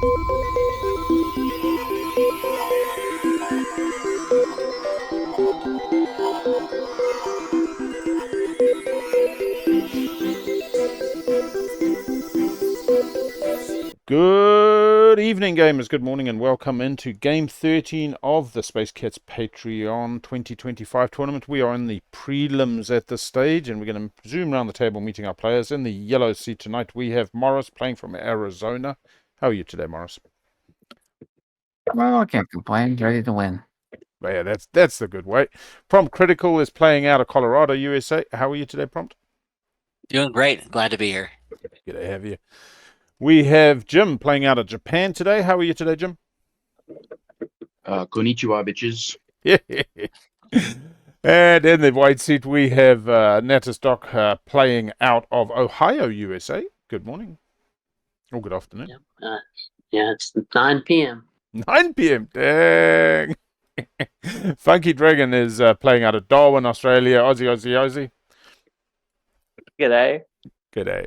Good evening, gamers. Good morning, and welcome into Game 13 of the Space Cats Patreon 2025 tournament. We are in the prelims at this stage, and we're going to zoom around the table meeting our players. In the yellow seat tonight, we have Morris playing from Arizona. How are you today, Morris? Well, I can't complain. Ready to win. Yeah, that's the good way. Prompt Critical is playing out of Colorado, USA. How are you today, Prompt? Doing great. Glad to be here. Good to have you. We have Jim playing out of Japan today. How are you today, Jim? Konnichiwa, bitches. And in the white seat, we have NatasDrock playing out of Ohio, USA. Good morning. Or good afternoon. Yeah, it's 9 p.m. 9 p.m. Dang. FunkDragon is playing out of Darwin, Australia. Aussie. G'day. G'day.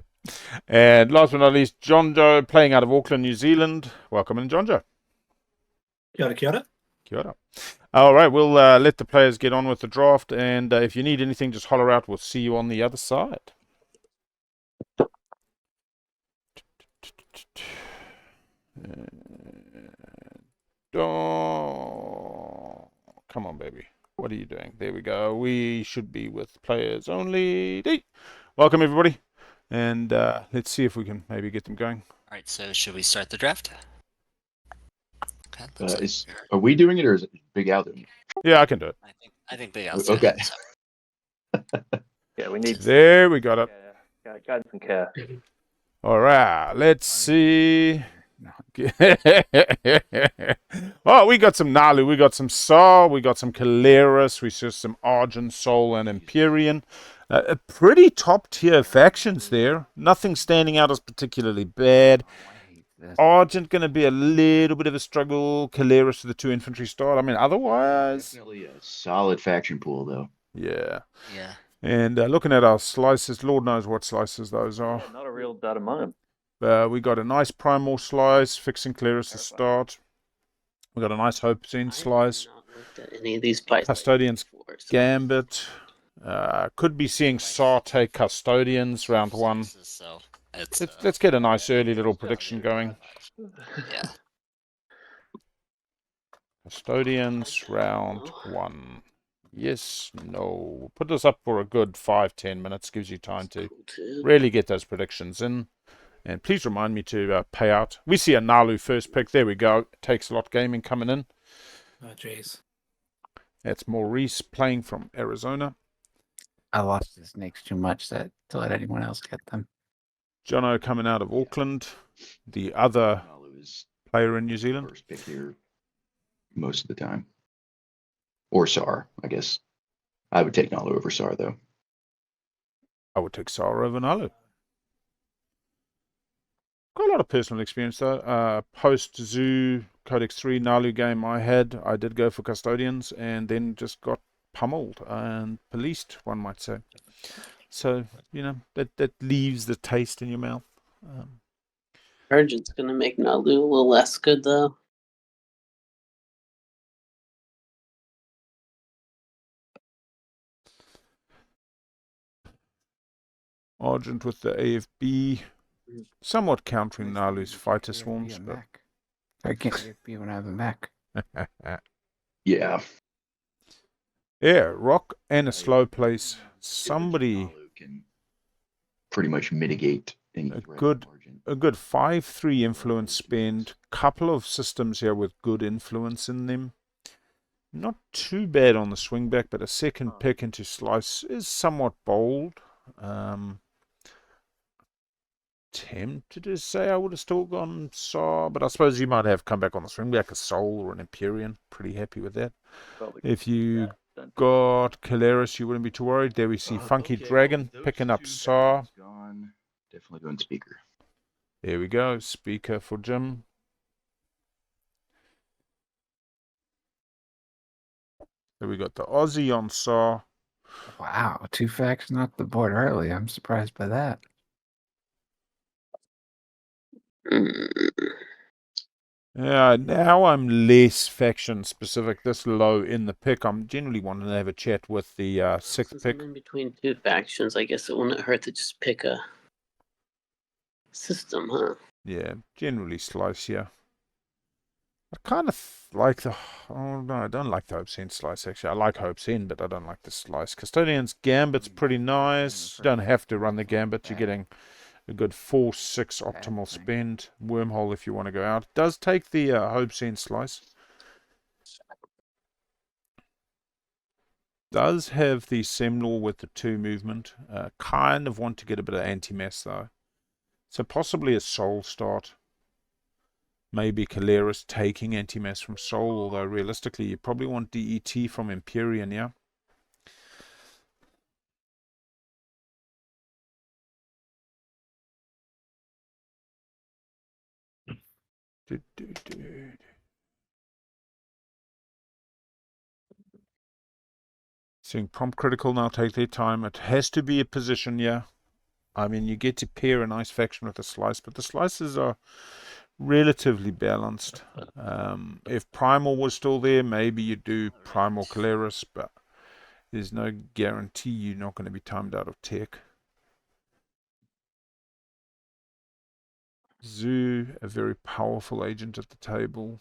And last but not least, Jono playing out of Auckland, New Zealand. Welcome in, Jono. Kia ora, kia ora. Kia ora. All right, we'll let the players get on with the draft, and if you need anything, just holler out. We'll see you on the other side. Oh, come on, baby. What are you doing? There we go. We should be with players only. Welcome, everybody. And let's see if we can maybe get them going. All right, so should we start the draft? Okay, Are we doing it, or is it Big Al doing it? Yeah, I can do it. I think BigAl's Okay. Yeah, we need. There we got it. Guidance and care. All right, let's see. Oh, we got some Naalu, we got some Saar, we got some Keleres, we see some Argent, Soul, and Empyrean. Pretty top tier factions there. Nothing standing out as particularly bad. Argent going to be a little bit of a struggle. Keleres with the 2 infantry start. I mean, otherwise, Definitely a solid faction pool, though. yeah. Yeah. And looking at our slices, Lord knows what slices those are. Yeah, not a real dud among them. We got a nice primal slice, fixing Keleres to start. We got a nice Hope Zen slice. I've not looked at any of these places Custodians before, so- Gambit. Could be seeing Saar take Custodians round 1. So Let's get a nice early little prediction going. yeah. Custodians round 1. Yes, no. Put this up for a good 5-10 minutes. Gives you time to really get those predictions in. And please remind me to pay out. We see a Naalu first pick. There we go. Takes a lot gaming coming in. Oh, jeez. That's Maurice playing from Arizona. I lost the snakes too much to let anyone else get them. Jono coming out of Auckland. The other Naalu is player in New Zealand. first pick here most of the time. Or Saar, I guess. I would take Naalu over Saar, though. I would take Saar over Naalu. Quite a lot of personal experience though. Post Zoo Codex 3 Naalu game I did go for Custodians and then just got pummeled and policed, one might say. So, you know, that leaves the taste in your mouth. Argent's gonna make Naalu a little less good though. Argent with the AFB. Somewhat countering Naalu's fighter swarms. But... I can't be when I have a mech. Yeah. Yeah, rock and a slow place. Somebody... Naalu can pretty much mitigate any A threat good- from Argent. A good 5-3 influence spend. Couple of systems here with good influence in them. Not too bad on the swing back, but a second pick into slice is somewhat bold. Tempted to say I would have still gone Saar, but I suppose you might have come back on the swing back a Soul or an Empyrean. Pretty happy with that. Probably. If you Don't- got Keleres, you wouldn't be too worried. There we see FunkDragon those picking up two Saar. guys gone. Definitely going speaker. There we go. Speaker for Jim. There we got the Aussie on Saar. Wow, 2 factions off the board early. I'm surprised by that. Yeah, now I'm less faction specific. This low in the pick, I'm generally wanting to have a chat with the sixth Since pick. I'm in between two factions, I guess it wouldn't hurt to just pick a system, huh? Yeah, generally slice here. I kind of like the. Oh no, I don't like the Hope's End slice actually. I like Hope's End, but I don't like the slice. Custodian's Gambit's pretty nice. You don't have to run the Gambit. You're getting a good 4-6 optimal spend. Wormhole if you want to go out. Does take the Hope's End slice. Does have the Semnor with the 2 movement. Kind of want to get a bit of anti-mass though. So possibly a Soul start. Maybe Keleres taking anti-mass from Soul, although realistically you probably want DET from Empyrean, yeah? Seeing prompt critical now take their time. It has to be a position, yeah. I mean, you get to pair a nice faction with a slice, but the slices are relatively balanced. If Primal was still there, maybe you do Primal Keleres, but there's no guarantee you're not going to be timed out of tech. Zoo, a very powerful agent at the table.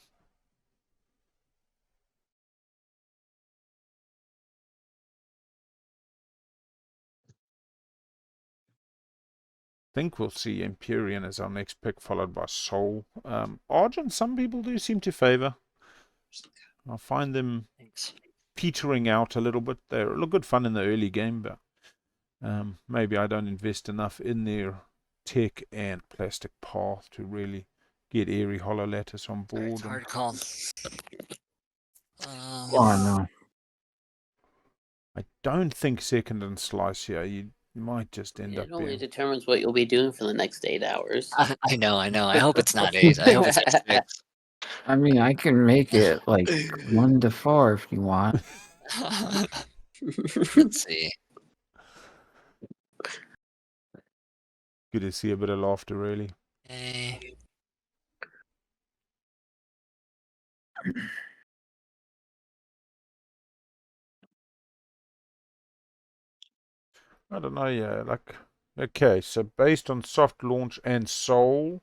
I think we'll see Empyrean as our next pick, followed by Soul. Argent, some people do seem to favor. I find them Thanks. petering out a little bit. They look good fun in the early game, but maybe I don't invest enough in their tech and plastic path to really get Airy Hollow Lattice on Sorry, board. it's hard to call. Oh no. I don't think second and slice here. You might just end up It only being... determines what you'll be doing for the next 8 hours. I know. I hope it's not 8. I hope it's just 6. I mean, I can make it like 1 to 4 if you want. Let's see. Good to see a bit of laughter, really. Okay. I don't know, yeah, like... Okay, so based on soft launch and Soul,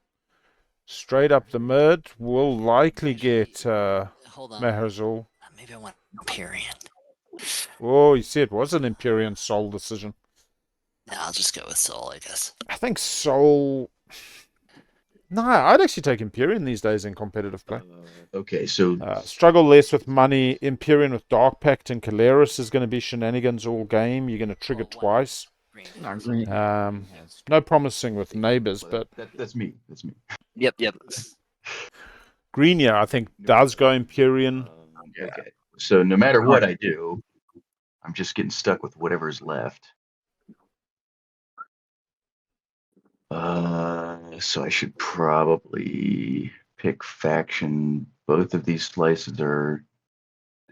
straight up the mid, we'll likely get Hold on. Maherzul. Maybe I want Empyrean. Oh, you see, it was an Empyrean Soul decision. No, I'll just go with Soul, I guess. I think Soul... No, I'd actually take Empyrean these days in competitive play. Okay, so Struggle less with money. Empyrean with Dark Pact and Keleres is going to be shenanigans all game. You're going to trigger twice. Not green. No promising with neighbors, but that's me. That's me. Yep. Greenia, I think, does go Empyrean. Okay. So no matter what I do, I'm just getting stuck with whatever's left. So I should probably pick faction. Both of these slices are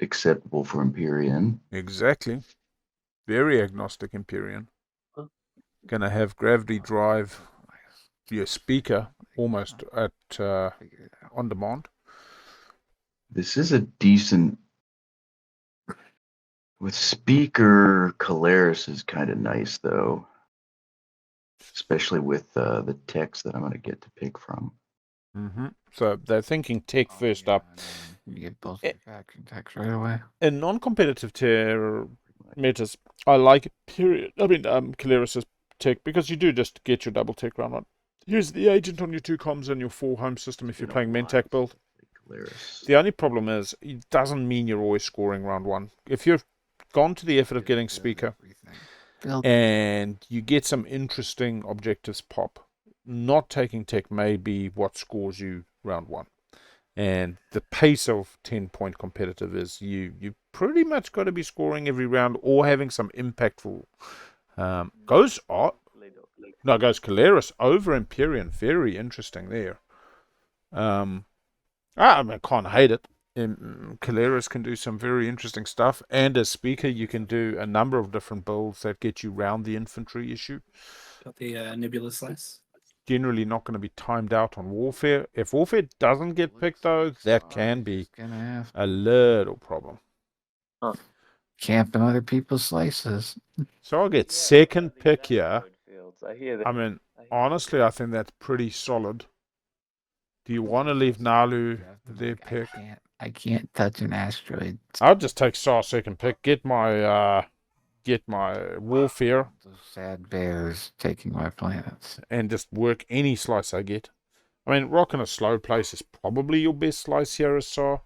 acceptable for Empyrean. Exactly. Very agnostic Empyrean. Gonna have gravity drive your speaker almost at on demand. This is a decent. With speaker, Keleres is kind of nice though. Especially with the text that I'm going to get to pick from. So they're thinking tech first up. You get both your faction text right away. In non-competitive tier metas, I like Keleres' tech because you do just get your double tech round one. Here's the agent on your 2 comms and your 4 home system if you're playing Mentac build. Keleres. The only problem is it doesn't mean you're always scoring round 1. If you've gone to the effort of getting speaker and you get some interesting objectives pop, not taking tech may be what scores you round 1. And the pace of 10-point competitive is you pretty much got to be scoring every round or having some impactful. Goes Keleres over Empyrean. Very interesting there. I can't hate it. Keleres can do some very interesting stuff, and as speaker you can do a number of different builds that get you round the infantry issue. Got the Nebula Slice. generally not going to be timed out on warfare. If warfare doesn't get picked, though, that can be Gonna have a little problem. camping other people's slices. So I'll get second pick here. Fields. I hear that. I mean, honestly, I think that's pretty solid. Do you want to leave Naalu their pick? I can't touch an asteroid. I'll just take Saar second pick. Get my warfare Those sad bears taking my planets. and just work any slice I get. I mean, rock in a slow place is probably your best slice here, as Saar.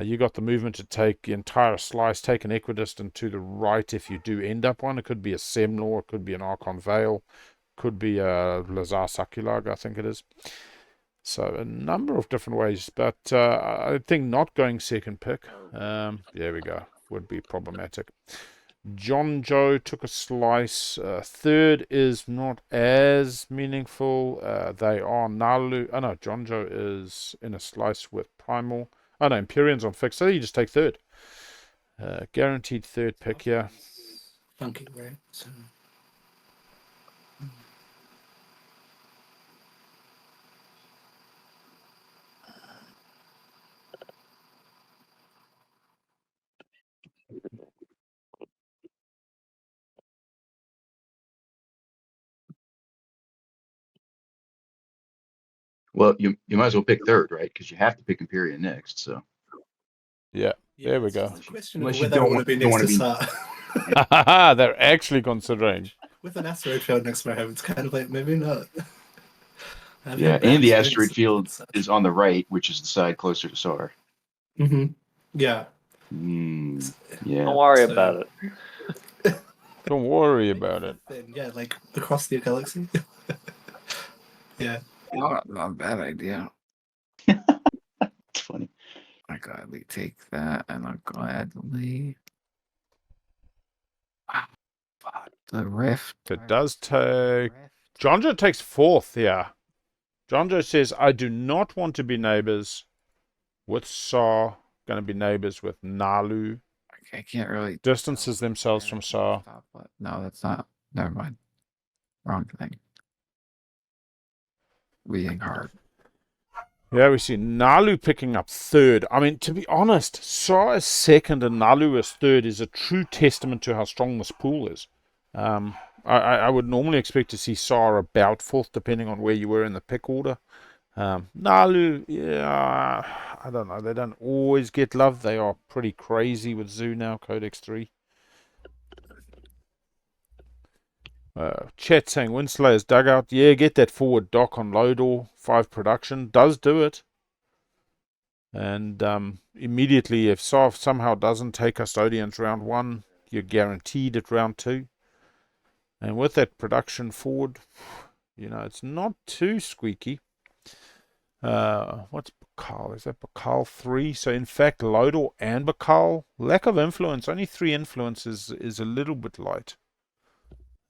You got the movement to take the entire slice, take an equidistant to the right if you do end up one. It could be a Semlor, it could be an Archon Vale, could be a Lazar Sakulag, I think it is. So a number of different ways, but I think not going second pick, there we go, would be problematic. Jono took a slice. Third is not as meaningful. They are Naalu. Oh no, Jono is in a slice with Primal. Oh no, Empyrean's on fixed, so you just take third. Guaranteed third pick here. Funky, right? So, Well, you might as well pick third, right? Because you have to pick Empyrean next. So Yeah, there we go. it's a question Unless of you whether I don't want to be don't next to wanna Saar. They're actually considering. With an asteroid field next to my home, it's kind of like maybe not. I've yeah, had bad and the experiences asteroid field with Saar. is on the right, which is the side closer to Saar. Yeah. Yeah. Don't worry So- about it. Don't worry about it. Then, yeah, like across the galaxy. Yeah. Not a bad idea. It's funny. I gladly take that, and I'll gladly. Fuck, the rift. It does take. Rift. Jono takes fourth, yeah. Jono says, I do not want to be neighbors with Saar. Going to be neighbors with Naalu. I can't really. Distances themselves from Saar. No, that's not. Never mind. Wrong thing. Reading hard. Yeah, we see Naalu picking up third. I mean, to be honest, Saar is second and Naalu is third is a true testament to how strong this pool is. I would normally expect to see Saar about fourth, depending on where you were in the pick order. Naalu, yeah, I don't know. They don't always get love. They are pretty crazy with Zoo now, Codex 3. Chat saying Windslayer's dugout. Yeah, get that forward dock on Lodor. 5 production. Does do it. And immediately, if Saar somehow doesn't take Custodians round 1, you're guaranteed at round 2. And with that production forward, you know, it's not too squeaky. What's Bakal? Is that Bakal 3? So in fact, Lodor and Bakal, lack of influence, only 3 influences is a little bit light.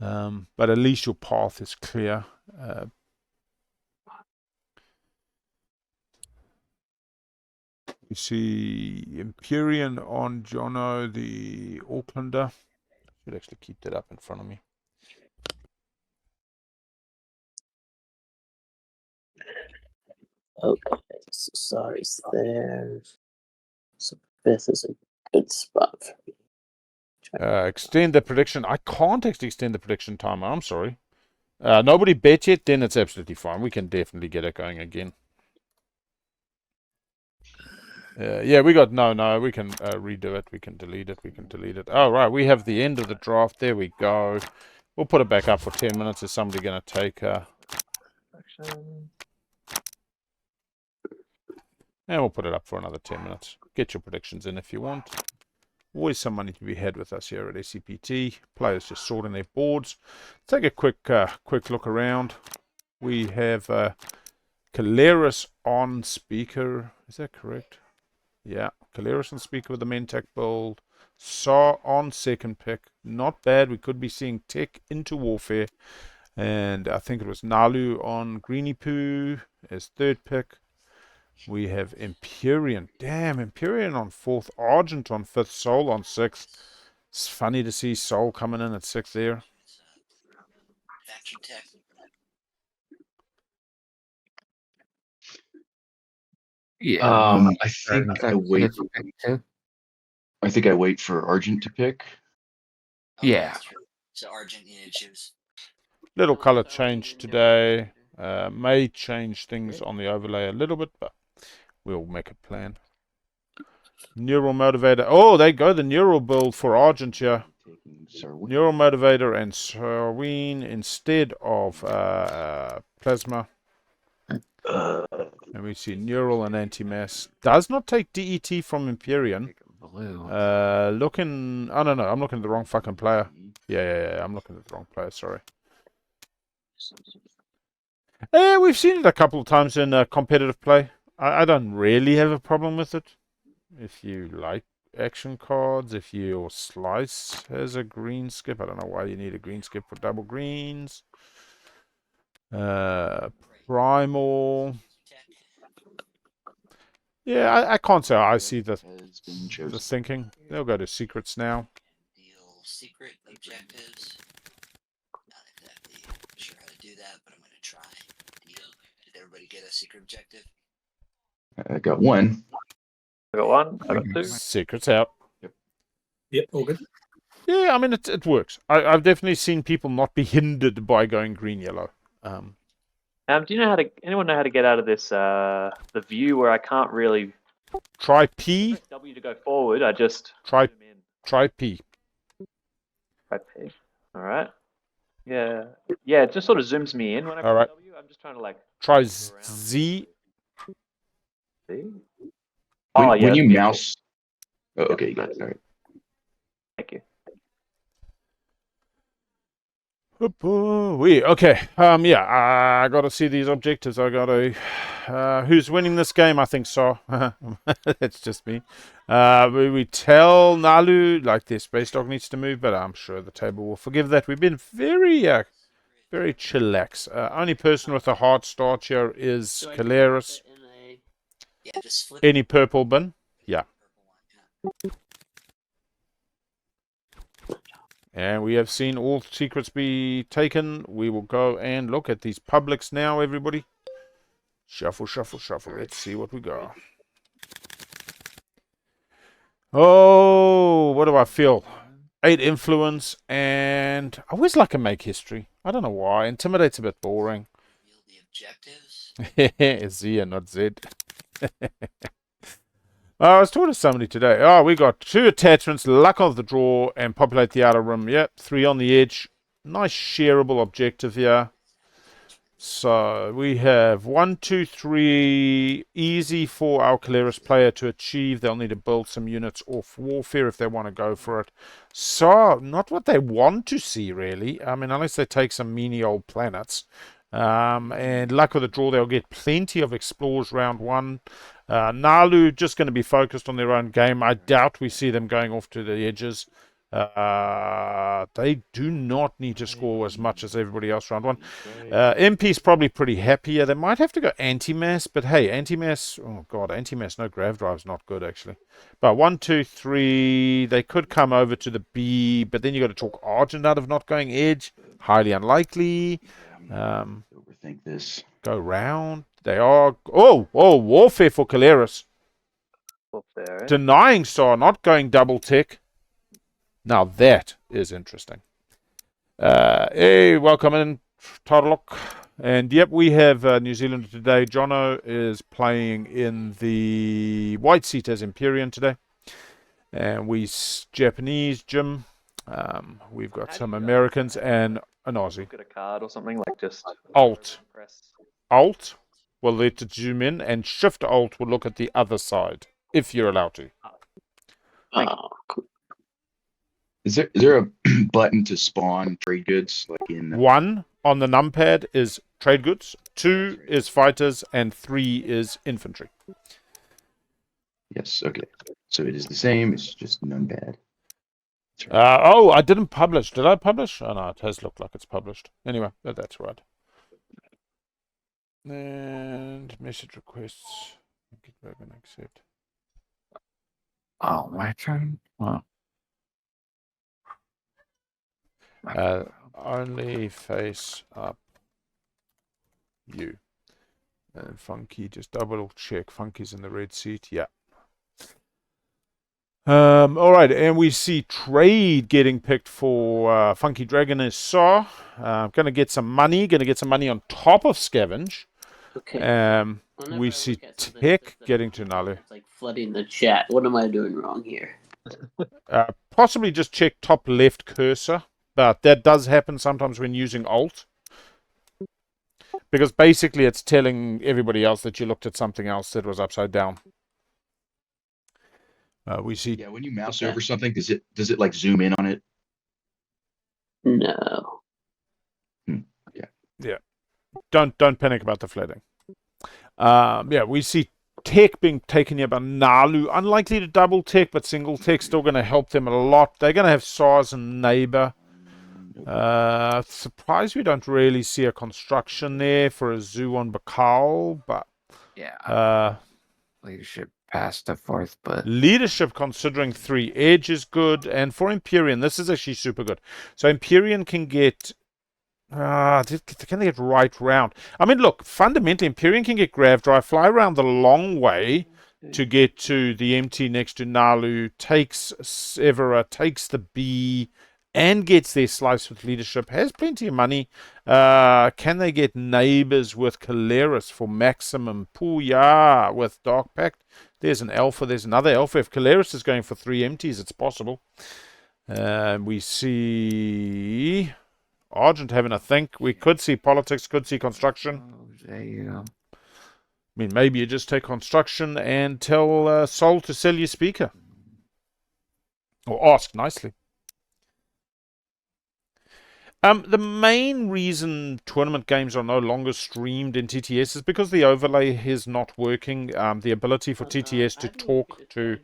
But at least your path is clear. You see Empyrean on Jono, the Aucklander. Should actually keep that up in front of me. Okay, so sorry's there. So fifth is a good spot for me. Extend the prediction. I can't actually extend the prediction timer. I'm sorry. Nobody bet yet, then it's absolutely fine. We can definitely get it going again. Yeah, we got no. We can redo it. We can delete it. We can delete it. Oh, right. We have the end of the draft. There we go. We'll put it back up for 10 minutes. Is somebody going to take... Action. And we'll put it up for another 10 minutes. Get your predictions in if you want. Always some money to be had with us here at SCPT. Players just sorting their boards. Take a quick look around. We have Keleres on speaker. Is that correct? Yeah, Keleres on speaker with the Mentec build. Saar on second pick. Not bad. We could be seeing tech into warfare. And I think it was Naalu on Greeny Poo as third pick. We have Empyrean. Damn, Empyrean on 4th. Argent on 5th. Soul on 6th. It's funny to see Soul coming in at 6th there. Yeah. I think Argent's I good wait. for pick two. I think I wait for Argent to pick. Okay, Yeah. that's true. So Argent, you need to choose. Little color change today. May change things on the overlay a little bit, but we'll make a plan. Neural motivator. Oh, they go the neural build for Argent here. Taking Sarwin. Neural motivator and Sarween instead of plasma. And we see neural and anti-mass. Does not take DET from Empyrean. Pick a blue. Looking. Oh, no. I'm looking at the wrong fucking player. Yeah. I'm looking at the wrong player. Sorry. We've seen it a couple of times in competitive play. I don't really have a problem with it. If you like action cards, if your slice has a green skip, I don't know why you need a green skip for double greens. Primal. Yeah, I can't say I see the Has been chosen. thinking. They'll go to secrets now. Deal secret objectives. Not exactly sure how to do that, but I'm going to try. Deal. Did everybody get a secret objective? I got one. I got one. I got two. Secrets out. Yep, all good. Yeah, I mean, it works. I've definitely seen people not be hindered by going green-yellow. Do you know how to? Anyone know how to get out of this? The view where I can't really Try P. press W to go forward. I just Try zoom in. Try P. Right P. All right. Yeah. Yeah. It just sort of zooms me in when I press All right. W. I'm just trying to like. Try move around. Z. See? When, Oh yeah. when you that's beautiful. mouse. Oh, okay, you got it. All right. Thank you. Okay. Yeah. I gotta see these objectives. I gotta. Who's winning this game? I think so. It's just me. We tell Naalu like their space dog needs to move, but I'm sure the table will forgive that. We've been very chillax. Only person with a hard start here is So I can Keleres. put it in a- Yeah, just flip Any purple bin? Yeah. purple one, yeah. And we have seen all secrets be taken. We will go and look at these publics now, everybody. Shuffle. Let's see what we got. Oh, what do I feel? 8 influence, and I always like to make history. I don't know why. Intimidate's a bit boring. Reveal the objectives. Z and not Z. I was talking to somebody today. Oh, we got 2 attachments, luck of the draw, and populate the outer rim. Yep, 3 on the edge. Nice shareable objective here. So we have 1, 2, 3. Easy for our Keleres player to achieve. They'll need to build some units off warfare if they want to go for it. So, not what they want to see, really. I mean, unless they take some meany old planets. And luck of the draw, they'll get plenty of explores round 1. Naalu just going to be focused on their own game. I doubt we see them going off to the edges. They do not need to score as much as everybody else round 1. MP's probably pretty happy here. They might have to go anti-mass, but hey, anti-mass, oh god, anti-mass, no grav drive's not good actually. But 1, 2, 3, they could come over to the B, but then you got to talk Argent out of not going edge. Highly unlikely. Overthink this. Go round. They are. Oh, warfare for Keleres. Up there. Denying Saar, not going double tick. Now that is interesting. Hey, welcome in, Tarlock. And yep, we have New Zealand today. Jono is playing in the white seat as Empyrean today. And we Japanese, Jim. We've got some Americans and an Aussie. Look at a card or something like just Alt. press. Alt will let it zoom in, and Shift Alt will look at the other side, if you're allowed to. Oh, cool. Is there a button to spawn trade goods like in 1 on the numpad is trade goods, 2 is fighters, and 3 is infantry. Yes, okay. So it is the same, it's just numpad. Oh, I didn't publish. Did I publish? Oh no, it has looked like it's published. Anyway, that's right. And message requests. Get back and accept. Oh, my turn. Oh. Only face up you. And Funky, just double check. Funky's in the red seat. Yeah. All right, and we see trade getting picked for FunkDragon is Saar. Going to get some money. Going to get some money on top of Scavenge. Okay. We Whenever I see look at something Tech that's getting to Naalu. It's like flooding the chat. What am I doing wrong here? Possibly just check top left cursor, but that does happen sometimes when using Alt. Because basically it's telling everybody else that you looked at something else that was upside down. We see. Yeah, when you mouse over something, does it like zoom in on it? No. Yeah. Don't panic about the flooding. Yeah, we see Tech being taken here by Naalu. Unlikely to double Tech, but single Tech still going to help them a lot. They're going to have Saar's and Neighbor. Surprised we don't really see a construction there for a zoo on Bakal, but Yeah. Leadership past the fourth, but leadership considering 3 edge is good, and for Empyrean this is actually super good. So Empyrean can get can they get right round? I mean, look, fundamentally Empyrean can get grav drive, fly around the long way to get to the MT next to Naalu, takes Severa, takes the B, and gets their slice with leadership, has plenty of money. Can they get neighbors with Keleres for maximum? Pooya with Dark Pact. There's an alpha, there's another alpha. If Keleres is going for 3 empties, it's possible. We see Argent having a think. We could see politics, could see construction. there you go. I mean, maybe you just take construction and tell Sol to sell your speaker. Or ask nicely. The main reason tournament games are no longer streamed in TTS is because the overlay is not working. The ability for TTS to talk to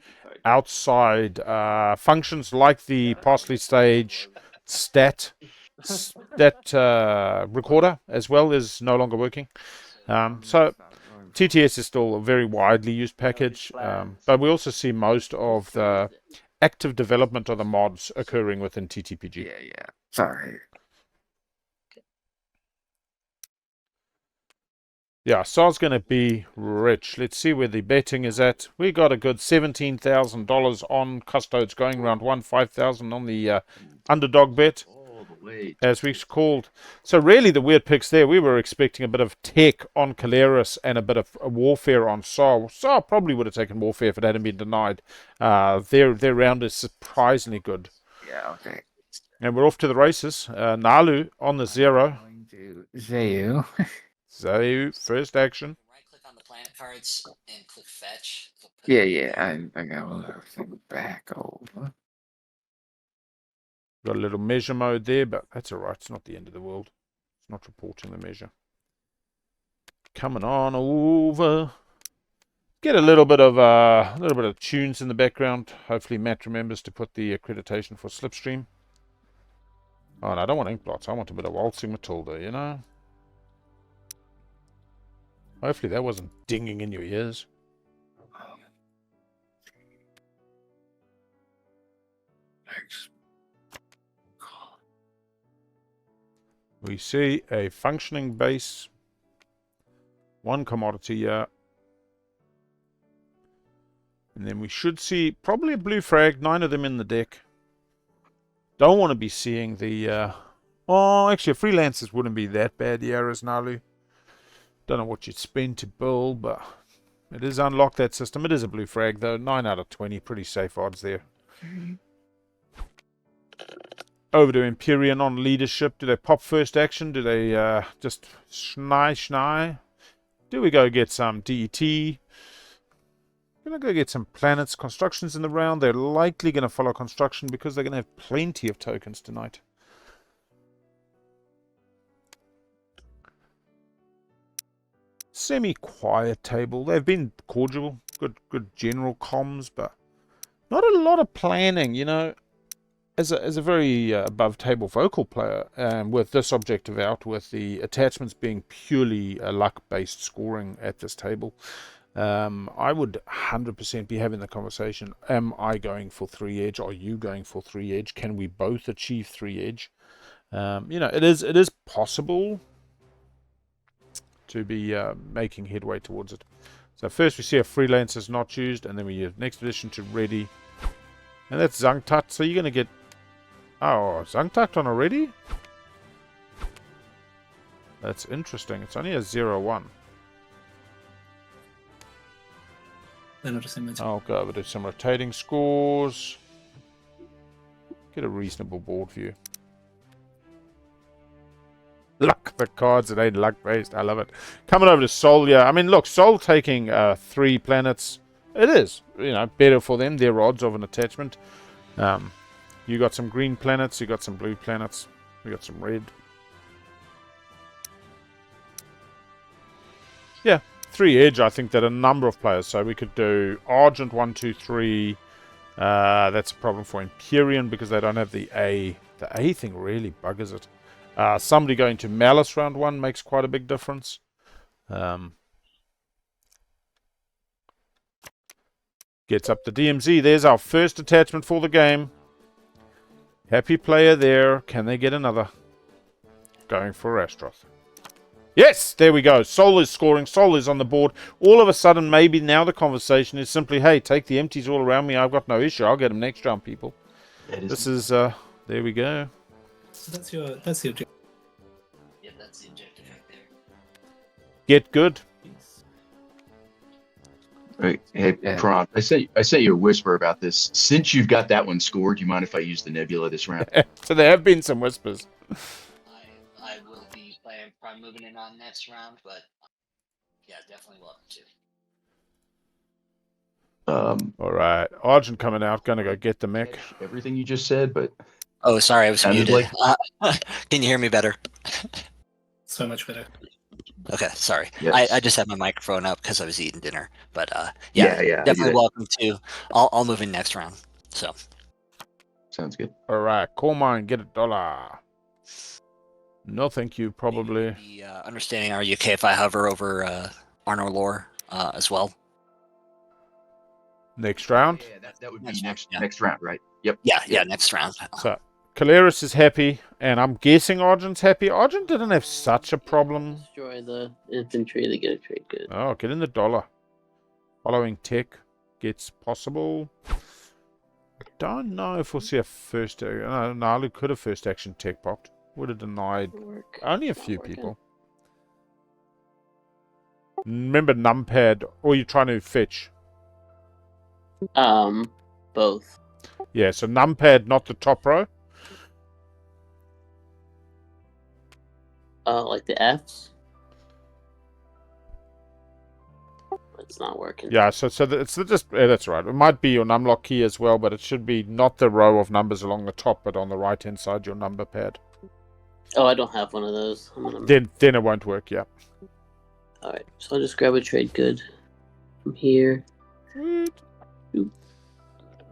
outside functions like the Parsley Stage stat recorder as well is no longer working. So TTS is still a very widely used package, but we also see most of the active development of the mods occurring within TTPG. Yeah. Sorry. Yeah, Saar's going to be rich. Let's see where the betting is at. We got a good $17,000 on custodes going around 5,000 on the underdog bet, as we called. So really the weird picks there, we were expecting a bit of tech on Keleres and a bit of warfare on Saar. Saar probably would have taken warfare if it hadn't been denied. Their round is surprisingly good. Yeah, okay. And we're off to the races. Naalu on the 0. Going to Zayu. Zayu, first action. Right click on the planet cards and click fetch. Yeah. I got everything back over. Got a little measure mode there, but that's all right. It's not the end of the world. It's not reporting the measure. Coming on over. Get a little bit of tunes in the background. Hopefully Matt remembers to put the accreditation for Slipstream. Oh no, I don't want ink blots. I want a bit of waltzing Matilda, you know. Hopefully that wasn't dinging in your ears. Thanks. We see a functioning base. 1 commodity here. And then we should see probably a blue frag. 9 of them in the deck. Don't want to be seeing the... Oh, actually, freelancers wouldn't be that bad here as Naalu. Don't know what you'd spend to build, but it is unlocked, that system. It is a blue frag, though. 9 out of 20. Pretty safe odds there. Over to Empyrean on leadership. Do they pop first action? Do they just schnai? Do we go get some DET? Gonna go get some planets. Constructions in the round. They're likely going to follow construction because they're going to have plenty of tokens tonight. Semi-quiet table. They've been cordial. Good general comms, but not a lot of planning, you know. As a very above-table vocal player, with this objective out, with the attachments being purely luck-based scoring at this table, I would 100% be having the conversation, am I going for 3 edge? Are you going for 3 edge? Can we both achieve 3 edge? You know, it is possible to be making headway towards it. So first we see a freelancer's not used, and then we use next edition to ready. And that's Zangtat, so you're going to get... Oh, Zangtat on already? That's interesting. It's only a 0-1. Then I'll just image. I'll go over to some rotating scores. Get a reasonable board view. Luck for cards, it ain't luck based. I love it. Coming over to Sol, yeah. I mean, look, Sol taking 3 planets. It is, you know, better for them. Their odds of an attachment. You got some green planets. You got some blue planets. We got some red. Yeah, 3 edge. I think that a number of players. So we could do Argent 1, 2, 3. That's a problem for Empyrean because they don't have the A. The A thing really buggers it. Somebody going to Malice round 1 makes quite a big difference. Gets up the DMZ. There's our first attachment for the game. Happy player there. Can they get another? Going for Astroth. Yes, there we go. Sol is scoring. Sol is on the board. All of a sudden, maybe now the conversation is simply, hey, take the empties all around me. I've got no issue. I'll get them next round, people. This is, there we go. So that's the objective. Yeah, that's the objective right there. Get good. Right. Hey, Yeah. Prawn, I sent you a whisper about this. Since you've got that one scored, do you mind if I use the Nebula this round? So there have been some whispers. I will be probably moving in on next round, but yeah, definitely welcome to. All right. Argent coming out. Going to go get the mech. Everything you just said, but Oh, sorry, I was Sounded muted. like- Can you hear me better? So much better. Okay, sorry. Yes. I just had my microphone up because I was eating dinner. But yeah, I do definitely that. welcome to. I'll move in next round. So Sounds good. All right. Call mine. Get $1. No, thank you. Probably. the understanding, are you okay if I hover over Arnor Lore as well? Next round. Yeah, that would be Next round, next yeah. next round, right? Yep. Yeah, next round. So Keleres is happy, and I'm guessing Argent's happy. Argent didn't have such a problem. Destroy the infantry to get a trade good. Oh, get in the $1. Following tech gets possible. Don't know if we'll see a first. Naalu could have first action tech popped. Would have denied Work. only a Not few working. people. Remember numpad, or you're trying to fetch. Both. Yeah, so numpad, not the top row. Like the Fs. It's not working. Yeah, so it's just that's right. It might be your numlock key as well, but it should be not the row of numbers along the top, but on the right hand side your number pad. Oh, I don't have one of those. I'm gonna... Then it won't work. Yeah. All right, so I'll just grab a trade good from here. Sweet. Oop.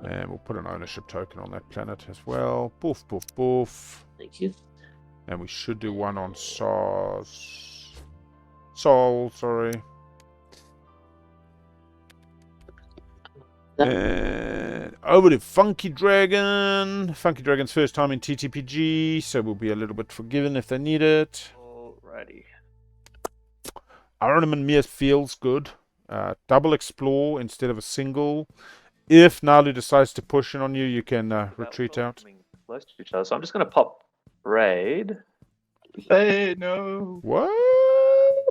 And we'll put an ownership token on that planet as well. Boof, boof, boof. Thank you. And we should do one on Sol, sorry. And over to FunkDragon. FunkDragon's first time in TTPG, so we'll be a little bit forgiven if they need it. Alrighty. Arnhem and Mir feels good. Double explore instead of a single. If Naalu decides to push in on you, you can retreat out. Coming close to each other. So I'm just going to pop raid. Hey, no. What?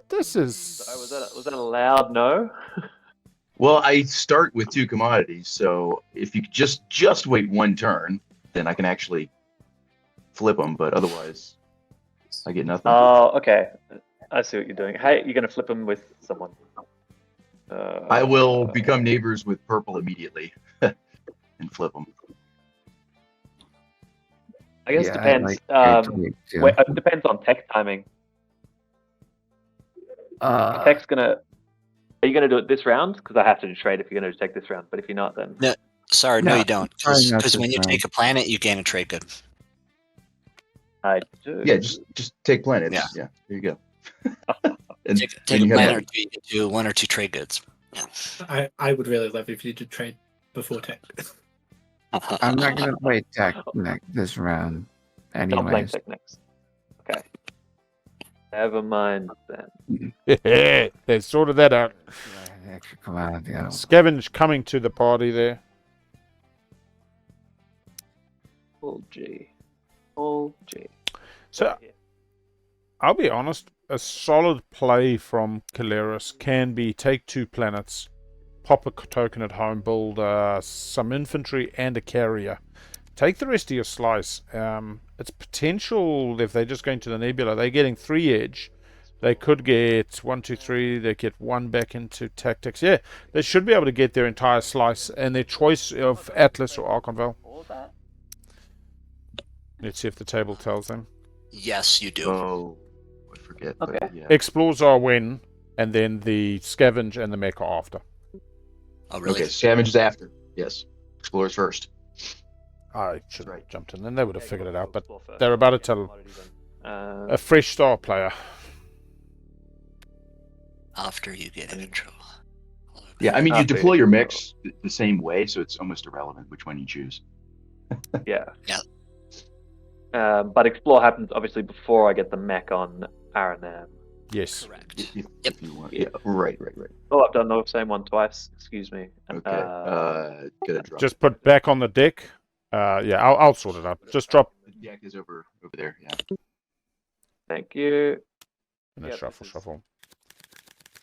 This is... Sorry, was that a loud no? Well, I start with 2 commodities, so if you could just wait 1 turn, then I can actually flip them. But otherwise, I get nothing. Oh, okay. I see what you're doing. Hey, you're going to flip them with someone. I will become neighbors with purple immediately and flip them. I guess Yeah, it depends. like trade tweak, too. It depends on tech timing. Tech's gonna. Are you gonna do it this round? Because I have to trade if you're gonna take this round. But if you're not, then Sorry, no, No, you don't. sorry, not Because this when you round. take a planet, you gain a trade good. I do. Yeah, just take planets. Yeah. Yeah, there you go. And Take then a you have planet that. or two, you get to 1 or 2 trade goods. I would really love if you did trade before tech. I'm not gonna play tech this round, Not playing anyways. tech next. Okay. Never mind then. They sorted that out. Extra commodity. I don't know. Scavenge coming to the party there. All G. All G. So I'll be honest, a solid play from Keleres can be take 2 planets, pop a token at home, build some infantry and a carrier. Take the rest of your slice. It's potential if they're just going to the nebula. They're getting 3 edge. They could get 1, 2, 3. They get 1 back into tactics. Yeah, they should be able to get their entire slice and their choice of Atlas or Archonval. Let's see if the table tells them. Yes, you do. Oh, I forget. Okay. But yeah. Explores are when, and then the scavenge and the mech are after. Oh, really? Okay, scavenge is after. Yes. Explorers first. I should have Right. jumped in, then they would have Yeah, figured it go out. But explore first. they're about to Yeah, tell commodity then. a fresh star player. After you get control. Yeah, I mean, you After deploy you your control. mix the same way, so it's almost irrelevant which one you choose. Yeah. Yeah. But explore happens obviously before I get the mech on Aranam. Yes. Correct. If Yep. you want. Yeah, right. Oh, I've done the same one twice. Excuse me. Okay. Gotta drop. Just put back on the deck. Yeah, I'll sort it out. Just drop The deck is over there. Yeah. Thank you. and then Yep, shuffle, this is- shuffle.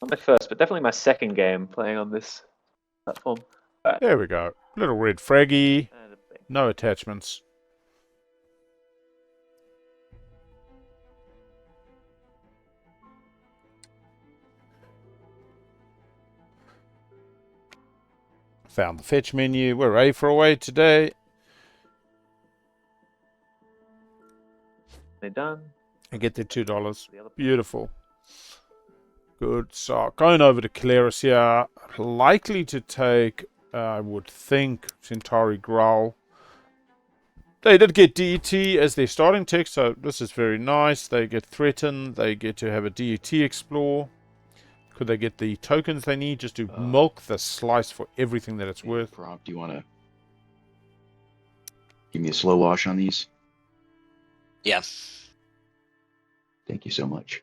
Not my first, but definitely my second game playing on this platform. There we go. Little red fraggy. And a thing. No attachments. Found the fetch menu. We're A for away today. They're done. And get their $2. The other Beautiful. Good. So going over to Keleres here. Likely to take, I would think, Centauri Growl. They did get DET as their starting tech, so this is very nice. They get Threaten. They get to have a DET Explore. Could they get the tokens they need just to milk the slice for everything that it's worth? Prompt, do you want to give me a slow wash on these? Yeah. Thank you so much.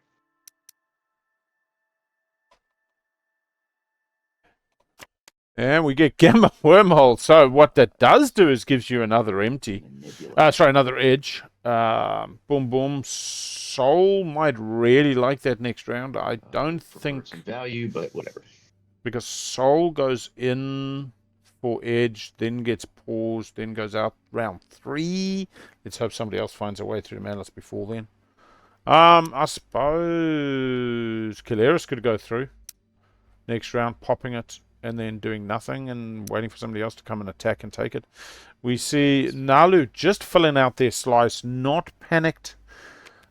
And we get Gamma Wormhole. So what that does do is gives you another empty. Nebula. Sorry, another edge. Boom, boom. Soul might really like that next round. I don't For think... some value, but whatever. Because Soul goes in for edge, then gets paused, then goes out round 3. Let's hope somebody else finds a way through Malice before then. I suppose Keleres could go through next round, popping it and then doing nothing and waiting for somebody else to come and attack and take it. We see Naalu just filling out their slice, not panicked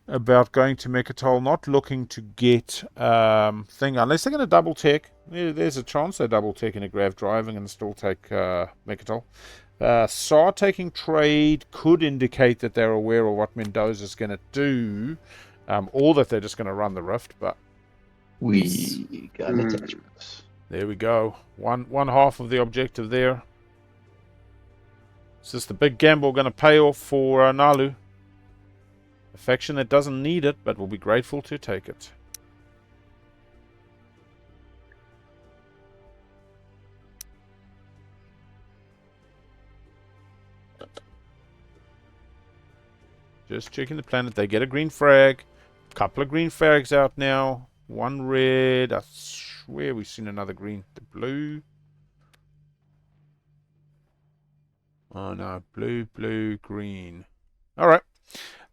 about going to Mechatol, not looking to get thing, unless they're going to double tech. There's a chance they double tech into Grav driving and still take Mechatol. Saar taking trade could indicate that they're aware of what Mendoza's going to do, or that they're just going to run the rift, but We got attachments. there we go. One half of the objective there. Is this the big gamble going to pay off for Naalu? A faction that doesn't need it, but will be grateful to take it. Just checking the planet. They get a green frag. Couple of green frags out now. One red. I swear we've seen another green. The blue. Oh no. Blue, blue, green. Alright.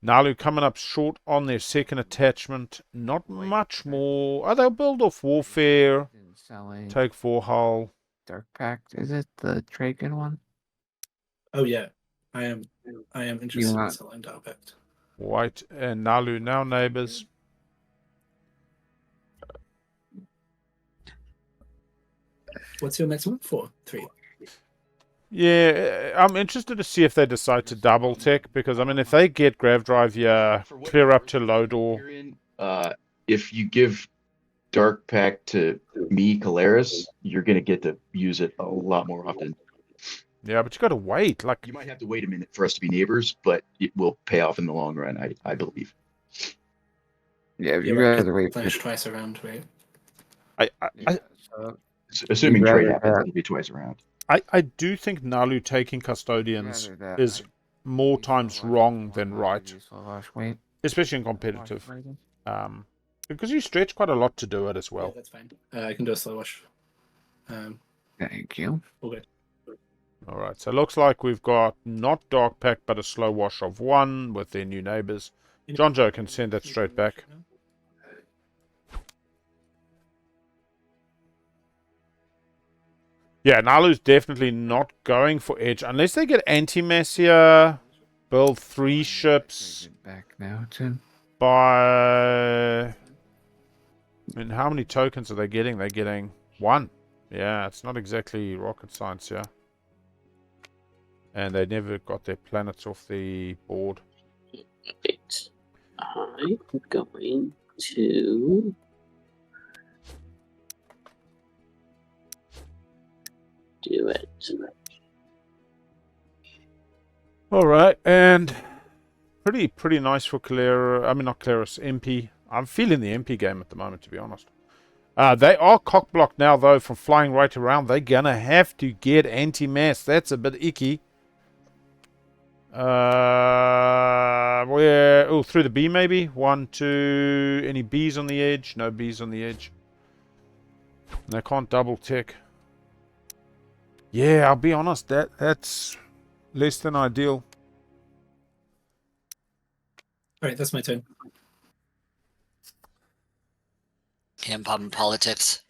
Naalu coming up short on their second attachment. Not much more. Oh, they'll build off Warfare. Selling Take 4 hull. Dark Pact. Is it the Dragon one? Oh yeah, I am interested in want- selling Dark Pact. White and Naalu now neighbors. What's your maximum? 4, 3. Yeah, I'm interested to see if they decide to double tech, because I mean, if they get Grav Drive, yeah, For what clear it's up worth, to Lodor. Imperian, if you give Dark Pact to me, Keleres, you're gonna get to use it a lot more often. Yeah, but you got to wait. Like, You might have to wait a minute for us to be neighbors, but it will pay off in the long run, I believe. Yeah, Yeah, you'd right, 'cause rather wait. replenish twice around, right? Yeah, so Assuming You'd rather trade, have- it'll be twice around. I do think Naalu taking custodians rather that, is like, more you times slow wash wrong one than while right, you slow wash, wait, especially in slow wash competitive. waiting. Because you stretch quite a lot to do it as Yeah, well. that's fine. I can do a slow wash. Thank you. Okay. All right, so it looks like we've got not Dark Pact, but a slow wash of 1 with their new neighbors. John Joe can send that straight back. Yeah, Naalu's definitely not going for edge unless they get anti-mass here. Build 3 ships Back now, too. by... I mean, how many tokens are they getting? They're getting 1. Yeah, it's not exactly rocket science here. And they never got their planets off the board. Right. I'm going to do it. All right, and pretty nice for Keleres. I mean, not Keleres, MP. I'm feeling the MP game at the moment, to be honest. They are cock-blocked now, though, from flying right around. They're going to have to get anti-mass. That's a bit icky. Where? Oh, through the B, maybe? 1, 2... Any Bs on the edge? No Bs on the edge. And they can't double-tick. Yeah, I'll be honest. That's less than ideal. Alright, that's my turn. Can't pop in politics.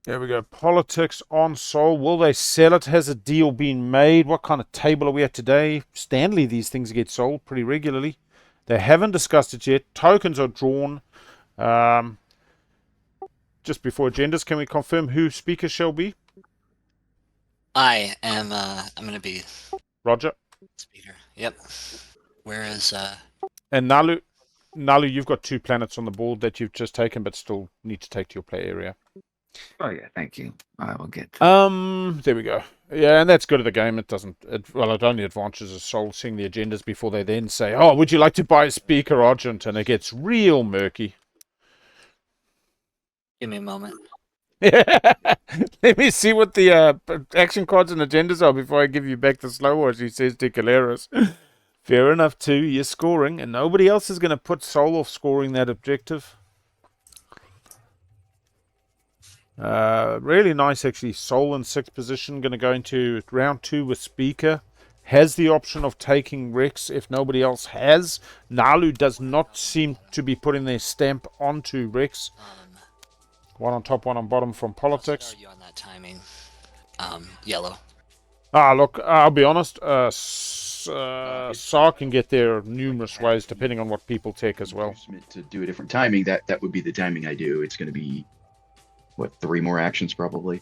There we go. Politics on Sol. Will they sell it? Has a deal been made? What kind of table are we at today? Stanley, these things get sold pretty regularly. They haven't discussed it yet. Tokens are drawn. Just before agendas, can we confirm who speaker shall be? I am, I'm gonna be Roger. speaker. Yep. Where is, And Naalu, you've got 2 planets on the board that you've just taken, but still need to take to your play area. Oh, yeah, thank you. I will get to There we go. Yeah, and that's good at the game. It doesn't... well, it only advantages a soul seeing the agendas before they then say, oh, would you like to buy a speaker, Argent? And it gets real murky. give me a moment. Let me see what the action cards and agendas are before I give you back the slow watch, he says to Keleres. Fair enough, too. You're scoring, and nobody else is going to put Soul off scoring that objective. Really nice, actually. Soul in 6th position, going to go into round 2 with Speaker. Has the option of taking Rex if nobody else has. Naalu does not seem to be putting their stamp onto Rex. 1 on top, 1 on bottom from politics. Are you on that timing? Yellow. Look, I'll be honest. Saar can get there numerous ways, depending on what people take as well. To do a different timing, that would be the timing I do. It's going to be, what, 3 more actions probably?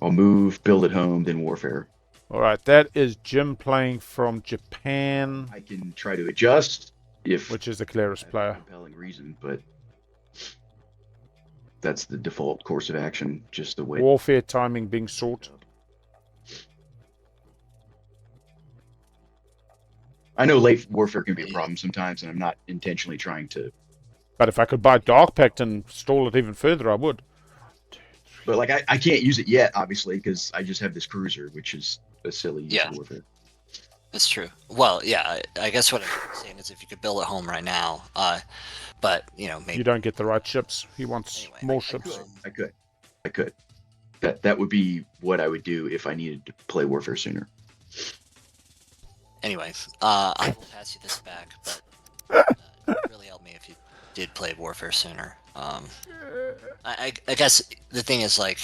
I'll move, build at home, then warfare. All right, that is Jim playing from Japan, I can try to adjust if which is the Keleres player. compelling reason, but that's the default course of action, just the way. Warfare timing being sought. I know late warfare can be a problem sometimes, and I'm not intentionally trying to. But if I could buy Dark Pact and stall it even further, I would. But like, I can't use it yet, obviously, because I just have this cruiser, which is a silly use of warfare. That's true. Well, yeah, I guess what I'm saying is if you could build at home right now, but, you know, maybe... You don't get the right ships. He wants Anyway, more ships. I could. That would be what I would do if I needed to play warfare sooner. Anyway, I will pass you this back, but it would really help me if you did play warfare sooner. I guess the thing is, like...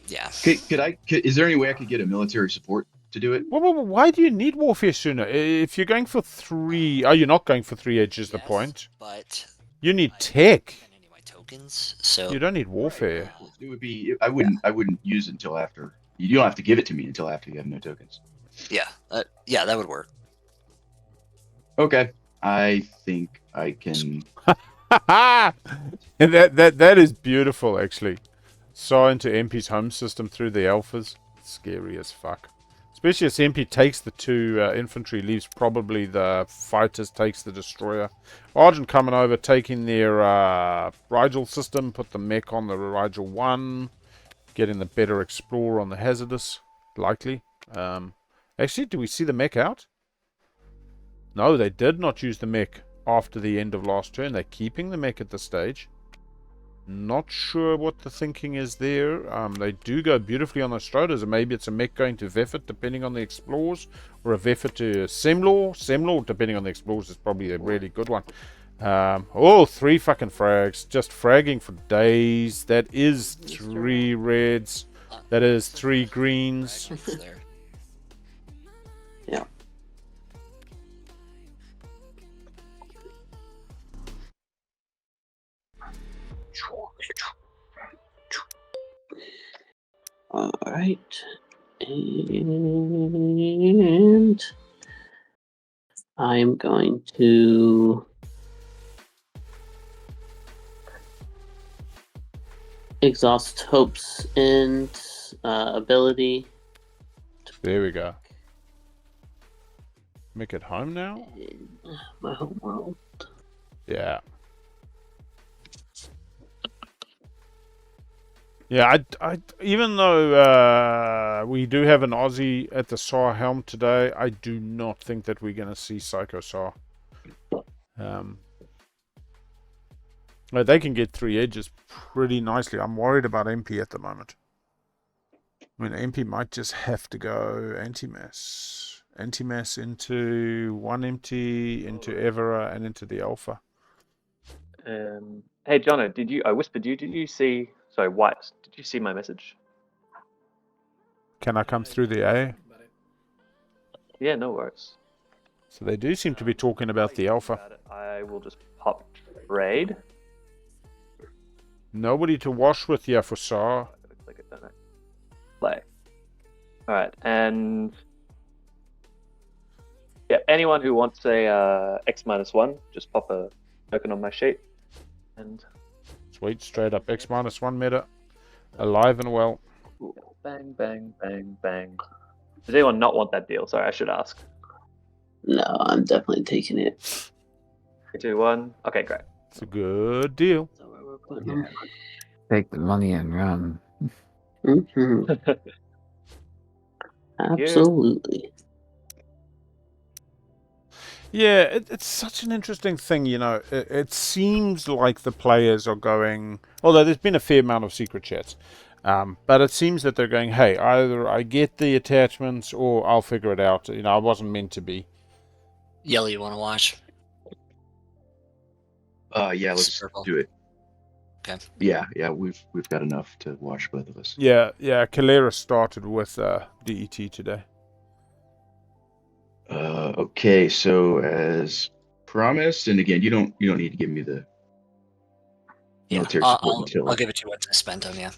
yeah. Is there any way I could get a military support to do it? Well, why do you need warfare sooner? If you're going for 3... Oh, you're not going for 3 edge is the Yes, point. But You need tech. spend any of my tokens, so... You don't need warfare. It would be. I wouldn't use it until after. You don't have to give it to me until after you have no tokens. Yeah, yeah, that would work. Okay. I think I can. And that is beautiful, actually. Saw into MP's home system through the alphas. Scary as fuck. Especially as MP takes the 2 infantry, leaves probably the fighters, takes the destroyer. Argent coming over, taking their Rigel system, put the mech on the Rigel 1, getting the better explorer on the hazardous, likely. Actually, do we see the mech out? No, they did not use the mech after the end of last turn. They're keeping the mech at this stage. Not sure what the thinking is there. They do go beautifully on the Stroders, and maybe it's a mech going to Veffet, depending on the explorers, or a Veffet to Semlor. Semlor, depending on the explorers, is probably a really good one. Oh, 3 fucking frags. Just fragging for days. That is 3 reds. That is 3 greens. There. Yeah. All right, and I'm going to exhaust hopes and ability. There we go. Make it home now? In my home world. Yeah. Yeah, I even though we do have an Aussie at the Saar helm today, I do not think that we're going to see Psycho Saar. They can get 3 edges pretty nicely. I'm worried about MP at the moment. I mean, MP might just have to go anti-mass. Anti-mass into 1 empty, into Evera, and into the Alpha. Hey, Jono, I whispered you, did you see, sorry, White, did you see my message? Can I come through the A? Yeah, no worries. So they do seem to be talking about the Alpha. I will just pop trade. Nobody to wash with you for Saar. Looks like it, don't I? Play. Alright, and yeah, anyone who wants a X-1, just pop a token on my sheet. And Sweet, straight up X-1 meta. Alive and well. bang, bang, bang, bang. Does anyone not want that deal? Sorry, I should ask. No, I'm definitely taking it. 3, 2, 1. Okay, great. It's a good deal. That's where we're putting them. Take the money and run. Mhm. Absolutely. Yeah, it's such an interesting thing, you know. It seems like the players are going, although there's been a fair amount of secret chats, but it seems that they're going, hey, either I get the attachments or I'll figure it out. You know, I wasn't meant to be. Yellow, you want to watch? Yeah, let's Purple. do it. Okay. Yeah, we've got enough to wash both of us. Yeah, Keleres started with DET today. Okay, so as promised, and again, you don't need to give me the Yeah, military support until I'll give it to you once I spend them. Yeah.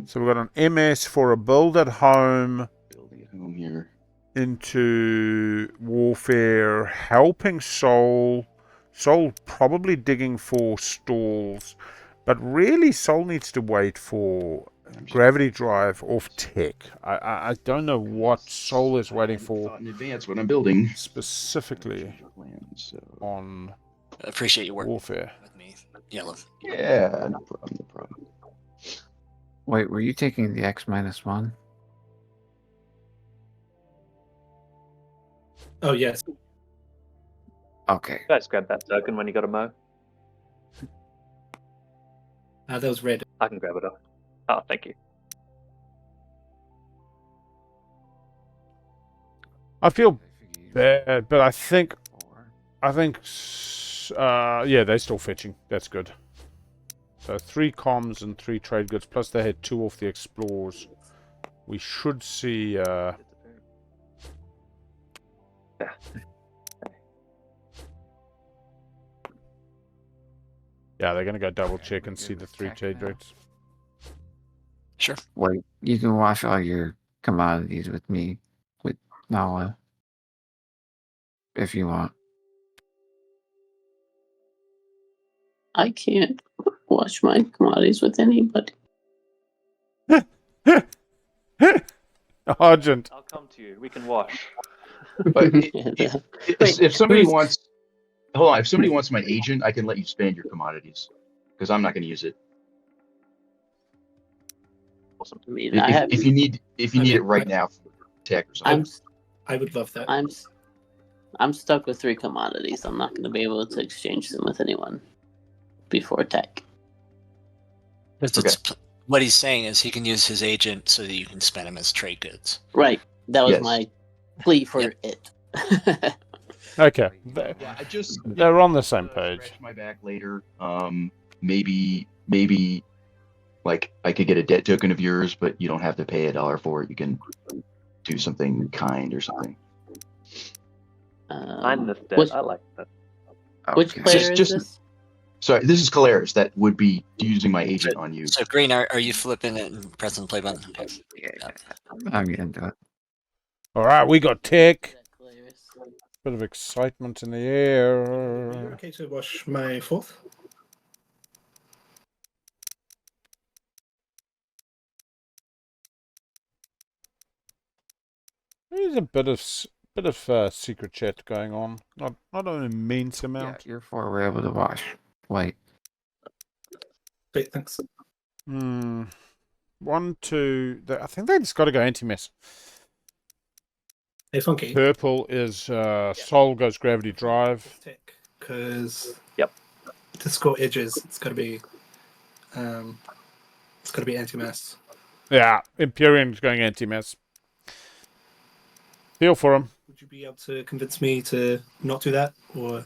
So we've got an MS for a build at home building at home here. into warfare, helping Soul probably digging for stalls, but really Soul needs to wait for gravity drive off tech. I don't know what Soul is waiting for in advance what I'm building specifically on I appreciate you working warfare. with me, Yellow. Yeah, no problem. Wait, were you taking the X-1? Oh yes. Okay. You guys grab that token when you got a mo. That was red. I can grab it off. Oh, thank you. I feel bad, but I think yeah, they're still fetching. That's good. So 3 comms and 3 trade goods, plus they had 2 off the explorers. We should see Yeah. yeah, they're gonna go double check and see the 3 trade rates. Sure. Wait, you can wash all your commodities with me, with Nala, if you want. I can't watch my commodities with anybody. Argent. I'll come to you. We can wash. But Wait, if somebody who's- wants, hold on. If somebody wants my agent, I can let you spend your commodities because I'm not going to use it. Awesome. I mean, I have. If you need it right Okay. now for tech or something. I'm I would love that. I'm stuck with 3 commodities. I'm not going to be able to exchange them with anyone before tech. What he's saying is he can use his agent so that you can spend him as trade goods. Right. That was Yes. my plea for Yep. it. Okay. Yeah, I just They're on the same page. Scratch my back later. Maybe like I could get a debt token of yours, but you don't have to pay $1 for it. You can do something kind or something. Kindness debt. which, I like that. which Okay. player Just- is this? Sorry, this is Keleres that would be using my agent on you. So Green, are you flipping it and pressing the play button? Okay. Yeah, I'm getting to it. All right, we got tech. That Keleres. Bit of excitement in the Are you air. okay to wash my 4th? There's a bit of secret chat going on. Not an immense Yeah, amount. you're 4 were able to wash. White. Great, thanks. Hmm. 1, 2. I think they just got to go anti-mess. Hey, Funky. Purple is Soul goes gravity drive. Because Yep. to score edges, it's got to be anti-mass. Yeah, Imperium's going anti-mess. Feel for him. Would you be able to convince me to not do that, or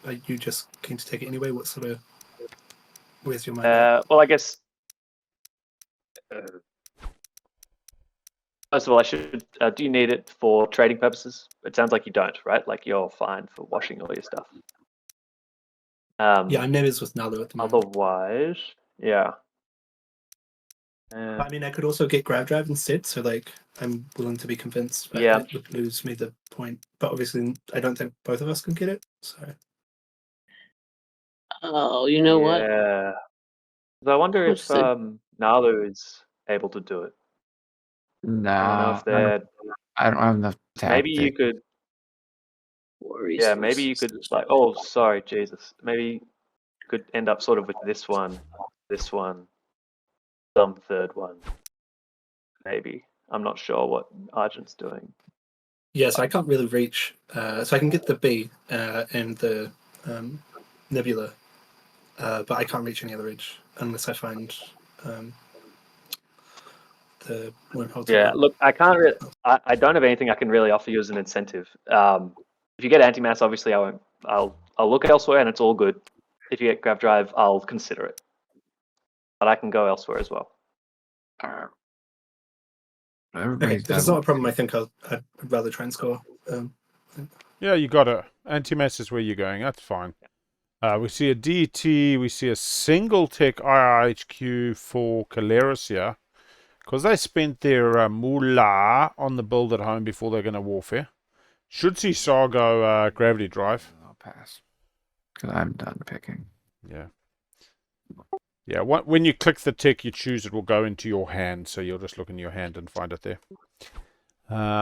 are you just keen to take it anyway? Where's your mind? at? Well, I guess. First of all, I should. Do you need it for trading purposes? It sounds like you don't, right? Like you're fine for washing all your stuff. Yeah, I'm neighbors with Naalu at the moment. Otherwise, yeah. I mean, I could also get grab drive instead, so like I'm willing to be convinced. But Yeah. it would lose me the point. But obviously, I don't think both of us can get it. So Oh, you know what? Yeah. So I wonder What's if the- Naalu is able to do it. I don't know Nah, if they're. I don't have enough Maybe you tactics. could. Worries. Yeah, maybe you could like. Oh, sorry, Jesus. Maybe you could end up sort of with this one, some third one. Maybe. I'm not sure what Argent's doing. yes, I can't really reach. So I can get the B and the nebula, but I can't reach any other edge unless I find the wormhole. Yeah, look, I can't. I don't have anything I can really offer you as an incentive. If you get anti-mass, obviously I won't. I'll look elsewhere, and it's all good. If you get grav drive, I'll consider it. But I can go elsewhere as well. Uh, Okay, everybody's if it's got not a problem, I think I'd rather try and score. Yeah, you got it. Anti-mess is where you're going. That's fine. We see a DT. We see a single tech IRHQ for Keleres here. Because they spent their moolah on the build at home before they're going to warfare. Should see Saar go gravity drive. I'll pass. Because I'm done picking. Yeah. Yeah, when you click the tick you choose, it will go into your hand. So you'll just look in your hand and find it there.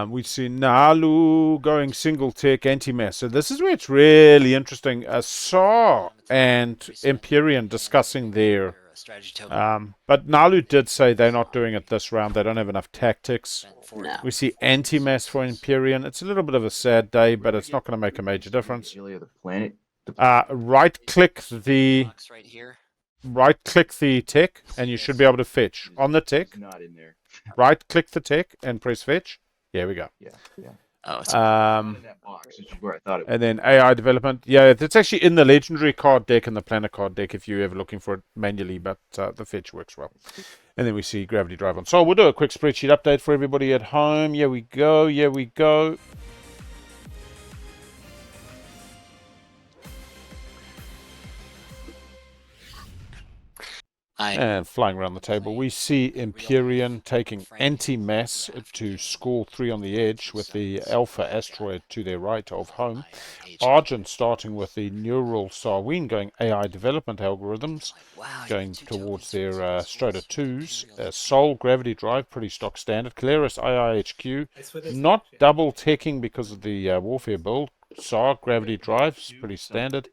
We see Naalu going single tick anti-mess. So this is where it's really interesting. Saar and Empyrean discussing their... strategy token. But Naalu did say they're not doing it this round. They don't have enough tactics. No. We see anti-mass for Empyrean. It's a little bit of a sad day, but it's not going to make a major difference. Really, the planet. Right-click the Box right here. tech, and you should be able to fetch. On the tech, Not in there. right-click the tech and press fetch. Here we go. Yeah. Oh, it's Not in that box, which is where I thought it was. And then AI development. Yeah, it's actually in the legendary card deck and the planner card deck if you're ever looking for it manually, but the fetch works well. And then we see gravity drive on. So we'll do a quick spreadsheet update for everybody at home. Here we go. Here we go. And flying around the table, we see Empyrean taking anti-mass to score 3 on the edge with the Alpha asteroid to their right of home. Argent starting with the neural Sarween going AI development algorithms, going towards their Strata 2s. Sol gravity drive, pretty stock standard. Keleres IIHQ, not double teching because of the warfare build. Saar gravity drives, pretty standard.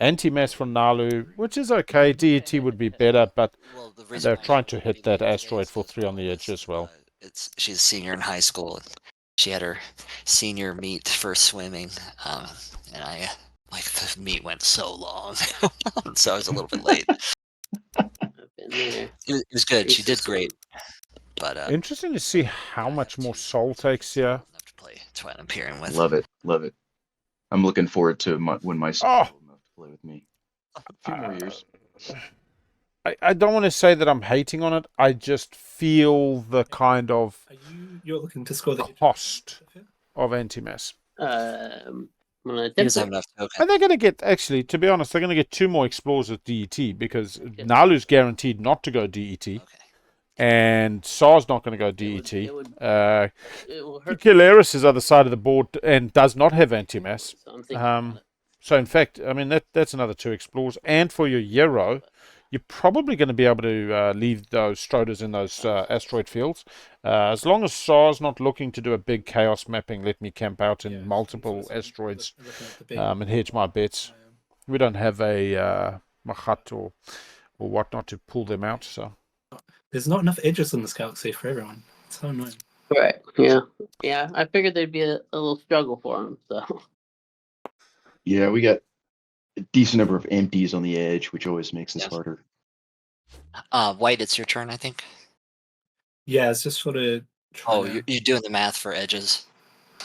Anti-mass from Naalu, which is okay. DET would be better, but they're trying to hit that asteroid for 3 on the edge as well. She's a senior in high school. And she had her senior meet for swimming, and the meet went so long, so I was a little bit late. I've been there. It was good. She did great, but Interesting to see how much more Sol takes here. Enough to play Twilight Imperium with. Love it. Love it. I'm looking forward to when my son Oh! is old enough to play with me. A few more years. I don't want to say that I'm hating on it. I just feel the kind of You're looking to score the cost of anti-mass. I'm gonna He attempt doesn't have it. enough tokens. And they're going to get, actually, to be honest, they're going to get 2 more explorers with DET because Naalu's guaranteed not to go DET. Okay. And Saar's not going to go DET. It will hurt. Keleres is other side of the board and does not have anti-mass. So I'm thinking about it. So in fact, I mean that's another 2 explorers. And for your Euro, you're probably going to be able to leave those Strodas in those asteroid fields. As long as Saar's not looking to do a big chaos mapping, let me camp out in multiple asteroids and hedge my bets. We don't have a Machat or whatnot to pull them out. So There's not enough edges on this galaxy for everyone. It's so annoying. Right. Yeah. Yeah. I figured there'd be a little struggle for him. So. Yeah, we got a decent number of empties on the edge, which always makes this harder. White, it's your turn, I think. Yeah, it's just sort of. Oh, you're doing the math for edges.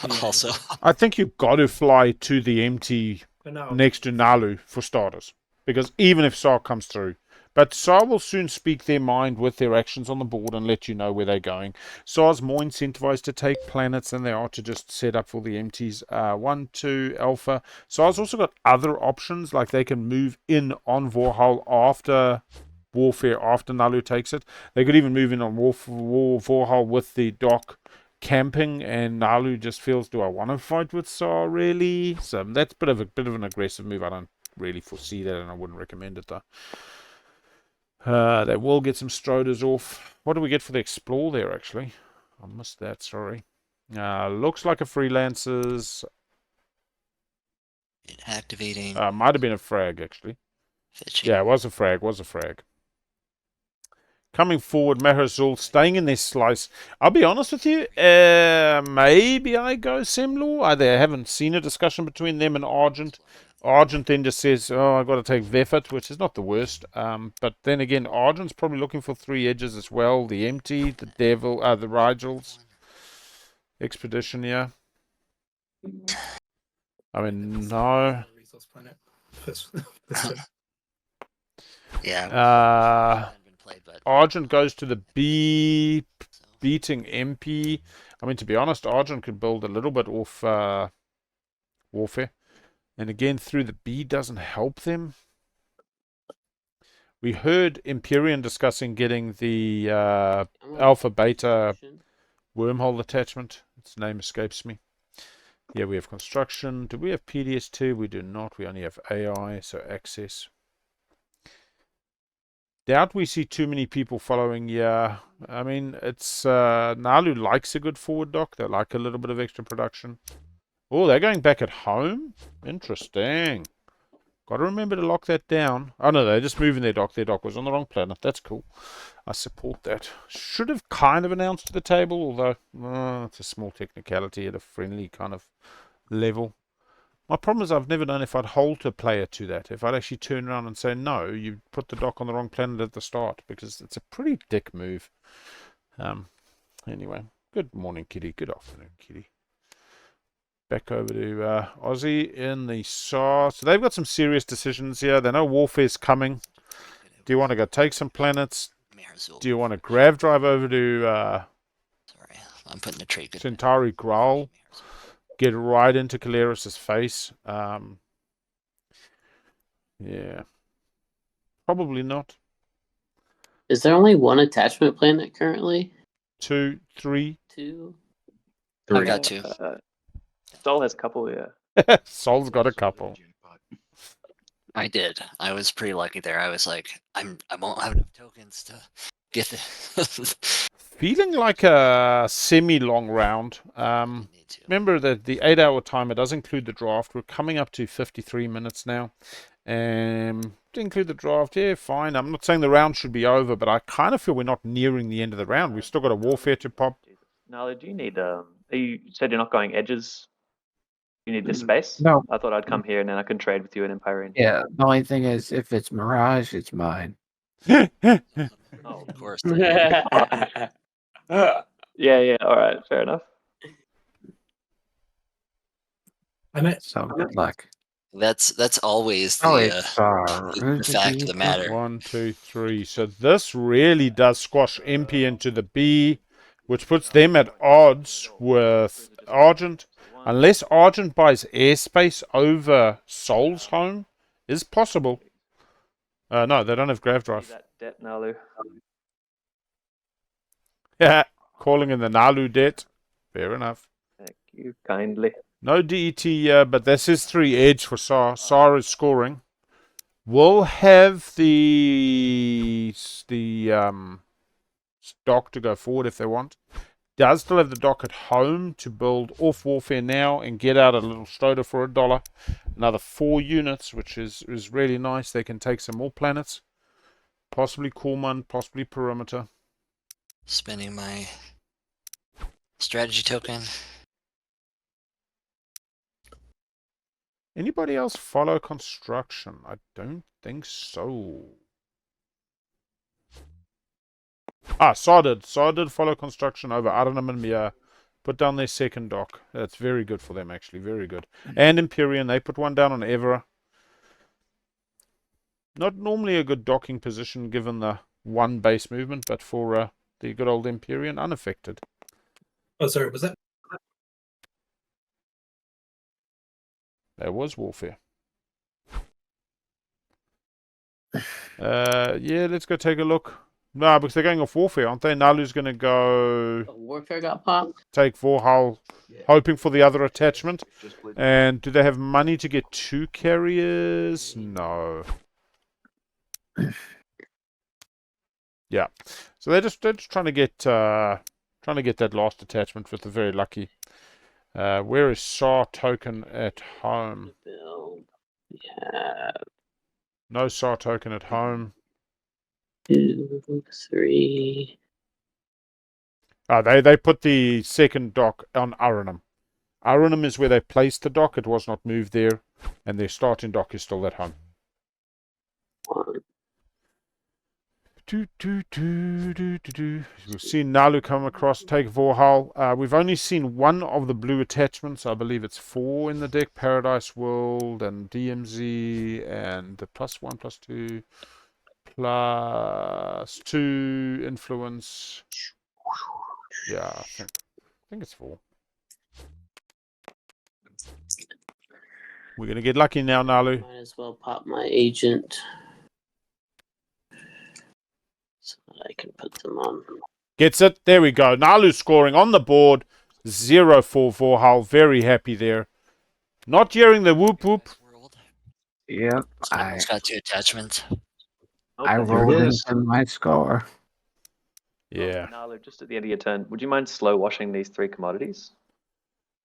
Yeah. Also, I think you've got to fly to the empty No. next to Naalu for starters. Because even if Saar comes through, but Saar will soon speak their mind with their actions on the board and let you know where they're going. Saar's more incentivized to take planets than they are to just set up for the empties. 1, 2, Alpha. Saar's also got other options, like they can move in on Vorhal after warfare, after Naalu takes it. They could even move in on Vorhal with the dock camping, and Naalu just feels, do I want to fight with Saar, really? So that's a bit of an aggressive move. I don't really foresee that, and I wouldn't recommend it, though. They will get some Strodas off. What do we get for the Explore there, actually? I missed that, sorry. Looks like a Freelancers. activating. Might have been a frag, actually. Fetching. Yeah, it was a frag. Coming forward, Maharazul staying in this slice. I'll be honest with you, maybe I go Semlor. I haven't seen a discussion between them and Argent. Argent then just says, oh, I've got to take Vefet, which is not the worst. But then again, Argent's probably looking for 3 edges as well. The Empty, the Devil, the Rigels. Expedition, yeah. I mean, no. Resource planet. Yeah. Argent goes to the B, beating MP. I mean, to be honest, Argent could build a little bit off warfare. And again, through the B doesn't help them. We heard Empyrean discussing getting the Alpha Beta wormhole attachment. Its name escapes me. Yeah, we have construction. Do we have PDS2? We do not. We only have AI, so access. Doubt we see too many people following. Yeah, I mean, it's Naalu likes a good forward dock. They like a little bit of extra production. Oh, they're going back at home? Interesting. Got to remember to lock that down. Oh, no, they're just moving their dock. Their dock was on the wrong planet. That's cool. I support that. Should have kind of announced to the table, although it's a small technicality at a friendly kind of level. My problem is I've never known if I'd hold a player to that. If I'd actually turn around and say, no, you put the dock on the wrong planet at the start, because it's a pretty dick move. Anyway, good morning, Kitty. Good afternoon, Kitty. Back over to Aussie in the Saar. So they've got some serious decisions here. They know warfare's coming. Do you want to go take some planets? Do you want to grav drive over to Sorry, I'm putting the trade good. Centauri Growl? Get right into Keleres' face? Yeah. Probably not. Is there only one attachment planet currently? 2, 3. 2? I Three. got two. Sol has a couple, yeah. Sol's got a couple. I did. I was pretty lucky there. I was like, I won't have enough tokens to get the. Feeling like a semi-long round. Need to. Remember that the 8-hour timer does include the draft. We're coming up to 53 minutes now. To include the draft, yeah, fine. I'm not saying the round should be over, but I kind of feel we're not nearing the end of the round. We've still got a warfare to pop. Naalu, do you need you said you're not going edges. You need this space? No. I thought I'd come here and then I can trade with you in Empyrean. Yeah, the only thing is, if it's Mirage, it's mine. Oh, of course. Yeah, all right, fair enough. I met. So good luck. That's always the, Oh, it's the fact of the matter. 1, 2, 3. So this really does squash MP into the B, which puts them at odds with Argent. Unless Argent buys airspace over Soul's home, is possible. No, they don't have grav drive. That debt, Naalu. Yeah, calling in the Naalu debt. Fair enough. Thank you kindly. No DET, but this is 3 edge for Saar. Saar is scoring. We'll have the dock to go forward if they want. Does still have the dock at home to build off warfare now and get out a little Stroder for $1. Another 4 units, which is really nice. They can take some more planets. Possibly Corman, possibly Perimeter. Spending my strategy token. Anybody else follow construction? I don't think so. Saar did. Saar did follow construction over Arnhem and Mia. Put down their second dock. That's very good for them, actually. Very good. And Imperium, they put one down on Evera. Not normally a good docking position given the 1 base movement, but for the good old Empyrean, unaffected. Oh, sorry, was that? There was warfare. Yeah, let's go take a look. No, because they're going off warfare, aren't they? Naalu's going to go Warfare got popped. take Vorhal, hoping for the other attachment. And do they have money to get 2 carriers? No. Yeah. So they're just trying to get that last attachment with the very lucky. Where is Saar token at home? Build. Yeah. No Saar token at home. 2, 3. They put the second dock on Arnhem. Arnhem is where they placed the dock. It was not moved there. And their starting dock is still at home. 1. We've seen Naalu come across, take Vorhal. We've only seen 1 of the blue attachments. I believe it's 4 in the deck. Paradise World and DMZ and the +1, +2, +2 influence. Yeah, I think it's 4. We're going to get lucky now, Naalu. Might as well pop my agent. So that I can put them on. Gets it. There we go. Naalu scoring on the board. 0 for Vorhal. Very happy there. Not hearing the whoop whoop. World. Yep, It's got 2 attachments. I Okay. rolled There it is. into my score. Yeah. Naalu, just at the end of your turn, would you mind slow washing these 3 commodities?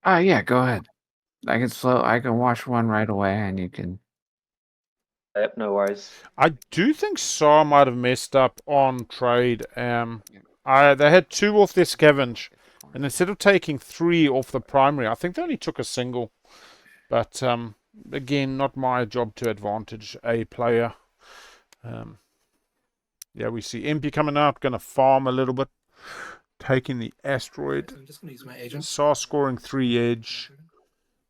Yeah, go ahead. I can watch one right away, and you can. Yep, no worries. I do think Saar might have messed up on trade. They had 2 off their scavenge. And instead of taking 3 off the primary, I think they only took a single. But, again, not my job to advantage a player. Yeah, we see MP coming out, going to farm a little bit. Taking the asteroid. I'm just going to use my agent. Saar scoring 3 edge.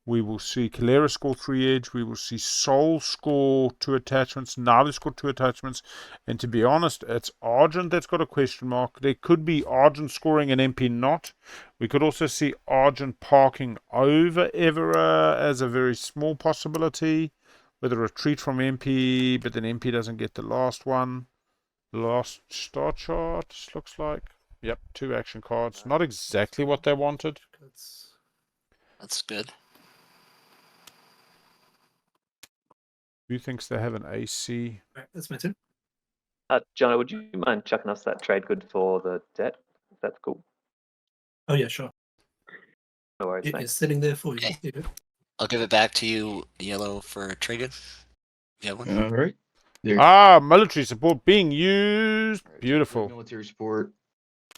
We will see Keleres score 3 edge. We will see Soul score 2 attachments. Naalu score 2 attachments. And to be honest, it's Argent that's got a question mark. There could be Argent scoring an MP not. We could also see Argent parking over Evera as a very small possibility. With a retreat from MP, but then MP doesn't get the last one. Last star chart, looks like. Yep, 2 action cards. Not exactly what they wanted. That's good. Who thinks they have an AC? Right, that's my turn. Jono, would you mind chucking us that trade good for the debt? That's cool. Oh yeah, sure. No worries, It thanks. is sitting there for you. Okay. Here you go. I'll give it back to you, Yellow, for trade. You have one? All right. There. Ah, military support being used. All right, so Beautiful. military support,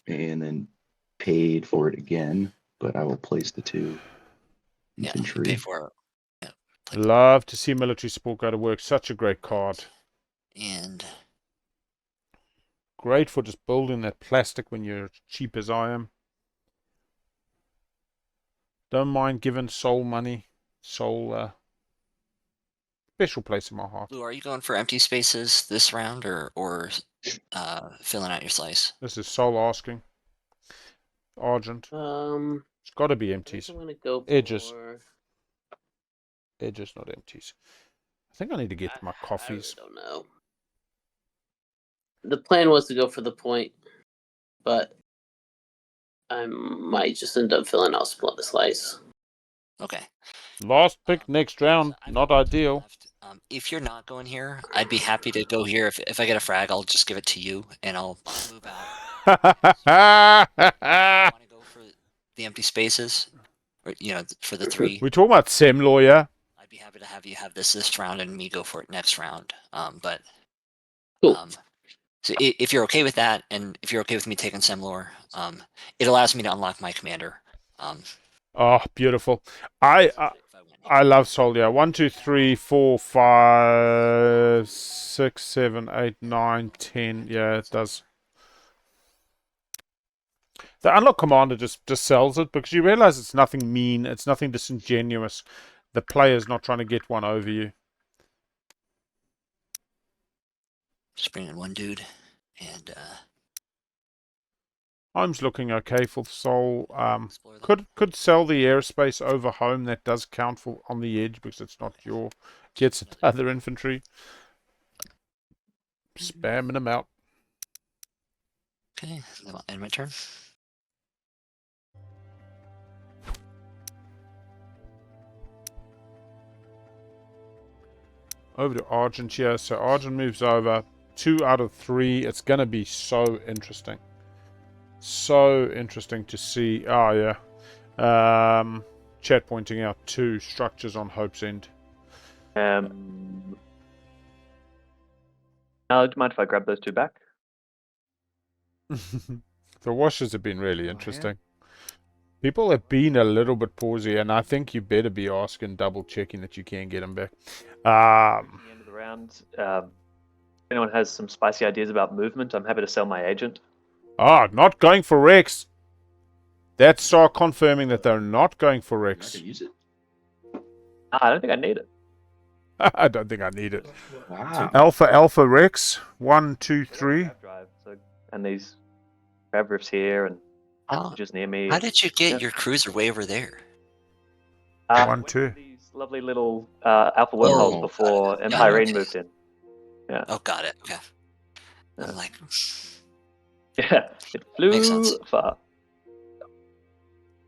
and then paid for it again. But I will place the 2 Yeah, infantry. pay for it. Yeah. Love to see military support go to work. Such a great card. And Great for just building that plastic when you're cheap as I am. Don't mind giving soul money. Soul, special place in my heart. Blue, are you going for empty spaces this round, or filling out your slice? This is soul asking. Argent. It's got to be I think empties. I'm gonna go Edges. for. Edges, not empties. I think I need to get my coffees. I really don't know. The plan was to go for the point, but I might just end up filling out the slice. Okay. Last pick next round. I've Not got one ideal. left. If you're not going here, I'd be happy to go here. If I get a frag, I'll just give it to you, and I'll move out. Want to go for the empty spaces, or for the 3? We're talking about Sem lawyer. I'd be happy to have you have this round and me go for it next round. But Cool. so if you're okay with that, and if you're okay with me taking Semlor, it allows me to unlock my commander. Oh, beautiful. I love Soul. Yeah, 1, 2, 3, 4, 5, 6, 7, 8, 9, 10. Yeah, it does. The unlock commander just sells it because you realize it's nothing mean, it's nothing disingenuous. The player's not trying to get one over you. Just bring in one dude, and Home's looking okay for Soul. explore them. Could sell the airspace over home. That does count for on the edge because it's not your gets other infantry. Spamming them out. Okay, end my turn. Over to Argent here. So Argent moves over. 2 out of 3. It's going to be so interesting. So interesting to see. Oh, yeah. Chat pointing out 2 structures on Hope's End. Now, do you mind if I grab those 2 back? The washes have been really interesting. People have been a little bit pausey, and I think you better be asking, double checking that you can get them back. At the end of the round, if anyone has some spicy ideas about movement, I'm happy to sell my agent. Not going for Rex. That's Saar confirming that they're not going for You're not Rex. gonna use it. I don't think I need it. I don't think I need it. Wow. Alpha Rex. 1, 2, 3. Grab drive, and these grab rifts here, and Oh, just near me. how did you get Yeah. your cruiser way over there? 1, went 2. to these lovely little alpha wormholes Oh, before got it. Empyrean Okay. moved in. Oh, got it. Okay. Yeah. I'm like, Yeah, it Makes flew sense. far.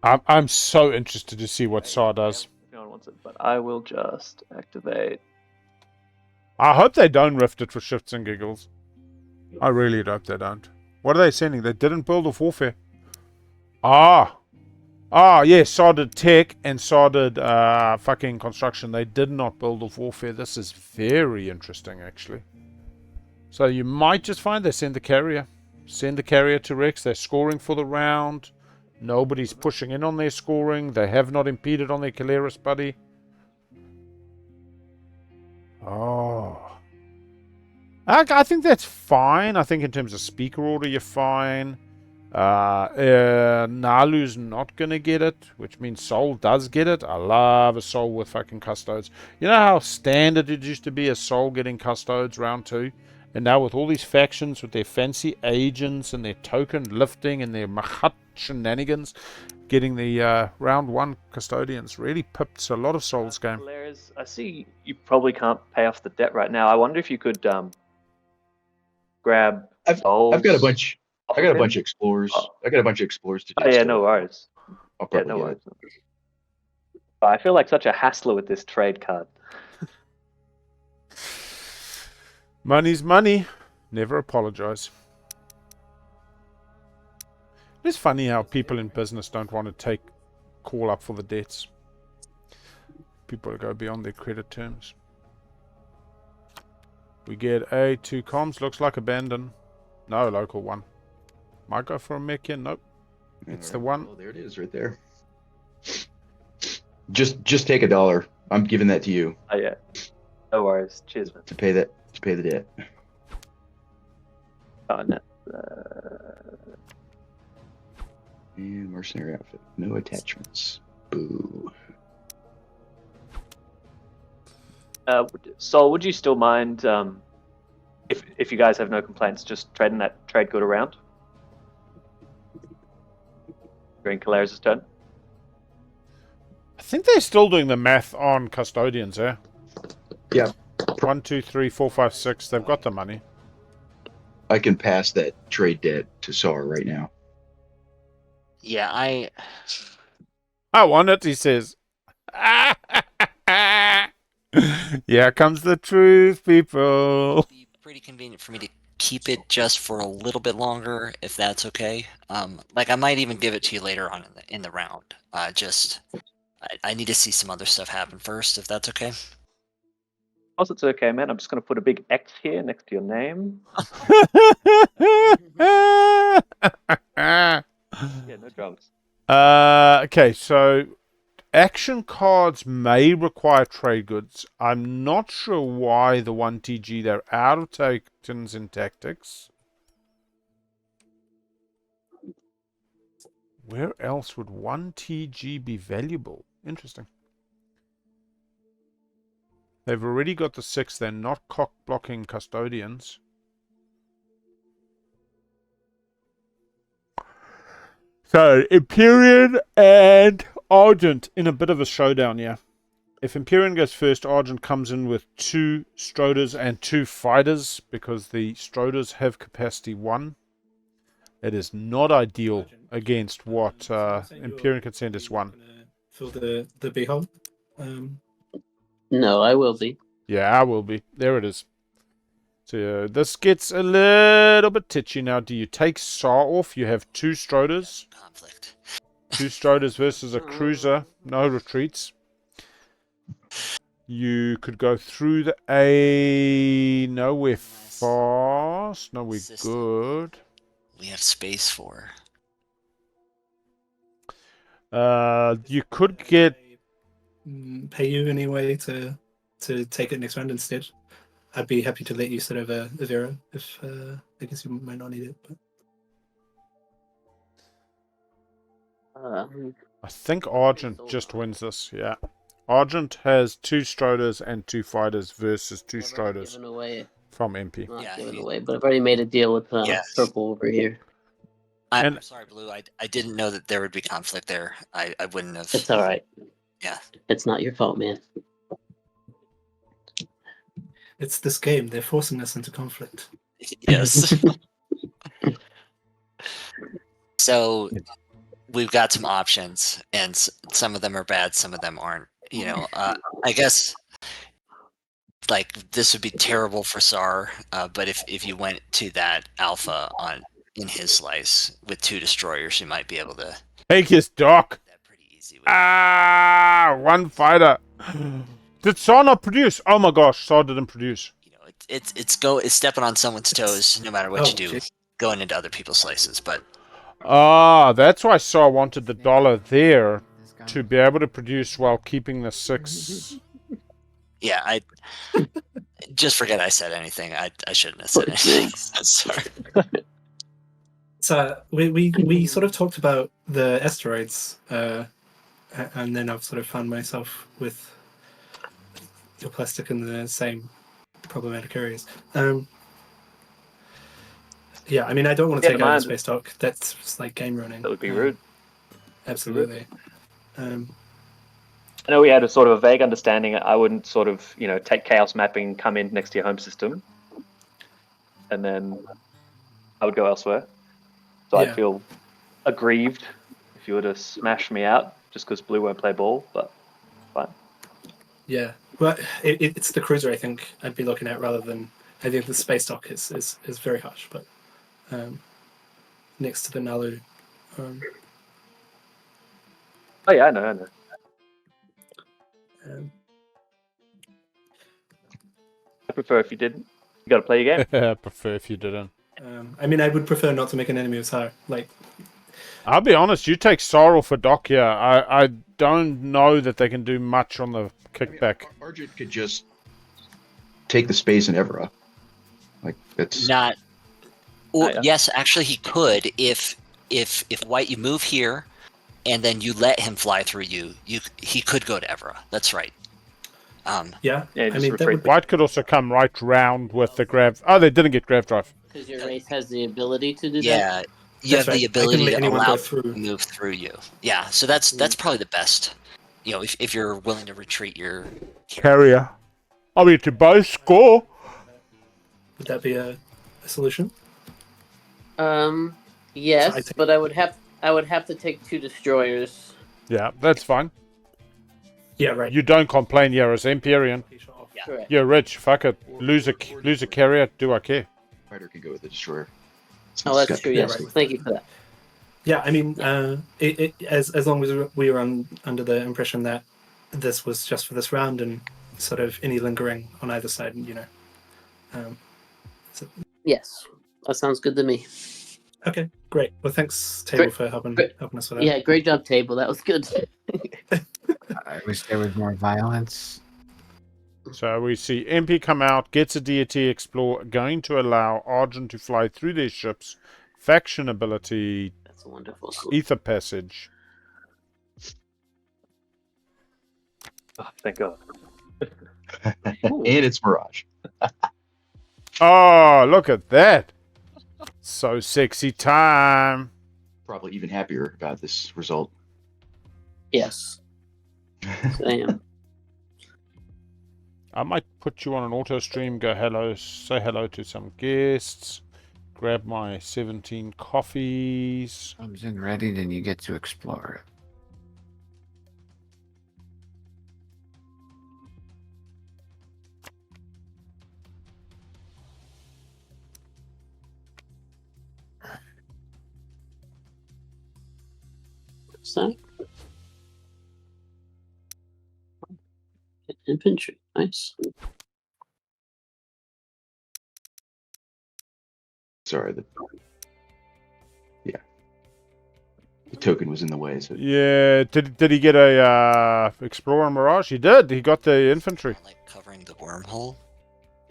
I'm so interested to see what Saar does. If no one wants it, but I will just activate. I hope they don't rift it for shits and giggles. I really hope they don't. What are they sending? They didn't build off warfare. Yes, Saar did tech and Saar did fucking construction. They did not build off warfare. This is very interesting, actually. So you might just find they send the carrier. Send the carrier to Rex. They're scoring for the round. Nobody's pushing in on their scoring. They have not impeded on their Keleres buddy. I think that's fine. I think in terms of speaker order, you're fine. Naalu's not going to get it, which means Soul does get it. I love a Soul with fucking custodes. You know how standard it used to be a Soul getting custodes round 2? And now with all these factions with their fancy agents and their token lifting and their machat shenanigans, getting the round 1 custodians really pips a lot of Soul's game. Keleres, I see you probably can't pay off the debt right now. I wonder if you could grab I've got a bunch. I got a bunch of of explorers. Oh. I got a bunch of explorers to do. Oh, yeah, so no worries. I'll Yeah, probably no get worries. it. I feel like such a hassler with this trade card. Money's money. Never apologize. It's funny how people in business don't want to call up for the debts. People go beyond their credit terms. We get a 2 comms. Looks like abandon. No, local 1. Might go for a mech here. Nope. It's the one. Oh, there it is, right there. Just take $1. I'm giving that to you Oh, yeah. No worries. Cheers, man. to pay the debt. Oh, no. And mercenary outfit. No attachments. Boo. Sol, would you still mind, if you guys have no complaints, just trading that trade good around? During Keleres' turn? I think they're still doing the math on custodians, eh? Yeah. 1, 2, 3, 4, 5, 6. They've got the money. I can pass that trade debt to Saar right now. Yeah, I want it, he says. Here comes the truth, people. it'd be pretty convenient for me to keep it just for a little bit longer, if that's okay. Like I might even give it to you later on in the round. I need to see some other stuff happen first, if that's okay. Of course it's okay, man. I'm just going to put a big X here next to your name. Yeah, no dramas. Okay, so action cards may require trade goods. I'm not sure why the 1TG, they're out of tokens in tactics. Where else would 1TG be valuable? Interesting. They've already got the 6. They're not cock-blocking custodians. So, Empyrean and Argent in a bit of a showdown, yeah. If Empyrean goes first, Argent comes in with 2 Stroders and 2 fighters because the Stroders have capacity 1. It is not ideal against what Empyrean can send us 1. Fill the beehole. No, I will be. Yeah, I will be. There it is. So this gets a little bit titchy now. Do you take Saar off? You have 2 Stroders. Conflict. 2 Stroders versus a cruiser. No retreats. You could go through the A. No, we're fast. No, we're System. good. We have space for. You could get... Pay you anyway to take it next round instead. I'd be happy to let you sit over Avera if I guess you might not need it. But I think Argent just wins this, yeah. Argent has 2 Stroders and 2 fighters versus 2 Stroders Given away, from MP. not Yeah, given he- away, but I've already made a deal with Purple over here. And- I'm sorry, Blue. I didn't know that there would be conflict there. I wouldn't have. It's all right. Yeah. It's not your fault, man. it's this game. They're forcing us into conflict. Yes. So we've got some options, and some of them are bad, some of them aren't. You know, I guess like this would be terrible for Saar, but if you went to that alpha in his slice with 2 destroyers, you might be able to Take his dock. that pretty easy. With, 1 fighter. Did Saar not produce? Oh my gosh, Saar didn't produce. you know, it's stepping on someone's toes, no matter what Oh, you do, geez. going into other people's slices. But That's why Saar wanted the $1 there to be able to produce while keeping the 6. yeah, I just forget I said anything. I shouldn't have said anything. Sorry. So we sort of talked about the asteroids, and then I've sort of found myself with your plastic in the same problematic areas. Yeah, I mean, I don't want to Yeah, take out mine- the space dock. That's just like game running. That would be rude. Absolutely. I know we had a sort of a vague understanding. I wouldn't sort of, take chaos mapping, come in next to your home system, and then I would go elsewhere. So I'd Yeah. feel aggrieved if you were to smash me out just because blue won't play ball, but fine. Yeah, well, it's the cruiser I think I'd be looking at rather than. I think the space dock is very harsh, but next to the Naalu. Oh yeah, I know. Um, I prefer if you didn't. You got to play your game. I prefer if you didn't. I mean, I would prefer not to make an enemy of Saar. Like, I'll be honest, you take Saar for dock here. I don't know that they can do much on the kickback. Argent could just take the space in Evra. Like that's Not. Or Yeah. yes, actually, he could if White you move here, and then you let him fly through you. He could go to Evra. That's right. yeah, Yeah, I just mean, that retreat. would be, White could also come right round with the grav. Oh, they didn't get grav drive. Because your race has the ability to do that. Yeah, you That's have right. the I can ability let to anyone go allow through. to move through you. Yeah, so that's probably the best. You know, if you're willing to retreat your Carrier. I mean, to both score. would that be a solution? Yes, I think- but I would have to take 2 destroyers. Yeah, that's fine. Yeah, right. You don't complain here as Empyrean. Yeah. Correct. You're rich. Fuck it. Lose a carrier. Do I care? fighter can go with the destroyer. Oh, that's true. Yes, right. thank you for that. Yeah, I mean, as long as we were under the impression that this was just for this round and sort of any lingering on either side, you know. Yes, that sounds good to me. Okay, great. Well, thanks, Table, Great. for helping Great. us with that. Yeah, great job, Table. That was good. I wish there was more violence. So we see MP come out, gets a deity explore, going to allow Argent to fly through their ships, faction ability, That's a wonderful solution. ether passage. Oh, thank God. And it's Mirage. Oh, look at that. So sexy time. Probably even happier about this result. Yes, I am. I might put you on an auto stream, go hello, say hello to some guests, grab my 17 coffees. Comes in ready, then you get to explore it. What's that? Infantry, nice. Sorry, the token was in the way. So Yeah, did he get a Explorer Mirage? He did. He got the infantry. like covering the wormhole.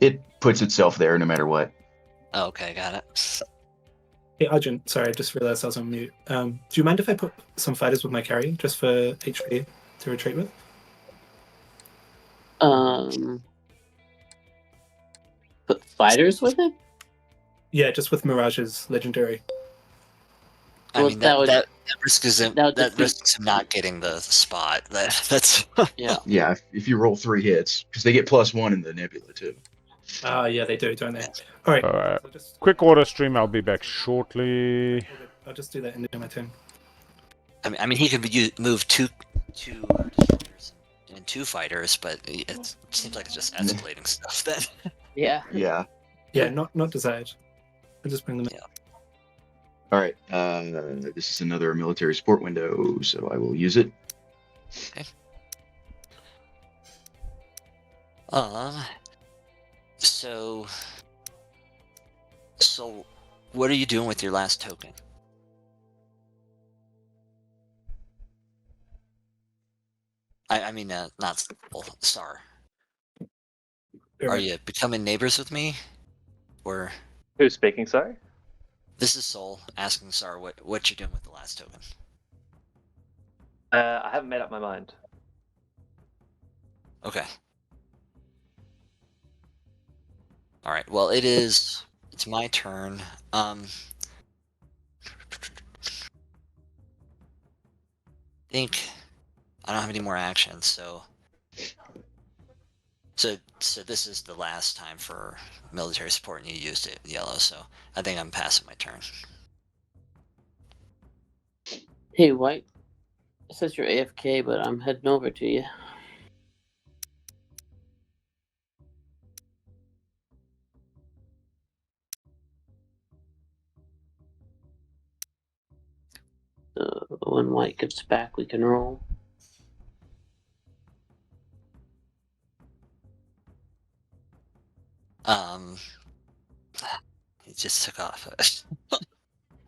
it puts itself there no matter what. Oh, okay, got it. Hey, Argent, sorry, I just realized I was on mute. Do you mind if I put some fighters with my carry just for HP to retreat with? Put fighters with it. Yeah, just with Mirage's legendary. I Well, mean, that would- that risks is that would that defeat- risks him not getting the spot. That's Yeah. Yeah, if you roll 3 hits, because they get +1 in the nebula too. Yeah, they do, don't they? All right. Alright. I'll just, Quick order stream. I'll be back shortly. I'll just do that in my turn. I mean, he could move two destroyers and 2 fighters, but it seems like it's just escalating stuff. Then Yeah. Yeah. Yeah, not desired. I'll just bring them in. All right. This is another military sport window, so I will use it. So, what are you doing with your last token? I mean, not Saar. Are you becoming neighbors with me, or Who's speaking, sorry? this is Soul asking Saar what you're doing with the last token? I haven't made up my mind. Okay. All right. Well, it's my turn. Think I don't have any more actions, so So this is the last time for military support, and you used it yellow. So I think I'm passing my turn. Hey, White. It says you're AFK, but I'm heading over to you. So when White gets back, we can roll. It just took off.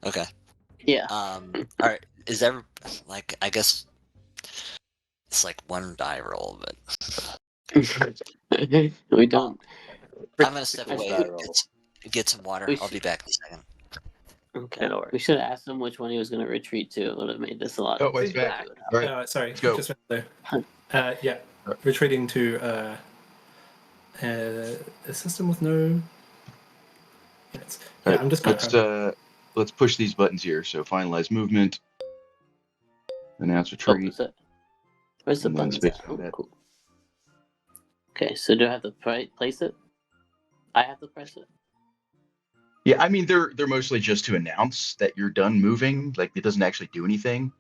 Okay. Yeah. All right. Is there like I guess it's like one die roll, but We don't. I'm gonna step Which away, die roll? get some water. We I'll be back in a second. Okay. No worries. We should have asked him which one he was going to retreat to. It would have made this a lot. Oh, White's back. All right. Sorry, let's go. just went there. Yeah, retreating to a system with no units. All Yeah, right, I'm just going. let's push these buttons here. So finalize movement, announce Oh, retreat. is it? Where's the And then button? space Oh, combat. cool. Okay, so do I have to place it? I have to press it. Yeah, I mean they're mostly just to announce that you're done moving. Like it doesn't actually do anything,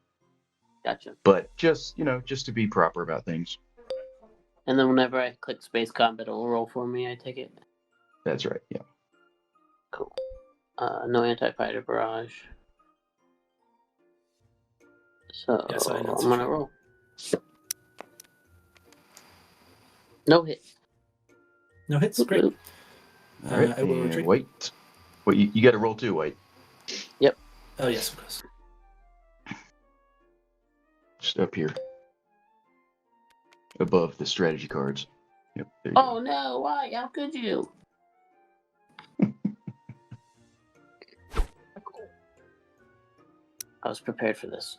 Gotcha. but just just to be proper about things. And then whenever I click space combat, it will roll for me. I take it. That's right. Yeah. Cool. No anti-fighter barrage. So Yes, I know. I'm gonna roll. No hit. No hits, great. Oop. All right. I will And retreat. White. Well, you got to roll too, White. Oh yes, of course. Just up here, above the strategy cards. Yep. There you Oh no! Why? How could you? I was prepared for this.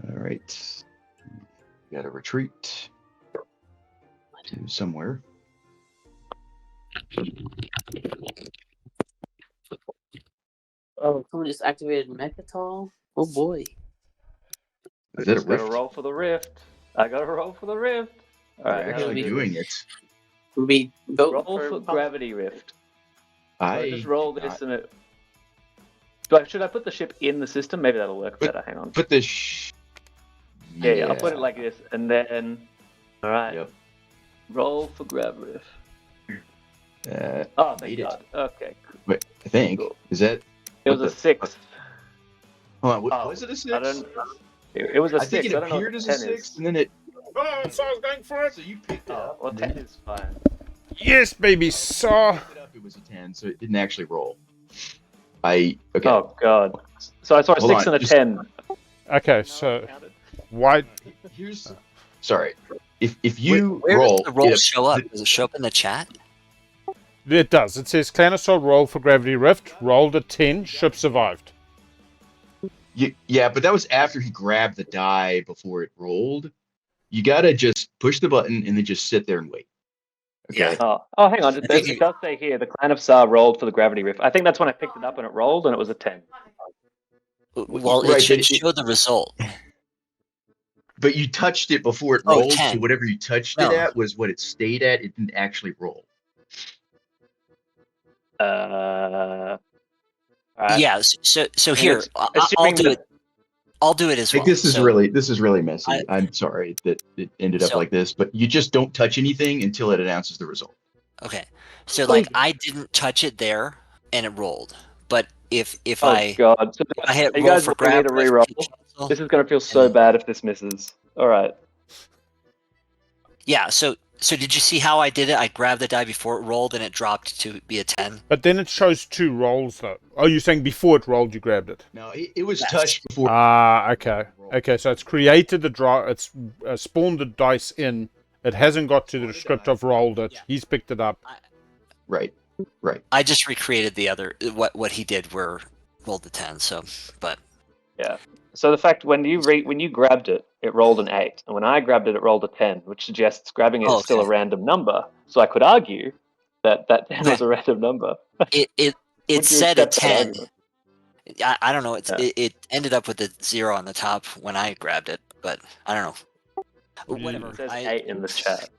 go. All right. You got to retreat to somewhere. Oh, someone just activated Mechatol? Oh boy. Is that a Just gotta rift? roll for the rift. I gotta roll for the rift. All right, You're now actually we doing it. We vote roll for gravity rift. So I just roll did this not and it. Should I put the ship in the system? Maybe that'll work better. Hang on. put this. Yeah, I'll put it like this, and then. All right. Yep. Roll for grav rift. Uh, Oh, thank Made it. God. Okay. wait, I think Cool. is that. It What was a the 6. Hold on. What, Oh, was it a 6? I don't. It was a I 6. think it I don't know appeared what as the a 10 6, is. and then it. Oh, Saar's going for it. So you picked it Oh, up. well, and 10 then is fine. Yes, baby, you Saar. picked it up, it was a 10, so it didn't actually roll. Okay. Oh God. So I saw a Hold 6 on, and a just- 10. Okay, so White. Here's. Sorry. If you Where roll, does the roll it- show up? Does it show up in the chat? It does. It says Clan Assault roll for Gravity Rift. Rolled a 10. Ship survived. yeah, but that was after he grabbed the die before it rolled. You gotta just push the button and then just sit there and wait. Okay. Yeah. Oh, hang on. I think It does say here the Clan of Saar rolled for the gravity rift. I think that's when I picked it up and it rolled and it was a 10. Well, Right, it should but show the result. But you touched it before it Oh, rolled, 10. so whatever you touched No. it at was what it stayed at. It didn't actually roll. Alright. Yeah. So I mean, here, it's I'll assuming do that- it. I'll do it as Like well. this is So- really messy. I'm sorry that it ended up So- like this, but you just don't touch anything until it announces the result. Okay. So like I didn't touch it there and it rolled. But if Oh I God! So I hit you roll guys for really need grab, to re-roll. cancel, This is gonna feel so then- bad if this misses. All right. yeah. So did you see how I did it? I grabbed the die before it rolled and it dropped to be a 10. But then it shows 2 rolls, though. Oh, you're saying before it rolled, you grabbed it? No, it was Yes. touched before. Ah, okay. Okay, so it's created the draw. It's spawned the dice in. It hasn't got to the script of rolled it. Yeah. He's picked it up. Right. I just recreated the other what he did where rolled the 10. So, but Yeah. So the fact when you grabbed it, it rolled an 8, and when I grabbed it, it rolled a 10, which suggests grabbing it is Oh, still a okay. random number. So I could argue that 10 was a random number. it Would you said a accept that 10. argument? I don't know. Yeah. It ended up with a 0 on the top when I grabbed it, but I don't know. Whatever. It says I 8 in the chat.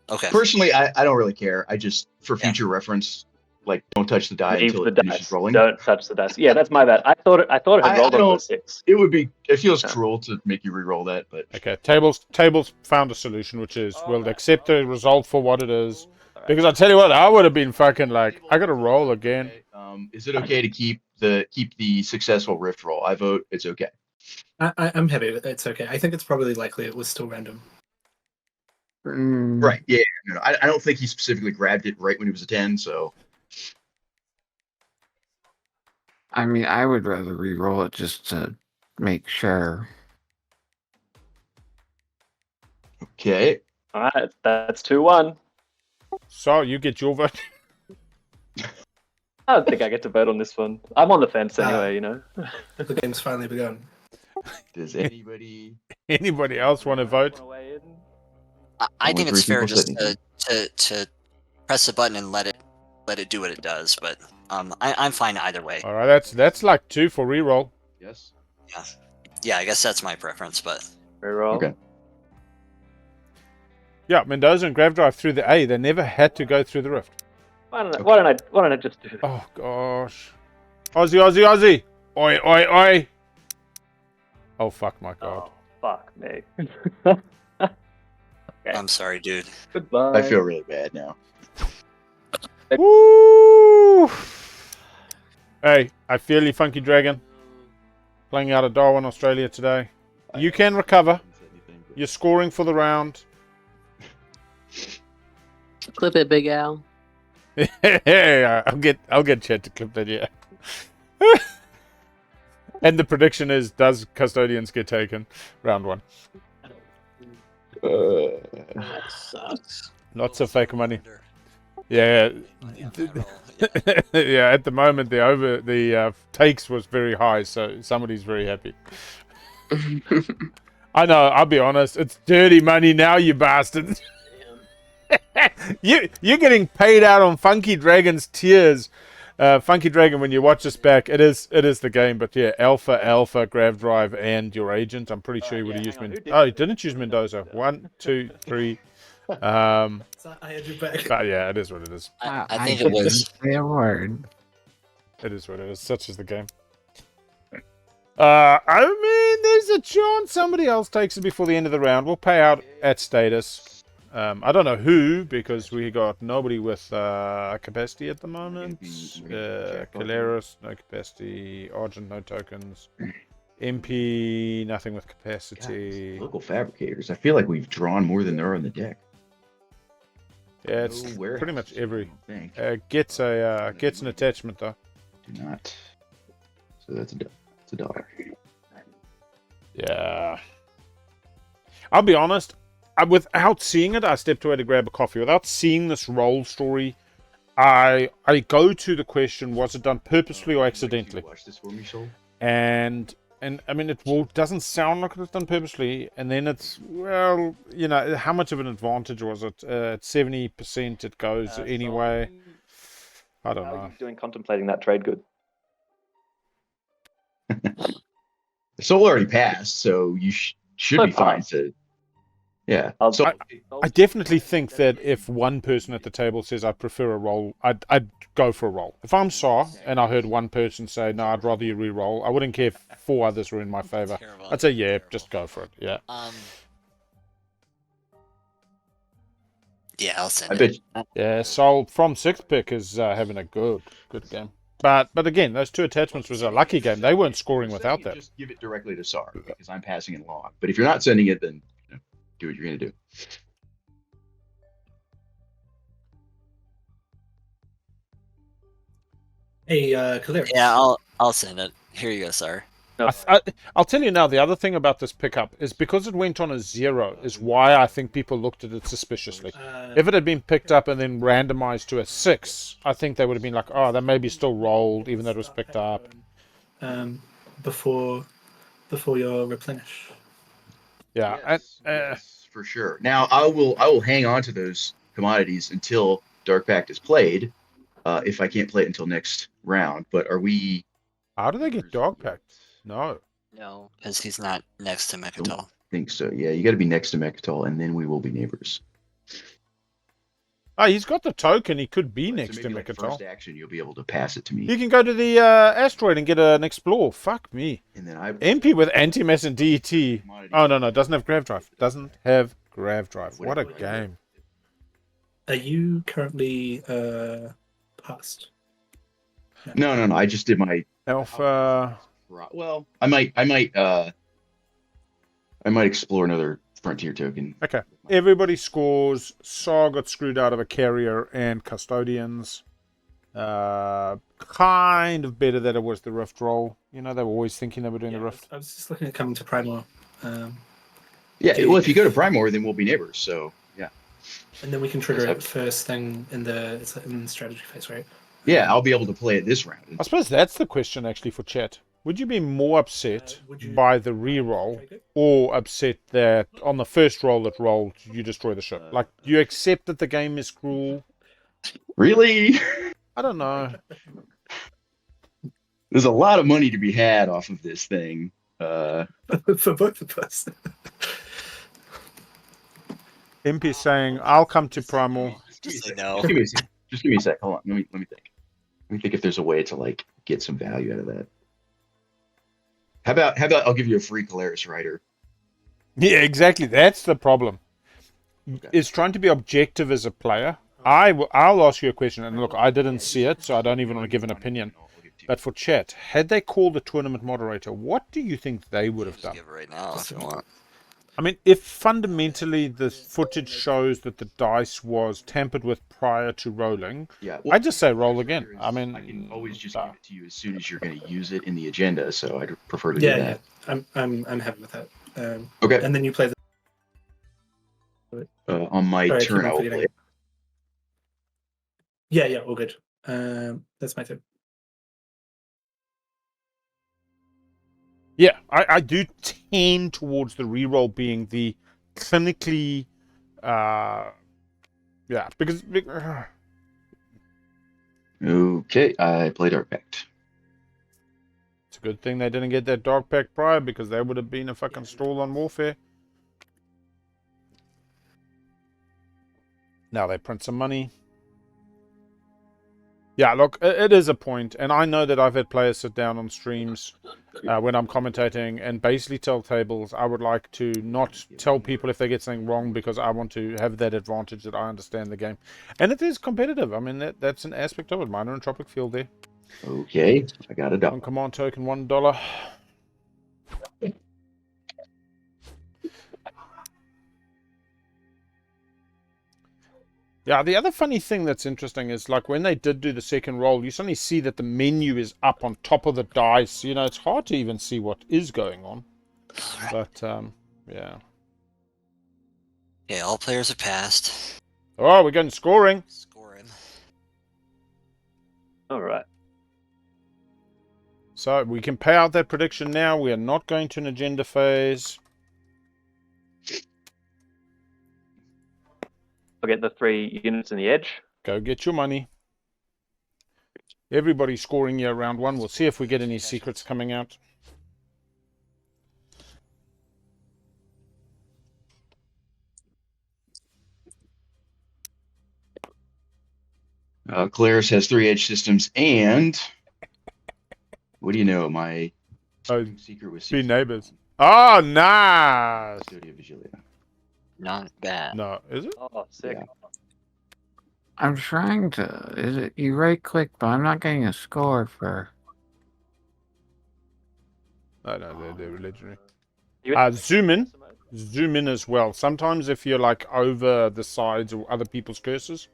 okay. Personally, I don't really care. I just, for Yeah. future reference, like, don't touch the die Leave until the it finishes dice. rolling. Don't touch the dice. Yeah, that's my bad. I thought it had I rolled onto a don't- 6. It would be. It feels Yeah. cruel to make you re-roll that, but Okay, tables found a solution, which is we'll accept the result for what it is. Because I tell you what, I would have been fucking like, I gotta roll again. Is it okay to keep the successful rift roll? I vote it's okay. I'm happy. It's okay. I think it's probably likely it was still random. Right? Yeah. No, I don't think he specifically grabbed it right when he was a 10. So I mean, I would rather re-roll it just to make sure. okay. All right, that's 2-1. So you get your vote. I don't think I get to vote on this one. I'm on the fence anyway, you know. The game's finally begun. Does anybody? Anybody else want to vote? Weigh in? I think Only it's 3 fair people just said to press the button and let it do what it does. But I'm fine either way. All right, that's like 2 for reroll. Yes. Yeah, I guess that's my preference. But Reroll. Okay. Yeah, Mendoza and Grav Drive through the A. They never had to go through the rift. Why don't I just do? Oh gosh, Aussie! Oi! Oi! Oh fuck my god. Oh, fuck me. I'm sorry, dude. Goodbye. I feel really bad now. Woo! Hey, I feel you, FunkDragon. Playing out of Darwin, Australia today. You can recover. You're scoring for the round. Clip it, Big Al. Yeah, I'll get Chad to clip that. Yeah. And the prediction is: does Custodians get taken? Round 1. That sucks. Lots of fake money. Yeah. Yeah. At the moment, the takes was very high, so somebody's very happy. I know. I'll be honest. It's dirty money now, you bastards. You're getting paid out on FunkDragon's tears. FunkDragon, when you watch this back, it is the game. But yeah, Alpha, Grav Drive, and your agent. I'm pretty sure he would have used Mendoza. Oh, he didn't use Mendoza. 1, 2, 3. So I had your back. But yeah, it is what it is. I think it was. Didn't say a word. It is what it is. Such is the game. I mean, there's a chance somebody else takes it before the end of the round. We'll pay out at status. I don't know who, because we got nobody with capacity at the moment. Keleres, no capacity. Argent, no tokens. MP, nothing with capacity. Local fabricators. I feel like we've drawn more than there are on the deck. Yeah, it's No pretty much warehouses, every. I don't think. Gets an attachment though. Do not. So that's a dollar. Yeah. I'll be honest. Without seeing it, I stepped away to grab a coffee. Without seeing this roll story, I go to the question: was it done purposely or accidentally? Watch this for me, Soul. And I mean, doesn't sound like it was done purposely. And then it's, well, you know, how much of an advantage was it? At 70%, it goes anyway. I don't How are know. you doing contemplating that trade good? The Soul already passed, so you should be fine to. Yeah. So I definitely think that if one person at the table says I prefer a roll, I'd go for a roll. If I'm Saar and I heard one person say no, I'd rather you re-roll, I wouldn't care if 4 others were in my favor. Terrible. I'd say yeah, just go for it. Yeah. Yeah, I'll send I it. bet. Yeah. Sol from 6th pick is having a good game. But again, those 2 attachments was a lucky game. They weren't scoring without that. Just give it directly to Saar because I'm passing it along. But if you're not sending it, then do what you're gonna do. Hey, Keleres. Yeah, I'll send it. Here you go, sir. No. I'll tell you now, the other thing about this pickup is because it went on a 0 is why I think people looked at it suspiciously. If it had been picked up and then randomized to a 6, I think they would have been like, oh, that may be still rolled, even though it was picked up. Before your replenish. Yeah. Yes, for sure. Now I will hang on to those commodities until Dark Pact is played, if I can't play it until next round. But are we? How do they get dog packed? No. No, because he's not next to Mechatol. think so. Yeah, you got to be next to Mechatol, and then we will be neighbors. Oh, he's got the token. He could be Right, next so to maybe like Mechatol. first action, you'll be able to pass it to me, He can go to the asteroid and get an explore. Fuck me. and then I MP with anti-mass and DET. commodity. Oh, no, doesn't have grav drive. Doesn't have grav drive. What a Whatever, like, game. Are you currently past? No. I just did my. Alpha. Well, I might explore another frontier token. Okay. Everybody scores. Saar got screwed out of a carrier and custodians. Kind of better that it was the rift roll. You know, they were always thinking they were doing the rift. I was just looking at coming to Primal. Yeah, well, if you go to Primor, then we'll be neighbors. So yeah. And then we can trigger it first thing in the strategy phase, right? Yeah, I'll be able to play it this round. I suppose that's the question actually for chat. Would you be more upset by the reroll or upset that on the first roll it rolled, you destroy the ship? Like, you accept that the game is cruel? Really? I don't know. There's a lot of money to be had off of this thing. For both of us. MP saying, I'll come to Primal. Just say no. Just give me a sec. Hold on. Let me think. Let me think if there's a way to like get some value out of that. How about I'll give you a free Keleres rider. Yeah, exactly. That's the problem. Okay. Is trying to be objective as a player. I'll ask you a question, and look, I didn't see it, so I don't even want to give an opinion. But for chat, had they called the tournament moderator, what do you think they would have Just done? give it right now if you want. I mean, if fundamentally the footage shows that the dice was tampered with prior to rolling, Yeah, I just say roll again. I mean, I can always just give it to you as soon as you're going to use it in the agenda. So I'd prefer to do Yeah, that. I'm happy with that. Okay. And then you play the. On my Sorry, I keep turn, on I will forgetting. play. Yeah, all good. That's my turn. yeah, I do tend towards the reroll being the clinically, yeah, because Okay, I played Argent. it's a good thing they didn't get that Dark Pack prior, because they would have been a fucking stall on Warfare. Now they print some money. Yeah, look, it is a point, and I know that I've had players sit down on streams when I'm commentating and basically tell tables I would like to not tell people if they get something wrong, because I want to have that advantage that I understand the game. And it is competitive. I mean, that's an aspect of it. Minor entropic field there. Okay, I got a One double. command token, $1. Yeah, the other funny thing that's interesting is, like, when they did do the second roll, you suddenly see that the menu is up on top of the dice. You know, it's hard to even see what is going on. But, yeah. Okay, all players have passed. Oh, we're getting scoring. Scoring. All right. So we can pay out that prediction now. We are not going to an agenda phase. I'll get the 3 units in the edge. Go get your money. Everybody's scoring here round 1. We'll see if we get any secrets coming out. Keleres has 3 edge systems, and what do you know? My secret was Be neighbors. Oh, nice. Custodia Vigilia. Not bad. No, is it? Oh, sick. Yeah. I'm trying to. Is it you right click, but I'm not getting a score for. Oh, no, they're legendary. You Zoom in. Zoom in as well. Sometimes if you're like over the sides or other people's cursors,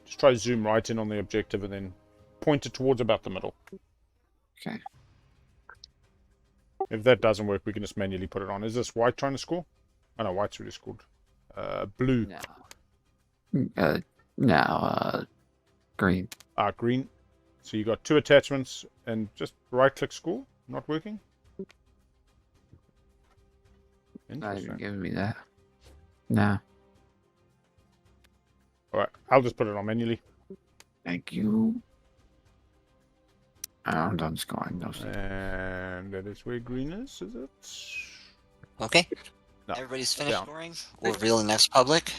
just try zoom right in on the objective and then point it towards about the middle. Okay. If that doesn't work, we can just manually put it on. Is this white trying to score? Oh no, white's already scored. Blue. No. Green. Green. So you got 2 attachments and just right click score. Not working. Not even Interesting. giving me that. No. Alright, I'll just put it on manually. Thank you. I'm done scoring those. And that is where green is it? Okay. No, Everybody's finished down. scoring. We'll reveal the next public.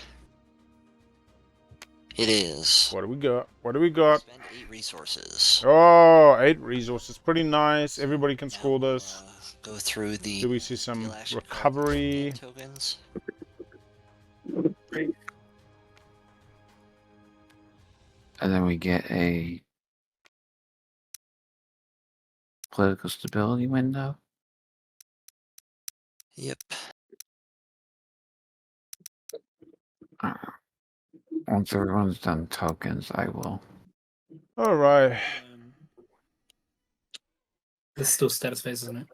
It is. What do we got? What do we got? Spend 8 resources. Oh, 8 resources. Pretty nice. Everybody can Now score we'll, this. go through the Do we see some deal action card recovery? command tokens. And then we get a political stability window. Yep. Once everyone's done tokens, I will. All right. This is still status phase, isn't it?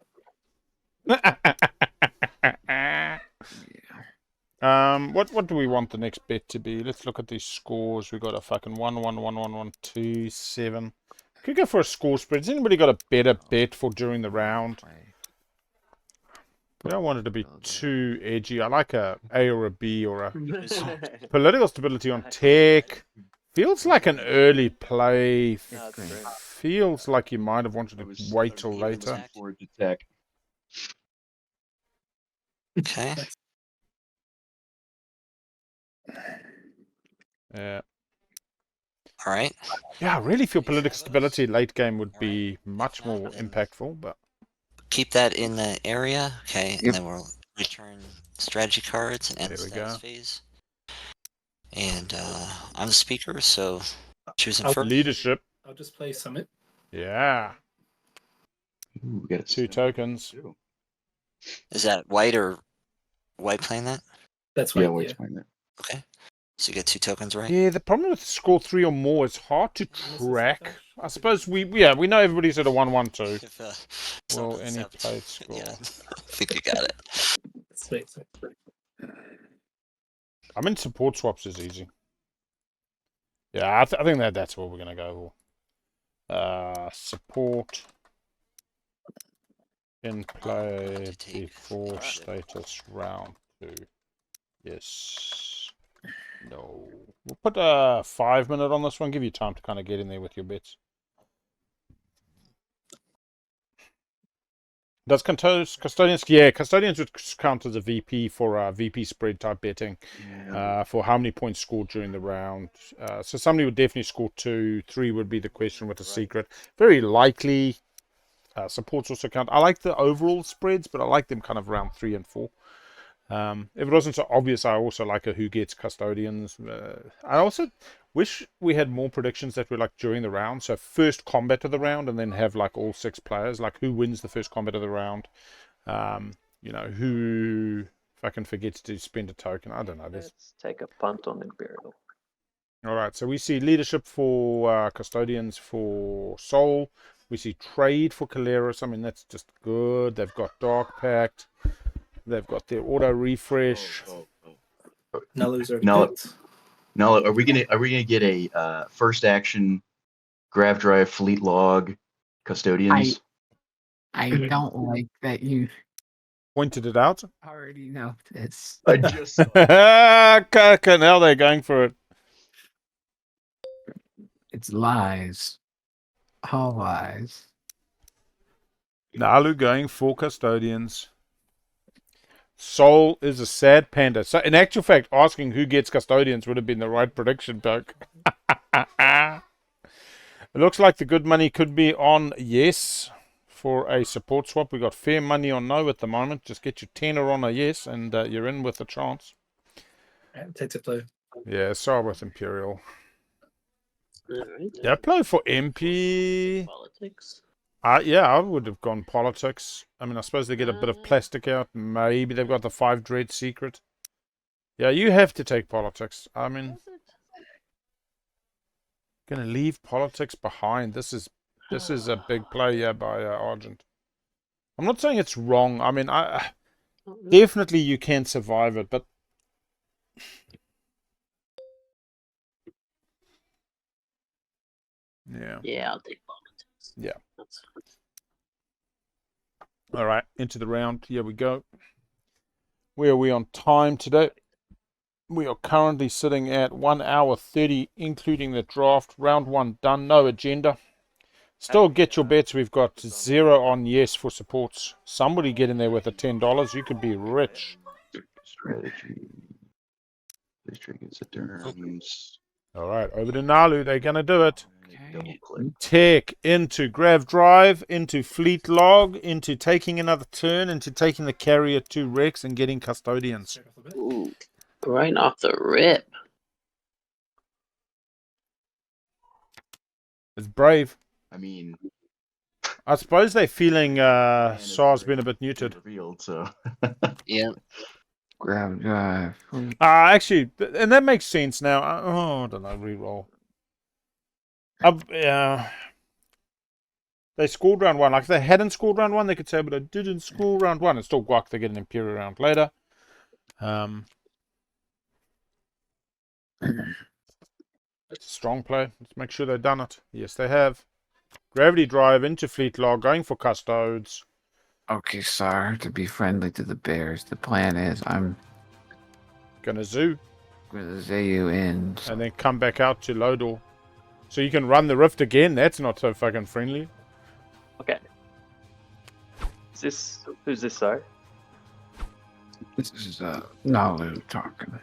What do we want the next bet to be? Let's look at these scores. We got a fucking 1 1 1 1 1 2 7. Could go for a score spread. Has anybody got a better bet for during the round? I don't want it to be too edgy. I like a A or a B or a political stability on tech. Feels like an early play. No, that's great. Feels like you might have wanted to wait till I was later. looking forward to tech. Okay. Yeah. All right. Yeah, I really feel political stability late game would be much more impactful, but Keep that in the area. Okay, Yep. and then we'll return strategy cards and end There we status go. phase. And I'm the speaker, so choosing I'll first. leadership. I'll just play Summit. Yeah. Ooh, we got 2 tokens. too. Is that white or white playing that? That's Yeah, right. wait, Yeah. explain that. Okay. So you get 2 tokens, right? Yeah, the problem with score 3 or more is hard to track. I suppose we know everybody's at a 1-1-2. If, Well, someone any said- played score. Yeah, I think you got it. Sweet. I mean, support swaps is easy. Yeah, I think that's what we're gonna go for. Support in play before status round 2. Yes. No. We'll put a 5-minute on this one. Give you time to kind of get in there with your bets. Does custodians? Yeah, custodians would count as a VP for VP spread type betting. For how many points scored during the round. So somebody would definitely score 2. 3 would be the question with the secret. Very likely. Supports also count. I like the overall spreads, but I like them kind of around 3 and 4. If it wasn't so obvious, I also like a who gets custodians. I also wish we had more predictions that were like during the round. So first combat of the round, and then have like all 6 players, like who wins the first combat of the round. You know, who fucking forgets to spend a token. I don't know. Let's take a punt on Imperial. All right, so we see leadership for custodians for Soul. We see trade for Keleres. I mean, that's just good. They've got Dark Pact. They've got their auto refresh. Naalu's already Naalu- picked. Now, are we gonna get a first action grav drive fleet log custodians? I don't like that you Pointed it out. already know this. I just saw Okay, now they're going for it. It's lies. All lies. Naalu going for custodians. Soul is a sad panda. So, in actual fact, asking who gets custodians would have been the right prediction, Doug. It looks like the good money could be on yes for a support swap. We got fair money on no at the moment. Just get your tenner on a yes, and you're in with a chance. Take the blue. Yeah, Saar with Imperial. Alright. Yeah, play for MP. Politics. Yeah, I would have gone politics. I mean, I suppose they get a bit of plastic out. Maybe they've got the 5 dread secret. Yeah, you have to take politics. I mean, gonna leave politics behind. This is a big play here by Argent. I'm not saying it's wrong. I mean, definitely you can survive it, but yeah. Yeah, I'll take politics. Yeah. That's fine. All right, into the round. Here we go. Where are we on time today? We are currently sitting at 1 hour 30, including the draft. Round 1 done. No agenda. Still get your bets. We've got 0 on yes for supports. Somebody get in there with a $10. You could be rich. Strategy. This triggers the turns. All right, over to Naalu. They're going to do it. Double click. Tech into Grav Drive, into Fleet Log, into taking another turn, into taking the carrier to Rex and getting Custodians. Ooh, right off the rip. It's brave. I mean, I suppose they're feeling man is Saar's already been a bit muted. revealed, so Yeah. Grab drive. Actually, and that makes sense now. I don't know, reroll. They scored round one. Like if they hadn't scored round one, they could say, but I didn't score round one. It's still guac. They get an Imperial round later. It's a strong play. Let's make sure they've done it. Yes, they have. Gravity Drive into Fleet Log, going for Custodes. Okay, Saar, to be friendly to the bears, the plan is I'm Gonna zoo. gonna zay you in. And then come back out to Lodor. So you can run the rift again. That's not so fucking friendly. Okay. Who's this? Sorry. This is Naalu talking.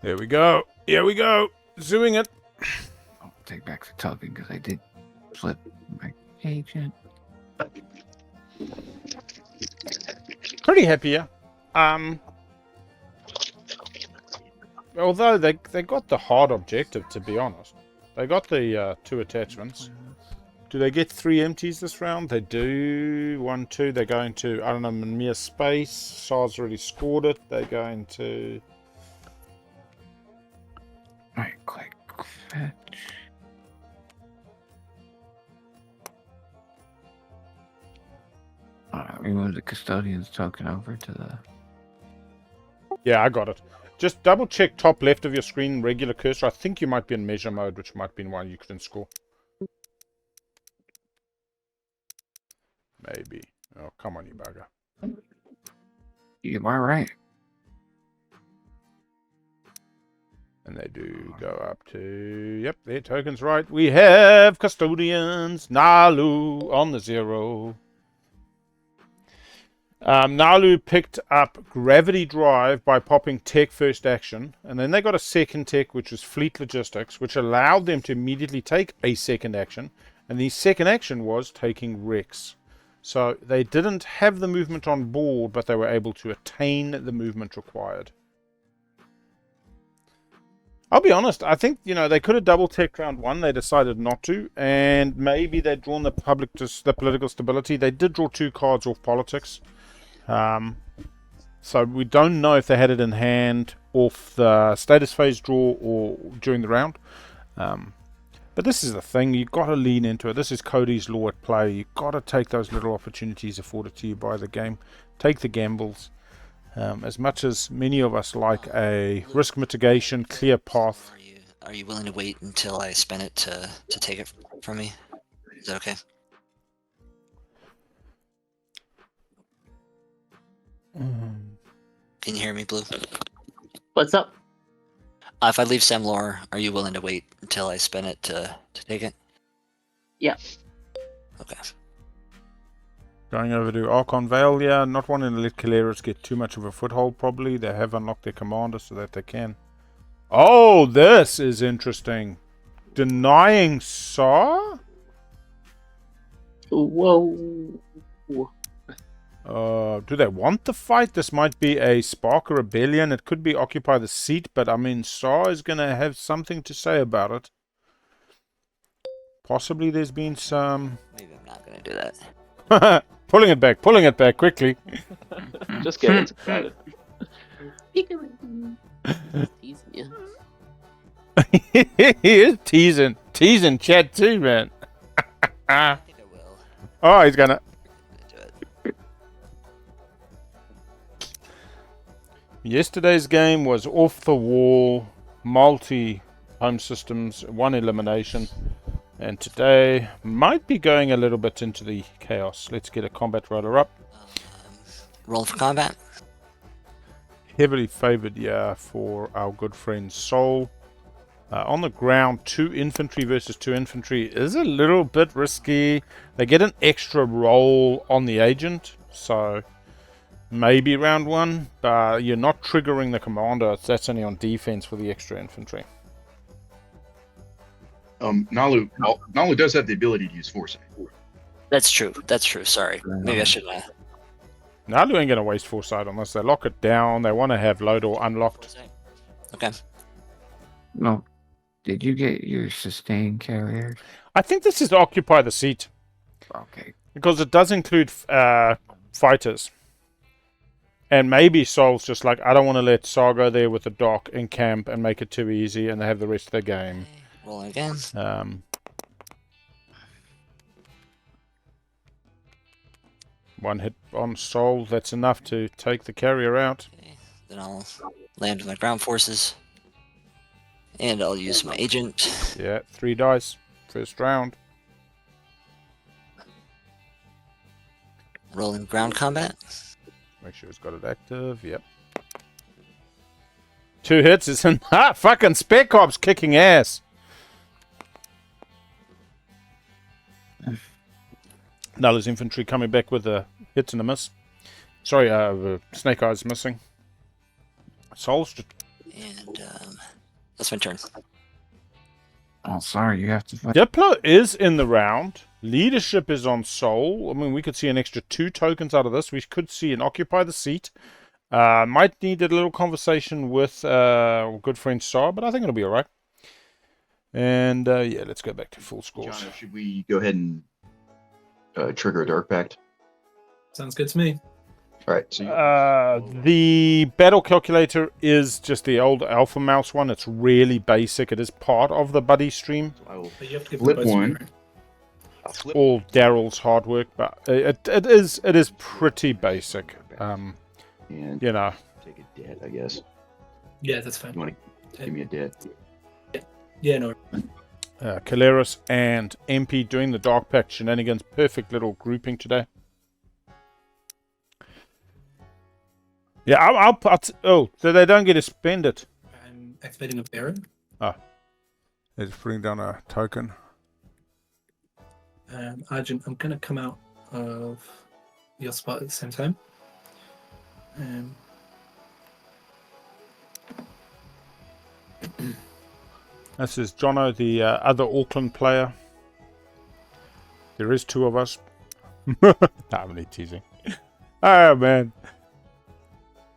There we go. Here we go. Zooing it. I'll take back the token because I did flip my agent. Pretty happy, yeah. Although they got the hard objective, to be honest. They got the 2 attachments. Do they get 3 empties this round? They do. 1, 2. They're going to, I don't know, mere space. Saar's already scored it. They're going to... Right click fetch. Remove the custodian's token over to the. Yeah, I got it. Just double check top left of your screen, regular cursor. I think you might be in measure mode, which might be why you couldn't score. Maybe. Oh, come on, you bugger. You are right. And they do go up to... Yep, their token's right. We have Custodians. Naalu on the 0. Naalu picked up Gravity Drive by popping Tech first action. And then they got a second Tech, which was Fleet Logistics, which allowed them to immediately take a second action. And the second action was taking Rex. So they didn't have the movement on board, but they were able to attain the movement required. I'll be honest, I think, they could have double-teched round 1. They decided not to, and maybe they'd drawn the political stability. They did draw 2 cards off politics. So we don't know if they had it in hand off the status phase draw or during the round. But this is the thing, you've got to lean into it. This is Cody's law at play. You've got to take those little opportunities afforded to you by the game. Take the gambles. As much as many of us like a risk mitigation, clear path. Are you willing to wait until I spend it to take it from me? Is that okay? Can you hear me, Blue? What's up? If I leave Semlor, are you willing to wait until I spend it to take it? Yeah. Okay. Going over to Archon Vale, yeah, not wanting to let Keleres get too much of a foothold, probably. They have unlocked their commander so that they can. Oh, this is interesting. Denying Saar? Whoa. Do they want the fight? This might be a spark or rebellion. It could be occupy the seat, but I mean, Saar is going to have something to say about it. Possibly there's been some... Maybe I'm not going to do that. Pulling it back quickly. Just get it excited. Teasing you. He is teasing chat too, man. I think I will. Oh, he's gonna. Do it. Yesterday's game was off the wall, multi home systems, 1 elimination. And today might be going a little bit into the chaos. Let's get a combat roller up. Roll for combat. heavily favored, yeah, for our good friend Soul. On the ground, 2 infantry versus 2 infantry is a little bit risky. They get an extra roll on the agent, so maybe round 1, but you're not triggering the commander. That's only on defense for the extra infantry. Naalu does have the ability to use foresight. That's true. That's true. Sorry. Maybe I should. Naalu ain't gonna waste foresight unless they lock it down. They want to have load or unlocked. Okay. No. Did you get your sustain carrier? I think this is to occupy the seat Okay. because it does include fighters. And maybe Soul's just like, I don't want to let Saar go there with the dock and camp and make it too easy, and they have the rest of the game. Rolling again. One hit on Soul, that's enough to take the carrier out. Okay. Then I'll land with my ground forces. And I'll use my agent. Yeah, 3 dice. First round. Rolling ground combat. Make sure it's got it active. Yep. 2 hits. It's in. Fucking Spec Ops kicking ass. Naalu's infantry coming back with a hit and a miss. Sorry, Snake Eyes missing. Soul's just. And that's my turn. Oh, sorry, you have to fight. Diplo is in the round. Leadership is on Soul. I mean, we could see an extra 2 tokens out of this. We could see an occupy the seat. Might need a little conversation with good friend Saar, but I think it'll be alright. And yeah, let's go back to full scores. Jono, should we go ahead and trigger a Dark Pact? Sounds good to me. All right. So the battle calculator is just the old Alpha Mouse one. It's really basic. It is part of the buddy stream. I will But you have to give flip them both one. to me, right? I'll flip All Daryl's hard work, but it is pretty basic. and You know. take a debt, I guess. Yeah, that's fine. You want to give me a debt? Yeah, no. Keleres and MP doing the Dark Pact shenanigans. Perfect little grouping today. Yeah, I'll oh, so they don't get to spend it. I'm activating a Baron. They're just putting down a token. Argent, I'm going to come out of your spot at the same time. This is Jono, the other Auckland player. There is 2 of us. I'm only teasing. Oh, man.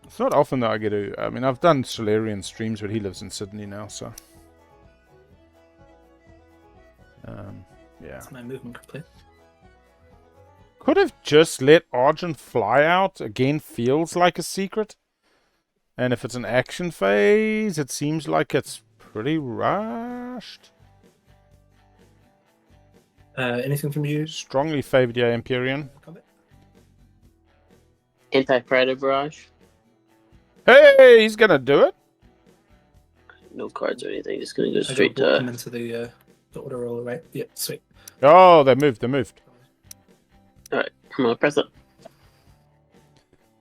It's not often that I get to... I mean, I've done Solarian streams, but he lives in Sydney now, so... yeah. That's my movement complete. Could have just let Argent fly out. Again, feels like a secret. And if it's an action phase, it seems like it's pretty rushed. Anything from you? Strongly favored your Empyrean. Combat? Anti-Predator Barrage. Hey, he's gonna do it. No cards or anything. Just gonna go I straight got them to. into the auto roller, right? Yep, sweet. Oh, they moved. Alright, I'm gonna press it.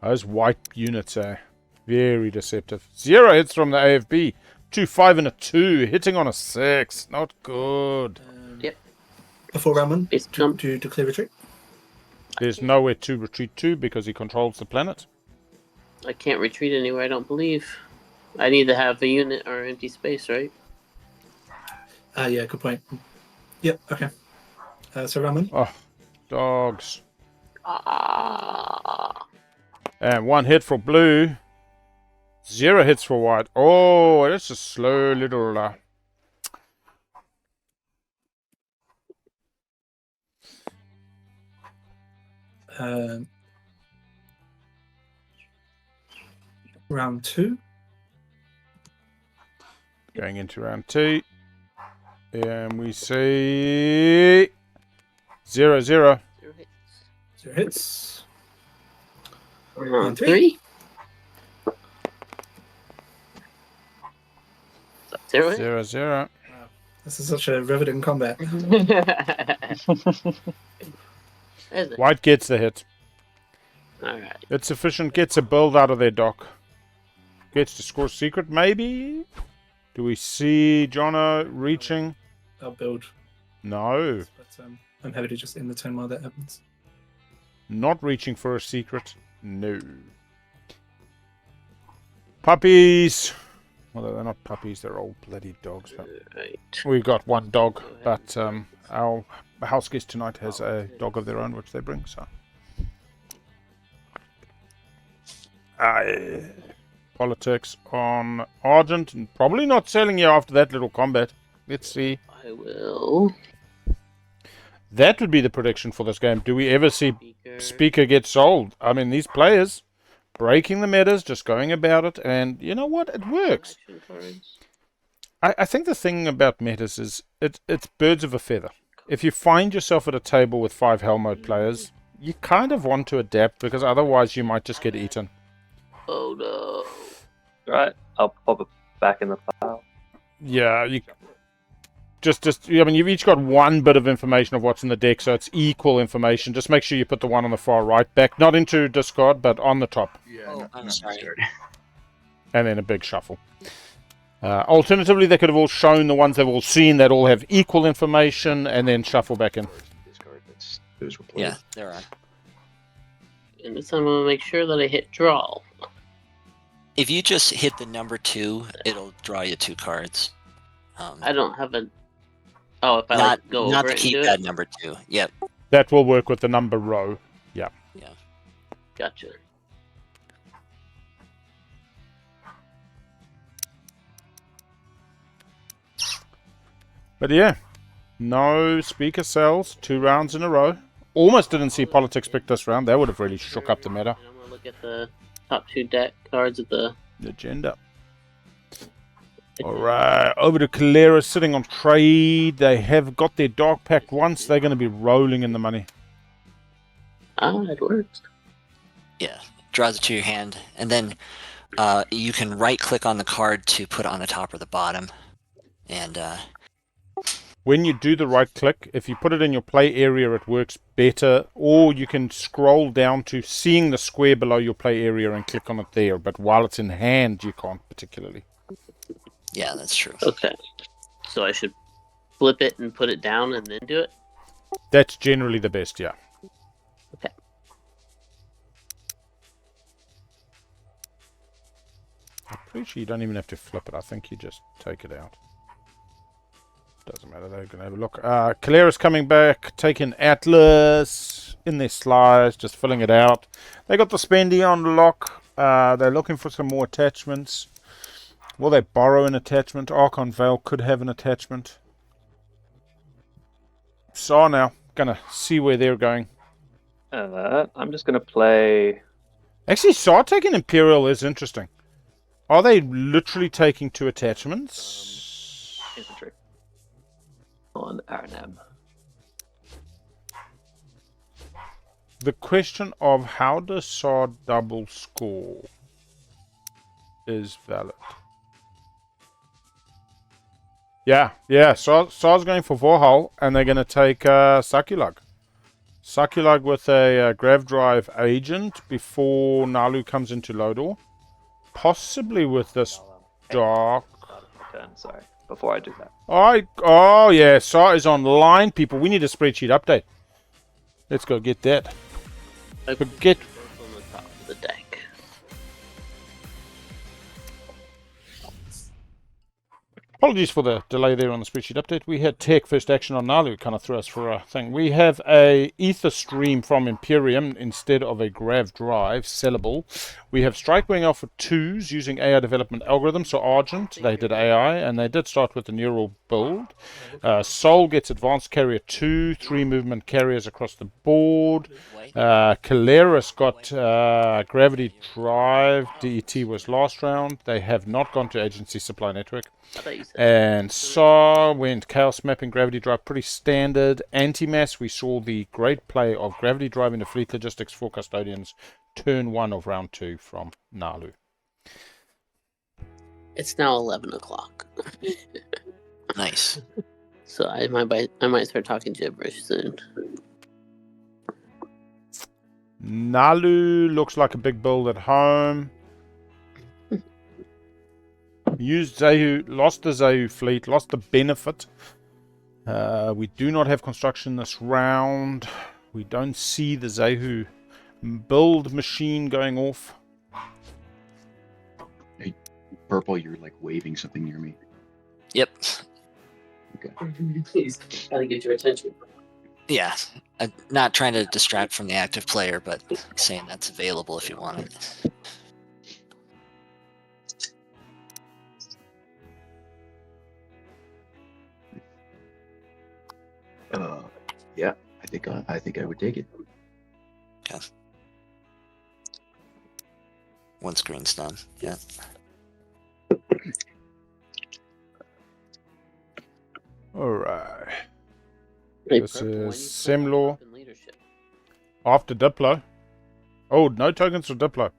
Those white units are very deceptive. 0 hits from the AFB. 2, 5, and a 2. Hitting on a 6. Not good. Yep. Before round 1, Base jump. to declare retreat. There's nowhere to retreat to because he controls the planet. I can't retreat anywhere, I don't believe. I need to have a unit or empty space, right? Yeah, good point. Yep, okay. So round 1. Oh, dogs. Ah. And 1 hit for blue. 0 hits for white. Oh, it's a slow little... Round 2. Going into round 2. And we see... 0, 0. 0 hits. 0 hits. Round three. 3. 0 hits. 0, 0. Wow. This is such a riveting combat. There's it. White gets the hit. Alright. It's sufficient. Gets a build out of their dock. gets to score secret, maybe? Do we see Jono reaching? I'll build. No. But I'm happy to just end the turn while that happens. Not reaching for a secret? No. Puppies! Well, they're not puppies, they're old bloody dogs. But Right. we've got one dog, but our house guest tonight has a dog of their own, which they bring, so. Politics on Argent, and probably not selling you after that little combat. Let's see. I will. That would be the prediction for this game. Do we ever see Speaker get sold? I mean, these players breaking the metas, just going about it, and you know what? It works. Action cards. I think the thing about metas is it's birds of a feather. If you find yourself at a table with 5 hell mode players, you kind of want to adapt because otherwise you might just get eaten. Oh no. Right, I'll pop it back in the file. Yeah, you I mean, you've each got one bit of information of what's in the deck, so it's equal information. Just make sure you put the one on the far right back, not into discard, but on the top. Yeah, Oh, I'm sorry. And then a big shuffle. Alternatively, they could have all shown the ones they've all seen that all have equal information, and then shuffle back in. Discard. Those were played. Yeah, there are. And this time I'm gonna make sure that I hit draw. If you just hit the number 2, it'll draw you 2 cards. I don't have a. Oh, if I not like go not over the it and do keypad it. number 2. Yep. That will work with the number row. Yeah. Gotcha. But yeah, no Speaker sells 2 rounds in a row. Almost didn't see Politics pick this round. That would have really shook up the meta. And I'm gonna look at the top 2 deck cards of the. Agenda. Alright, over to Keleres sitting on trade. They have got their Dark Pact once. They're going to be rolling in the money. Ah, it works. Yeah. Draws it to your hand, and then you can right-click on the card to put it on the top or the bottom. And When you do the right click, if you put it in your play area, it works better. Or you can scroll down to seeing the square below your play area and click on it there. But while it's in hand, you can't particularly. yeah, that's true. Okay. So I should flip it and put it down and then do it? That's generally the best, yeah. Okay. I'm pretty sure you don't even have to flip it. I think you just take it out. Doesn't matter, they're going to have a look. Keleres coming back, taking Atlas in their slides, just filling it out. They got the spendy on lock. They're looking for some more attachments. Will they borrow an attachment? Archon Veil could have an attachment. Saar now, gonna see where they're going. I'm just going to play... Actually, Saar taking Imperial is interesting. Are they literally taking 2 attachments? infantry on Arnhem. The question of how does Saar double score is valid. Yeah, Saar's going for Vorhal, and they're going to take Sakulug. Sakulug with a Grav Drive agent before Naalu comes into Lodor. Possibly with this Dark. Turn, sorry, before I do that. Oh yeah, Saar is online, people. We need a spreadsheet update. Let's go get that. I Forget. both on the top of the deck. Apologies for the delay there on the spreadsheet update. We had tech first action on Naalu, kind of threw us for a thing. We have a Ether Stream from Imperium instead of a Grav Drive, sellable. We have Strikewing Alpha 2s using AI development algorithms. So Argent, they did AI, and they did start with the neural build. Soul gets Advanced Carrier 2, 3 movement carriers across the board. Keleres got Gravity Drive, DET was last round. They have not gone to Agency Supply Network. I thought you said And Saar went Chaos Mapping, Gravity Drive, pretty standard. Anti-Mass, we saw the great play of Gravity Drive into Fleet Logistics for Custodians, turn 1 of round 2 from Naalu. it's now 11 o'clock. Nice. So I might start talking gibberish soon. Naalu looks like a big build at home. Used Zehu, lost the Zehu fleet, lost the benefit. We do not have construction this round. We don't see the Zehu build machine going off. Hey, Purple, you're like waving something near me. Yep. Please, gotta get your attention. Yeah. I'm not trying to distract from the active player, but saying that's available if you want it. Yeah, I think I would take it. Okay. One screen's done. Yeah. Alright. Hey, This Purple, when is you plan on Semlor. up in leadership? After Diplo. Oh, no tokens for Diplo.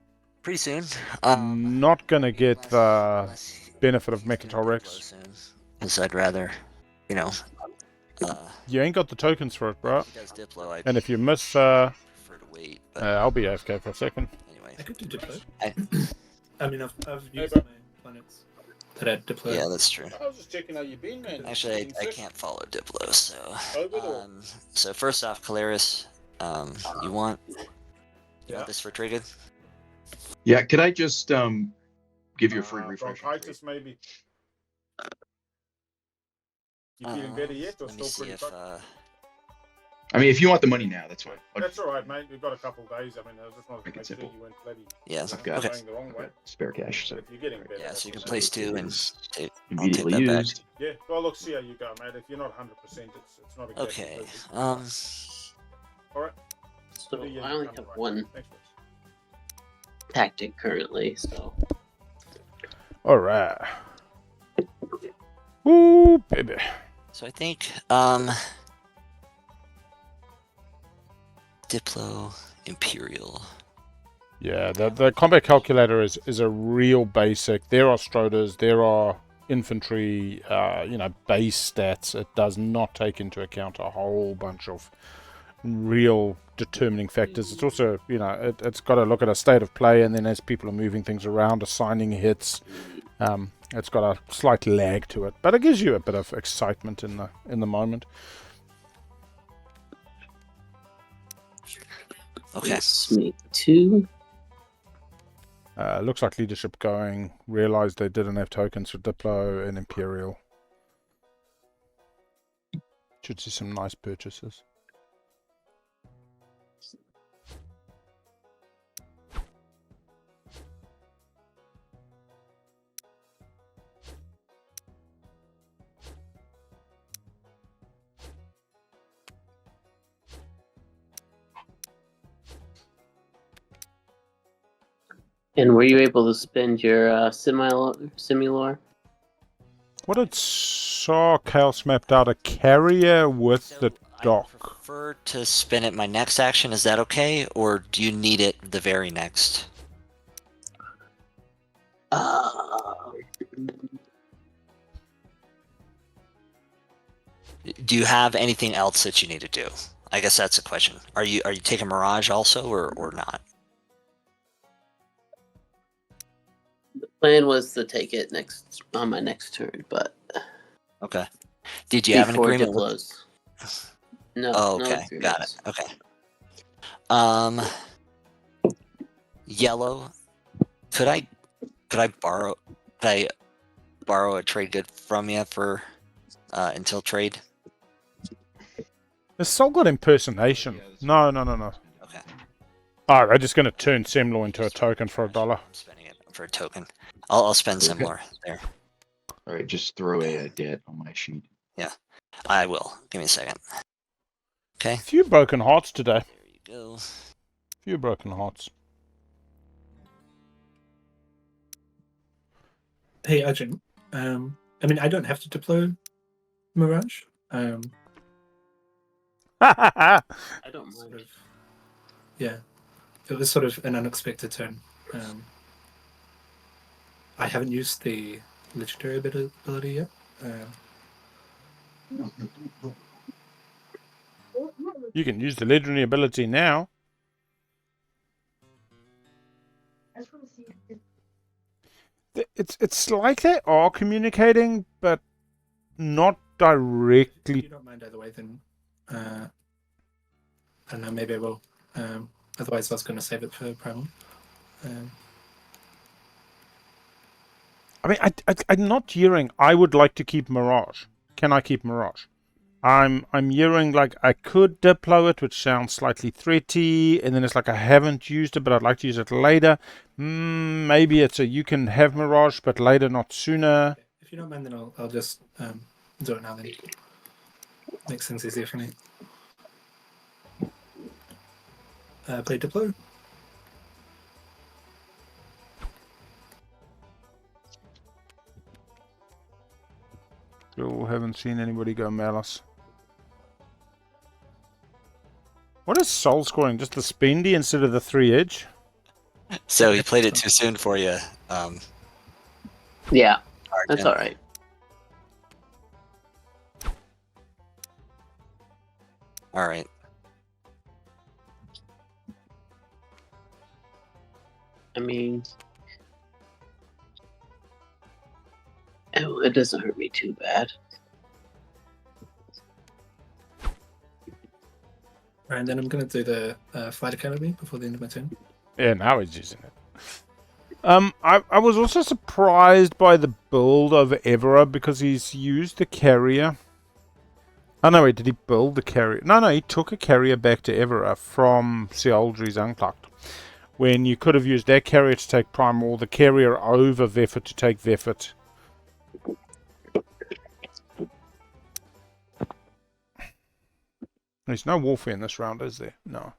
Pretty soon. Not gonna get the benefit of Mechatol Rex. Because I'd rather, you know, You ain't got the tokens for it, bro. he does Diplo. I And if you miss, prefer to wait. But I'll be AFK for a second. anyway, I could do Diplo. I- I mean, I've used bro. my planets that had Diplo. yeah, that's true. I was just checking how you been, man. Actually, I can't follow Diplo, so. COVID or- So first off, Keleres, you want Yeah. this for triggered? Yeah, could I just give you a free refresh? Bronchitis, maybe. You feeling better yet, or Let me still see pretty if fucked? I mean, if you want the money now, that's fine. That's all right, mate. We've got a couple of days. I mean, I just wanted to Make it make sure simple. you weren't bloody yeah. I've got- Okay. going the wrong I've way. got spare cash, so But if you're getting better, Yeah, so you can that's place all right. two and take. I'll take immediately that back. used. Yeah, well, look, see how you go, mate. If you're not 100%, it's not exactly Okay. perfect. Um. All right. So Do your I only kind have of one right. Thanks, Wes. tactic currently, so All right. Woo, baby. So I think Diplo Imperial. Yeah, the combat calculator is a real basic. There are Stroders, there are infantry, base stats. It does not take into account a whole bunch of real determining factors. It's also, it's got to look at a state of play, and then as people are moving things around, assigning hits, it's got a slight lag to it, but it gives you a bit of excitement in the moment. Okay. let's make two. Looks like leadership going. Realized they didn't have tokens for Diplo and Imperial. Should see some nice purchases. And were you able to spend your Simulor? What did Saar Chaos mapped out? A carrier with So the dock. I prefer to spin it my next action. Is that okay, or do you need it the very next? Do you have anything else that you need to do? I guess that's the question. Are you taking Mirage also, or not? The plan was to take it on my next turn, but Okay. Did you have an before agreement with? Diplos. No. Oh, no okay, got it. agreements. Okay. Yellow. Could I borrow a trade good from you for until trade? It's still got impersonation. No. Okay. Oh, they're just going to turn Semlor into a token for $1. I'm spending it for a token. I'll spend Okay. similar there. All right, just throw a debt on my sheet. I will. Give me a second. Okay. Few broken hearts today. There you go. Few broken hearts. Hey, Argent. I mean, I don't have to deploy Mirage. I don't Sort mind. of, yeah, it was sort of an unexpected turn. I haven't used the legendary ability yet. You can use the legendary ability now. It's like they are communicating, but not If directly. you don't mind either way, then I don't know. Maybe I will. Otherwise, I was going to save it for Primal. I mean, I'm not hearing. I would like to keep Mirage. Can I keep Mirage? I'm hearing like I could deploy it, which sounds slightly threaty, and then it's like I haven't used it, but I'd like to use it later. Maybe it's a you can have Mirage, but later, not sooner. Okay. If you don't mind, then I'll just do it now. Then makes things easier for me. Play deploy. Still haven't seen anybody go Malice. What is Soul scoring? Just the Spendy instead of the 3-edge? So he played it too soon for you. Yeah, that's Argent. all right. All right. I mean, it doesn't hurt me too bad. Right, and then I'm going to do the Flight Academy before the end of my turn. Yeah, now he's using it. I was also surprised by the build of Evera because he's used the carrier. Oh no, wait, did he build the carrier? No, he took a carrier back to Evera from Seoldry's Unplugged. When you could have used that carrier to take Prime or the carrier over Veffet to take Veffet. There's no warfare in this round, is there? No.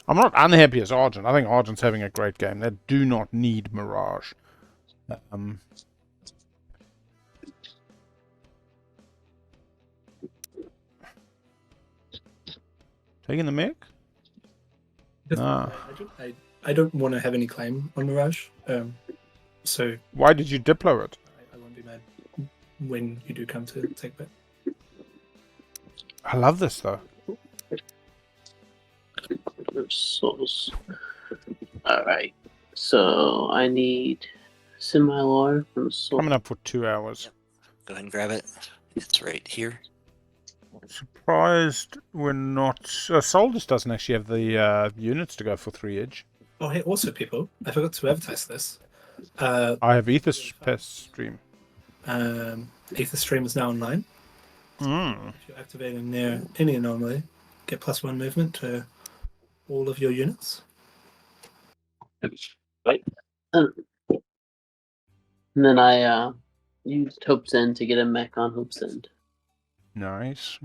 I'm not unhappy as Argent. I think Argent's having a great game. They do not need Mirage. Taking the mech? Ah. I don't want to have any claim on Mirage. So Why did you diplo it? I won't be mad when you do come to take bet. I love this though. Souls. All right. So I need semi-lore from Soul. Coming up for 2 hours. Go ahead and grab it. It's right here. Surprised we're not. Soul just doesn't actually have the units to go for 3-edge. Oh, hey, also, people, I forgot to advertise this. I have Ether Stream. Ether Stream is now online. If you're activating near any anomaly, get +1 movement to all of your units. Right. And then I used Hope's End to get a mech on Hope's End. Nice.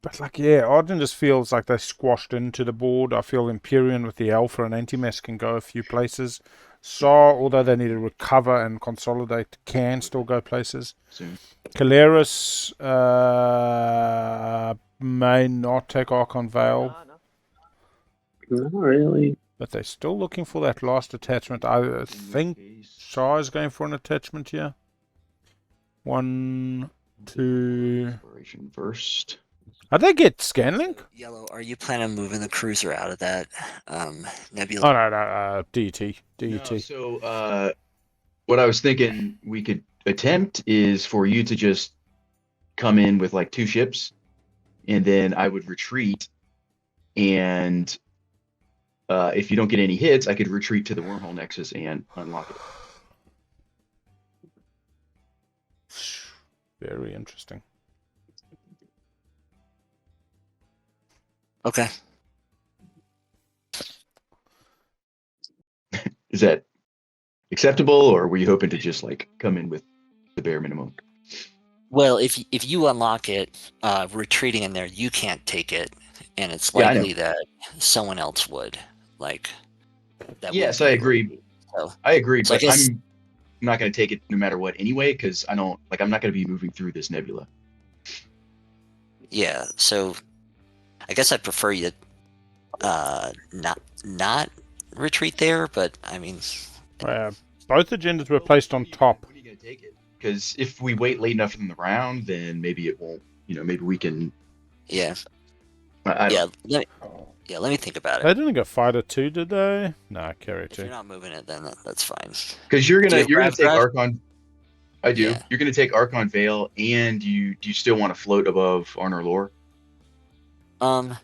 But like, yeah, Argent just feels like they squashed into the board. I feel Empyrean with the Alpha and Anti-Mass can go a few places. Saar, although they need to recover and consolidate, can still go places. Soon. Keleres may not take Archon Veil, Not really. but they're still looking for that last attachment. I think Saar is going for an attachment here. 1, 2... Exploration first. How'd they get Scanlink? Yellow, are you planning on moving the cruiser out of that nebula? Oh, no, DET. No, so what I was thinking we could attempt is for you to just come in with like 2 ships, and then I would retreat, and if you don't get any hits, I could retreat to the wormhole nexus and unlock it. Very interesting. Okay. Is that acceptable, or were you hoping to just like come in with the bare minimum? Well, if you unlock it, retreating in there, you can't take it, and it's Yeah, I know. likely that someone else would. Like that. Yes, would I be- agree. So, I agree, So I but guess- I'm not going to take it no matter what anyway, because I'm not going to be moving through this nebula. yeah. So, I guess I'd prefer you not retreat there, but I mean, Both agendas were placed on top. When are you going to take it? Because if we wait late enough in the round, then maybe it won't. Maybe we can. yeah. I don't. Let me think about it. They didn't go fighter 2, did they? No, carrier If you're 2. not moving it, then that's fine. Because you're Do you gonna have you're gonna Grav take Drive? Archon. I do. Yeah. You're gonna take Archon Veil, and do you still want to float above Honor Lore? I'm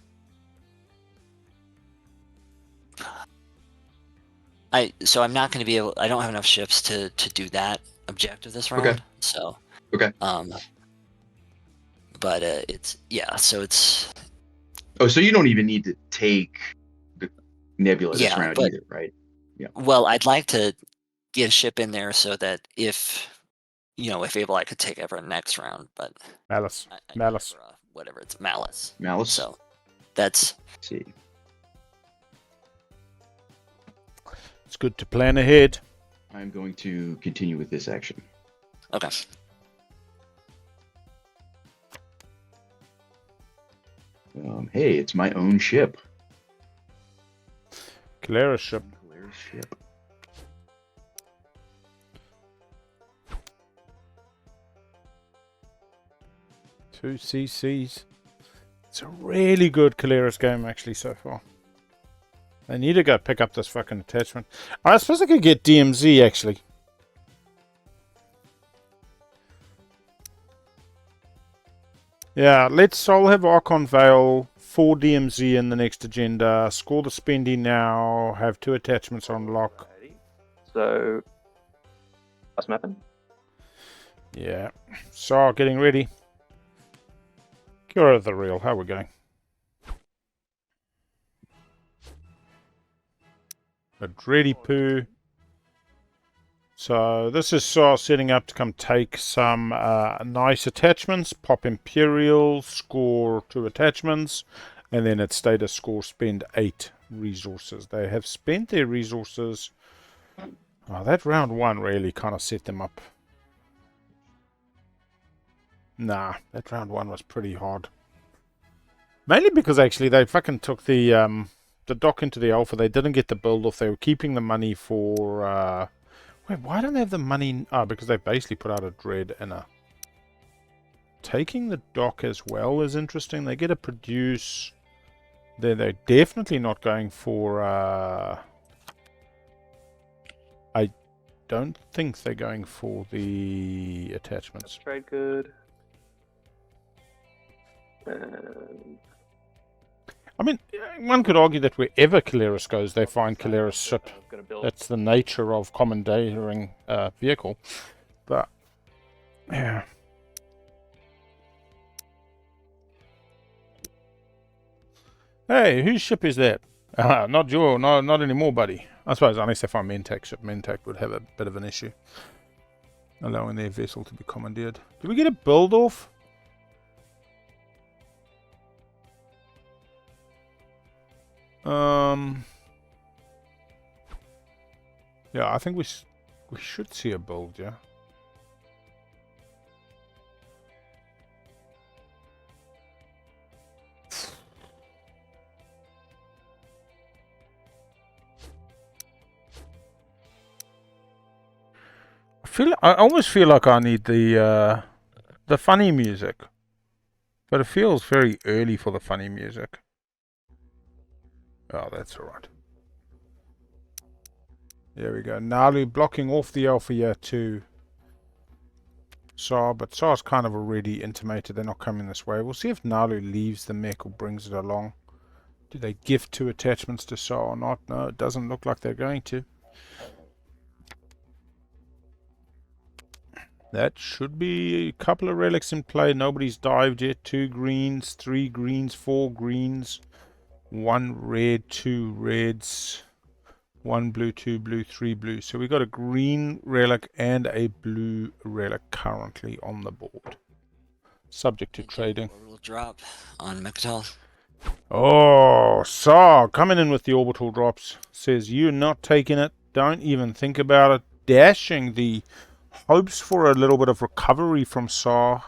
not going to be able. I don't have enough ships to do that objective this round. Okay. So. Okay. But so it's. Oh, so you don't even need to take the Nebula this Yeah, round but- either, right? Well, I'd like to get a ship in there so that if able, I could take over next round. But Malice. I Malice. for, whatever, it's Malice. Malice. So that's. Let's see. It's good to plan ahead. I'm going to continue with this action. Okay. Hey, it's my own ship. Keleres ship. Keleres ship. Two CCs. It's a really good Keleres game, actually, so far. I need to go pick up this fucking attachment. I suppose I could get DMZ, actually. Yeah, let's all have Archon Veil, 4 DMZ in the next agenda, score the spendy now, have 2 attachments on lock. Alrighty. So, what's mapping? Yeah. So, getting ready. Cure of the real, how are we going? But ready, poo. So this is Saar setting up to come take some nice attachments, pop Imperial, score 2 attachments, and then at status score spend 8 resources. They have spent their resources. Oh, that round 1 really kind of set them up. Nah, that round 1 was pretty hard. Mainly because actually they fucking took the dock into the alpha. They didn't get the build off. They were keeping the money for... Wait, why don't they have the money? Oh, because they basically put out a dread and a... Taking the dock as well is interesting. They get to produce... They're definitely not going for... I don't think they're going for the attachments. Trade good. I mean, one could argue that wherever Keleres goes, they find Keleres ship. Gonna build. That's the nature of commandeering a vehicle. But, yeah. Hey, whose ship is that? Not not anymore, buddy. I suppose unless they find Mentak ship, Mentak would have a bit of an issue. Allowing their vessel to be commandeered. Did we get a build off? Yeah, I think we should see a build, yeah. I almost feel like I need the funny music, but it feels very early for the funny music. Oh, that's alright. There we go. Naalu blocking off the alpha here to Saar, but Saar's kind of already intimated they're not coming this way. We'll see if Naalu leaves the mech or brings it along. Do they gift 2 attachments to Saar or not? No, it doesn't look like they're going to. That should be a couple of relics in play. Nobody's dived yet. 2 greens, 3 greens, 4 greens, 1 red, 2 reds, 1 blue, 2 blue, 3 blue. So we got a green relic and a blue relic currently on the board. Subject to trading. Orbital drop on Mechatol. Oh, Saar coming in with the orbital drops. Says you're not taking it. Don't even think about it. Dashing the hopes for a little bit of recovery from Saar.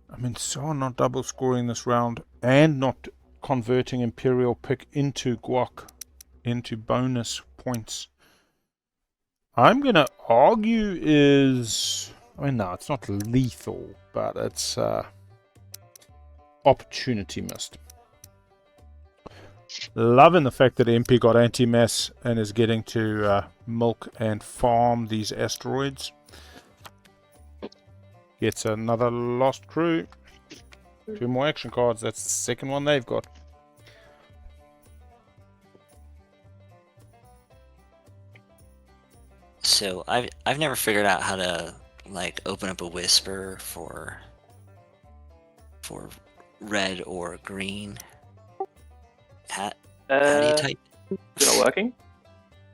I mean, Saar not double scoring this round and not converting Imperial pick into guac, into bonus points. I'm going to argue is... I mean, no, it's not lethal, but it's opportunity missed. Loving the fact that MP got anti-mass and is getting to milk and farm these asteroids. Gets another lost crew. 2 more action cards. That's the second one they've got. So I've never figured out how to like open up a whisper for red or green. How do you type? Is it not working?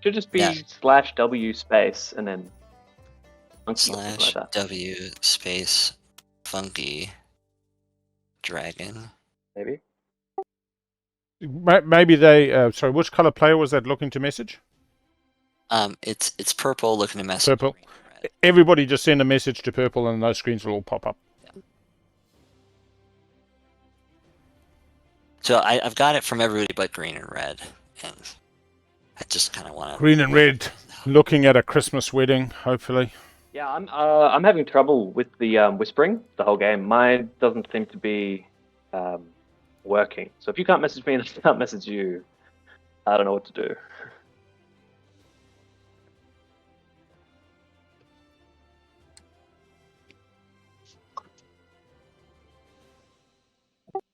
Should just be Yeah. /W space and then funky or something like that. /W space funky dragon. Maybe. Maybe they... sorry, which color player was that looking to message? It's purple looking to message. Purple. green and red. Everybody just send a message to purple and those screens will all pop up. So I've got it from everybody but green and red, and I just kind of want to. Green and red. Looking at a Christmas wedding, hopefully. Yeah, I'm having trouble with the whispering the whole game. Mine doesn't seem to be working. So if you can't message me and I can't message you, I don't know what to do.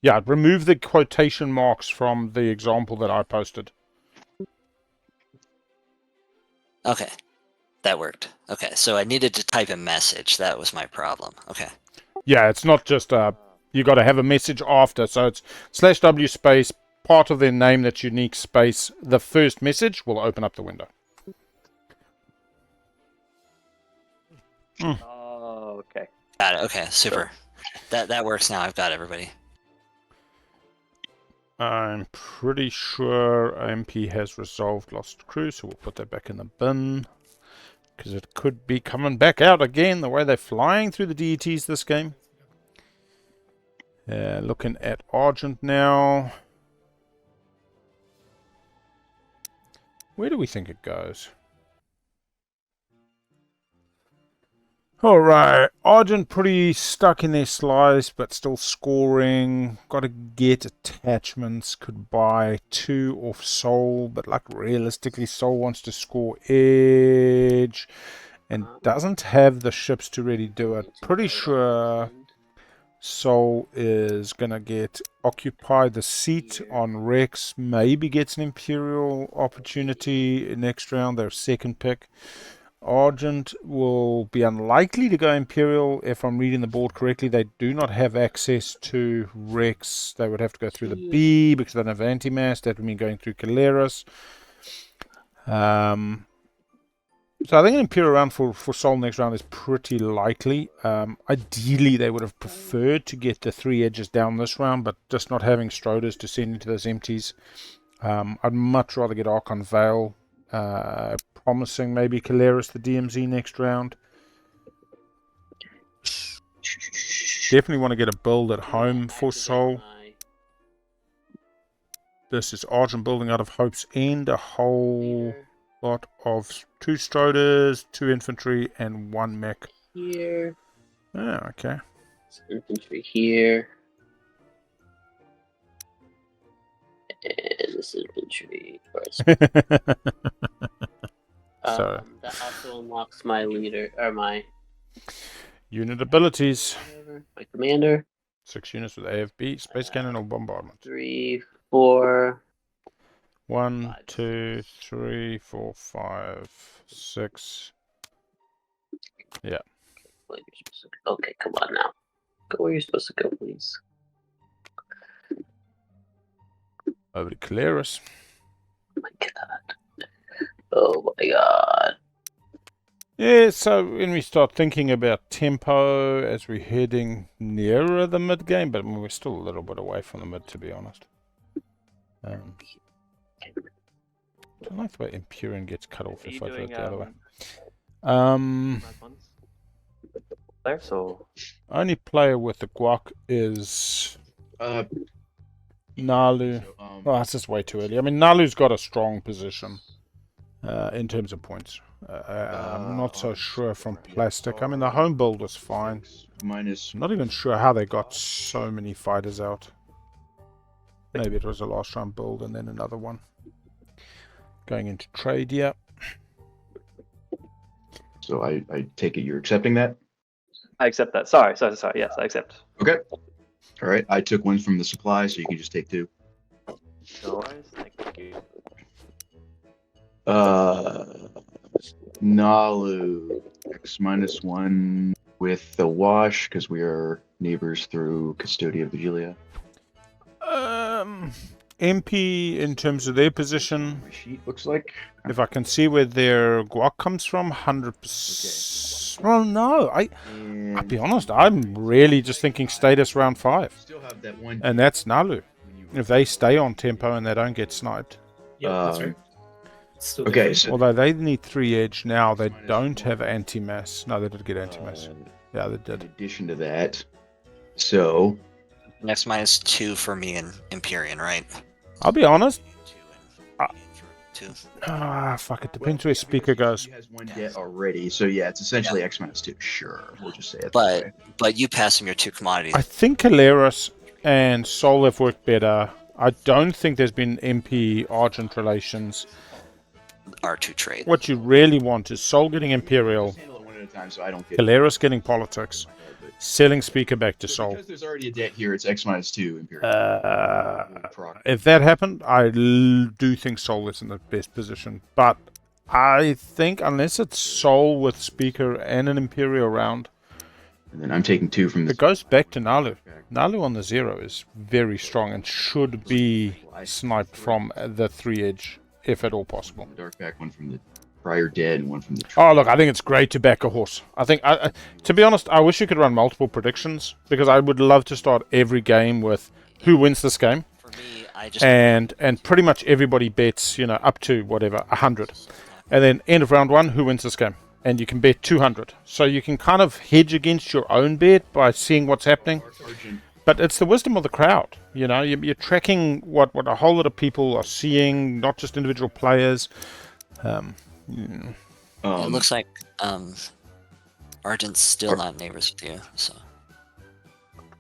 Yeah, remove the quotation marks from the example that I posted. Okay, that worked. Okay, so I needed to type a message. That was my problem. Okay. Yeah, it's not just you got to have a message after. So it's /W space, part of their name that's unique space. The first message will open up the window. Oh, okay. Got it. Okay, super. That works now. I've got everybody. I'm pretty sure MP has resolved lost crew, so we'll put that back in the bin. Because it could be coming back out again, the way they're flying through the DETs this game. Looking at Argent now. Where do we think it goes? Alright, Argent pretty stuck in their slice, but still scoring. Got to get attachments. Could buy 2 off Soul, but like realistically, Soul wants to score Edge and doesn't have the ships to really do it. Pretty sure Soul is gonna get occupy the seat on Rex. Maybe gets an Imperial opportunity next round. Their second pick. Argent will be unlikely to go Imperial if I'm reading the board correctly. They do not have access to Rex. They would have to go through the B because they don't have anti-mass. That would mean going through Keleres. So I think an Imperial round for Soul next round is pretty likely. Ideally, they would have preferred to get the 3 edges down this round, but just not having Stroders to send into those empties. I'd much rather get Archon Veil. Promising maybe Keleres the DMZ next round. Definitely want to get a build at home for Soul. This is Argent building out of Hope's End. A whole lot of 2 Stroders, 2 infantry, and 1 mech. Here. Oh, okay. Infantry here. And this infantry. So that also unlocks my leader, or my unit abilities. my commander. 6 units with AFB, space cannon or bombardment. 3, 4. 1, 2, 3, 4, 5, 6. Yeah. Okay, come on now. Go where you're supposed to go, please. Over to Keleres. Oh my god. Oh my god. Yeah, so when we start thinking about tempo as we're heading nearer the mid game, but we're still a little bit away from the mid, to be honest. I don't like the way Empyrean gets cut off if I do it the other way. There, so Only player with the guac is Naalu. Oh, that's just way too early. I mean, Naalu's got a strong position in terms of points. I'm not so sure from plastic. I mean, the home build was fine. Minus. I'm not even sure how they got so many fighters out. Maybe it was a last round build and then another one. Going into trade, yeah. So I take it you're accepting that? I accept that. Sorry. Yes, I accept. Okay. All right. I took one from the supply, so you can just take 2. No worries. Thank you. Naalu X-1 with the wash because we are neighbors through Custodia Vigilia. MP in terms of their position. My sheet looks like. If I can see where their guac comes from, 100%. Well, no, I'll be honest. I'm really just thinking status round 5, Still have that one. and that's Naalu. If they stay on tempo and they don't get sniped. Yeah, that's right. Still Okay, different. so Although they need 3 edge now, they don't have anti-mass. No, they did get anti-mass. Yeah, they in did. addition to that, so Next -2 for me and Empyrean, right? I'll be honest. 2 Ah. and 2. Fuck, it depends where speaker goes. He has 1 debt already, so yeah, it's essentially X-2. Sure, we'll just say it. But you pass him your 2 commodities. I think Keleres and Soul have worked better. I don't think there's been MP Argent relations. R2 trade. What you really want is Soul getting Imperial, Just handle it one at a time, so I don't get Keleres getting politics, selling speaker back to So Soul. because there's already a debt here, it's X-2 Imperium. If that happened, I do think Soul is in the best position. But I think unless it's Soul with speaker and an Imperial round, And then I'm taking 2 from the. it goes back to Naalu. Naalu on the 0 is very strong and should be sniped from the 3 edge, if at all possible. Dark back, 1 from the prior dead, and 1 from the. Oh, look, I think it's great to back a horse. I think, to be honest, I wish you could run multiple predictions, because I would love to start every game with who wins this game. For me, I just And pretty much everybody bets, up to whatever, 100. And then end of round 1, who wins this game? And you can bet 200. So you can kind of hedge against your own bet by seeing what's happening. Argent. But it's the wisdom of the crowd. You're tracking what a whole lot of people are seeing, not just individual players. it looks like Argent's still not neighbors with you, so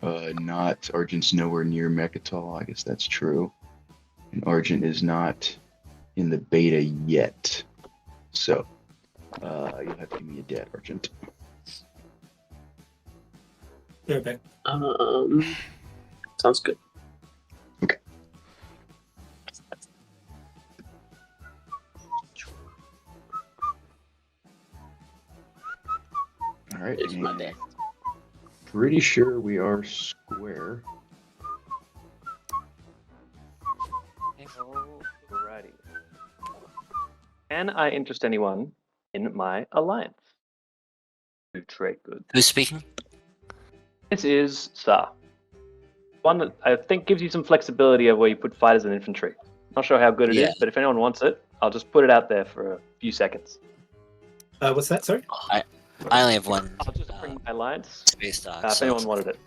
Not Argent's nowhere near Mechatol. I guess that's true. And Argent is not in the beta yet. So you'll have to give me a debt, Argent. You're back. Sounds good. Okay. All right. It's my and day. Pretty sure we are square. Alrighty. Can I interest anyone in my alliance? To trade goods. who's speaking? This is Saar. One that I think gives you some flexibility of where you put fighters and infantry. Not sure how good it is, Yeah. but if anyone wants it, I'll just put it out there for a few seconds. What's that? Sorry. I only have one I'll just bring my alliance space dock. if so anyone wanted it.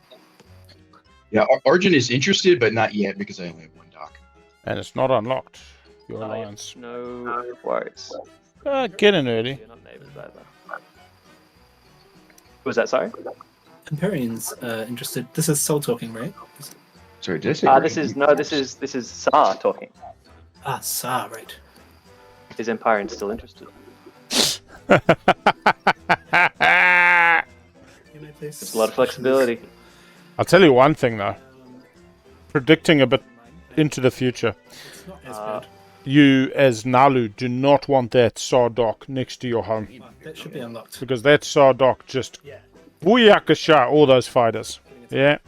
Yeah, Argent is interested, but not yet because I only have 1 dock. And it's not unlocked, your Oh, yeah. alliance. No worries. Get in early. You're not neighbors either. Was that sorry? Empyrean's interested. This is Soul talking, right? Sorry, did I say? This is Saar talking. Saar, right. Is Empyrean still interested? There's a lot of flexibility. I'll tell you one thing, though. Predicting a bit into the future. It's not as bad. You, as Naalu, do not want that Saar dock next to your home. That should be unlocked. Because that Saar dock just Yeah. booyakasha all those fighters. Yeah.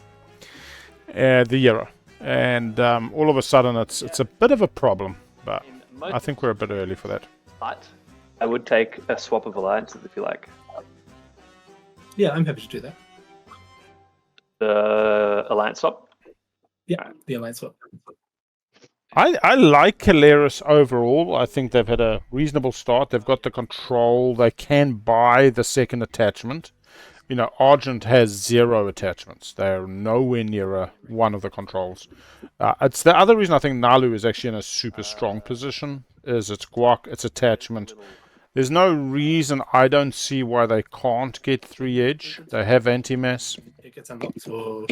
The Euro. And all of a sudden it's a bit of a problem. But In most I think we're a bit early for that. but I would take a swap of alliances if you like. Yeah, I'm happy to do that. The alliance swap. Yeah, the alliance swap. I like Keleres overall. I think they've had a reasonable start. They've got the control. They can buy the second attachment. Argent has 0 attachments. They're nowhere near one of the controls. It's the other reason I think Naalu is actually in a super strong position, is its guac, its attachment, There's no reason I don't see why they can't get 3 edge. They have anti-mass. It gets unlocked, or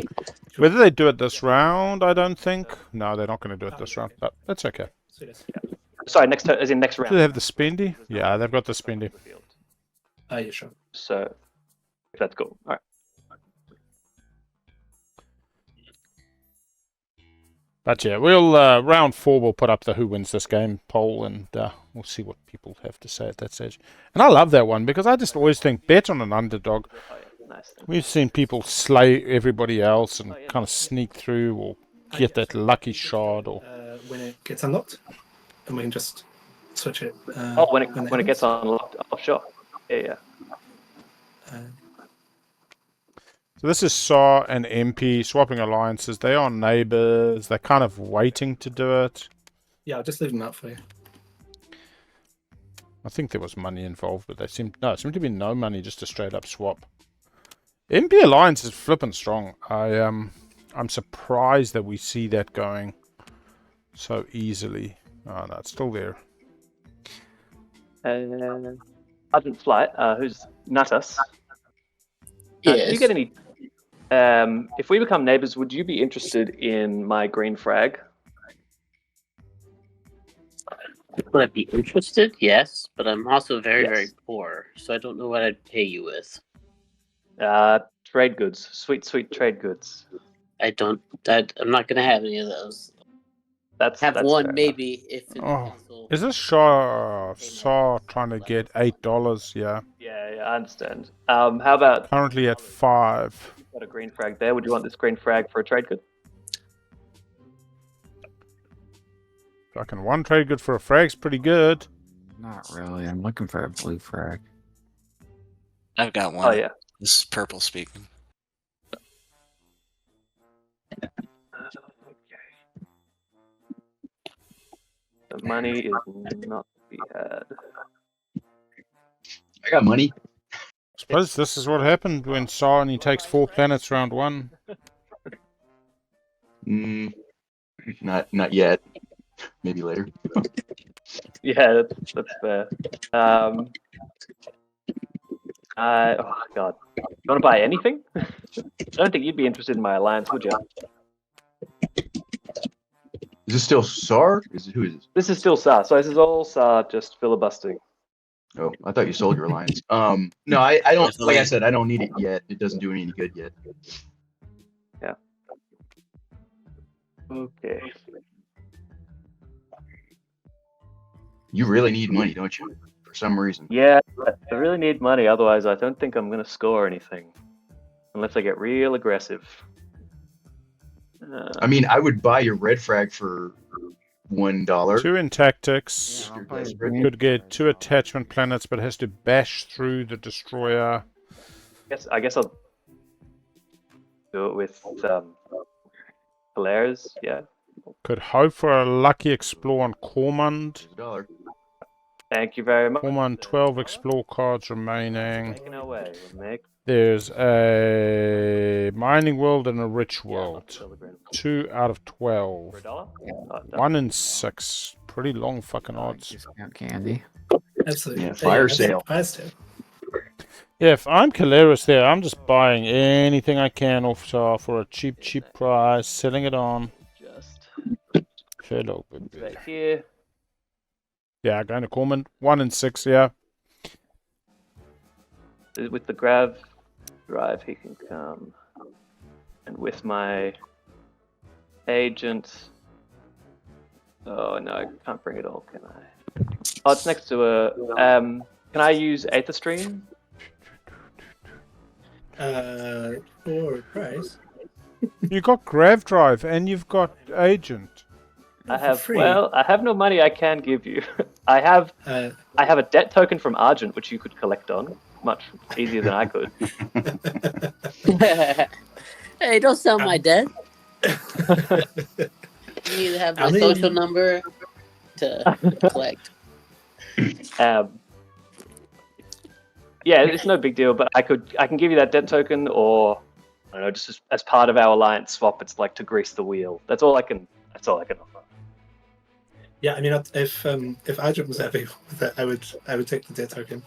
Whether they do it this round, I don't think. No, they're not going to do it this round, but that's okay. Sweet. Sorry, next turn, as in next round. Do they have the spendy? Yeah, they've got the spendy. Oh, yeah, sure. So, if that's cool. All right. But yeah, we'll round 4 we'll put up the who wins this game poll, and we'll see what people have to say at that stage. And I love that one because I just always think bet on an underdog. Oh, yeah. Nice. We've seen people slay everybody else and kind of sneak through or get that lucky shot or When it gets unlocked, and we can just switch it. When it gets unlocked. Oh, sure. Yeah. So this is Saar and MP swapping alliances. They are neighbors. They're kind of waiting to do it. Yeah, I'll just leave them out for you. I think there was money involved, but it seemed to be no money, just a straight up swap. MP alliance is flipping strong. I'm surprised that we see that going so easily. Oh no, it's still there. Argent Flight, who's Natas. Do you Yes. get any? If we become neighbors, would you be interested in my green frag? Would I be interested? Yes, but I'm also very, Yes. very poor, so I don't know what I'd pay you with. Trade goods, sweet trade goods. I'm not gonna have any of those. That's Have that's one fair maybe if it's Oh, also- is this Saar trying to get $8? Yeah, Yeah, I understand. How about currently at 5. got a green frag there? Would you want this green frag for a trade good? Fucking 1 trade good for a frag's pretty good. Not really. I'm looking for a blue frag. I've got one. Oh yeah. This is purple speaking. The money is not to be had. I got money. Suppose this is what happened when Saar and he takes 4 planets round 1. Not yet. Maybe later. Yeah, that's fair. Oh god, you want to buy anything? I don't think you'd be interested in my alliance, would you? Is this still Saar? Who is this? This is still Saar, so this is all Saar just filibustering. Oh, I thought you sold your alliance. No, I don't. Like I said, I don't need it yet. It doesn't do any good yet. Yeah. Okay. You really need money, don't you? For some reason. Yeah, I really need money, otherwise I don't think I'm going to score anything. Unless I get real aggressive. I mean, I would buy your red frag for $1. 2 in tactics. I'll You're buy desperate. green. Could get 2 attachment planets, but has to bash through the destroyer. I guess I'll do it with Keleres, yeah. Could hope for a lucky explore on Cormund. $1. Thank you very much. Cormund, 12 explore cards remaining. Making our way. We'll make There's a mining world and a rich world. 2 out of 12. for $1? Oh, no. 1 in 6. Pretty long fucking odds. Discount candy. Absolutely. Yeah, fire sale. Fire sale. Yeah, if I'm Keleres there, I'm just buying anything I can off Saar for a cheap price, selling it on. Just Hello, baby. right here. Yeah, going to Cormund. 1 in 6, yeah. With the grav drive, he can come. And with my agent. Oh no, I can't bring it all, can I? Oh, it's next to a. Can I use Aether Stream? For price. You got Grav Drive and you've got Agent. I For have. free. Well, I have no money I can give you. I have a debt token from Argent, which you could collect on. Much easier than I could. Hey, don't sell my debt. You need to have my social number to collect. Yeah, it's no big deal, but I can give you that debt token, or I don't know, just as part of our alliance swap. It's like to grease the wheel. That's all I can offer. Yeah, I mean, if Argent was happy with it, I would take the debt token.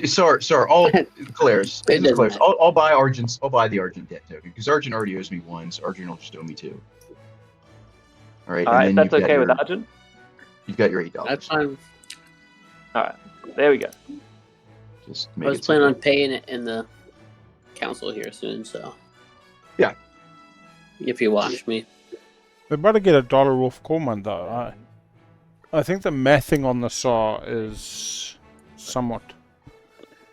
Saar, all Keleres. It doesn't matter. I'll buy Argent's. I'll buy the Argent debt token because Argent already owes me one, so Argent will just owe me two. All right. All right, and if then that's okay with your, Argent. You've got your $8. That's fine. All right, there we go. Just I make was it planning on simple. paying it in the council here soon, so. Yeah. If you watch me. We better get $1 off Corman though. I think the mathing on the Saar is somewhat.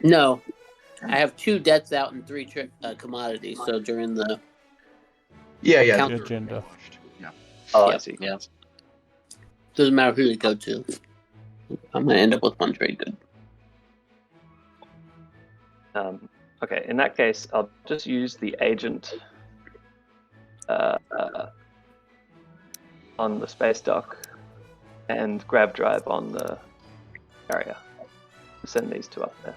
No. I have 2 debts out and 3 commodities, so during the. Yeah. Count- The agenda. Yeah. Oh, I Yep, see. yep. Doesn't matter who they go to. I'm gonna end up with one trade good. Okay, in that case, I'll just use the agent on the space dock and grab drive on the carrier. Send these 2 up there.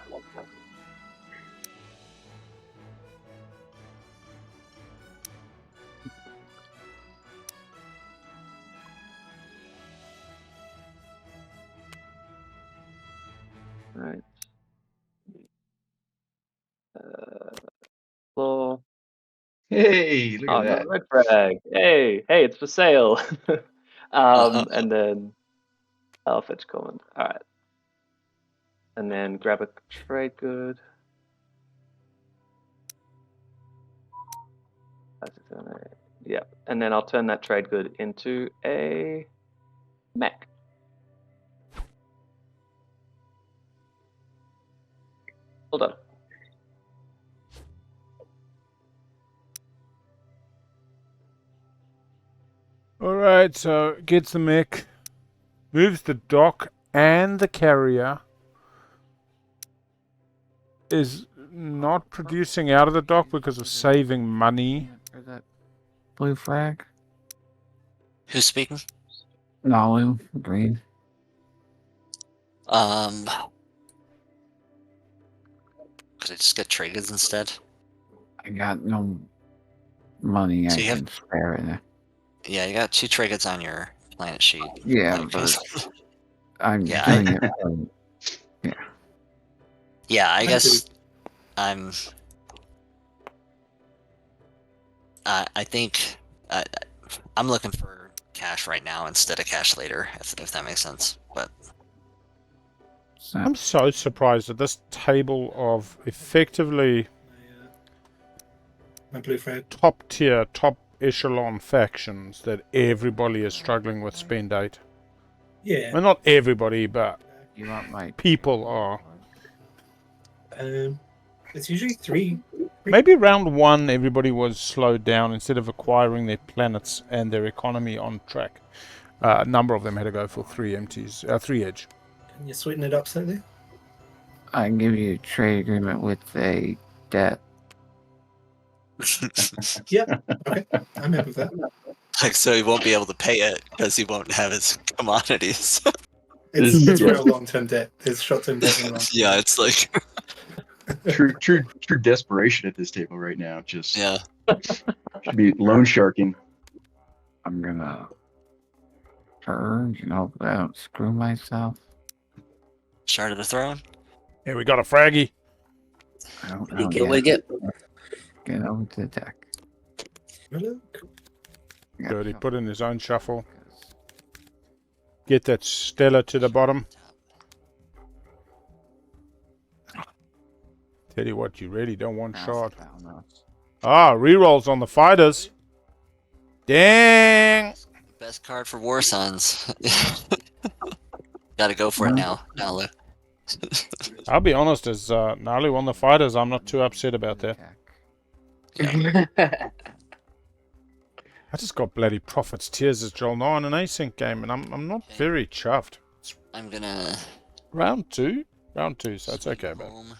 All right. Floor. Hey, look Oh, at no, that. red frag. Hey, it's for sale. And then I'll fetch command. All right. And then grab a trade good. Yeah, and then I'll turn that trade good into a mech. Hold on. Alright, so gets the mech, moves the dock and the carrier, is not producing out of the dock because of saving money. Or that blue flag? Who's speaking? Naalu, green. Could I just get triggers instead? I got no money So I you have- can spare in it. Yeah, you got 2 triggers on your planet sheet. Yeah, Like, but I'm Yeah, doing it for yeah, I I guess I'm. I think I'm looking for cash right now instead of cash later, if that makes sense. But I'm so surprised at this table of effectively My blue flag. top tier, top echelon factions that everybody is struggling with spend date. Yeah. Well, not everybody, but You want my people are. It's usually 3. Maybe round 1 everybody was slowed down instead of acquiring their planets and their economy on track. A number of them had to go for 3 empties, 3 edge. Can you sweeten it up slightly? I can give you a trade agreement with a debt. Yeah. Okay. I'm happy with that. like, so he won't be able to pay it because he won't have his commodities. It's real long-term debt. It's short-term debt and long. Yeah, it's like True desperation at this table right now. Just yeah. should be loan sharking. I'm gonna purge and hope I don't screw myself. Shard of the Throne. Here we got a fraggy. I don't You know get yet. we get. Get over to the deck. Look. I got Good, he shuffle put in his own shuffle. 'cause Get that Stella to the bottom. Tell you what, you really don't want now shard. it's down us. Ah, rerolls on the fighters. Dang! Best card for War Sons. Gotta go for it now, Naalu. I'll be honest, as Naalu on the fighters, I'm not too upset about that. Deck. I just got bloody Prophet's Tears as Jono in an async game, and I'm not very chuffed. It's I'm gonna round 2, so it's okay, but home,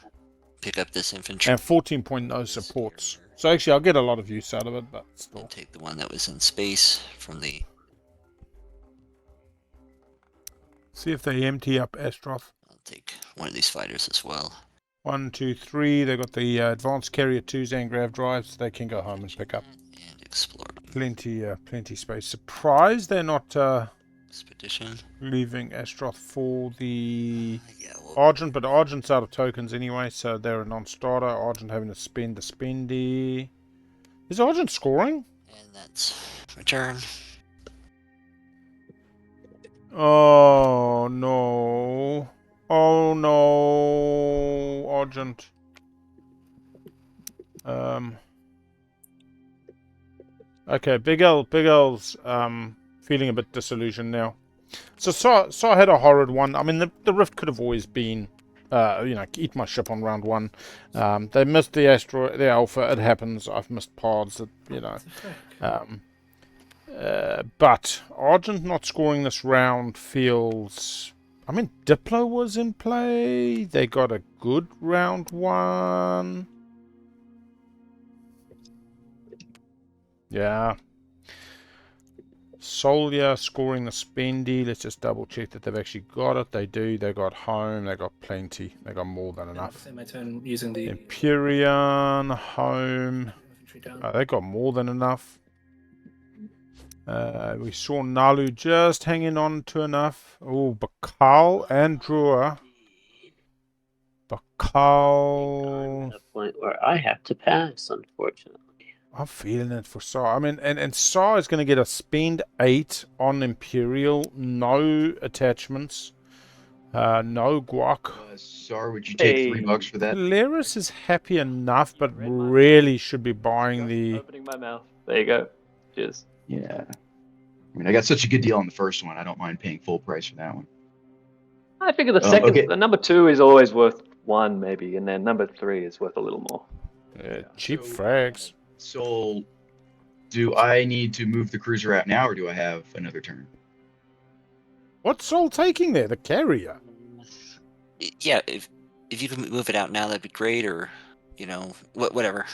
pick up this infantry. and 14.0 supports. So actually, I'll get a lot of use out of it, but still. And take the one that was in space from the. See if they empty up Astroth. I'll take one of these fighters as well. 1, 2, 3. They got the advanced carrier 2s and grav drives. They can go home and pick up And explore. plenty space. Surprised they're not Expedition. Leaving Astroth for the Yeah, well, Argent, but Argent's out of tokens anyway, so they're a non-starter. Argent having to spend the spendy. Is Argent scoring? and that's my turn. Oh no. Oh no, Argent. Okay, Big L's feeling a bit disillusioned now. So Saar had a horrid one. I mean, the rift could have always been, eat my ship on round 1. They missed the alpha. It happens. I've missed pods. But Argent not scoring this round feels. I mean, Diplo was in play. They got a good round 1. Yeah. Solia scoring the spendy. Let's just double check that they've actually got it. They do. They got home. They got plenty. They got more than enough. My turn using the Empyrean home. infantry down. They got more than enough. We saw Naalu just hanging on to enough. Oh, Bakal and Drua. Bakal. At a point where I have to pass, unfortunately. I'm feeling it for Saar. I mean, and Saar is going to get a spend 8 on Imperial. No attachments. No guac. Saar, would you take Hey. $3 for that? Keleres is happy enough, but really should be buying the... Opening my mouth. There you go. Cheers. Yeah. I mean, I got such a good deal on the first one. I don't mind paying full price for that one. I figure the Oh, second, okay. the number 2 is always worth 1 maybe, and then number 3 is worth a little more. cheap So- frags. So, do I need to move the cruiser out now, or do I have another turn? What's Sol taking there? The carrier? Yeah, if you can move it out now, that'd be great. Or, whatever.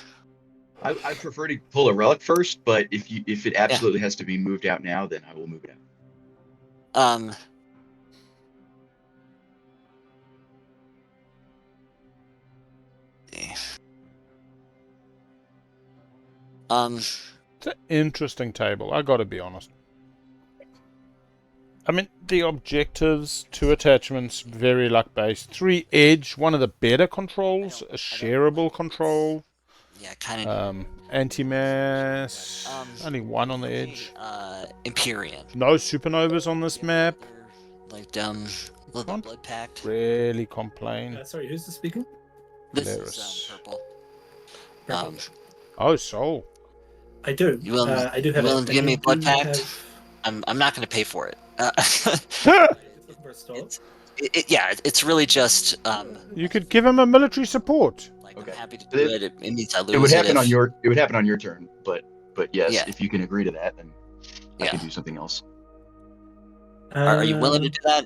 I prefer to pull a relic first, but if it absolutely has to be moved out now, then I will move it out. It's an interesting table, I gotta be honest. I mean, the objectives, 2 attachments, very luck-based. 3 edge, one of the better controls, a shareable control. Yeah, kind of. Anti-mass, only 1 on the edge. Empyrean. No supernovas on this map. Like little Can't blood pact. Really complain. Sorry, who's the speaker? This Keleres. is purple. Purple. Oh, Sol. I do. You willing- I do have you willing to give me a blood pact? have- I'm not going to pay for it. Looking for a stall. It's really just You could give him a military support. like Okay. I'm happy to do it. It means I lose. It would happen if- on your turn, but yes, Yeah. if you can agree to that, then I Yeah. can do something else. Are you willing to do that,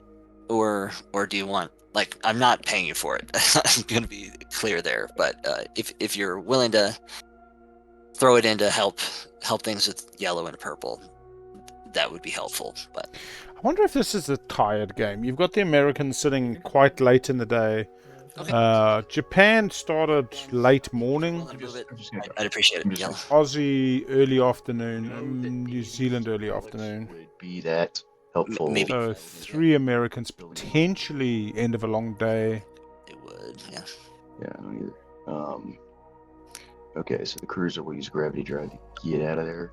or do you want? Like, I'm not paying you for it. I'm going to be clear there. But if you're willing to throw it in to help things with yellow and purple, that would be helpful. But I wonder if this is a tired game. You've got the Americans sitting quite late in the day. okay, Japan started late morning. willing to move it. I'm just gonna go. I'd appreciate I'm it. just Yellow. Aussie early afternoon, Know that New the Zealand early relics afternoon. would be that helpful. Maybe. So 3 Americans, potentially end of a long day. It would. Yeah. Yeah, I don't either. Okay, so the cruiser will use gravity drive to get out of there.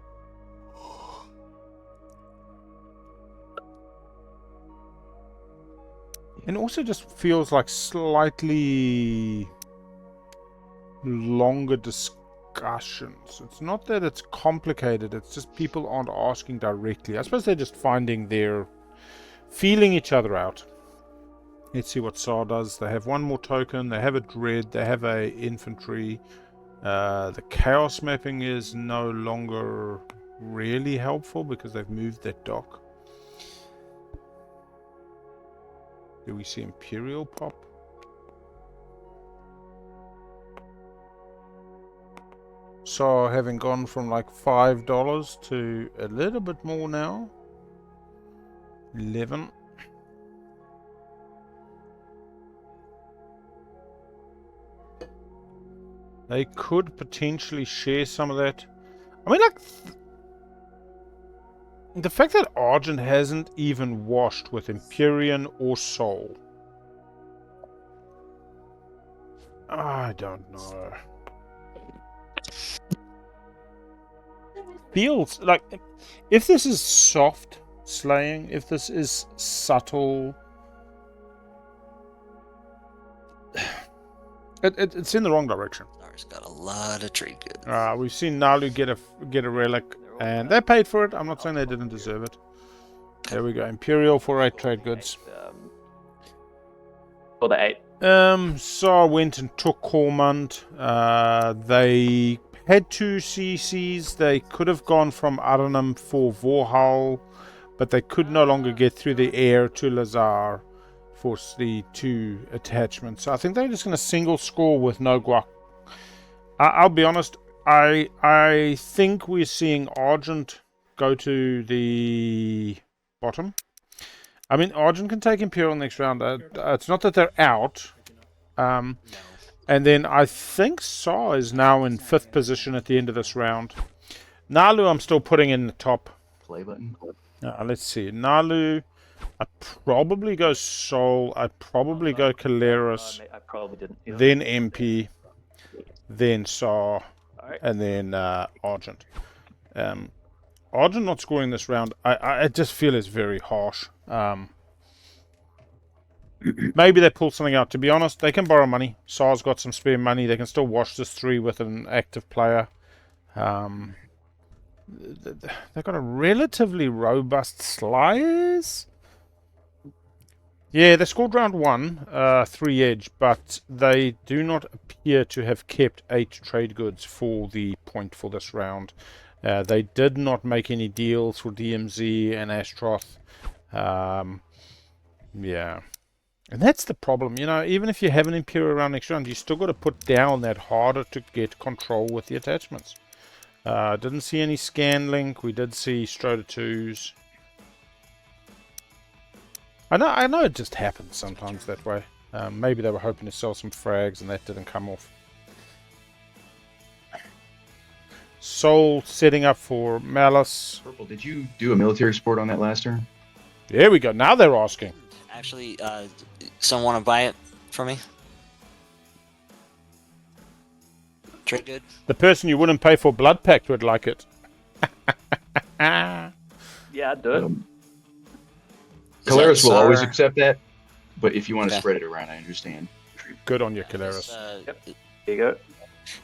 And also just feels like slightly longer discussions. It's not that it's complicated, it's just people aren't asking directly. I suppose they're just feeling each other out. Let's see what Saar does. They have 1 more token, they have a dread, they have a infantry. The chaos mapping is no longer really helpful because they've moved that dock. Do we see Imperial pop? So having gone from like $5 to a little bit more now. 11. They could potentially share some of that. I mean, like, The fact that Argent hasn't even washed with Empyrean or Soul. I don't know. Feels like if this is soft slaying, if this is subtle, it's in the wrong direction. Saar's got a lot of trade goods. We've seen Naalu get a relic, and they paid for it. I'm not saying they didn't deserve it. There we go. Imperial for 8 trade goods. For the 8. Saar went and took Cormund. They had 2 CCs. They could have gone from Arnhem for Vorhal, but they could no longer get through the air to Lazar for the 2 attachments. So I think they're just going to single score with no guac. I'll be honest. I think we're seeing Argent go to the bottom. I mean, Argent can take Imperial next round. It's not that they're out. And then I think Saar is now in 5th position at the end of this round. Naalu I'm still putting in the top. Play button. Let's see. Naalu, I'd probably go Soul. I'd probably go Keleres. I probably didn't. Either. Then MP. Then Saar. Alright. And then Argent. Argent not scoring this round, I just feel it's very harsh. Maybe they pull something out. To be honest, they can borrow money. Saar's got some spare money. They can still wash this 3 with an active player. They've got a relatively robust Slayers. Yeah, they scored round 1, 3 edge, but they do not appear to have kept 8 trade goods for the point for this round. They did not make any deals for DMZ and Astroth. Yeah. And that's the problem, you know, even if you have an Imperial around next round, you still got to put down that harder to get control with the attachments. Didn't see any scan link. We did see Stroder 2s. I know it just happens sometimes that way. Maybe they were hoping to sell some frags and that didn't come off. Soul setting up for Malice. Purple, did you do a military support on that last turn? There we go. Now they're asking. Actually, someone want to buy it for me? Trade good? The person you wouldn't pay for Blood Pact would like it. Yeah, I'd do it. Keleres will always Saar? accept that, but if you want to Okay. spread it around, I understand. Good on you, Keleres. Yep. There you go.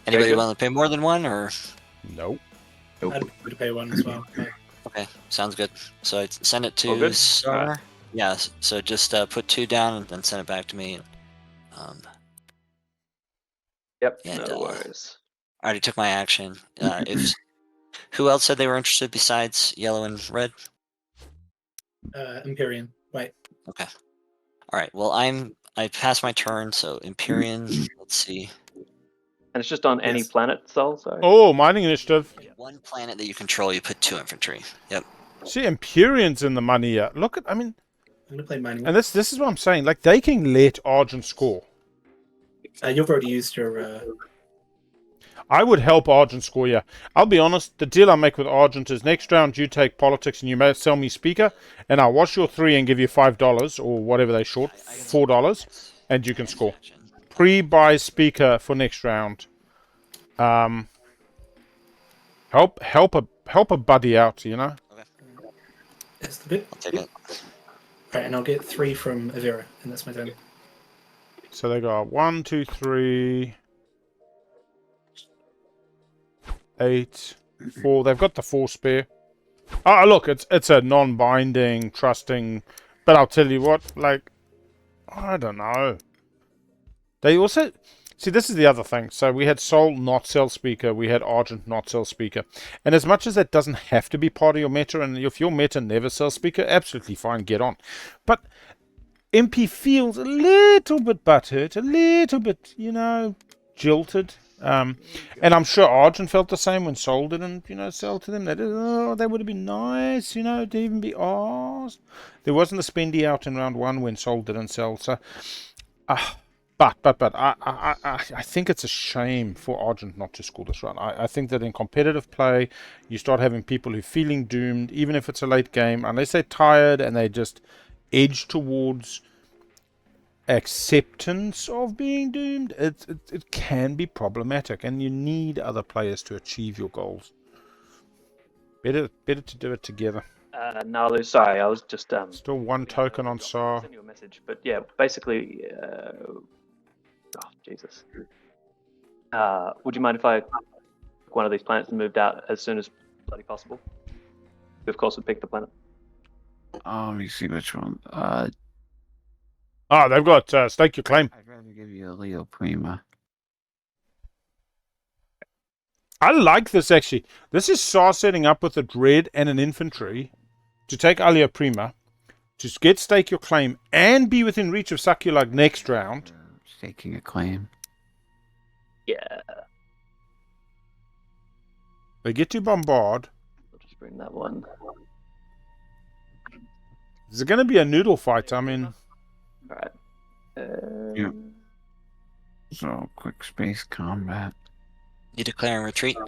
Anybody good. willing to pay more than 1, or? Nope. Nope. I'd would pay 1 as well. Yeah. Okay, sounds good. So I'd send it All to good? Saar. Alright. Yeah, so just put 2 down and then send it back to me. Yep. And, No worries. I already took my action. Who else said they were interested besides yellow and red? Empyrean. Wait. Okay. All right. Well, I passed my turn, so Empyrean. Let's see. And it's just on any Yes. planet, Sol. Sorry. Oh, mining initiative. One planet that you control, you put 2 infantry. Yep. See, Empyrean's in the money here. Look at, I mean, I'm gonna play mining. and this is what I'm saying. Like, they can let Argent score. You've already used your. I would help Argent score, yeah. I'll be honest, the deal I make with Argent is next round you take politics and you may sell me speaker, and I'll wash your 3 and give you $5 or whatever they short, $4, and you can score. Pre-buy speaker for next round. Help a buddy out, you know. It's the bit. I'll take it. Right, and I'll get 3 from Avira, and that's my turn. So they got 1, 2, 3, 8, 4. They've got the 4 spare. Oh, look, it's a non-binding, trusting. But I'll tell you what, like, I don't know. They also see, this is the other thing. So we had Soul not sell speaker, we had Argent not sell speaker, and as much as that doesn't have to be part of your meta, and if your meta never sells speaker, absolutely fine, get on. But MP feels a little bit butthurt, a little bit, you know, jilted. And I'm sure Argent felt the same when Soul didn't, you know, sell to them. They did, oh, that would have been nice, you know, to even be asked. There wasn't a spendy out in round 1 when Soul didn't sell. So, But I think it's a shame for Argent not to score this round. I think that in competitive play, you start having people who are feeling doomed, even if it's a late game, unless they're tired and they just edge towards acceptance of being doomed. It can be problematic, and you need other players to achieve your goals. Better to do it together. Naalu, sorry, I was just Still one token on Saar. I'll send you a message, but yeah, basically, oh Jesus. Would you mind if I took one of these planets and moved out as soon as bloody possible? We of course would pick the planet. Let me see which one. They've got stake your claim. I'd rather give you a Leo Prima. I like this actually. This is Saar setting up with a dread and an infantry to take Alia Prima, to get stake your claim and be within reach of Sakulag next round. Staking a claim. Yeah. They get to bombard. I'll just bring that one. Is it going to be a noodle fight? I mean, Alright. Yeah. So, quick space combat. You declaring retreat?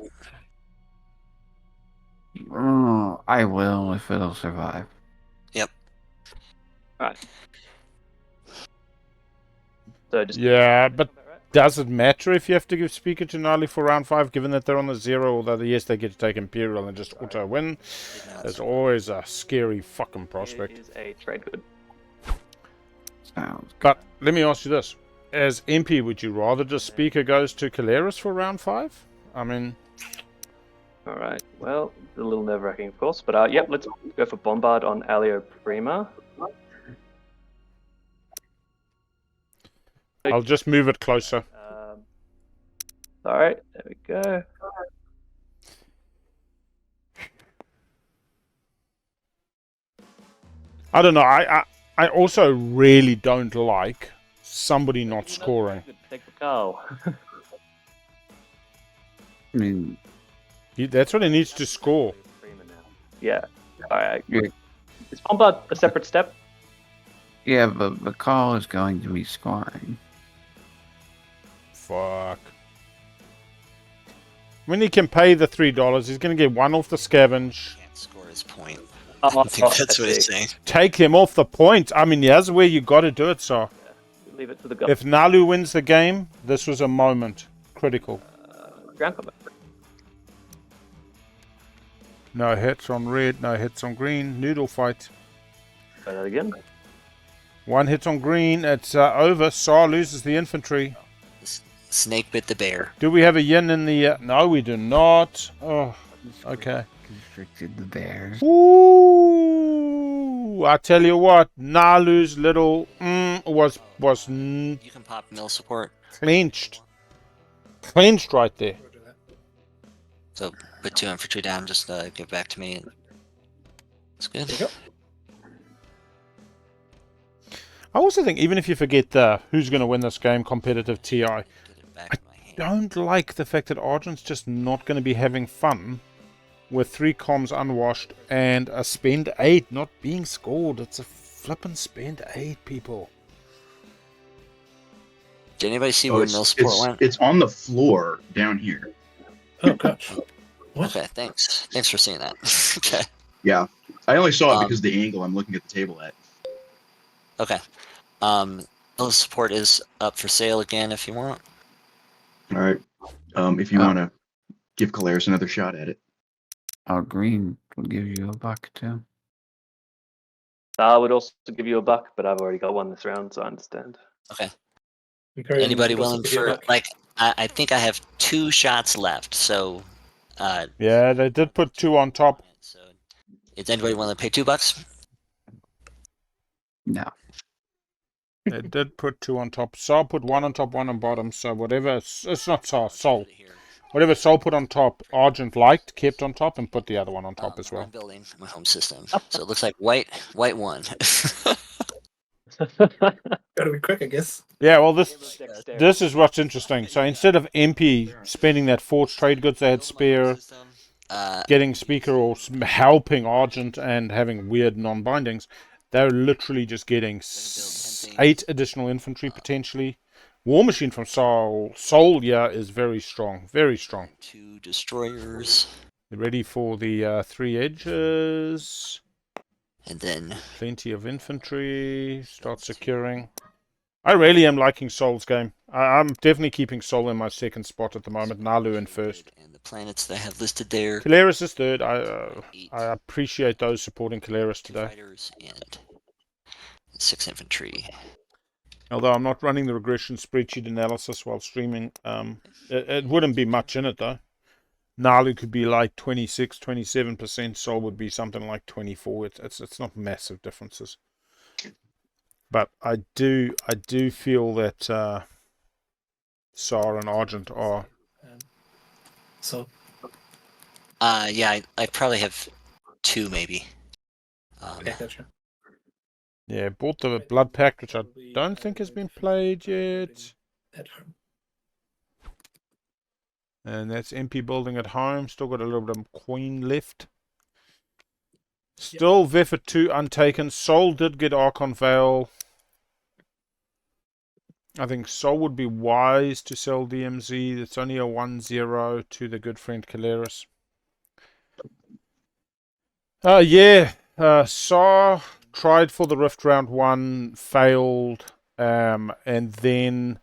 Oh, I will if it'll survive. Yep. Alright. So just yeah, but does it matter if you have to give Speaker to Naalu for round 5, given that they're on the 0, although yes, they get to take Imperial and just auto win? There's always a scary fucking prospect. It is a trade good. Sounds But let me ask you this. As MP, would you rather just Speaker goes to Keleres for round 5? I mean... Alright, well, a little nerve-wracking, of course, but yep, let's go for Bombard on Alio Prima. I'll just move it closer. Alright, there we go. I don't know, I also really don't like somebody not scoring. Take the call. I mean, That's what he needs to score. Prima now. Yeah, alright. Yeah. Is Bombard a separate step? yeah, but the call is going to be scoring. Fuck. When he can pay the $3, he's going to get 1 off the scavenge. Can't score his point. Oh, I think that's what he's saying. Take him off the point. I mean, here's where you got to do it, so. Leave it to the go. If Naalu wins the game, this was a moment. Critical. Ground combat. No hits on red, no hits on green. Noodle fight. Try that again. 1 hit on green. It's over. Saar loses the infantry. Snake bit the bear. Do we have a yin in the... no, we do not. Oh, okay. Constricted the bears. Ooh, I tell you what, Naalu's little was You can pop mill support. clenched. Clenched right there. So put 2 infantry down. Just give back to me. It's good. There you go. I also think even if you forget who's going to win this game, competitive TI, Get it back in my hand. don't like the fact that Argent's just not going to be having fun with 3 comms unwashed and a spend 8 not being scored. It's a flippin' spend 8, people. Did anybody see Oh, where mill support went? it's on the floor down here. Oh gosh. What? Okay, thanks. Thanks for seeing that. Okay. Yeah, I only saw it Um, because of the angle I'm looking at the table at. Okay. Mill support is up for sale again if you want. All right. If you want to give Keleres another shot at it. Oh, green will give you $1 too. I would also give you $1, but I've already got one this round, so I understand. Okay. Imperium Anybody would also willing give you a for buck. like? I think I have 2 shots left. So. Yeah, they did put 2 on top. So, is anybody willing to pay $2? No. They did put 2 on top. Saar put 1 on top, 1 on bottom. So whatever, it's not Saar, Sol. Whatever Sol put on top, Argent liked, kept on top, and put the other one on top as well. I'm building my home system, so it looks like white won. Gotta be quick, I guess. Yeah, well, this is what's interesting. So instead of MP spending that forged trade goods they had spare, getting speaker or helping Argent and having weird non-bindings, they're literally just getting 8 additional infantry potentially, War Machine from Soul, yeah, is very strong. Very strong. 2 destroyers. Ready for the 3 edges. And then Plenty of infantry. Start securing. I really am liking Soul's game. I'm definitely keeping Soul in my second spot at the moment. Naalu in first. and the planets that I have listed there. Keleres is third. I 8 appreciate those supporting Keleres today. fighters and 6 infantry. Although I'm not running the regression spreadsheet analysis while streaming. It wouldn't be much in it though. Naalu could be like 26, 27%. Soul would be something like 24. It's not massive differences. But I do feel that Saar and Argent are. So Yeah, I probably have 2 maybe. okay, gotcha. Yeah, bought the Blood Pact, which I don't think has been played yet. At home. And that's MP building at home. Still got a little bit of Queen left. Still Vef at 2 untaken. Soul did get Archon Veil. I think Soul would be wise to sell DMZ. It's only a 1-0 to the good friend Keleres. Saar tried for the Rift round 1, failed, and then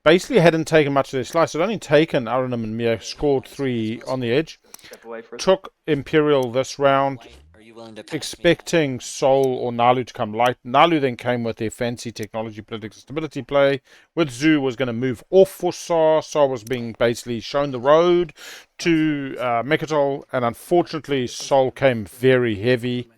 basically hadn't taken much of their slice. It only taken Aranam and Mia, scored 3 on the edge. Step away for it. Took Imperial this round, White, are you willing to pass me? expecting Soul or Naalu to come light. Naalu then came with their fancy technology, political stability play. With Zoo was going to move off for Saar. Saar was being basically shown the road to Mechatol, and unfortunately Soul came very heavy.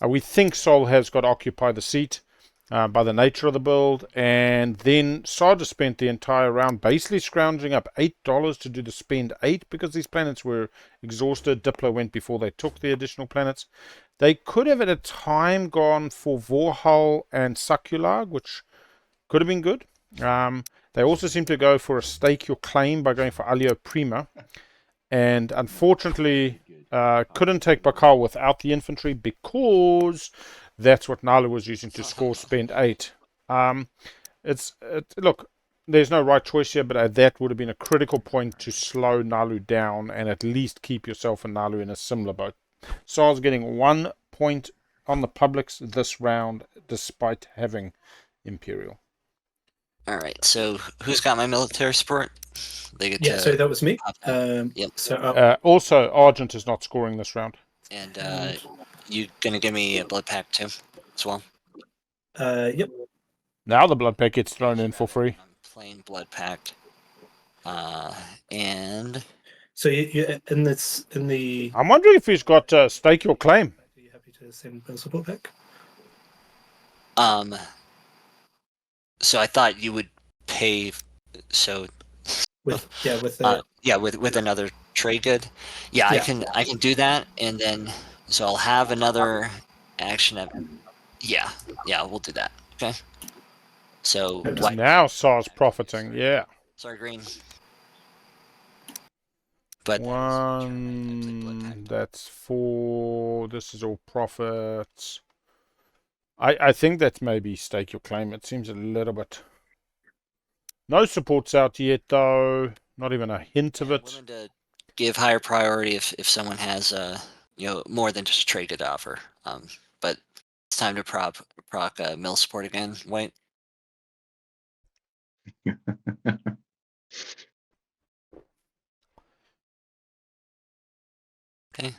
We think Soul has got to occupy the seat by the nature of the build, and then Saar just spent the entire round basically scrounging up $8 to do the spend 8 because these planets were exhausted. Diplo went before they took the additional planets. They could have at a time gone for Vorhal and Sakulag, which could have been good. They also seem to go for a stake your claim by going for Alio Prima, and unfortunately couldn't take Bakal without the infantry because that's what Naalu was using to score spend 8. Look, there's no right choice here, but that would have been a critical point to slow Naalu down and at least keep yourself and Naalu in a similar boat. Saar's getting 1 point on the publics this round despite having Imperial. All right. So who's got my military support? They get Yeah, to, so that was me. Yep. So Also, Argent is not scoring this round. and you gonna give me a blood pack too, as well. yep. Now the blood pack gets thrown in for free. I'm playing blood pact. And So you in the. I'm wondering if he's got stake your claim. Are you happy to send a support pack? so I thought you would pay. So With the another trade good. Yeah, Yeah. I can do that, and then so I'll have another action. Yeah, we'll do that. Okay. So white. Now Saar's profiting, yeah. Sorry, green. But One, that's 4. This is all profits. I think that's maybe stake your claim. It seems a little bit. No supports out yet, though. Not even a hint of I'm it. willing to give higher priority if someone has more than just a trade to offer. But it's time to proc mill support again. White. Okay.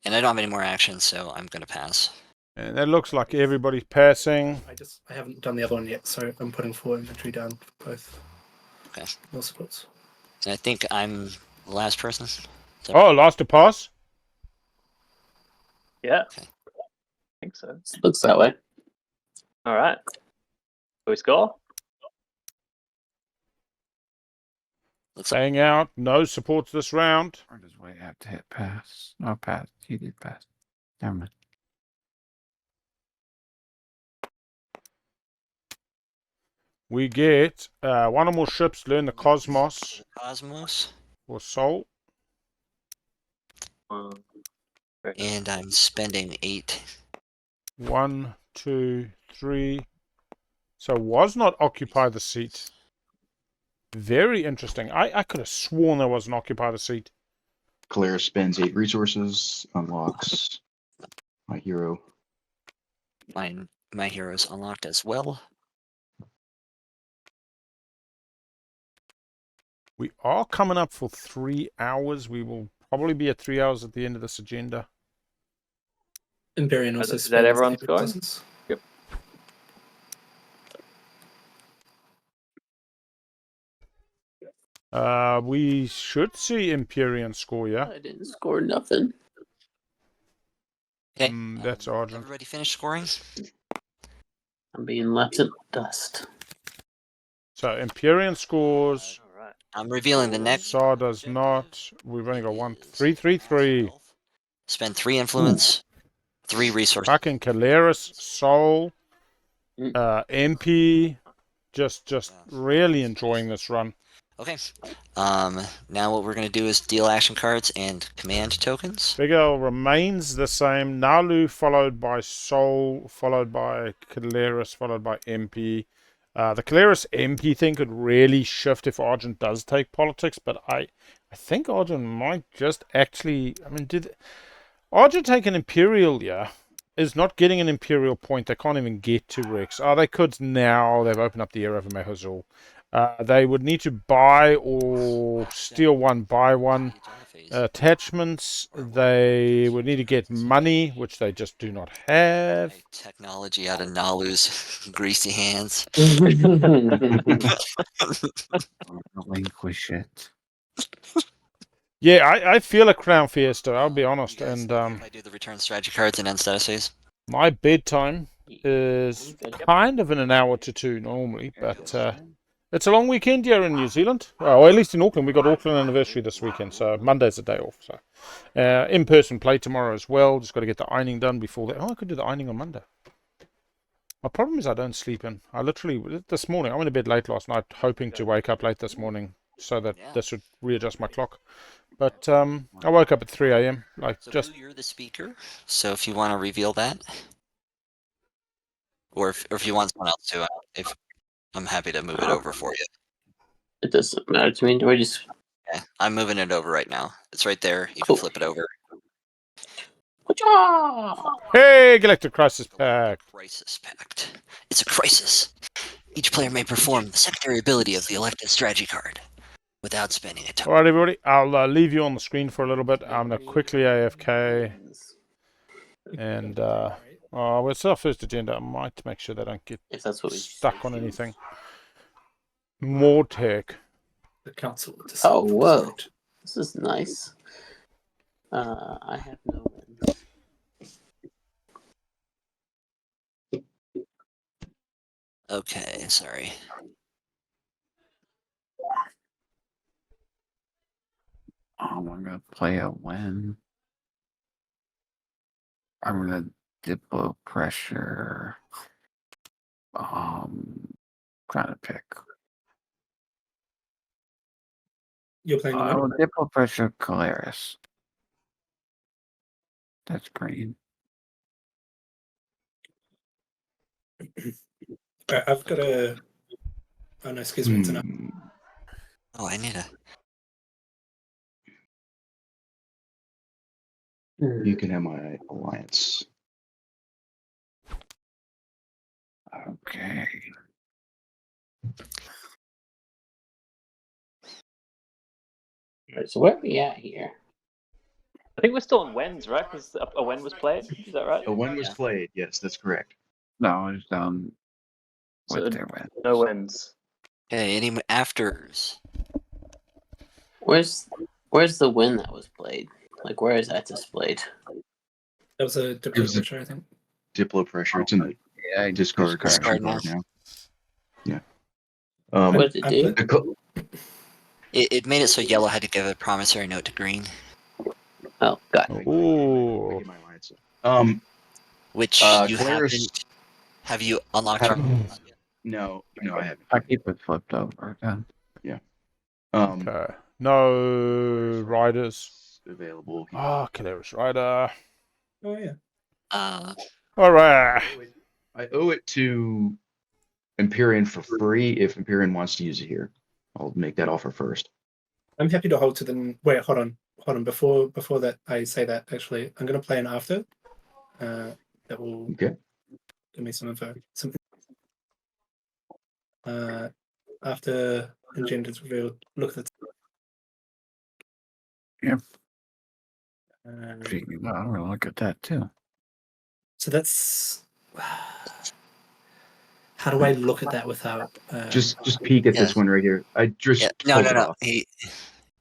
And I don't have any more actions, so I'm gonna pass. And it looks like everybody's passing. I haven't done the other one yet, so I'm putting 4 infantry down for both. Okay. Mill supports. And I think I'm the last person. Oh, last to pass? Yeah. Okay. I think so. Looks that way. All right. Do we score? Looks like Staying out. No supports this round. Or does Wade have to hit pass? No pass. He did pass. Never mind. We get 1 or more ships learn the Cosmos Cosmos, or Soul. and I'm spending 8. 1, 2, 3. So was not occupy the seat. Very interesting. I could have sworn there was an occupied seat. Keleres spends 8 resources, unlocks my hero. My hero's unlocked as well. We are coming up for 3 hours. We will probably be at 3 hours at the end of this agenda. Imperium also Is that everyone's spends going? presence. Yep. We should see Empyrean score, yeah? I didn't score nothing. Okay. That's Argent. Everybody finished scoring? I'm being left in dust. So Empyrean scores. All right. I'm revealing the next. Saar does not. We've only got 1, 3, 3, 3. Spend 3 influence, 3 resources. Fucking Keleres, Soul, Mm. MP. Just really enjoying this run. Okay. Now what we're gonna do is deal action cards and command tokens. BigAl remains the same. Naalu followed by Soul, followed by Keleres, followed by MP. The Keleres MP thing could really shift if Argent does take politics, but I think Argent might just actually. I mean, Argent take an Imperial? Yeah, is not getting an Imperial point. They can't even get to Rex. Oh, they could now. They've opened up the era for Mehazul. They would need to buy or steal one, buy one. Attachments, they would need to get money, which they just do not have. Technology out of Naalu's greasy hands. Relinquish it. Yeah, I feel a Crown Fiesta, I'll be honest. And I do the return strategy cards and end status phase. my bedtime is kind of in an hour to 2 normally, but it's a long weekend here in New Zealand. Well, at least in Auckland. We got Auckland anniversary this weekend, so Monday's a day off. So in-person play tomorrow as well. Just got to get the ironing done before that. Oh, I could do the ironing on Monday. My problem is I don't sleep in. I literally, this morning, I went to bed late last night, hoping to wake up late this morning so that this would readjust my clock. But I woke up at 3 a.m. Like So just. you're the speaker, so if you want to reveal that, or if you want someone else to, if I'm happy to move it over for you. It doesn't matter to me. Do I just? Yeah, I'm moving it over right now. It's right there. You can flip it over. Hey, Galactic Crisis Pack. Crisis Pact. It's a crisis. Each player may perform the secondary ability of the elected strategy card without spending a token. All right, everybody. I'll leave you on the screen for a little bit. I'm going to quickly AFK. And, well, it's our first agenda. I might make sure they don't get If that's what we stuck on anything. More tech. The council. Oh, whoa. This is nice. I have no wins. Okay, sorry. I'm gonna play a win. I'm gonna diplo pressure. Trying to pick. You're playing Diplo pressure Keleres. That's green. I've got a. Oh no, excuse me. It's enough. Oh, I need a. You can have my alliance. Okay. Right, so where are we at here? I think we're still on Wens, right? Because a Wen was played. Is that right? A one was played. Yes, that's correct. No, it's down with So, their win. no Wens. Okay, any afters? Where's the win that was played? Like, where is that displayed? That was a It was a- picture, I think. Diplo pressure. It's in the Yeah, discard discard card now. now. Yeah. What did it do? the co- It made it so yellow had to give a promissory note to green, Oh, got it. Ooh. Get my alliance. which you Keleres- haven't. Have you unlocked I your? don't- No, I haven't. I keep it flipped over again. Okay. No riders. Available. Ah, Keleres Rider. Oh yeah. All right. I owe it to Empyrean for free if Empyrean wants to use it here. I'll make that offer first. I'm happy to hold to the. Wait, hold on. Before that, I say that actually, I'm going to play an after. That will Okay. give me some info. After Argent is revealed, look at the. Yep. Um, I'm gonna look at that too. so that's. How do I look at that without? Just peek at Yeah. this one right here. I just Yeah, pulled it no. off.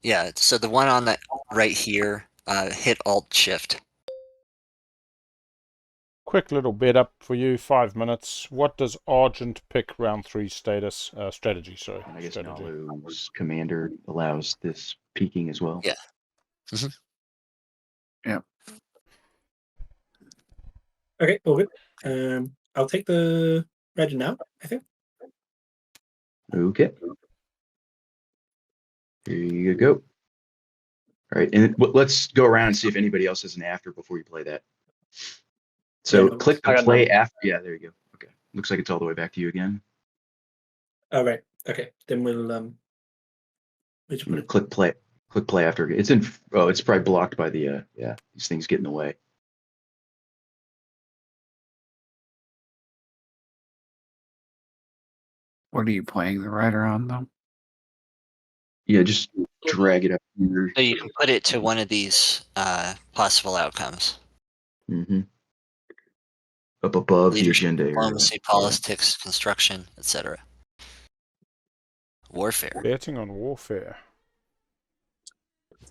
Yeah, so the one on that right here, hit Alt Shift. Quick little bit up for you, 5 minutes. What does Argent pick round 3 status strategy? Sorry, And I guess strategy. Naalu's commander allows this peeking as well. Yeah. Mm-hmm. Yeah. Okay, all good. I'll take the red now, I think. Okay. Here you go. All right, and let's go around and see if anybody else has an after before you play that. So Yeah, click I the got play none. after. Yeah, there you go. Okay, looks like it's all the way back to you again. All right. Okay, then we'll where'd you put it? Click play after. It's in. Oh, it's probably blocked by the. Yeah, these things get in the way. What are you playing the rider on though? Yeah, just drag it up here. So you can put it to one of these possible outcomes. Mm-hmm. Up above the Leadership, agenda area. diplomacy, politics, construction, etc. Warfare. Betting on warfare.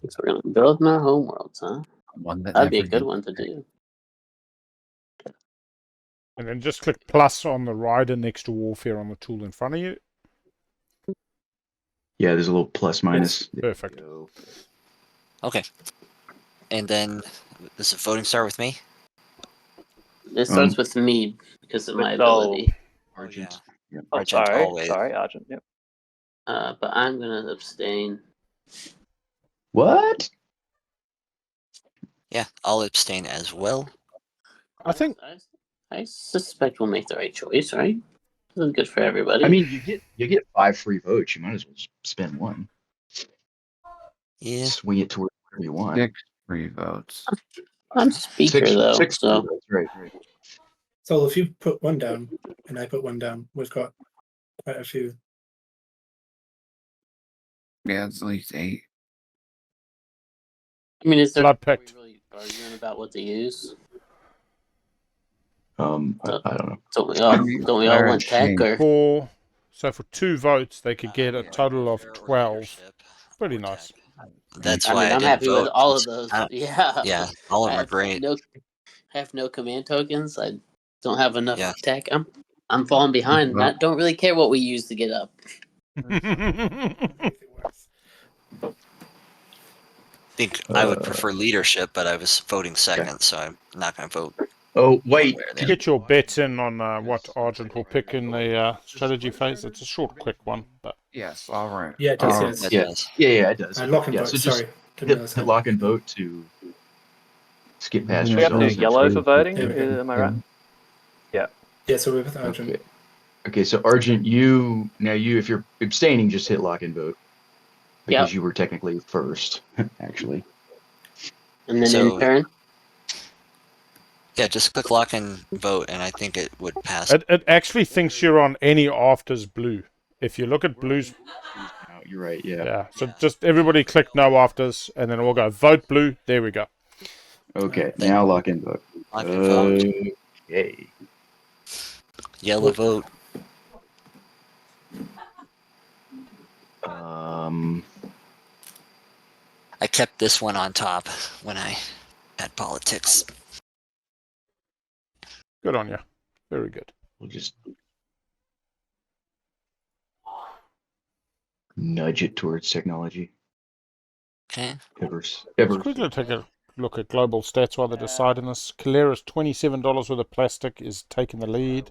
So we're gonna build my homeworlds, huh? One that That'd be a never good gets one to picked. do. And then just click plus on the rider next to warfare on the tool in front of you. Yeah, there's a little plus minus. There you Perfect. go. Okay. And then does the voting start with me? It starts with me because of my With all- ability. Argent. yeah. Oh, Argent sorry, always. Argent. Yep. But I'm gonna abstain. What? Yeah, I'll abstain as well. I think I suspect we'll make the right choice, right? This is good for everybody. I mean, you get 5 free votes. You might as well just spend one. Yeah. Swing it toward whatever you want. 6 free votes. I'm speaker though, six so free votes. Right. So if you put one down and I put one down, we've got quite a few. Yeah, it's at least 8. I mean, is there? Blood Are we pact. really arguing about what to use? I don't know. Don't we all want tech or? For 2 votes, they could get a total of 12. Leadership, Pretty or nice. tech. That's I why mean, I I'm didn't happy vote. with all of since- those. Yeah. Yeah, all of I them are have great. have no command tokens. I don't have enough Yeah. tech. I'm falling behind. I don't really care what we use to get up. I think I would prefer leadership, but I was voting second, so I'm not going to vote. Oh, wait. one way or the To other. get your bets in on what Argent will pick in the strategy phase, it's a short, quick one. But Yes, all right. Yeah, it does, Oh, yes. That Yeah. does. Yeah, it does. Lock and Yeah, vote. so just Sorry, didn't realize hit that. lock and vote to skip past Yeah, We have the results. yellow for voting. There we go. Am I right? Yeah, so we're with Argent. Okay, so Argent, if you're abstaining, just hit lock and vote. Because you were technically first, actually. And then So- in turn. Yeah, just click lock and vote, and I think it would pass. it actually thinks you're on any afters blue. If you look at blues, Oh, you're right, yeah. yeah. So just everybody click no afters, and then we'll go vote blue. There we go. Okay, now lock and vote. Lock and vote. Okay. Yellow vote. I kept this one on top when I had politics. Good on you. Very good. We'll just nudge it towards technology. Okay. Ever. Let's quickly take a look at global stats while they're deciding this. Keleres, $27 worth of plastic is taking the lead.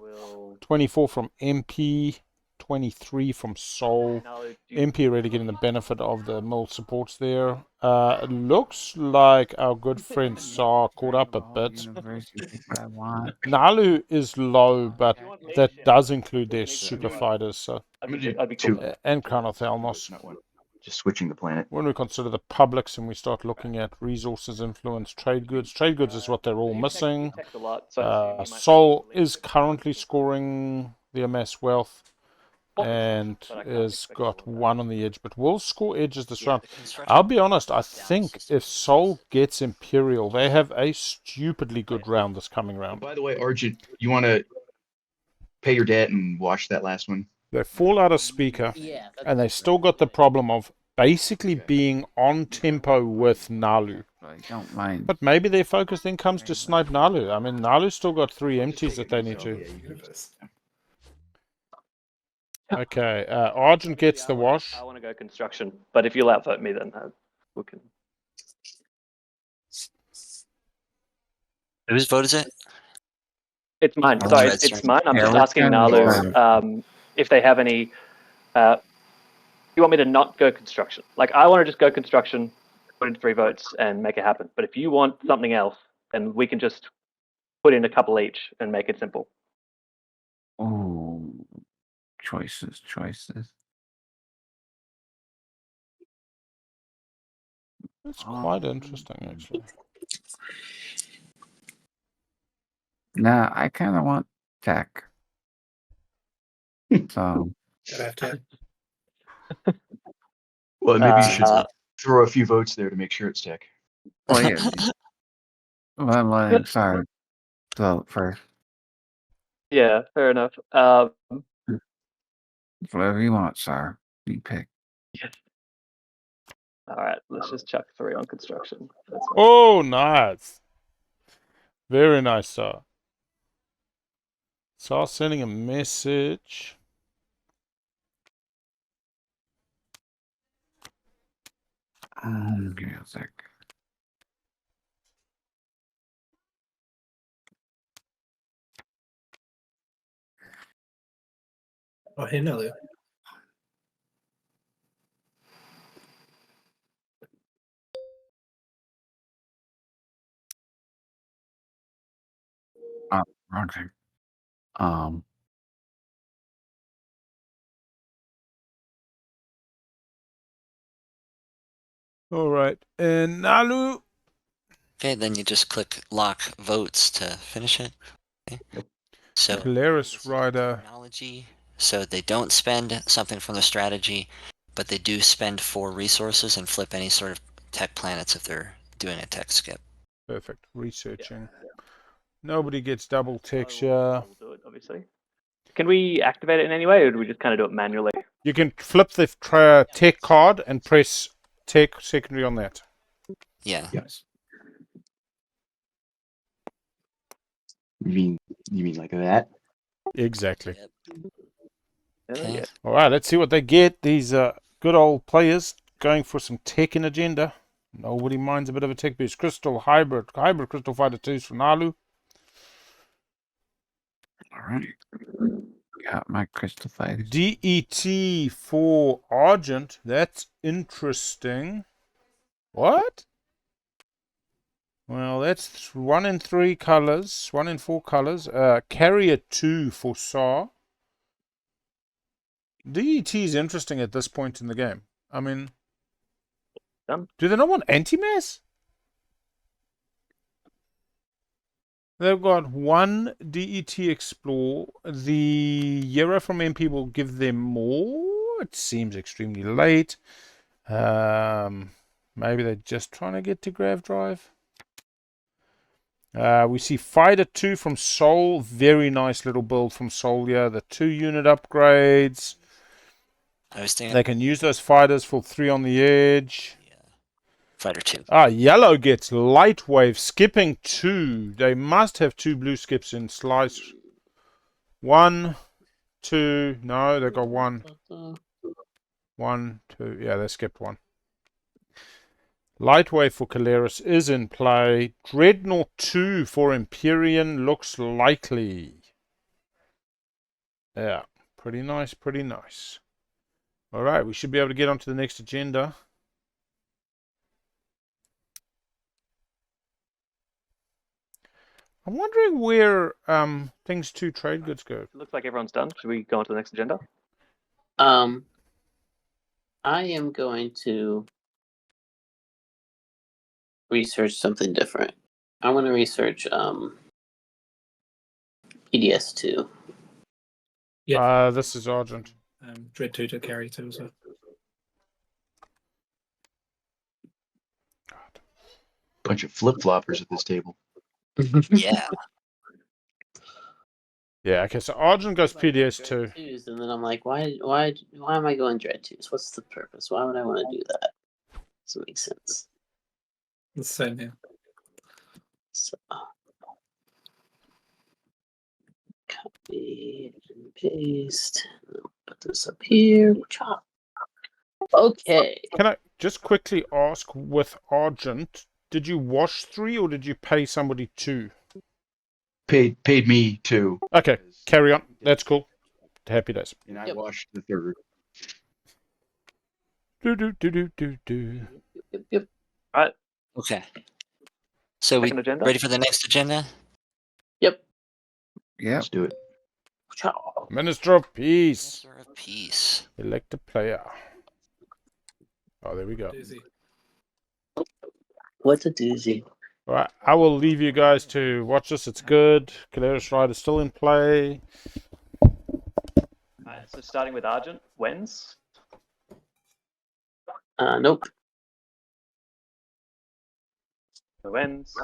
24 from MP, 23 from Soul. Naalu, do you- MP already getting the benefit of the mill supports there. It looks like our good friend Saar caught up a bit. Universe, you pick what I want. Naalu is low, but Do you want me that to- does include do you their need to super do it? fighters, so I'd I'm be, gonna do I'd be cool. two. and Carnothalmos. Not one. Just switching the planet. When we consider the publics and we start looking at resources, influence, trade goods is what they're all You text- missing. you text a lot, so I assume you might Soul be able to is currently scoring the MS wealth and but I can't has expect got all of that. one on the edge, but will score edges this Yeah, round. the construction I'll be honest, I down think system. if Soul gets Imperial, they have a stupidly good round this coming round. By the way, Argent, you want to pay your debt and watch that last one? They fall out of speaker, Yeah. and they still got the problem of basically being on tempo with Naalu. I don't mind. But maybe their focus then comes to snipe Naalu. I mean, Naalu's still got 3 empties that they need to. Universe. Okay, Argent gets the wash. I want to go construction, but if you'll outvote me, then we can. Whose vote is it? It's mine. Oh, Sorry, that's it's right. mine. I'm Yeah, just we're asking kind of Naalu if they have any. You want me to not go construction? Like, I want to just go construction, put in 3 votes, and make it happen. But if you want something else, then we can just put in a couple each and make it simple. Oh, choices. It's quite interesting, actually. Nah, I kind of want tech. So, Gotta have to. Well, maybe you should Uh, throw a few votes there to make sure it's tech. well, yeah. Well, I'm letting Saar vote first. Yeah, fair enough. Whatever you want, Saar. You pick. All right, let's just chuck 3 on construction. That's fine. Oh, nice. Very nice, sir. Saar sending a message. Give me a sec. Oh, hey, Naalu. Wrong thing. All right. And Naalu. Okay, then you just click lock votes to finish it. Okay. So Keleres Rider. technology. So they don't spend something from the strategy, but they do spend 4 resources and flip any sort of tech planets if they're doing a tech skip. Perfect. Researching. Nobody gets double texture. I'll do it, obviously. Can we activate it in any way, or do we just kind of do it manually? You can flip the tech card and press tech secondary on that. Yeah. Yes. You mean like that? Exactly. Yep. Yeah, yeah. All right, let's see what they get. These good old players going for some tech in agenda. Nobody minds a bit of a tech boost. Crystal hybrid Crystal Fighter 2s for Naalu. Alright. Got my crystal fighters. DET for Argent. That's interesting. What? Well, that's 1 in 3 colors, 1 in 4 colors. Carrier 2 for Saar. DET is interesting at this point in the game. I mean, do they not want anti-mass? They've got 1 DET Explore. The Euro from MP will give them more. It seems extremely late. Maybe they're just trying to get to Grav Drive. We see Fighter 2 from Soul. Very nice little build from Soul here. The 2 unit upgrades. I was thinking. They can use those fighters for 3 on the edge. Yeah. Fighter 2. Yellow gets light wave, skipping 2. They must have 2 blue skips in slice. 1, 2. No, they got 1. 1, 2. Yeah, they skipped 1. Light wave for Keleres is in play. Dreadnought 2 for Empyrean looks likely. Yeah, Pretty nice, pretty nice. All right, we should be able to get on to the next agenda. I'm wondering where things to trade goods go. It looks like everyone's done. Should we go on to the next agenda? I am going to research something different. I want to research PDS2. Yeah. This is Argent. Dread 2 to carry 2 as well. Bunch of flip floppers at this table. Yeah. Yeah, okay, so Argent goes PDS2. Twos, and then I'm like, why am I going Dread 2s? What's the purpose? Why would I want to do that? Doesn't make sense. The same here. So, copy and paste. Put this up here. Chop. Okay. Can I just quickly ask, with Argent, did you wash 3 or did you pay somebody 2? Paid me 2. Okay, carry on. That's cool. Happy days. And I Yep. washed the 3rd. Do. Yep. Right. Okay. So we Second agenda. ready for the next agenda? Yep. Yep. Let's do it. Chop. Minister of Peace. Minister of Peace. Elect a player. Oh, there we go. Doozy. What's a doozy? All right, I will leave you guys to watch this. It's good. Keleres Ride is still in play. Alright, so starting with Argent, wins. Nope. The wins.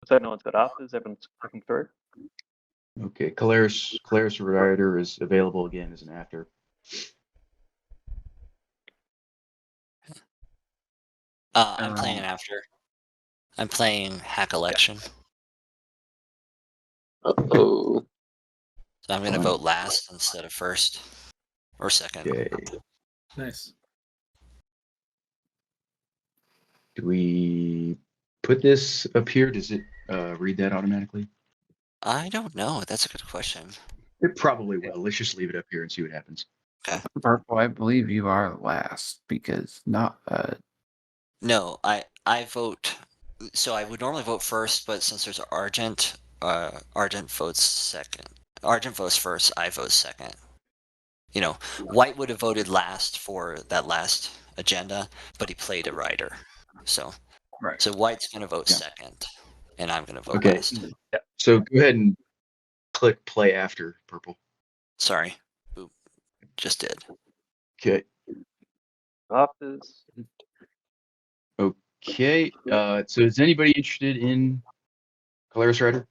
So no one's got afters. Everyone's clicking through. Okay, Keleres Rider is available again as an after. I'm playing after. I'm playing Hack Election. Uh-oh. So I'm going to vote last instead of first or second. Okay. Nice. Do we put this up here? Does it read that automatically? I don't know. That's a good question. It probably will. Let's just leave it up here and see what happens. Purple, I believe you are last because not No, I vote. So I would normally vote first, but since there's Argent, Argent votes second. Argent votes first. I vote second. You know, White would have voted last for that last agenda, but he played a rider. So, right. so White's gonna vote Yeah. second, and I'm gonna vote Okay. last. So go ahead and click play after Purple. Sorry, Boop. Just did. Okay. Afters. Okay. So is anybody interested in Keleres Rider?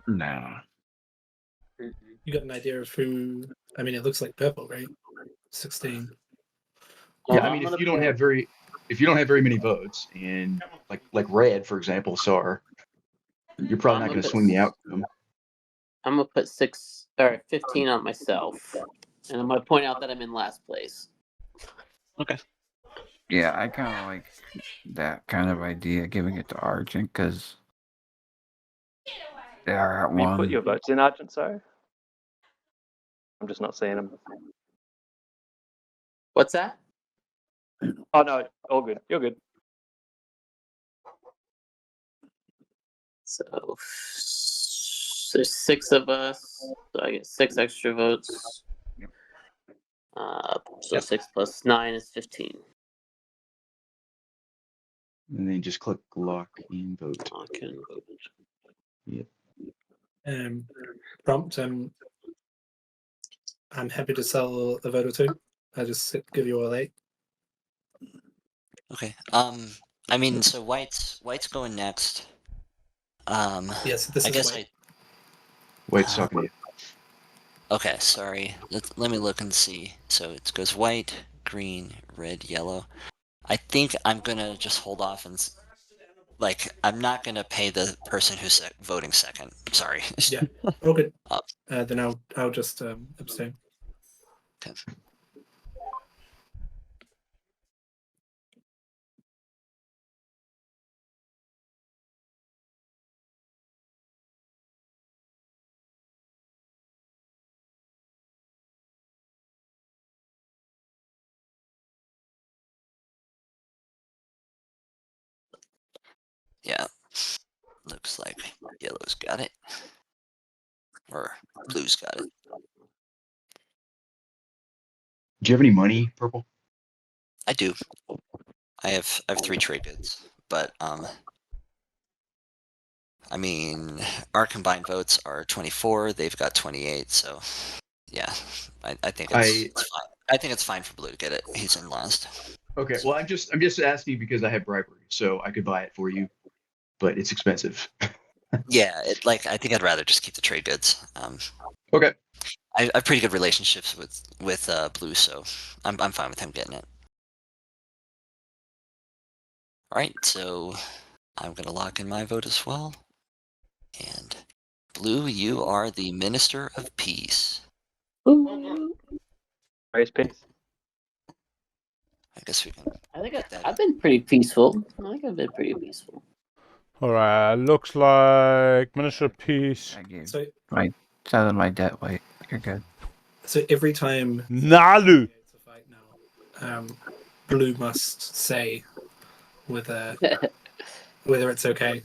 No. You got an idea of who? I mean, it looks like purple, right? 16. Yeah, Well, I I'm mean, gonna if you don't have very many votes, and like red, for example, Saar, you're probably not going to swing the outcome. I'm gonna put 15 on myself, and I'm gonna point out that I'm in last place. Yeah, I kind of like that kind of idea, giving it to Argent because they are at Will you one. put your votes in, Argent, sorry? I'm just not seeing them. What's that? Oh, no, all good. You're good. So there's 6 of us, so I get 6 extra votes. Yep. So 6 plus 9 is 15. And then just click lock in vote. I can vote. Prompt. I'm happy to sell a vote or 2. I just give you all 8. Okay. I mean, so White's going next. Yes, this I is guess white. White's talking to you. Okay, sorry. Let me look and see. So it goes white, green, red, yellow. I think I'm gonna just hold off and I'm not gonna pay the person who's voting second. Sorry. Yeah. Oh, good. Up. Then I'll just abstain. Okay. Yeah. Looks like yellow's got it. Or blue's got it. Do you have any money, Purple? I do. I have 3 trade goods, but I mean, our combined votes are 24. They've got 28. So, yeah, I think it's fine. I think it's fine for Blue to get it. He's in last. Okay. Well, I'm just asking because I have bribery, so I could buy it for you, but it's expensive. Yeah, I think I'd rather just keep the trade goods. Okay. I have pretty good relationships with Blue, so I'm fine with him getting it. All right, so I'm gonna lock in my vote as well. And Blue, you are the Minister of Peace. Ooh. Raise peace. I guess we can. I think pick that I've up. been pretty peaceful. I think I've been pretty peaceful. All right, looks like Minister of Peace. I gave So selling my debt weight. You're good. so every time Naalu. to fight now, Blue must say whether it's okay.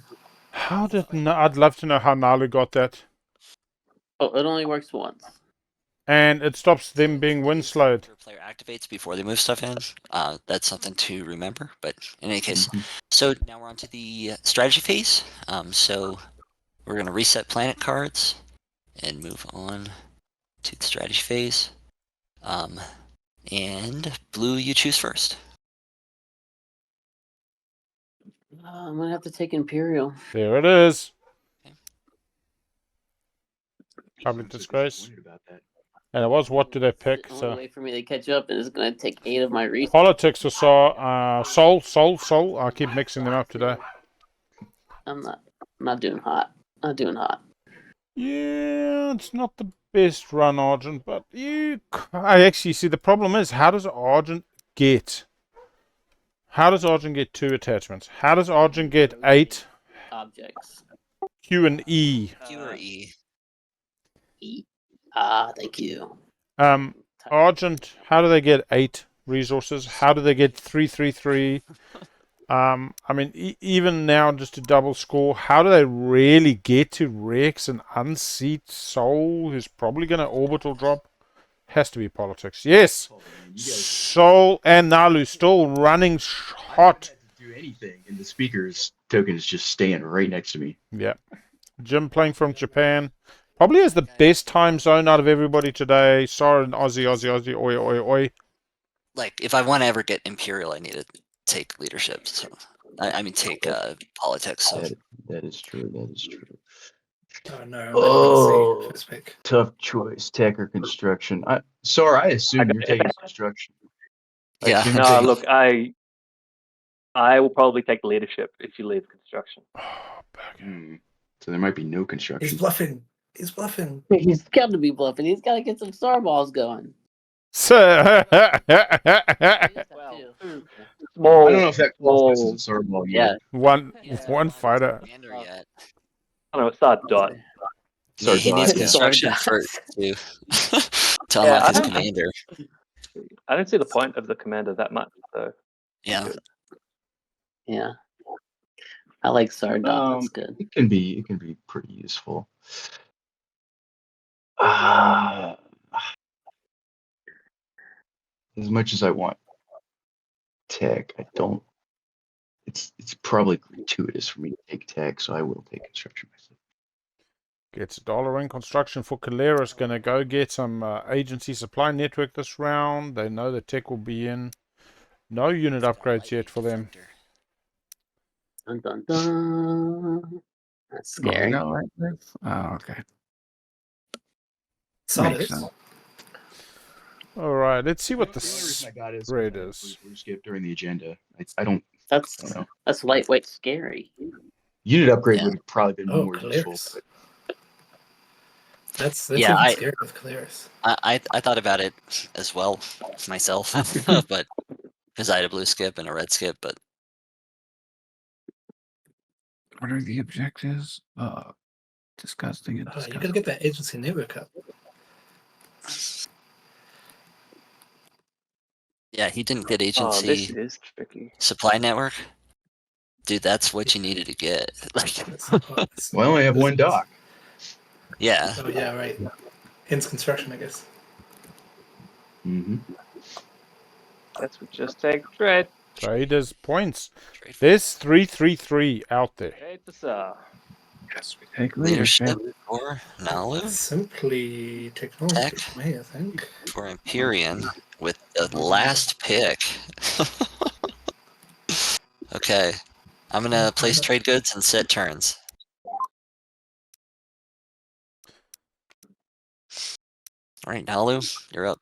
How did I'd love to know how Naalu got that. Oh, it only works once. And it stops them being wind slowed. After a player activates before they move stuff in. That's something to remember. But in any case, Mhm. so now we're on to the strategy phase. So we're going to reset planet cards and move on to the strategy phase. And Blue, you choose first. I'm gonna have to take Imperial. There it is. Okay. Public I'm so disgrace. disappointed about that. And it was what do they pick? The only So way for me to catch up is gonna take 8 of my resources. politics or soul. I keep mixing them up today. I'm not doing hot. Not doing hot. Yeah, it's not the best run, Argent, but I actually see the problem is how does Argent get 2 attachments? How does Argent get 8 Objects. Q and E? Q or E? E. Thank you. Argent, how do they get 8 resources? How do they get 333? I mean, even now, just to double score, how do they really get to Rex and unseat Soul, who's probably going to orbital drop? Has to be politics. Yes! Oh, man, you guys, Soul and Naalu still running I hot. haven't had to do anything, and the speaker's token is just staying right next to me. Yeah. Jim playing from Japan. Probably has the best time zone out of everybody today. Saar and Aussie, oi. Like, if I want to ever get Imperial, I need to take leadership. So, I mean, take politics. So. That is true. That is true. Oh no! Oh. First pick. Tough choice, tech or construction. Sorry, I assume you're taking construction. I Yeah. assume you're No, taking- look, I will probably take leadership if you leave construction. So there might be no construction. He's bluffing. He's bluffing. He's got to be bluffing. He's got to get some star balls going. So, Well, Small. I don't know if that qualifies as small. a sword ball. yeah. one Yeah. fighter. Commander yet. I don't know. Start dot. Sorry, He needs yeah. construction to Yeah, unlock I his don't- commander. I don't see the point of the commander that much. So Yeah. Yeah. I like Sardot. That's good. It can be pretty useful. As much as I want tech, I don't. It's probably gratuitous for me to take tech, so I will take construction myself. Gets $1 in construction for Keleres. Gonna go get some agency supply network this round. They know the tech will be in. No unit upgrades yet for them. Dun, dun, dun. That's scary. Oh, right there? Oh, okay. Solid. Makes sense. All right, let's see what the The only reason I got it is spread because I is. blue skip during the agenda. I don't know. That's lightweight scary. Unit upgrade Yeah. would have probably been Oh, more useful. Keleres. That's Yeah, even I- scary with Keleres. I thought about it as well myself, but because I had a blue skip and a red skip, but What are the objectives? Disgusting and Oh, you disgusting. gotta get that agency network up. yeah, he didn't get oh, this agency is tricky. supply network. Dude, that's what you needed to get. Like, Well, I only have one dock. yeah. Oh yeah, right. Hence construction, I guess. Mm-hmm. Let's just take trade. Traders points. Trade for There's 333 out there. Trade to Saar. Yes, we take leadership leadership. for Naalu, Simply technology Tech. for me, I think. for Empyrean with the last pick. Okay. I'm gonna place trade goods and set turns. Alright, Naalu, you're up.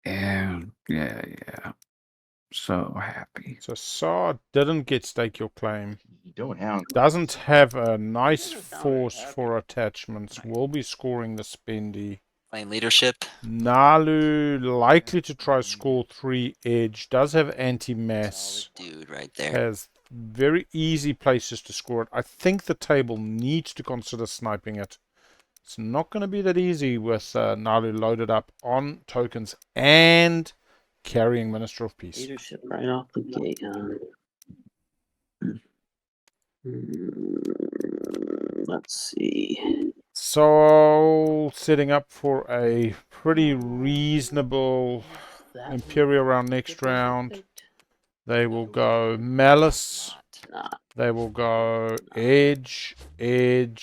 Yeah. So happy. So Saar didn't get stake your claim. You don't have. Doesn't have a nice force for attachments. Will be scoring the spendy. Playing leadership. Naalu likely to try score 3 edge. Does have anti-mass. Solid dude right there. Has very easy places to score it. I think the table needs to consider sniping it. It's not going to be that easy with Naalu loaded up on tokens and carrying Minister of Peace. Leadership right off the gate. Let's see. So, setting up for a pretty reasonable Imperial round next round. They will go Malice. Not. They will go Edge, and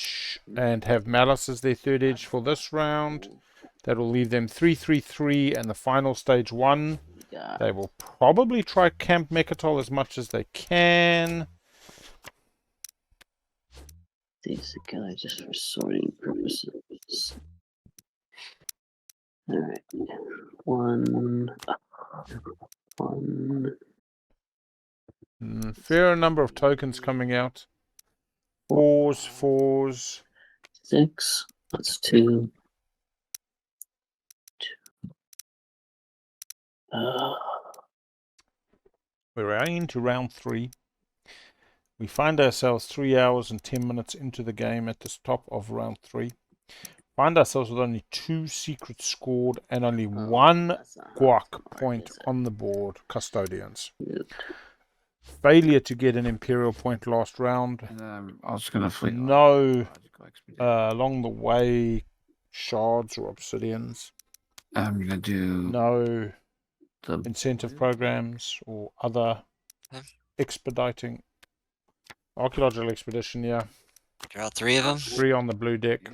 have Malice as their third edge for this round. That will leave them 3-3-3 and the final stage 1. Got They will probably try Camp Mechatol as much as they can. these together just for sorting purposes. Alright. One. Fair number of tokens coming out. Fours. 6. That's 2. We're into round 3. We find ourselves 3 hours and 10 minutes into the game at the top of round 3. Find ourselves with only 2 secrets scored and only 1 guac point on the board. Custodians. Failure to get an Imperial point last round. And I was gonna fleet. No along the way shards or obsidians. I'm gonna do No the incentive programs or other Okay. expediting. Archaeological expedition, yeah. Draw 3 of them. 3 on the blue deck.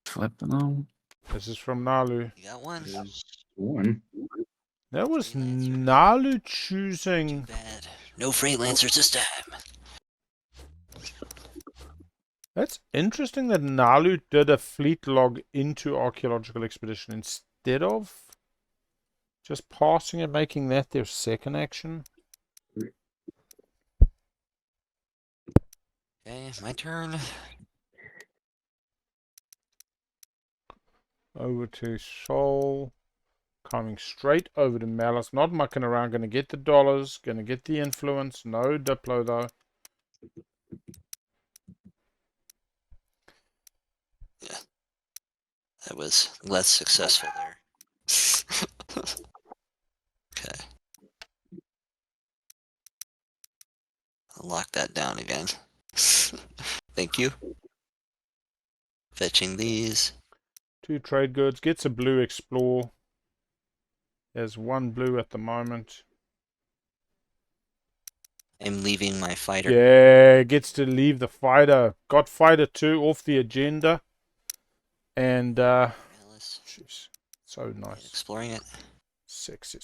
flipping them. This is from Naalu. You got one. There's one. That was Freight Lancer. Naalu Too choosing. bad. No freight lancers this time. That's interesting that Naalu did a fleet log into archaeological expedition instead of just passing and making that their second action. Okay, my turn. Over to Soul. Coming straight over to Malice. Not mucking around. Going to get the dollars. Going to get the influence. No Diplo though. That was less successful there. Okay. I'll lock that down again. Thank you. Fetching these. 2 trade goods. Gets a blue explore. There's 1 blue at the moment. I'm leaving my fighter. Yeah, gets to leave the fighter. Got fighter 2 off the agenda. And, Alice. jeez, so nice. Exploring it. Sexy.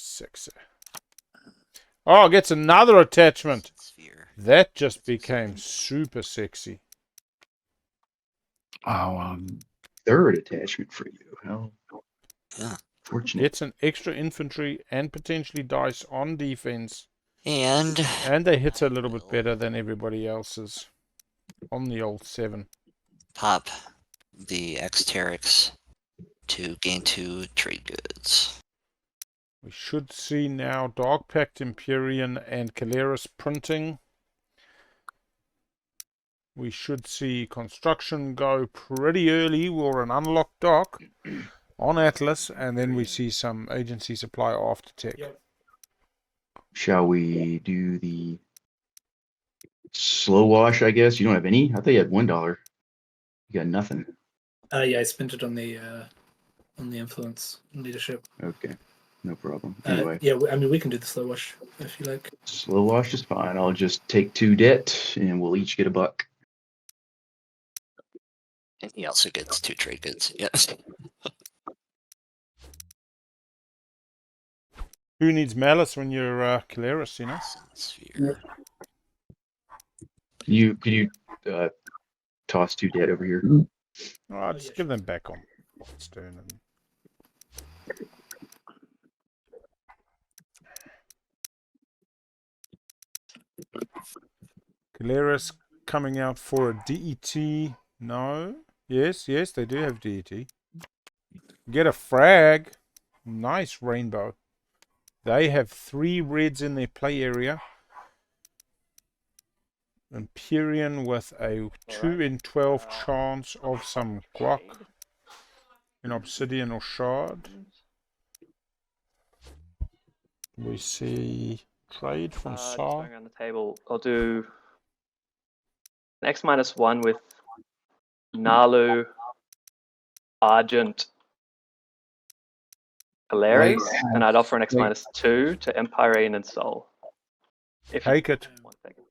Oh, gets another attachment. Sphere. That just became super sexy. Oh, Third attachment for you. How Yeah. fortunate. Gets an extra infantry and potentially dice on defense. And And they hit a little bit better than everybody else's on the old 7. pop the Xterix to gain 2 trade goods. We should see now Dark Pact, Empyrean, and Keleres printing. We should see construction go pretty early. We're an unlocked dock on Atlas, and then we see some agency supply after tech. Yep. Shall we do the slow wash, I guess. You don't have any? I thought you had $1. You got nothing. Yeah, I spent it on the influence and leadership. Okay, no problem. Anyway, Yeah, I mean, we can do the slow wash if you like. slow wash is fine. I'll just take 2 debt, and we'll each get a buck. And he also gets 2 trade goods. Yes. Who needs malice when you're Keleres, you know? Sphere. Could you toss 2 debt over here? Alright, just give them back on stone. And... Keleres coming out for a DET. No. Yes, they do have DET. Get a frag. Nice rainbow. They have 3 reds in their play area. Empyrean with a 2 in 12 chance of some guac in obsidian or shard. We see trade from Just Saar. going around the table, I'll do an X-1 with Naalu, Argent, Keleres, and I'd offer an X-2 to Empyrean and Soul. If you Take it. want to take it.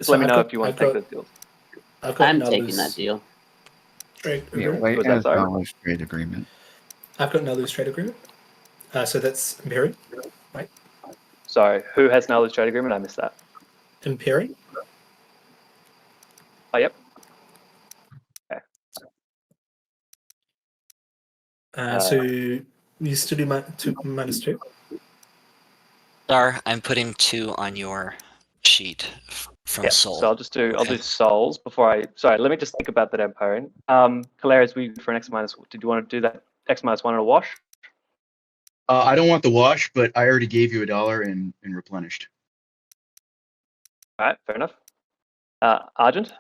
So Let me I've know got- if you want I've to take got- the deal. I've got I'm Naalu's taking that deal. Trade Yeah, agreement. wait, Was that as sorry? Naalu's trade agreement. I've got Naalu's trade agreement. So that's Imperium, right? Sorry, who has Naalu's trade agreement? I missed that. Imperium. Oh, yep. Okay. So you still do -2. Saar, I'm putting 2 on your sheet from Yeah, Soul. so I'll do Okay. souls before I. Sorry, let me just think about that Empyrean. Keleres, we for an X-. Did you want to do that X-1 on a wash? I don't want the wash, but I already gave you $1 and replenished. All right, fair enough. Argent.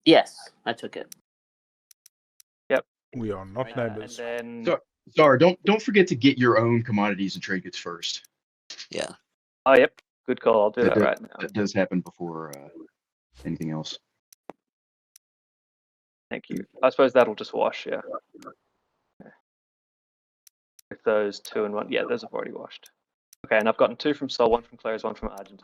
Yes, I took it. We are not And neighbors. then So- Sorry, don't forget to get your own commodities and trade goods first. Yeah. oh yep, good call. I'll do that That- right now. That does happen before anything else. Thank you. I suppose that'll just wash. Yeah. Okay. With those 2 and 1, yeah, those have already washed. Okay, and I've gotten 2 from Soul, 1 from Keleres, 1 from Argent.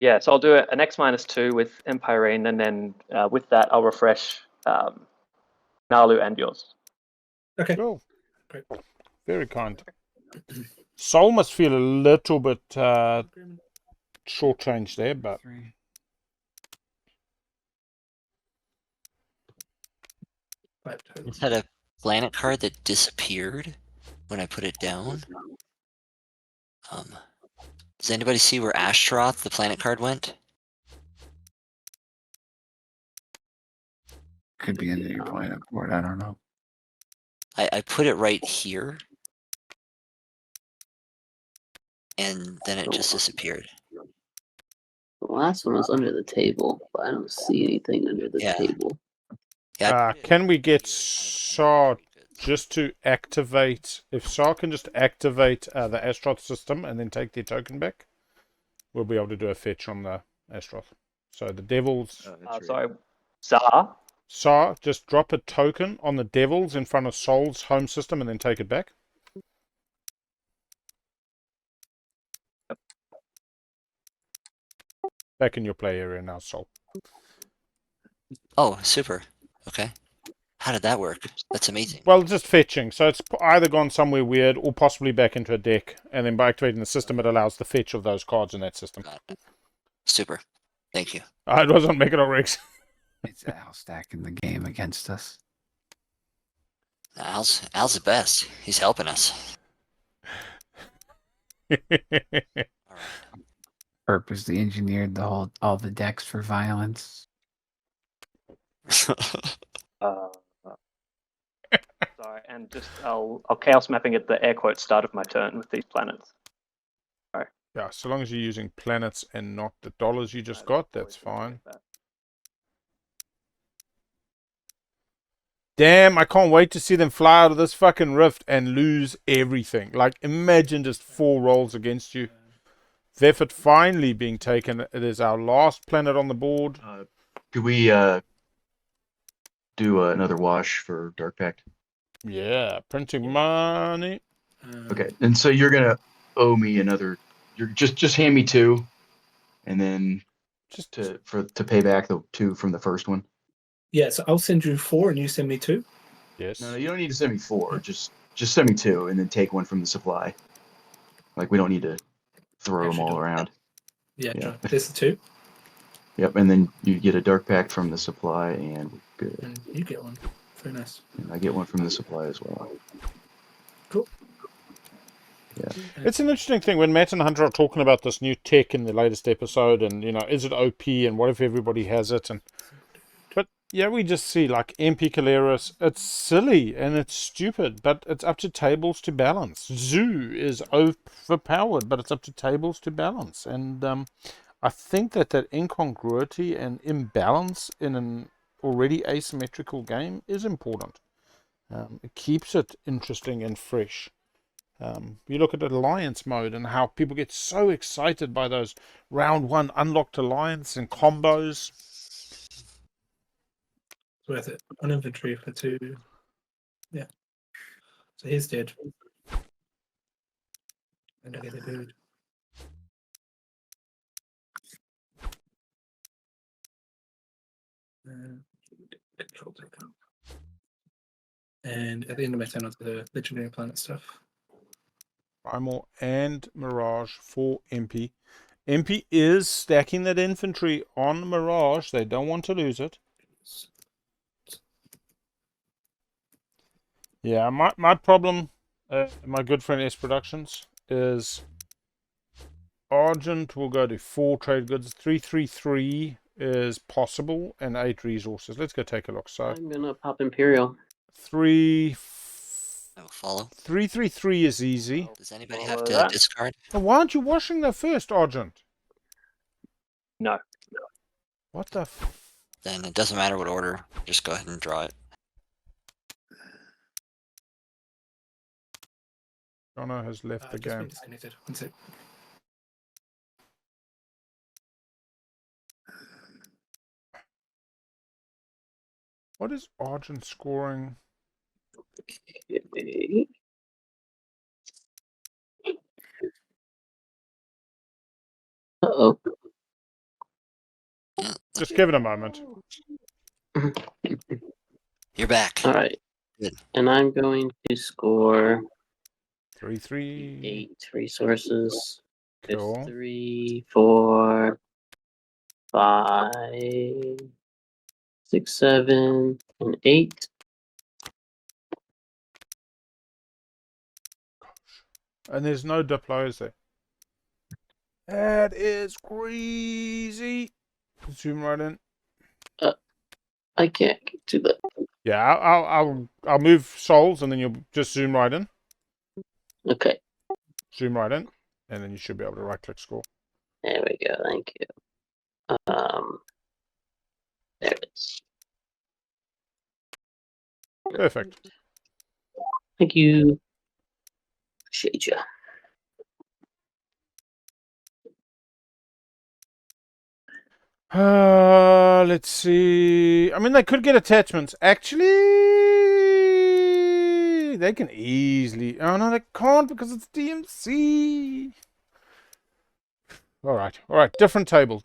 Yeah, so I'll do an X-2 with Empyrean, and then with that, I'll refresh Naalu and yours. Okay. Cool. Great. Very kind. Soul must feel a little bit shortchanged there, but 3. It had a planet card that disappeared when I put it down. Does anybody see where Ashtaroth, the planet card, went? Could be into your planet board. I don't know. I put it right here. And then it just disappeared. The last one was under the table, but I don't see anything under the Yeah. table. Yeah, I put it can we right get here, kind of Saar pretty good. just to activate? If Saar can just activate the Astroth system and then take their token back, we'll be able to do a fetch on the Astroth. So the Devils. Sorry, Saar. Saar, just drop a token on the Devils in front of Soul's home system and then take it back. Back in your play area now, Soul. Oh, super. Okay. How did that work? That's amazing. Well, just fetching. So it's either gone somewhere weird or possibly back into a deck. And then by activating the system, it allows the fetch of those cards in that system. Got it. Super. Thank you. It wasn't making it Rex. It's Al stacking the game against us. Al's the best. He's helping us. All right. Purposely engineered all the decks for violence. Sorry, and just I'll chaos mapping at the air quote start of my turn with these planets. Yeah, so long as you're using planets and not the dollars you just got, that's fine. Damn, I can't wait to see them fly out of this fucking rift and lose everything. Like, imagine just 4 rolls against you. Veffet finally being taken. It is our last planet on the board. Could we do another wash for Dark Pact? Yeah, printing money. Okay, and so you're gonna owe me another. You're just hand me 2, and then Just to pay back the 2 from the first one. Yeah, so I'll send you 4 and you send me 2. yes. No, you don't need to send me 4. Just send me 2, and then take 1 from the supply. Like, we don't need to throw Actually, them all don't. around. Yeah, Yeah. John. This is 2, Yep, and then you get a Dark Pact from the supply, and we're good. and you get 1. Very nice. And I get 1 from the supply as well. Cool. Yeah. It's an interesting thing when Matt and Hunter are talking about this new tech in the latest episode, and is it OP, and what if everybody has it? But yeah, we just see like MP Keleres. It's silly and it's stupid, but it's up to tables to balance. Zoo is overpowered, but it's up to tables to balance, and I think that incongruity and imbalance in an already asymmetrical game is important. It keeps it interesting and fresh. You look at alliance mode and how people get so excited by those round 1 unlocked alliance and combos. It's worth it. On inventory for 2. Yeah. So he's dead. And I get a dude. Control take. And at the end of my turn, I'll do the legendary planet stuff. Primal and Mirage for MP. MP is stacking that infantry on Mirage. They don't want to lose it. Yeah, my problem, my good friend S Productions, is Argent will go to 4 trade goods. 333 is possible, and 8 resources. Let's go take a look. So I'm gonna pop Imperial. 333 is easy. Does anybody Follow have to that. discard? Why aren't you washing that first, Argent? No. What the Then it doesn't matter what order. Just go ahead and draw it. Jono has left the Just game. been disconnected. 1 sec. What is Argent scoring? Okay. Uh-oh. Yeah, Just give it a moment. you're back. All right. Good. And I'm going to score 3-3. 8 resources. Cool. There's 3, 4, 5, 6, 7, and 8. And there's no diplos there. That is crazy. Zoom right in. I can't get to the. Yeah, I'll move souls, and then you'll just zoom right in. Okay. Zoom right in, and then you should be able to right click score. There we go. Thank you. There it is. Perfect. Thank you. Appreciate you. Let's see. I mean, they could get attachments. Actually, they can easily. Oh no, they can't because it's DMC. All right. Different table.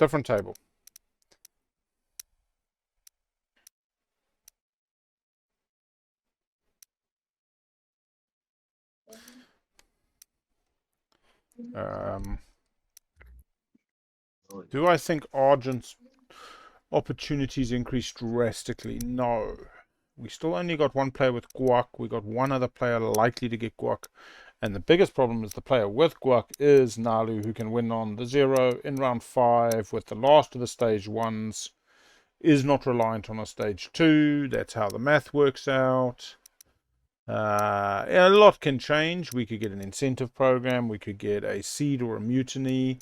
Do I think Argent's opportunities increased drastically? No. We still only got 1 player with Guac. We got 1 other player likely to get Guac. And the biggest problem is the player with Guac is Naalu, who can win on the 0 in round 5 with the last of the stage 1s. Is not reliant on a stage 2. That's how the math works out. A lot can change. We could get an incentive program. We could get a seed or a mutiny.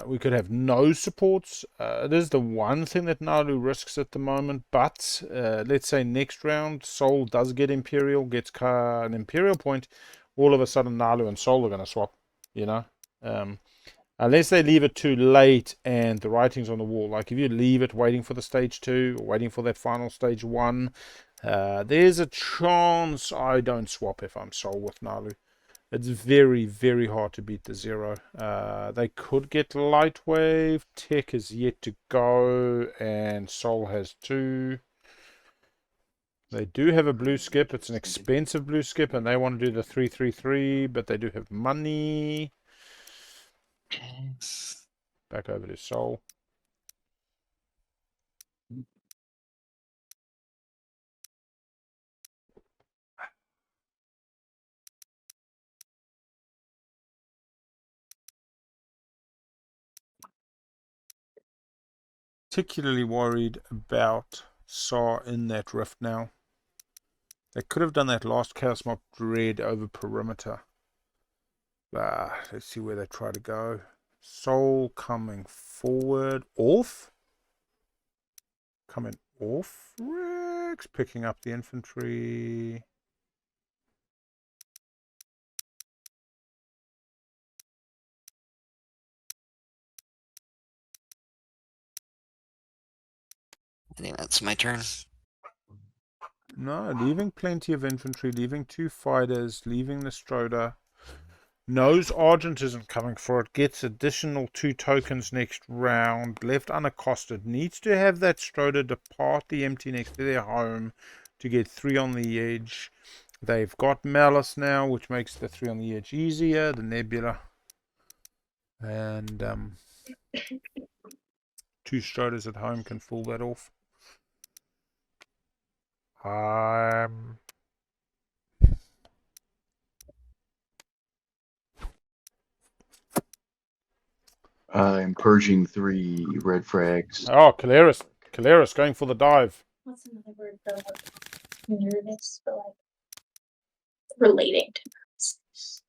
We could have no supports. It is the one thing that Naalu risks at the moment. But let's say next round, Soul does get Imperial, gets an Imperial point. All of a sudden, Naalu and Soul are going to swap. You know, unless they leave it too late and the writing's on the wall. Like if you leave it waiting for the stage 2, or waiting for that final stage 1, there's a chance I don't swap if I'm Soul with Naalu. It's very, very hard to beat the 0. They could get Lightwave. Tech is yet to go, and Soul has 2. They do have a blue skip. It's an expensive blue skip, and they want to do the 333, but they do have money. Back over to Soul. Particularly worried about Saar in that rift now. They could have done that last Chaos Mob Dread over perimeter. Let's see where they try to go. Soul coming forward. Off. Coming off. Rex picking up the infantry. I think that's my turn. No, leaving plenty of infantry, leaving 2 fighters, leaving the Stroder. Knows Argent isn't coming for it, gets additional 2 tokens next round, left unaccosted. Needs to have that Stroder depart the empty next to their home to get 3 on the edge. They've got Malice now, which makes the 3 on the edge easier, the Nebula. And 2 Stroders at home can pull that off. I'm purging 3 red frags. Oh, Keleres. Keleres going for the dive. What's another word for like nervous, but like relating to nervous?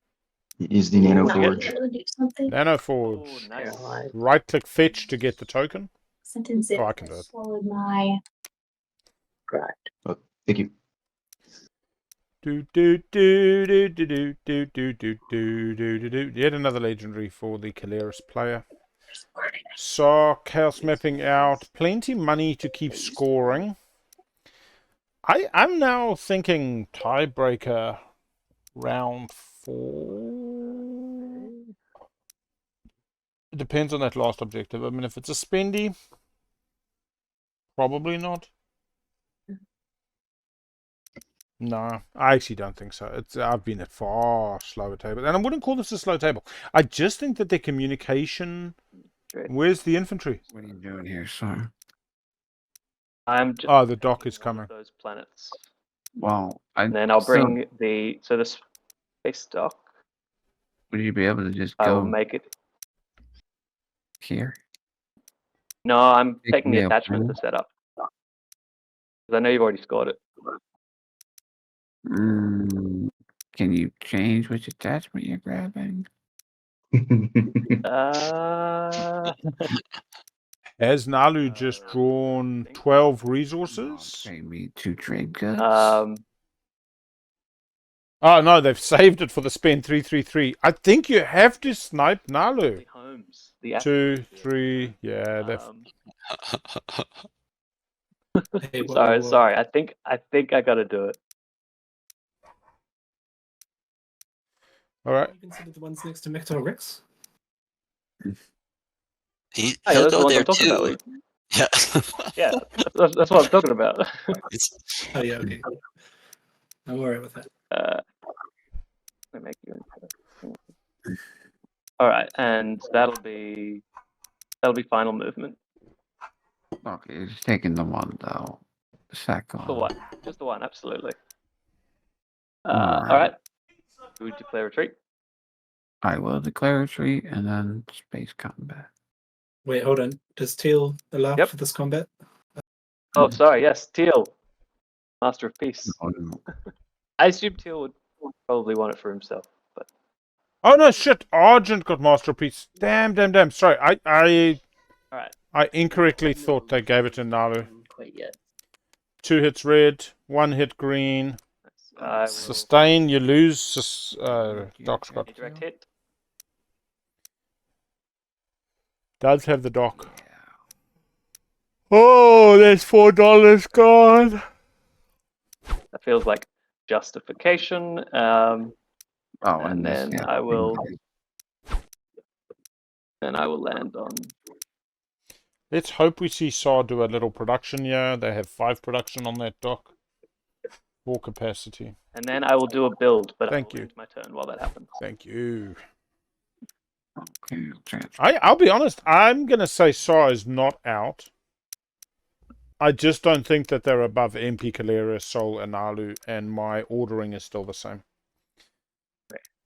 Is the Nano Forge. Not able to do something. Nano Forge. Oh, nice. Right click fetch to get the token. Sentence Oh, I can do it. swallowed my pride. Oh, thank you. Yet another legendary for the Keleres player. Saar chaos mapping out. Plenty money to keep scoring. I'm now thinking tiebreaker round 4. It depends on that last objective. I mean, if it's a spendy, probably not. No, I actually don't think so. I've been at far slower tables, and I wouldn't call this a slow table. I just think that their communication. Great. Where's the infantry? What are you doing here, sir? I'm just Oh, the dock is one coming. of those planets. Well, And then I'll bring the space dock. Would you be able to just I will go make it. here? No, I'm Pick taking the me up, attachment man. to set up. Because I know you've already scored it. Can you change which attachment you're grabbing? Has Naalu just drawn 12 resources? Pay me 2 trade goods. Oh no, they've saved it for the spend 333. I think you have to snipe Naalu. The homes. 2, 3, yeah. Hey, whoa, sorry, whoa. sorry. I think I gotta do it. All right. You consider the ones next to Mector Rex? Hey, He'll those are the go ones there I'm talking too. about. Yeah. Yeah, that's what I'm talking about. Oh yeah, okay. Don't worry about that. Let me make you. All right, and that'll be final movement. Okay, it's taking the one though. The second The one. one, just the one, absolutely. Alright. All right. We declare retreat. I will declare retreat and then space combat. Wait, hold on. Does Teal allow Yep. for this combat? Oh, sorry. Yes, Teal, Master of Peace. Oh, no. I assume Teal would probably want it for himself, but Oh no, shit! Argent got masterpiece. Damn. Sorry, I Alright. incorrectly thought they gave it to Naalu. Quite yet. 2 hits red, 1 hit green. I will Sustain, you lose. Doc's got. direct hit. Does have the dock. Oh, there's $4 gone. That feels like justification. Oh, And then yeah. I will land on. Let's hope we see Saar do a little production here. They have 5 production on that dock. 4 capacity. And then I will do a build, but Thank I'll you. end my turn while that happens. Thank you. Okay, transfer. I'll be honest. I'm going to say Saar is not out. I just don't think that they're above MP, Keleres, Sol, and Naalu, and my ordering is still the same.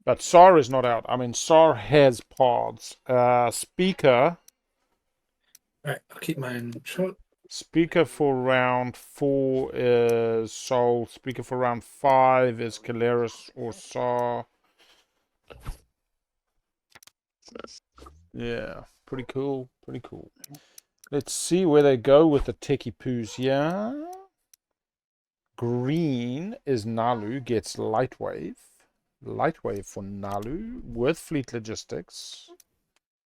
But Saar is not out. I mean, Saar has paths. Speaker. Alright, I'll keep mine short. Speaker for round 4 is Sol. Speaker for round 5 is Keleres or Saar. Yeah, pretty cool. Pretty cool. Let's see where they go with the techie poos. Yeah. Green is Naalu, gets light wave. Light wave for Naalu with fleet logistics.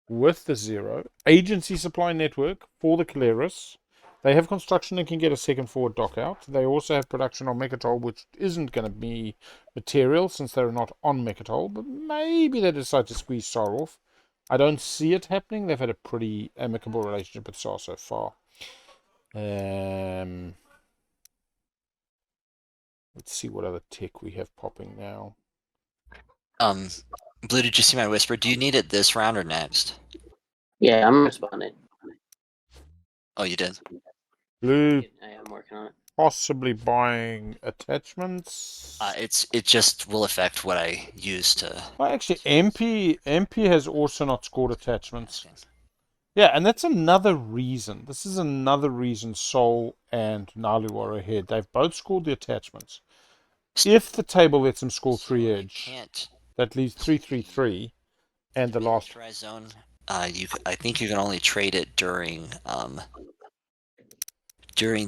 With the 0. Agency supply network for the Keleres. They have construction and can get a second forward dock out. They also have production on Mechatol, which isn't going to be material since they're not on Mechatol, but maybe they decide to squeeze Saar off. I don't see it happening. They've had a pretty amicable relationship with Saar so far. Let's see what other tech we have popping now. Blue, did you see my whisper? Do you need it this round or next? Yeah, I'm responding. Oh, you did. Blue, I am working on it. possibly buying attachments. It just will affect what I use to. Well, actually, MP has also not scored attachments. Yeah, and that's another reason. This is another reason Sol and Naalu are ahead. They've both scored the attachments. If the table lets them score 3 edge, that leaves 3-3-3, and the last. Zone. I think you can only trade it during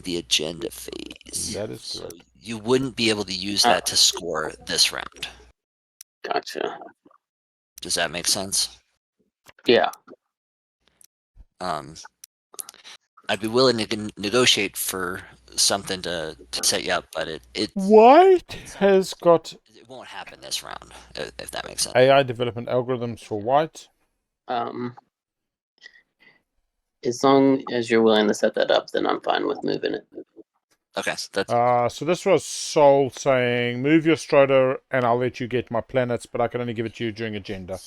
the agenda phase. That is so correct. you wouldn't be able to use that to score this round. Gotcha. Does that make sense? Yeah. I'd be willing to negotiate for something to set you up, but it White has got it won't happen this round, if that makes sense. AI development algorithms for white. As long as you're willing to set that up, then I'm fine with moving it. Okay, that's So this was Sol saying, move your Stroder and I'll let you get my planets, but I can only give it to you during agenda.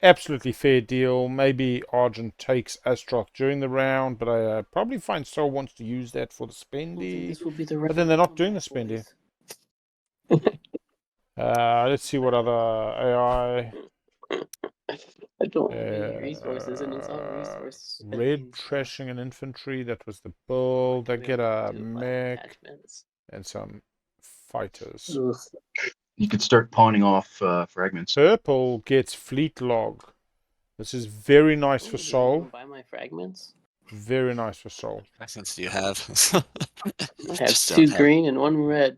Absolutely fair deal. Maybe Argent takes Astroth during the round, but I probably find Sol wants to use that for the spendy. This will be the But then they're not doing the spendy. Let's see what other AI. I don't have any resources, and it's all resource. Red trashing and infantry. That was the bull. They get a mech and some fighters. Ugh. You could start pawning off fragments. Purple gets fleet log. This is very nice for Sol. Buy my fragments. Very nice for Sol. what accents do you have? I have 2 green and 1 red.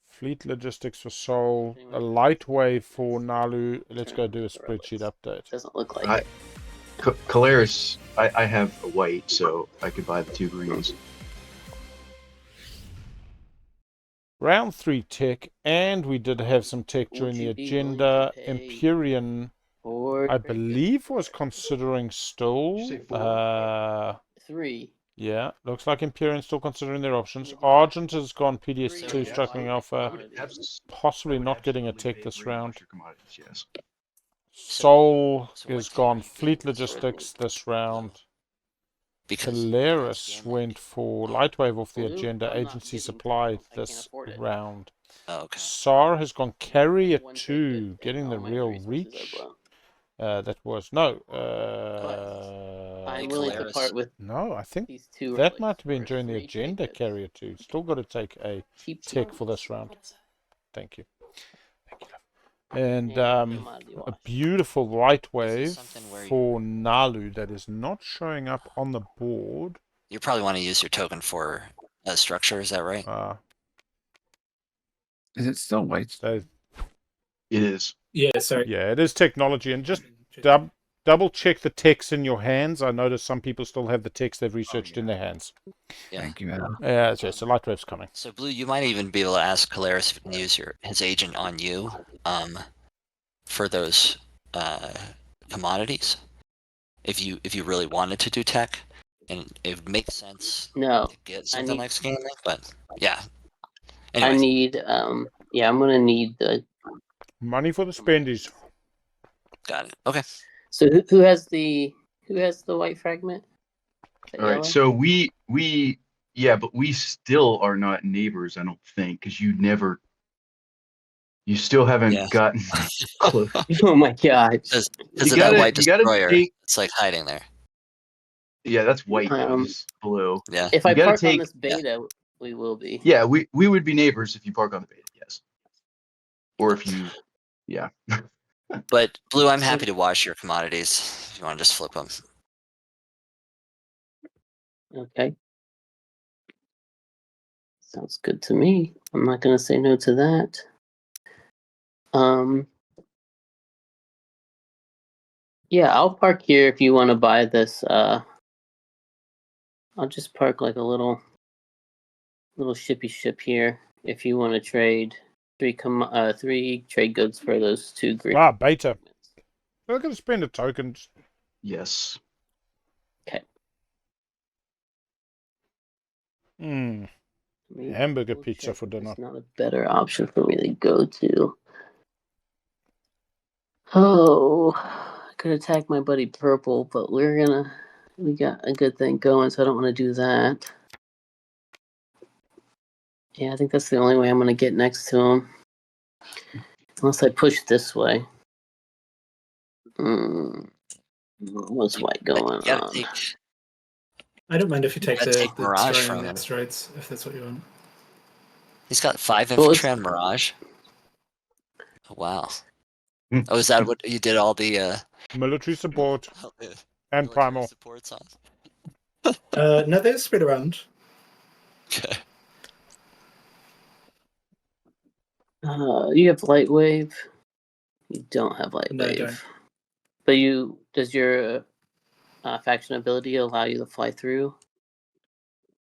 Fleet logistics for Sol. A light wave for Naalu. Let's go do a spreadsheet update. Doesn't look like it. Keleres, I have a white, so I could buy the 2 greens. Round 3 tech, and we did have some tech during the agenda. Empyrean, I believe, was considering still. 3. Yeah, looks like Empyrean still considering their options. Argent has gone PDS2 struggling alpha, possibly not getting a tech this round. Sol has gone fleet logistics this round. Keleres went for Lightwave off the agenda, agency supply this round. Oh, okay. Saar has gone carrier 2, getting the real reach. That was no. I'm willing to part with. No, I think These 2 that might have been during the agenda. Carrier 2. Still got to take a tech for this round. Thank you. Thank you, And commodity a wash. beautiful light wave something where for Naalu that is not showing up on the board. You probably want to use your token for a structure, is that right? Is it still white? So, It is. Yeah, sorry. yeah, it is technology. And just double check the text in your hands. I notice some people still have the text they've researched in their hands. Yeah. Thank you, Adam. Yeah, so light wave's coming. So Blue, you might even be able to ask Keleres if he can use his agent on you, for those commodities. If you really wanted to do tech, and it makes sense No, to get something like scaling, but yeah. I Anyways, need. Yeah, I'm gonna need the. Money for the spendies. got it. Okay. So who has the white fragment? The All right. yellow? So yeah, but we still are not neighbors, I don't think, because you still haven't Yeah. gotten close. Oh my god! Because You of that gotta- white you gotta destroyer, take- it's like hiding there. Yeah, that's white. Though. This is blue. Yeah. If You I gotta park on take- this beta, we will be. Yeah, we would be neighbors if you park on the beta. Yes. Or if you, yeah. But Blue, I'm happy to wash your commodities if you want to just flip them. Okay. Sounds good to me. I'm not gonna say no to that. Yeah, I'll park here if you want to buy this. I'll just park like a little shippy ship here if you want to trade three trade goods for those 2 green. Ah, beta. We're going to spend a token. Yes. Hamburger pizza for dinner. It's not a better option for me to go to. Oh, I could attack my buddy Purple, but we got a good thing going, so I don't want to do that. Yeah, I think that's the only way I'm going to get next to him. Unless I push this way. What's white going on? I don't mind if you take gotta the take Mirage destroy from and the him. asteroids, if that's what you want. He's got 5 Well, infantry on Mirage. Oh, wow. Oh, is that what you did all the Military support and military primal. supports on? No, they're spread around. Okay. You have light wave. You don't have light No, I wave. don't. But does your faction ability allow you to fly through?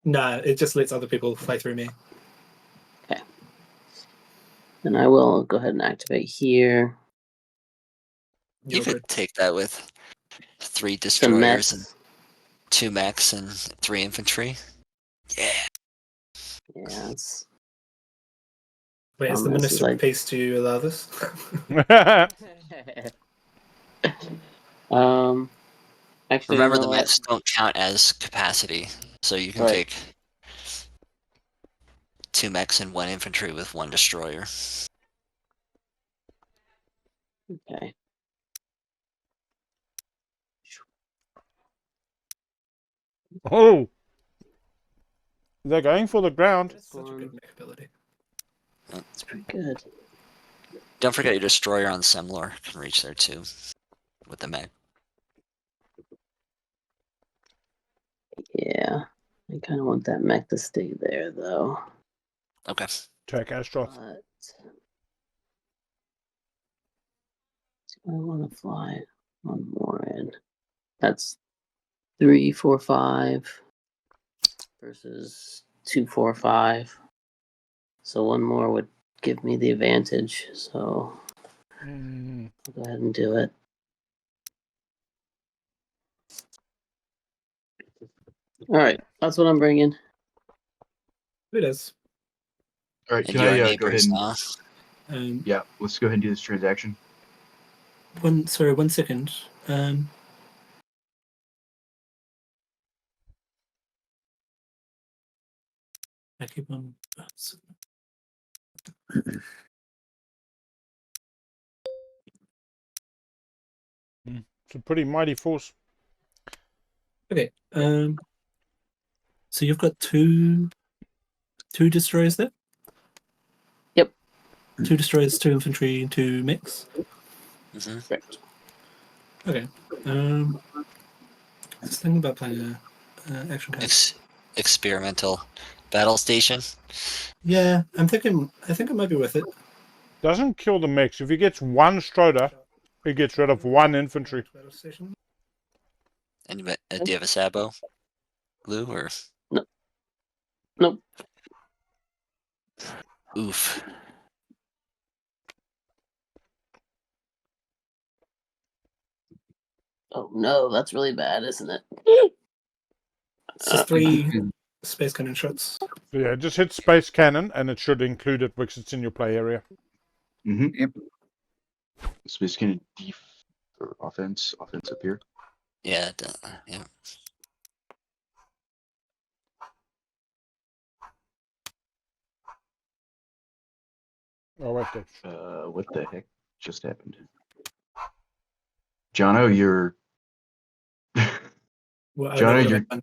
Nah, it just lets other people fly through me. Okay. Then I will go ahead and activate here. You You're could good. take that with 3 Some destroyers and mechs. 2 mechs and 3 infantry. Yeah. Yeah, it's Wait, is the this Minister is like- pleased to allow this? Actually, Remember, you know the what? mechs don't count as capacity, so you can Right. take 2 mechs and 1 infantry with 1 destroyer. Okay. Oh! They're going for the ground. That's such a good mech ability. That's pretty good. Don't forget your destroyer on Semlor can reach there too with the mech. Yeah. I kind of want that mech to stay there, though. Okay. Takeastandgaming. But I want to fly one more in. That's 3, 4, 5 versus 2, 4, 5. So one more would give me the advantage. So I'll go ahead and do it. All right, that's what I'm bringing. It is. All right. And Can your I go neighbors ahead and now. yeah? Let's go ahead and do this transaction. One second. I keep on. It's a pretty mighty force. Okay. So you've got two destroyers there. Yep. 2 destroyers, 2 infantry, 2 mix. Mhm. Correct. Okay. Just thinking about playing a action card. Experimental battle station. Yeah, I think it might be worth it. Doesn't kill the mix. If he gets 1 Stroder, he gets rid of 1 infantry. Battle station. And do you have a Sabo, Lou, or Nope. oof? Oh no, that's really bad, isn't it? It's just 3 space cannon shots. So yeah, just hit Space Cannon, and it should include it because it's in your play area. Mm-hmm. Yep. Space Cannon or offense up here. Yeah, yeah. Oh, wait, that's... What the heck just happened? Jono, you're Well, I Jono, don't know you're what I've done.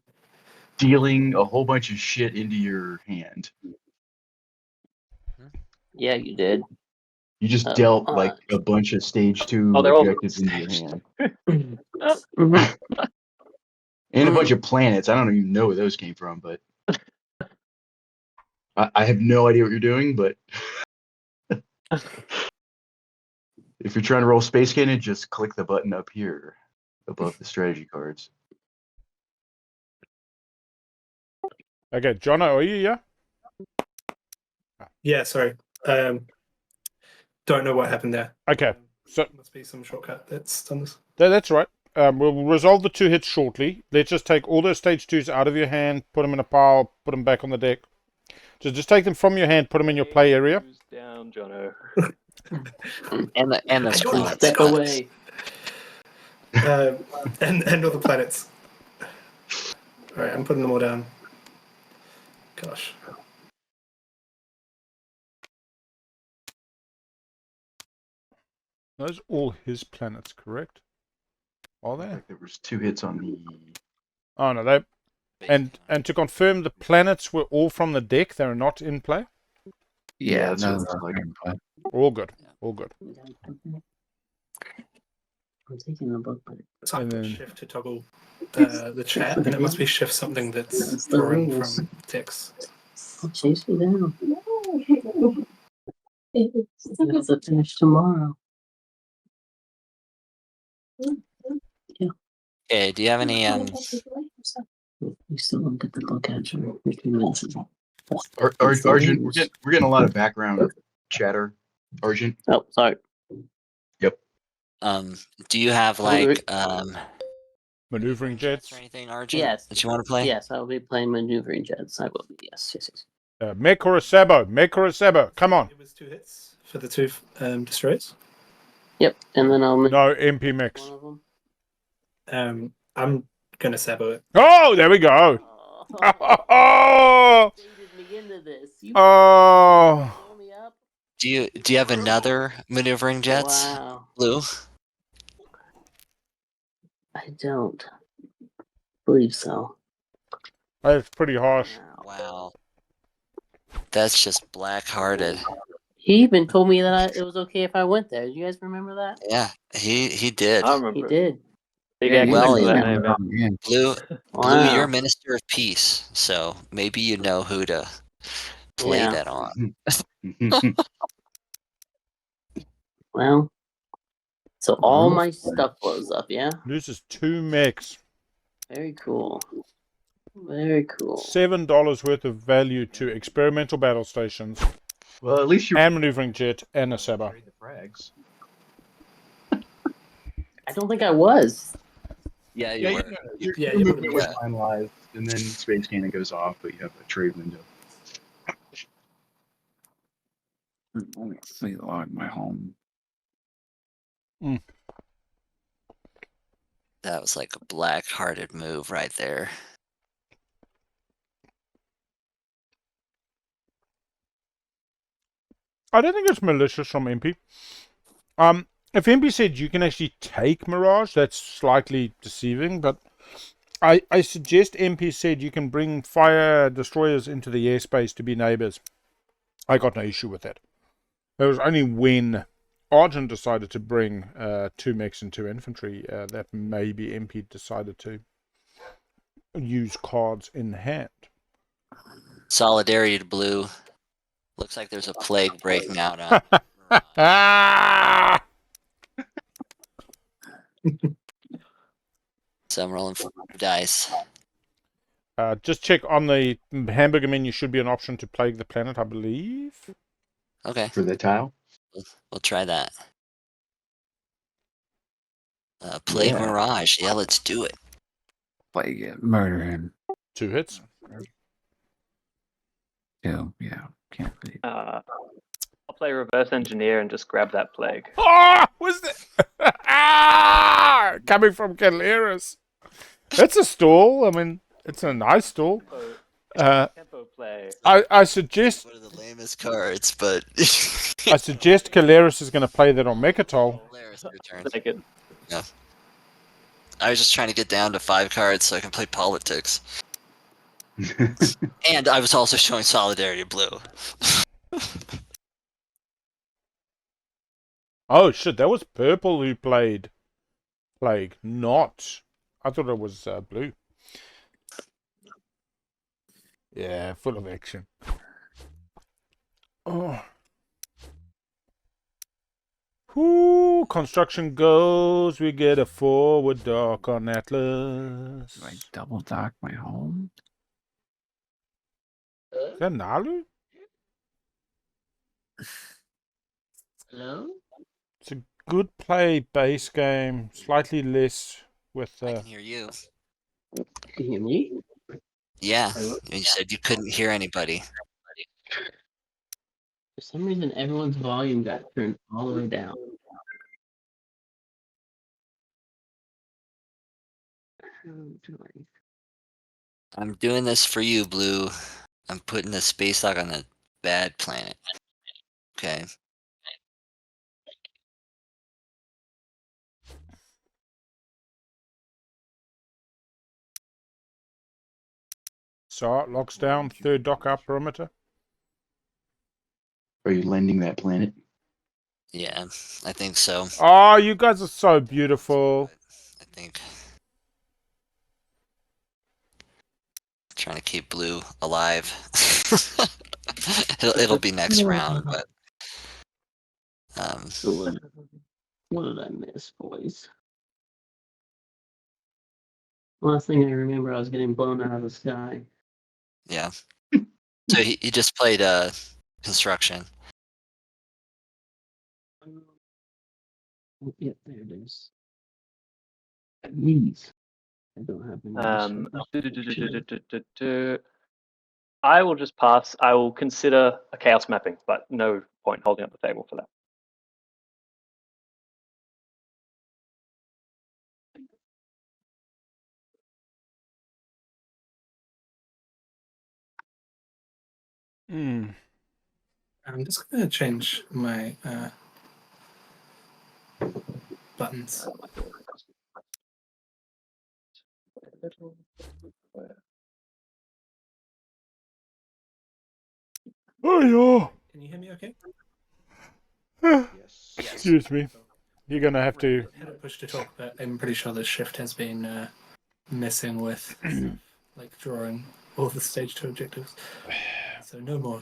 dealing a whole bunch of shit into your hand. Yeah, you did. You just Oh, dealt like a bunch of stage 2 Oh, they're all objectives into your hand. Mhm. And a bunch of planets. I don't even know where those came from, but I have no idea what you're doing, but if you're trying to roll Space Cannon, just click the button up here above the strategy cards. Okay, Jono, are you here? Yeah, sorry. Don't know what happened there. Okay, so Must be some shortcut that's done this. that's right. We'll resolve the 2 hits shortly. Let's just take all those stage 2s out of your hand, put them in a pile, put them back on the deck. So just take them from your hand, put them in your play area. Down, Jono. And the screw. Step away. And all the planets. Alright, I'm putting them all down. Gosh. Those are all his planets, correct? Are they? There was 2 hits on the. Oh no, they. And to confirm, the planets were all from the deck. They're not in play. Yeah, that's no, what it's like. All good. All good. I'm taking the book, but It's up And then- shift to toggle the chat, and it must be shift something that's That's the drawing rules. from text. I'll chase you down. You have to finish tomorrow. Okay, do you have any You still don't get the book catcher. You're too lazy. Argent, we're getting a lot of background chatter. Argent. Oh, sorry. do you have like Maneuvering jets. or anything, Argent? Yes. That you want to play? Yes, I will be playing maneuvering jets. I will be. Yes. Mech or a Sabo. Mech or a Sabo. Come on. It was 2 hits for the 2 destroyers. Yep, and then I'll make No MP mix. one of them. I'm gonna sabo it. Oh, there we go. Oh, Baited me into this. You oh. blow me up. Do you have another maneuvering jets, Wow. Lou? I don't believe so. That's pretty harsh. Wow. That's just black-hearted. He even told me that it was okay if I went there. Do you guys remember that? Yeah, he did. I He remember. did. Big Yeah, X well, next to that yeah. name, yeah. Blue, Wow. you're Minister of Peace, so maybe you know who to play Yeah. that on. Well, so all my stuff blows up, yeah? Loses 2 mechs. Very cool. Very cool. $7 worth of value to experimental battle stations Well, at least you're and maneuvering jet and a Sabo. the frags. I don't think I was. Yeah, Yeah, you were. you're Yeah, moving you the were. line live, and then Space Cannon goes off, but you have a trade window. Let's see, log my home. That was like a black-hearted move right there. I don't think it's malicious from MP. If MP said you can actually take Mirage, that's slightly deceiving, but I suggest MP said you can bring fire destroyers into the airspace to be neighbors. I got no issue with that. It was only when Argent decided to bring 2 mechs and 2 infantry that maybe MP decided to use cards in hand. Solidarity to blue. Looks like there's a plague breaking out on. Ah! So I'm rolling 4 dice. Just check on the hamburger menu. Should be an option to plague the planet, I believe. Okay, For the tile. we'll try that. Plague Yeah. Mirage. Yeah, let's do it. Plague it. Murder him. 2 hits. Kill. Yeah. Can't be. I'll play reverse engineer and just grab that plague. Oh, was that? Ah! Coming from Keleres. That's a stall. I mean, it's a nice stall. Tempo play. I suggest One of the lamest cards, but I suggest Keleres is going to play that on Mechatol. Hilarious return. Take it. I was just trying to get down to 5 cards so I can play politics. And I was also showing Solidarity Blue. Oh shit, that was purple who played Plague, not. I thought it was blue. Yeah, full of action. Oh. Whoo, construction goes. We get a forward dock on Atlas. Do I double dock my home? Is that Naalu? Hello? It's a good play base game. Slightly less with. I can hear you. Can you hear me? Yeah, you said you couldn't hear anybody. For some reason, everyone's volume got turned all the way down. I'm doing this for you, Blue. I'm putting the space lock on the bad planet. Okay. Saar locks down 3rd dock up perimeter. Are you lending that planet? Yeah, I think so. Oh, you guys are so beautiful. I think. Trying to keep Blue alive. it'll be next round, but So what did I miss, boys? Last thing I remember, I was getting blown out of the sky. yeah. So he just played construction. Yeah, there it is. These. I don't have any. I will just pass. I will consider a chaos mapping, but no point holding up the table for that. I'm just going to change my buttons. Oh, yeah. Can you hear me okay? Yes. Excuse me. You're going to have to. I had a push to talk, but I'm pretty sure the shift has been messing with like drawing all the stage 2 objectives. So no more.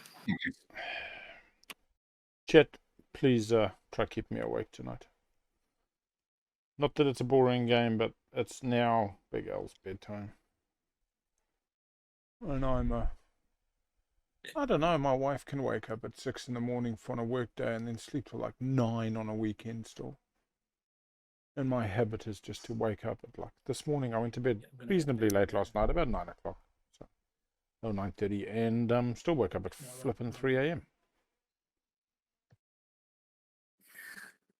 Chet, please try keep me awake tonight. Not that it's a boring game, but it's now Big L's bedtime. And I don't know, my wife can wake up at 6 in the morning for a work day and then sleep till like 9 on a weekend still. And my habit is just to wake up at like, this morning I went to bed reasonably late last night, about 9 o'clock. So, 9:30, and still woke up at flipping 3 a.m.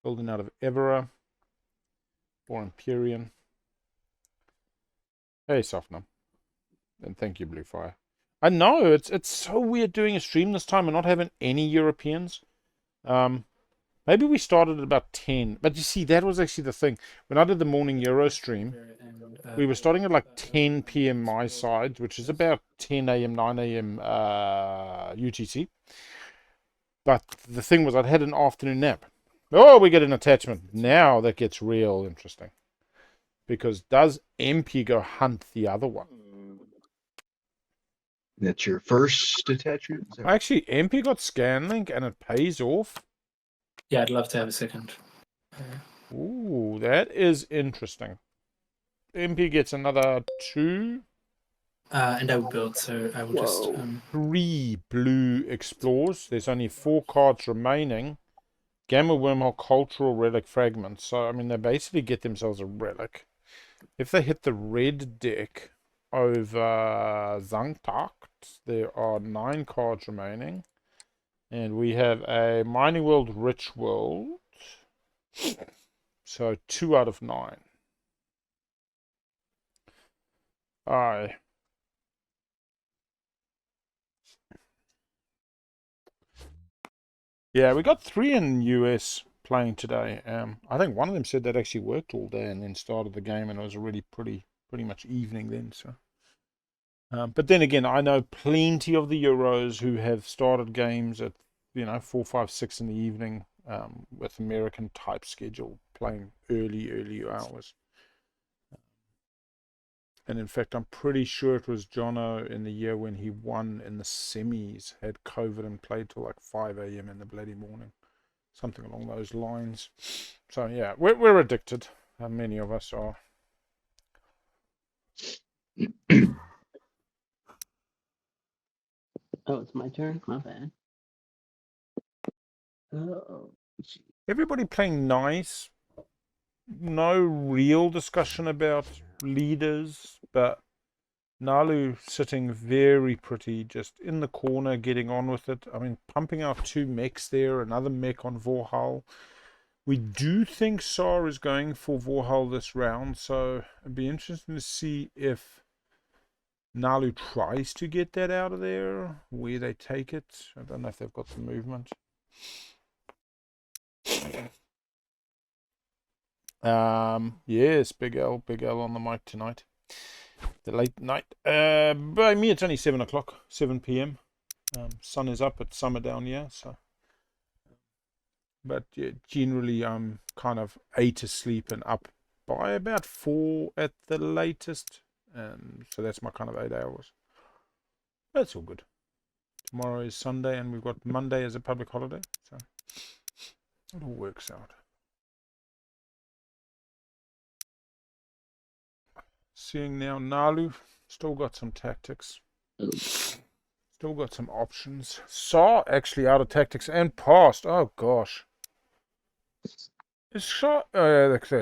Building out of Evera for Empyrean. Hey, Sofnum. And thank you, Bluefire. I know, it's so weird doing a stream this time and not having any Europeans. Maybe we started at about 10. But you see, that was actually the thing. When I did the morning Euro stream, we were starting at like 10 p.m. my side, which is about 10 a.m., 9 a.m. UTC. But the thing was, I'd had an afternoon nap. Oh, we get an attachment. Now that gets real interesting. Because does MP go hunt the other one? That's your first attachment? Is that- Actually, MP got Scanlink and it pays off. Yeah, I'd love to have a second. Ooh, that is interesting. MP gets another 2. And I will build, so I will just 3 blue explores. There's only 4 cards remaining. Gamma Wormhole, Cultural Relic Fragments. So, I mean, they basically get themselves a relic. If they hit the red deck over Zangtakt, there are 9 cards remaining. And we have a Mining World, Rich World. So 2 out of 9. Aye. Yeah, we got 3 in US playing today. I think one of them said they'd actually worked all day and then started the game, and it was already pretty much evening then. So, but then again, I know plenty of the Euros who have started games at 4, 5, 6 in the evening with American type schedule, playing early hours. And in fact, I'm pretty sure it was Jono in the year when he won in the semis, had COVID and played till like 5 a.m. in the bloody morning. Something along those lines. So yeah, we're addicted. Many of us are. Oh, it's my turn? My bad. Oh, Everybody playing nice. No real discussion about leaders, but Naalu sitting very pretty, just in the corner, getting on with it. I mean, pumping out 2 mechs there, another mech on Vorhal. We do think Saar is going for Vorhal this round, so it'd be interesting to see if Naalu tries to get that out of there, where they take it. I don't know if they've got the movement. Yes, Big L on the mic tonight. The late night. By me, it's only 7 o'clock, 7 p.m. Sun is up, it's summer down here, so. But yeah, generally, I'm kind of 8 asleep and up by about 4 at the latest. So that's my kind of 8 hours. That's all good. Tomorrow is Sunday, and we've got Monday as a public holiday, so it all works out. Seeing now, Naalu still got some tactics. Still got some options. Saar actually out of tactics and passed. Oh gosh. Is Saar?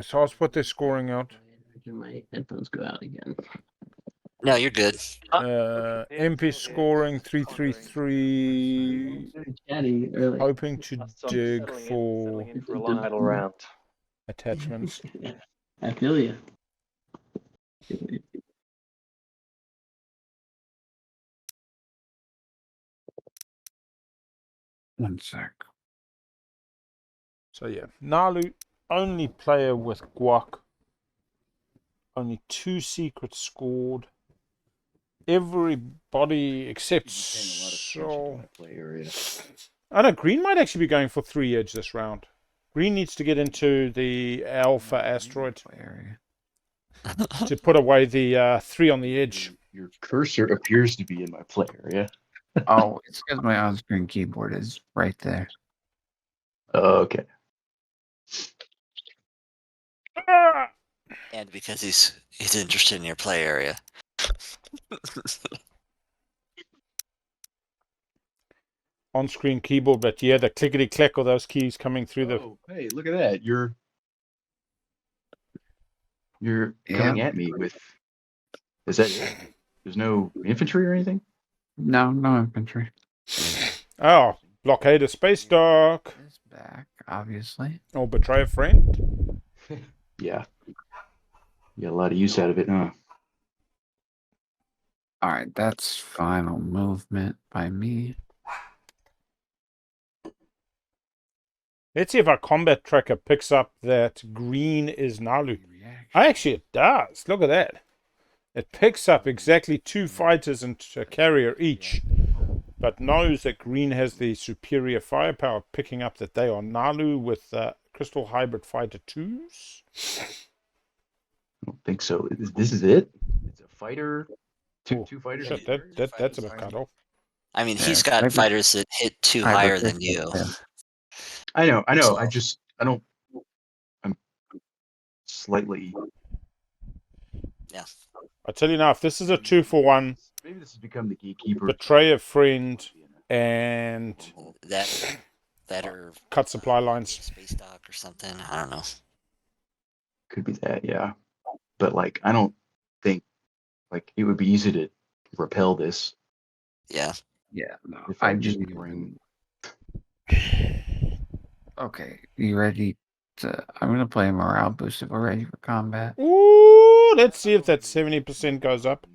Saar's put their scoring out. my headphones go out again. No, you're good. MP scoring 333. Very chatty early. Hoping to dig for for a long idle round. attachments. I feel you. One sec. So yeah, Naalu, only player with guac. Only 2 secrets scored. Everybody except Sol. I know Green might actually be going for 3 edge this round. Green needs to get into the Alpha asteroid Area. to put away the 3 on the edge. Your cursor appears to be in my play area. Oh, it's because my on-screen keyboard is right there. Okay. And because he's interested in your play area. On-screen keyboard, but yeah, the clickety-clack of those keys coming through the... Oh, hey, look at that. You're coming at me with... Is that it? There's no infantry or anything? No infantry. Oh, blockade a space dock. It's back, obviously. Or betray a friend. Yeah. You got a lot of use out of it, huh? All right, that's final movement by me. Let's see if our combat tracker picks up that green is Naalu. Actually, it does. Look at that. It picks up exactly 2 fighters and a carrier each. but knows that green has the superior firepower, picking up that they are Naalu with Crystal Hybrid Fighter 2s. I don't think so. This is it? It's a fighter? Oh, Two fighters? shit, and that's a bit cut off. I mean, Yeah, he's got maybe fighters that hit 2 hybrid higher than pistol, you. yeah. I know. So- I'm slightly. I tell you now, if this is a 2-for-1, Maybe this has become the gatekeeper. betray a friend and That or cut supply lines. space dock or something. I don't know. Could be that, yeah. But like, I don't think like it would be easy to repel this. Yeah. Yeah, no. If I I just just bring. Okay, you ready to? I'm gonna play a morale boost if we're ready for combat. Ooh, let's see if that 70% goes up.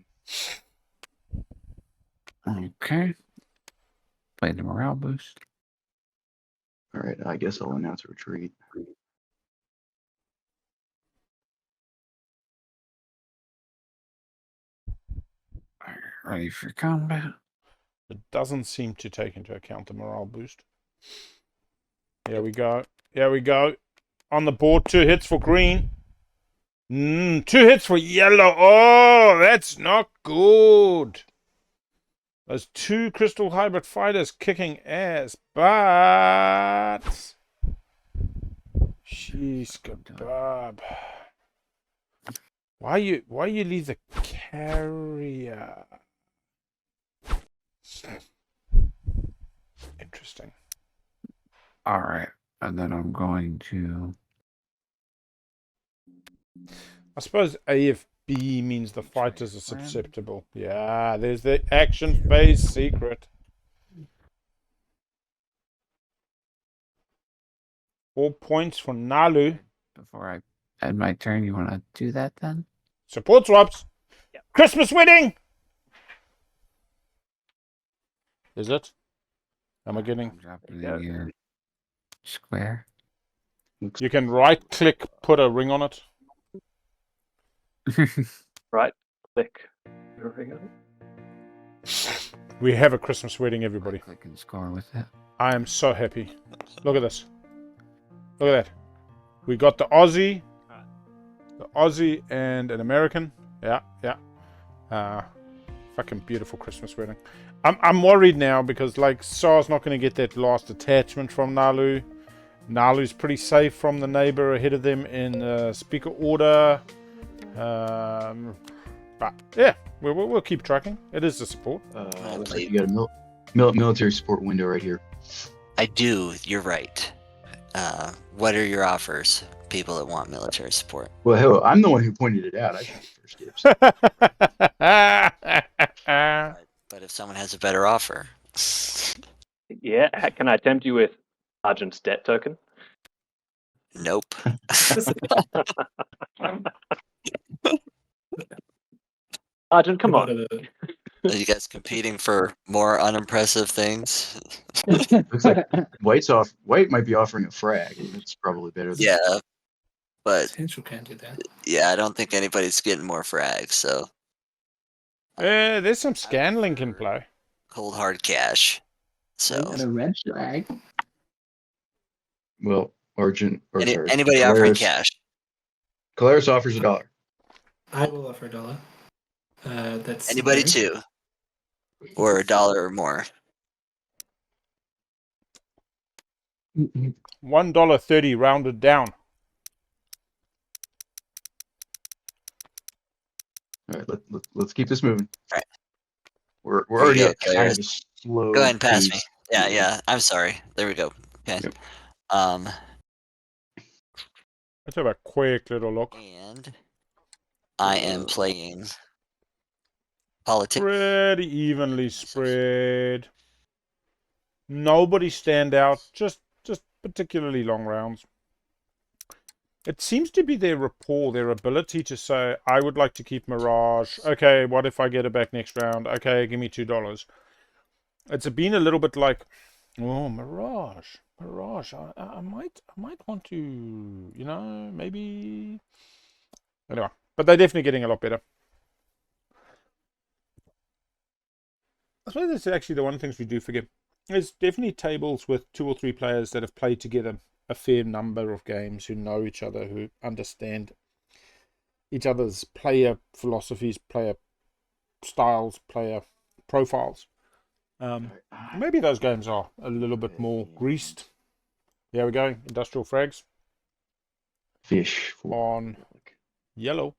Okay. Play the morale boost. All right, I guess I'll announce a retreat. Alright, ready for combat. It doesn't seem to take into account the morale boost. Here we go. Here we go. On the board, 2 hits for green. 2 hits for yellow. Oh, that's not good. Those 2 Crystal Hybrid Fighters kicking ass, but... Jeez, kebab. Why you leave the carrier? Interesting. Alright, and then I'm going to. I suppose AFB means the fighters are susceptible. Yeah, there's the action phase secret. 4 points for Naalu. Before I end my turn, you want to do that then? Support swaps. Yep. Christmas wedding. Is it? Am I getting? I'm dropping Yeah. in your square. You can right click, put a ring on it. Right click. We have a Christmas wedding, everybody. Click and score with it. I am so happy. Look at this. Look at that. We got the Aussie and an American. Yeah. Fucking beautiful Christmas wedding. I'm worried now because like Saar's not going to get that last attachment from Naalu. Naalu's pretty safe from the neighbor ahead of them in speaker order. But yeah, we'll keep tracking. It is the support. Looks like you got a military support window right here. I do. You're right. What are your offers, people that want military support? Well, hell, I'm the one who pointed it out. I should get first dibs. But if someone has a better offer, Yeah, can I tempt you with Argent's debt token? nope. Argent, come on. Are you guys competing for more unimpressive things? Looks like White might be offering a frag. It's probably better than Yeah, but Potential can do that. yeah, I don't think anybody's getting more frags. So There's some scanlink in play. cold hard cash. So a red flag. Well, Argent or sorry, anybody offering Keleres- cash? Keleres offers $1. I will offer $1. That's Anybody Larry. too, or $1 or more. $1.30 rounded down. All right, let's keep this moving. All right. We're Here you already go, at kind of a slow. Go ahead and pass me. pace. Yeah. I'm sorry. There we go. Okay. Yep. Let's have a quick little look. And I am playing politics. Pretty evenly spread. Nobody stand out. Just particularly long rounds. It seems to be their rapport, their ability to say, I would like to keep Mirage. Okay, what if I get it back next round? Okay, give me $2. It's been a little bit like, oh, Mirage. I might want to, maybe. Anyway, but they're definitely getting a lot better. I suppose that's actually the one of the things we do forget. There's definitely tables with 2 or 3 players that have played together a fair number of games, who know each other, who understand each other's player philosophies, player styles, player profiles. Maybe those games are a little bit more greased. There we go. Industrial frags. Fish on yellow.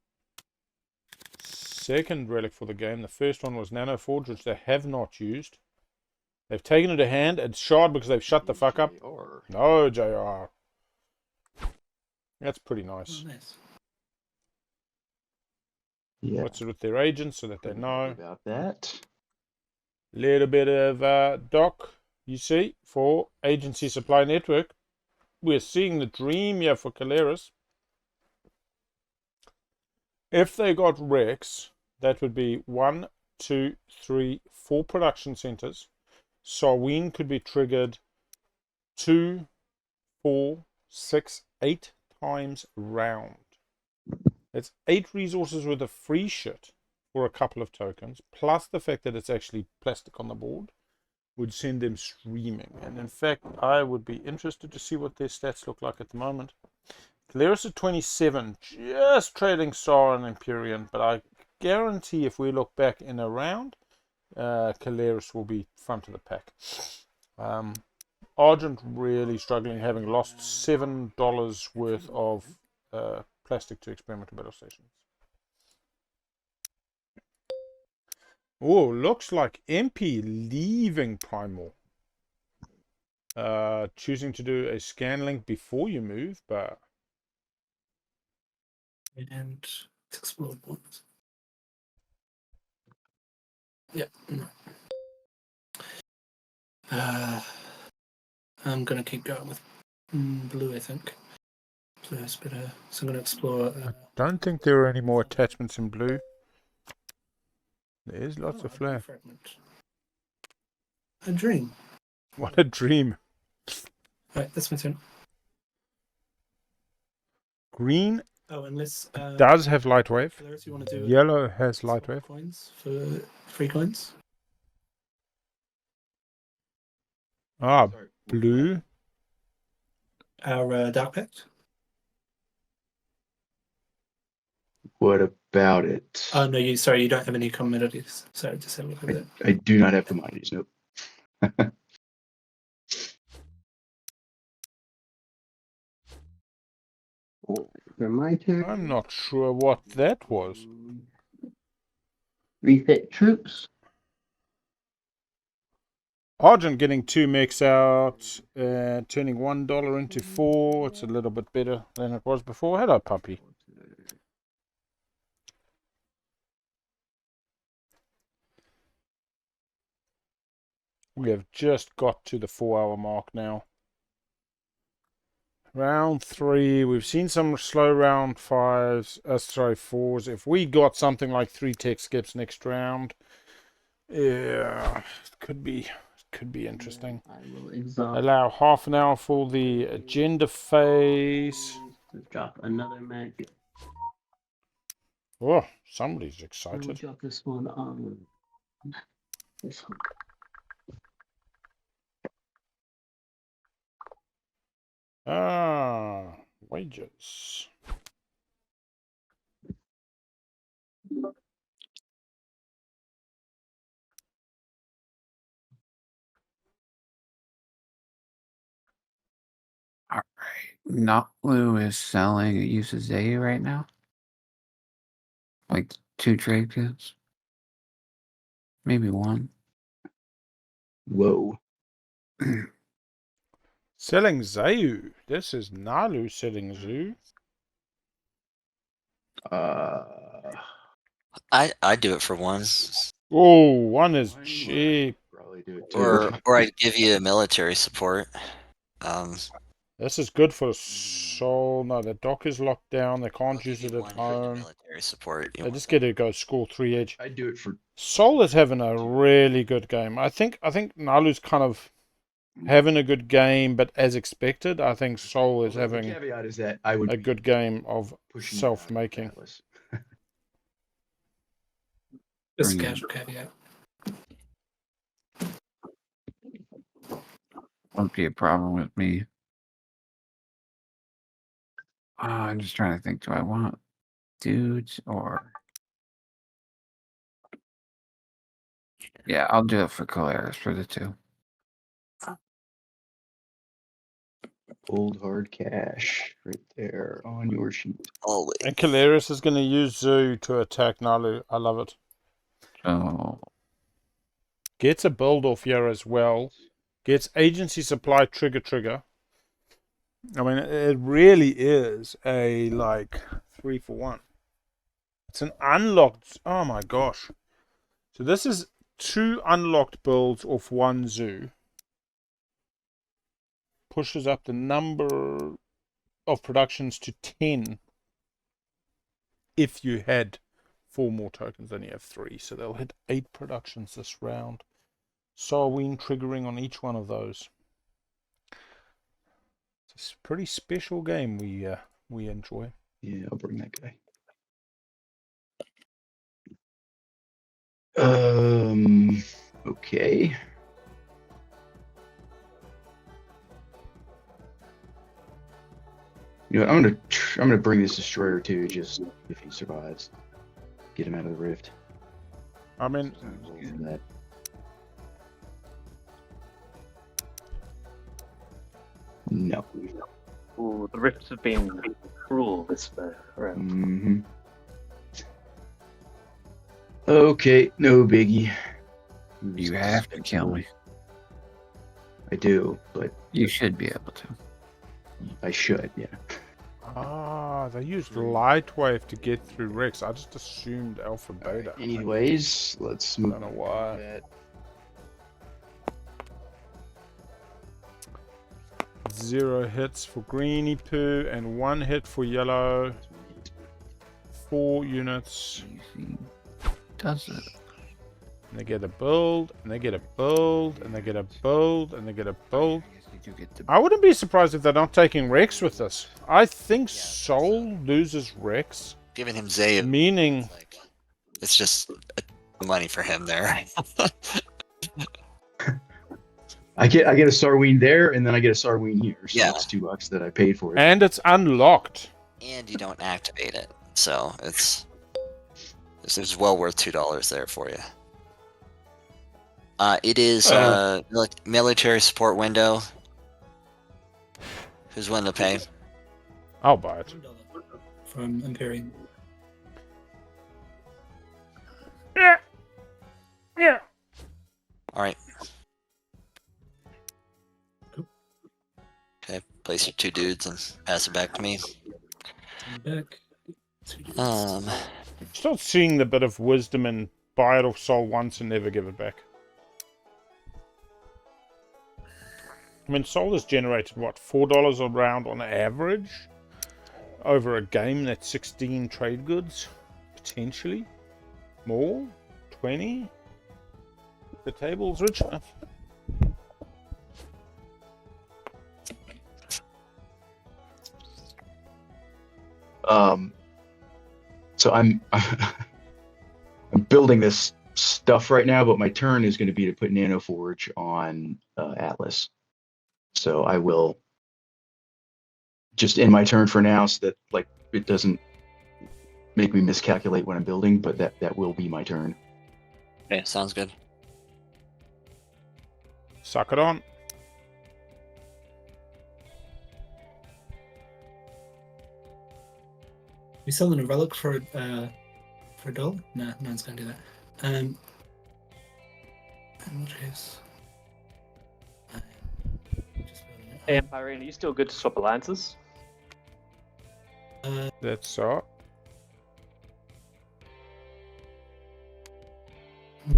Second relic for the game. The first one was Nano Forge, which they have not used. They've taken it to hand. It's shard because they've shut the fuck up. No, JR. That's pretty nice. Oh, nice. Yeah. What's it with their agents so that they know? About that. Little bit of doc, you see, for Agency Supply Network. We're seeing the dream here for Keleres. If they got Rex, that would be 1, 2, 3, 4 production centers. Sarween could be triggered 2, 4, 6, 8 times round. That's 8 resources worth of free shit for a couple of tokens, plus the fact that it's actually plastic on the board would send them streaming. And in fact, I would be interested to see what their stats look like at the moment. Keleres at 27, just trading Saar and Empyrean, but I guarantee if we look back in a round, Keleres will be front of the pack. Argent really struggling, having lost $7 worth of plastic to experimental battle stations. Oh, looks like MP leaving Primal. Choosing to do a scan link before you move, but... And let's explore ones. Yeah. I'm gonna keep going with blue, I think. Blue is better. So I'm gonna explore. I don't think there are any more attachments in blue. There's lots of flair. Fragment. A dream. What a dream. Right, that's my turn. Green Oh, unless does have light wave. Keleres, you want to do Yellow has light wave. coins for free coins. Ah, blue. Our Dark Pact. What about it? Oh no, you don't have any commodities. So just have a look at that. I do not have commodities. Nope. For my turn. I'm not sure what that was. Refit troops. Argent getting 2 mechs out, turning $1 into 4. It's a little bit better than it was before. Hello, puppy. We have just got to the 4-hour mark now. Round 3. We've seen some slow round 5s. 4s. If we got something like 3 tech skips next round, yeah, it could be interesting. I will exhaust. Allow half an hour for the agenda phase. Drop another mag. Oh, somebody's I will excited. drop this one on this one. Ah, wages. All right. Naalu is selling. It uses A right now. Like 2 trade goods. Maybe 1. Whoa. Selling Zayu. This is Naalu selling Zayu. I'd do it for 1. Oh, 1 is cheap. Probably do it too. Or I'd give you military support. This is good for Soul. No, the dock is locked down. They can't use it at home. Military support. They just get to go score 3 edge. I'd do it for Soul is having a really good game. I think Naalu's kind of having a good game, but as expected, I think Soul is having the caveat is that I would a good game of pushing self-making. Atlas. Just Bring it. casual caveat. Won't be a problem with me. I'm just trying to think. Do I want dudes or? Yeah, I'll do it for Keleres for the 2. Old hard cash right there on your sheet. Always. And Keleres is going to use Zoo to attack Naalu. I love it. Oh, Gets a build off here as well. Gets agency supply trigger. I mean, it really is a, like, 3 for 1. It's an unlocked... Oh, my gosh. So this is 2 unlocked builds off 1 Zoo. Pushes up the number of productions to 10 if you had 4 more tokens than you have 3. So they'll hit 8 productions this round. Sarween triggering on each one of those. It's a pretty special game we enjoy. Yeah, I'll bring that guy. Okay. You know what, I'm gonna bring this destroyer too, just if he survives. Get him out of the rift. I mean, That. No. Ooh, the rifts have been cruel this round. Mm-hmm. Okay, no biggie. you have to kill me. I do, but You should be able to. I should, yeah. they used Lightwave to get through Rex. I just assumed Alpha Beta. Anyways, let's I move don't know why. that. 0 hits for Greeny Poo and 1 hit for Yellow. 4 units. Easy. Does it? And they get a build, and they get a build, and they get a build, and they get a build. You get the I wouldn't be surprised if they're not taking Rex with this. I think Soul loses Rex, Giving him Zay, meaning like, it's just money for him there. I get a Sarween there, and then I get a Sarween here. So Yeah. it's $2 that I paid for it. and it's unlocked. And you don't activate it, so it's well worth $2 there for you. It is military support window. Who's willing to pay? I'll buy it. $1 from Empyrean. Yeah. Yeah. All right. Okay, place your 2 dudes and pass it back to me. Back. Start seeing the bit of wisdom and buy it off Soul once and never give it back. I mean, Soul has generated, what, $4 a round on average? Over a game that's 16 trade goods? Potentially? More? 20? The table's rich enough. So I'm building this stuff right now, but my turn is going to be to put Nano Forge on Atlas. So I will just end my turn for now, so that like it doesn't make me miscalculate when I'm building. But that will be my turn. Okay, sounds good. Suck it on. We selling a relic for $1? No, no one's gonna do that. In which case, just building it. Hey, Empyrean, are you still good to swap alliances? That's so. I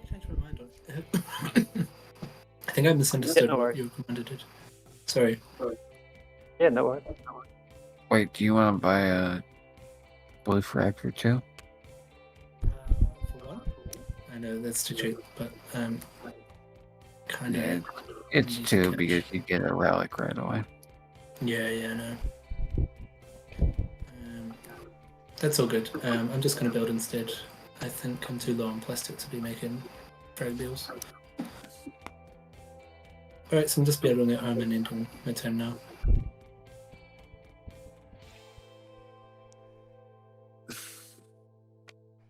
changed my mind on it. I think I misunderstood no what worries. your commander did. Sorry. Yeah, no worries. Wait, do you want to buy a blue frag for 2? For 1? I know that's too cheap, but kind of. Yeah, it's 2 because you get a relic right away. Yeah, no. That's all good. I'm just going to build instead. I think I'm too low on plastic to be making frag deals. Alright, so I'm just building it home and ending my turn now.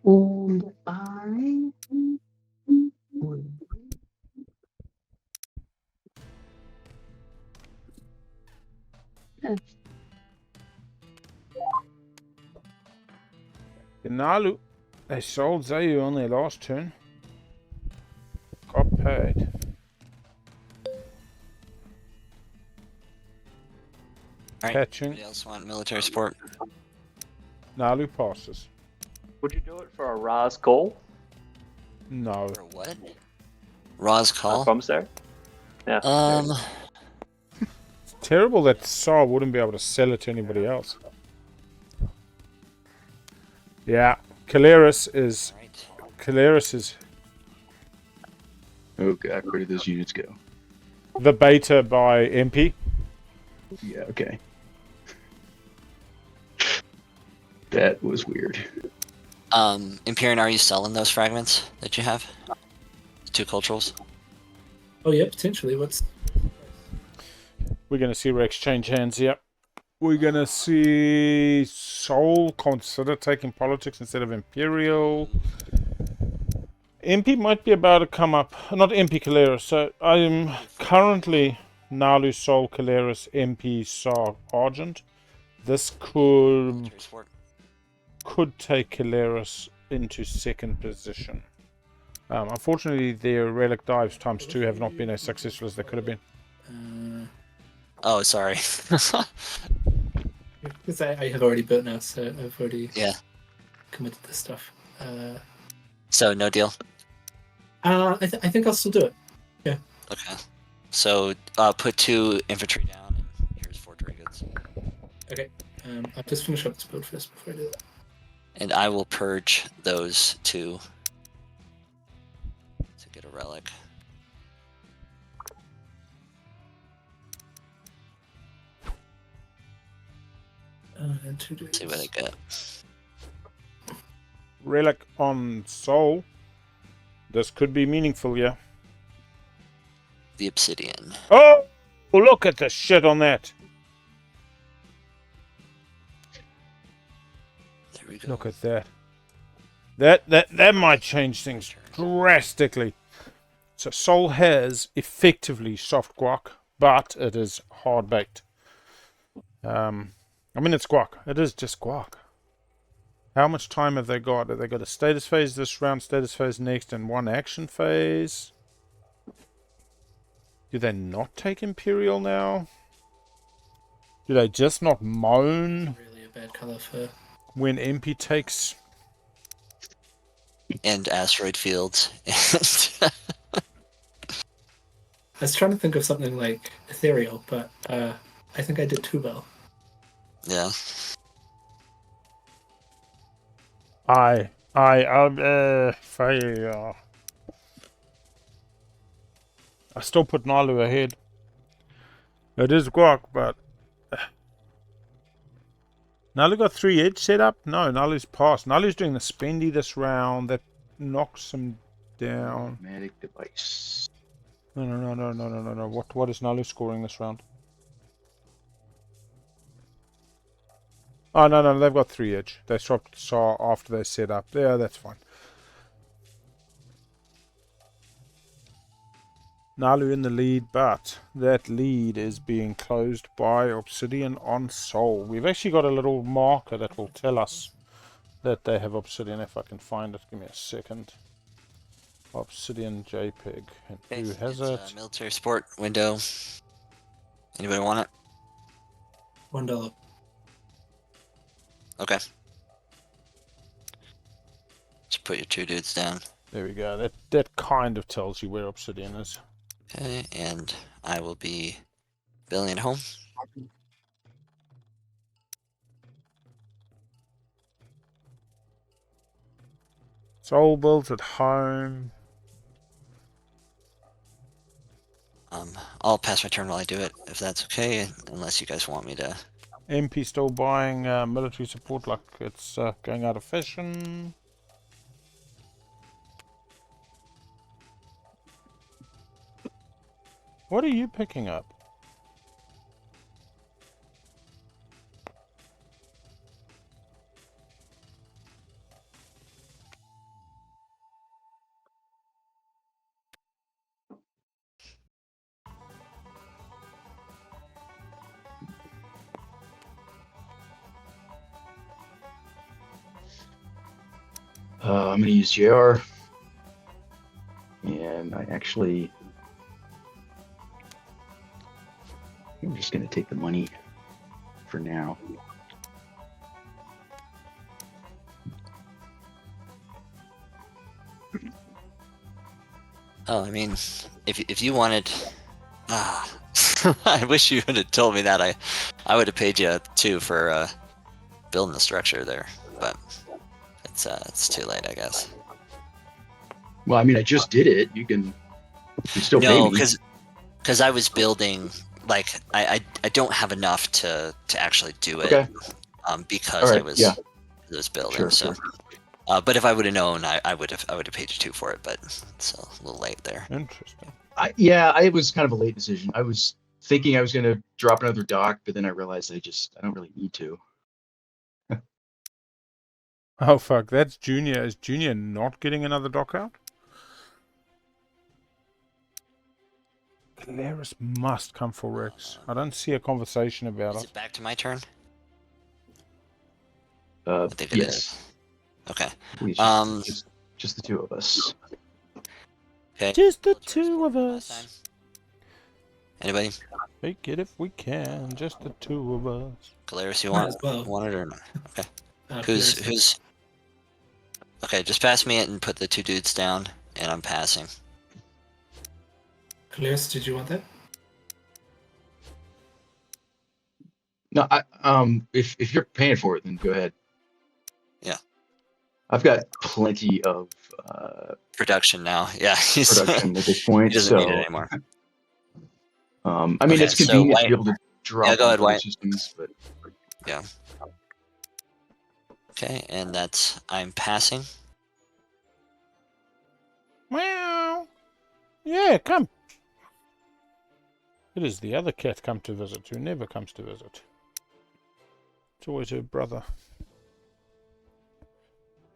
And I. Naalu, they sold Zayu on their last turn. Got paid. Alright, Catching. anybody else want military support? Naalu passes. Would you do it for a Raz call? No. For what? Raw's call? Commissary? Yeah. It's terrible that Saar wouldn't be able to sell it to anybody else. Yeah, Keleres is... Right. Keleres is Oh god, where did those units go? the beta by MP. Yeah, okay. That was weird. Empyrean, are you selling those fragments that you have? The 2 culturals? Oh yeah, potentially. What's We're going to see Rex change hands, yep. We're going to see Soul consider taking politics instead of Imperial. MP might be about to come up. Not MP Keleres. So I am currently Naalu, Soul, Keleres, MP, Saar, Argent. This Military support. could take Keleres into second position. Unfortunately, their relic dives ×2 have not been as successful as they could have been. Oh, sorry. because I have already built now, so I've already Yeah. committed this stuff. So, no deal? I think I'll still do it. Okay. So, put 2 infantry down, and here's 4 dry goods. Okay. I'll just finish up this build first before I do that. And I will purge those 2 to get a relic. And 2 days. See what I get. Relic on Soul. This could be meaningful, yeah. The obsidian. Oh, look at the shit on that. There we go. Look at that. That might change things drastically. So Soul has effectively soft guac, but it is hard baked. I mean, it's guac. It is just guac. How much time have they got? Have they got a status phase this round, status phase next, and 1 action phase? Do they not take Imperial now? Do they just not moan Really a bad color for. when MP takes? And asteroid fields. I was trying to think of something like ethereal, but I think I did too well. Yeah. Failure. I still put Naalu ahead. It is guac, but Naalu got 3 edge set up? No, Naalu's passed. Naalu's doing the spendy this round. That knocks him down. Automatic device. No. What is Naalu scoring this round? Oh, no, they've got 3 edge. They swapped Saar after they set up. Yeah, that's fine. Naalu in the lead, but that lead is being closed by Obsidian on Soul. We've actually got a little marker that will tell us that they have Obsidian, if I can find it. Give me a second. Obsidian JPEG. And who has it? Military support window. Anybody want it? $1. Okay. Just put your 2 dudes down. There we go. That kind of tells you where Obsidian is. Okay, and I will be building at home. Soul builds at home. I'll pass my turn while I do it, if that's okay, unless you guys want me to. MP still buying military support like it's going out of fashion. What are you picking up? I'm going to use JR. And I'm just going to take the money for now. Oh, I mean, if you wanted, I wish you would have told me that. I would have paid you too for building the structure there, but it's too late, I guess. Well, I mean, I just did it. You can still pay No, me. because I was building. Like I don't have enough to actually do it. Okay. Because All right, I was building. Sure, so. sure. But if I would have known, I would have paid you too for it. But it's a little late there. Interesting. It was kind of a late decision. I was thinking I was going to drop another dock, but then I realized I don't really need to. Oh fuck, that's Junior. Is Junior not getting another dock out? Keleres must come for Rex. I don't see a conversation about Is it. it back to my turn? I think it Yes. is. Okay. Just the two of us. Okay. Just the We'll try two of scoring last us. time. Anybody? Take it if we can. Just the two of us. Keleres, you Might want as well. it or not? Okay. Keleres. Who's? Okay, just pass me it and put the two dudes down, and I'm passing. Keleres, did you want that? No, if you're paying for it, then go ahead. Yeah. I've got plenty of Production now. Yeah. production at this He point, doesn't so need it anymore. I mean, Okay, it's so convenient to White- be able to drop Yeah, go on ahead, other White. systems, but Okay, and I'm passing. Meow. Yeah, come. It is the other cat come to visit who never comes to visit. It's always her brother.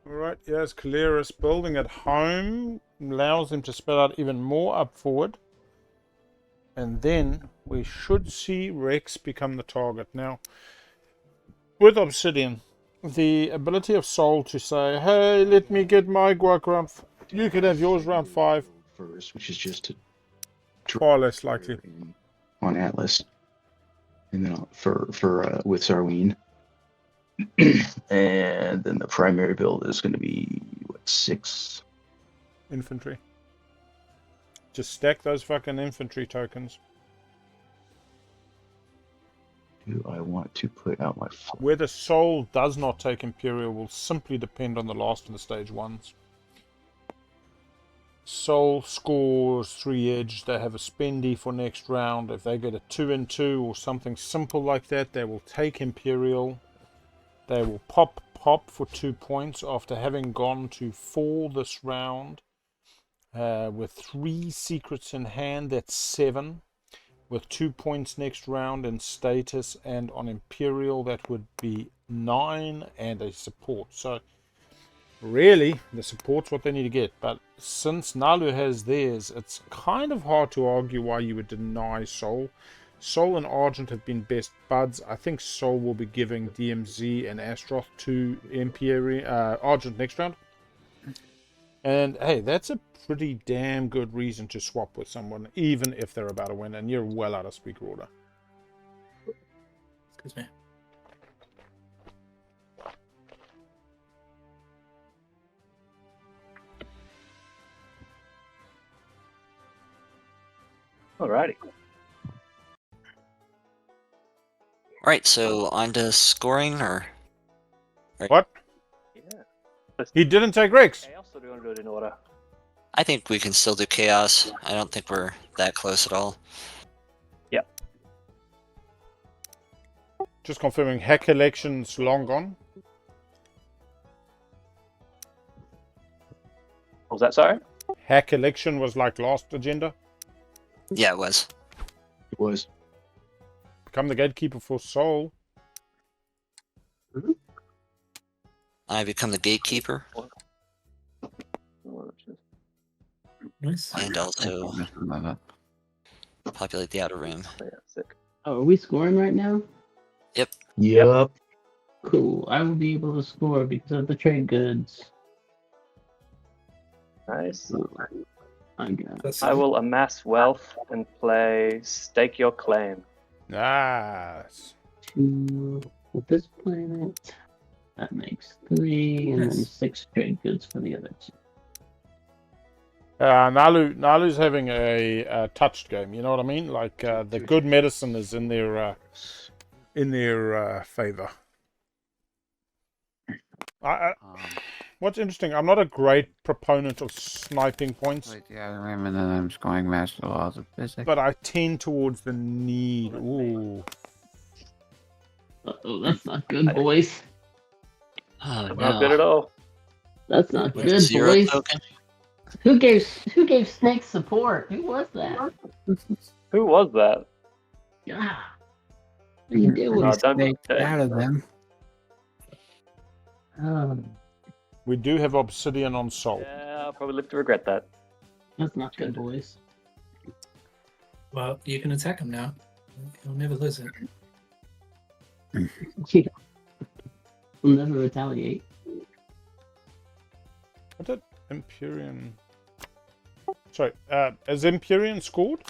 Alright, here's Keleres building at home. Allows them to spread out even more up forward. And then we should see Rex become the target. Now, with Obsidian, the ability of Soul to say, hey, let me get my guac round. You can have yours round 5. first, which is just to Far less likely. on Atlas, and then for with Sarween, and then the primary build is going to be what, 6 Infantry. Just stack those fucking infantry tokens. Do I want to put out my Whether Soul does not take Imperial will simply depend on the last of the stage 1s. Soul scores 3 edge, they have a spendy for next round. If they get a 2 and 2 or something simple like that, they will take Imperial. They will pop for 2 points after having gone to 4 this round. With 3 secrets in hand, that's 7. With 2 points next round in status, and on Imperial that would be 9 and a support. So really, the support's what they need to get. But since Naalu has theirs, it's kind of hard to argue why you would deny Soul. Soul and Argent have been best buds. I think Soul will be giving DMZ and Astroth to Empyrean, Argent next round. And hey, that's a pretty damn good reason to swap with someone, even if they're about to win, and you're well out of speaker order. Excuse me. Alrighty. All right, so on to scoring, or What? Yeah. He didn't take Rex. Chaos, or do you want to do it in order? I think we can still do chaos. I don't think we're that close at all. Just confirming, hack elections long gone. What was that, sorry? Hack election was like last agenda. Yeah, it was. It was. Become the gatekeeper for Soul. I become the gatekeeper Nice. and also populate the outer rim. Yeah, sick. Oh, are we scoring right now? Yep. Cool. I will be able to score because of the trade goods. Nice. I got. That's I will amass wealth and play Stake Your Claim. Nice. 2 with this planet. That makes 3, and then Nice. 6 trade goods for the other 2. Naalu's having a touched game. You know what I mean? Like the good medicine is in their favor. What's interesting, I'm not a great proponent of sniping points, Wait, yeah, I remember, and then I'm just going master laws of physics. but I tend towards the need. Ooh. Uh-oh, that's not good, boys. Oh Not good at all. That's not With good, 0 boys. token. Who gave Snake support? Who was that? Who was that? Yeah. What are you doing? No, don't Snake out of them. We do have Obsidian on Soul. Yeah, I'll probably live to regret that. That's not good, boys. Well, you can attack him now. You'll never lose it. Yeah. We'll never retaliate. What did Empyrean... Sorry, has Empyrean scored?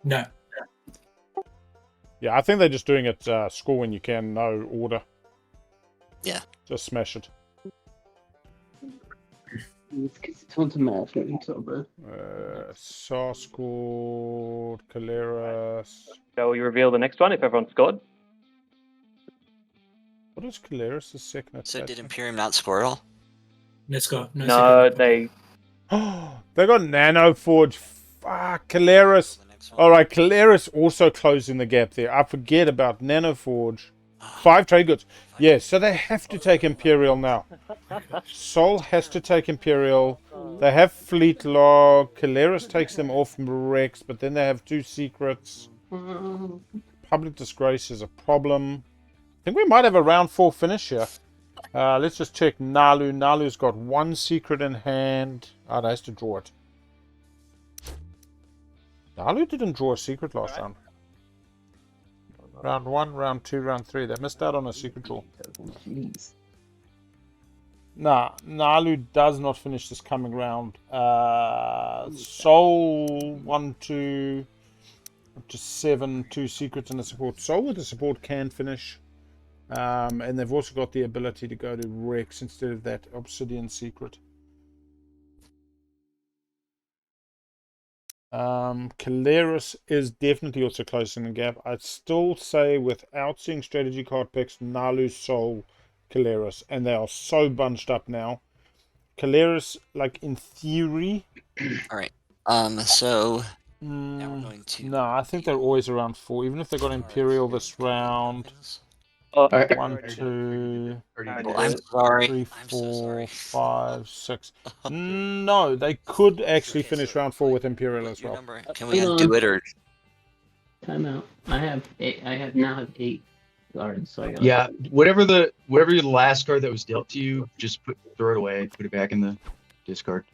No. Yeah, I think they're just doing it score when you can, no order. Yeah. Just smash it. It's because it's on to math in October. Saar scored, Keleres. Shall we reveal the next one if everyone's scored? What is Keleres' second So attack? did Imperium not score at all? Let's go. No, they. They got Nano Forge. Fuck, Keleres. The next one? Alright, Keleres also closing the gap there. I forget about Nano Forge. 5 trade goods. Yeah, so they have to take Imperial now. Soul has to take Imperial. They have Fleet Log. Keleres takes them off Rex, but then they have 2 secrets. Public Disgrace is a problem. I think we might have a round 4 finish here. Let's just check Naalu. Naalu's got 1 secret in hand. Oh, they has to draw it. Naalu didn't draw a secret last round. Round 1, round 2, round 3. They missed out on a secret draw. Jeez. Nah, Naalu does not finish this coming round. Soul 1, 2, up to 7, 2 secrets and a support. Soul with the support can finish. And they've also got the ability to go to Rex instead of that Obsidian secret. Keleres is definitely also closing the gap. I'd still say, without seeing strategy card picks, Naalu, Soul, Keleres, and they are so bunched up now. Keleres, like in theory. Alright. So now we're going to. No, I think they're always around 4, even if they got Imperial this round. Oh, 1, 2, Oh, I'm sorry. 3, I'm so 4, sorry. 5, 6. No, they could actually finish round 4 with Imperial as Your well. number. Can we Hang undo on. it or? Time out. I have 8. I now have 8 cards. So I got Yeah, whatever your last card that was dealt to you, just throw it away, put it back in the discard,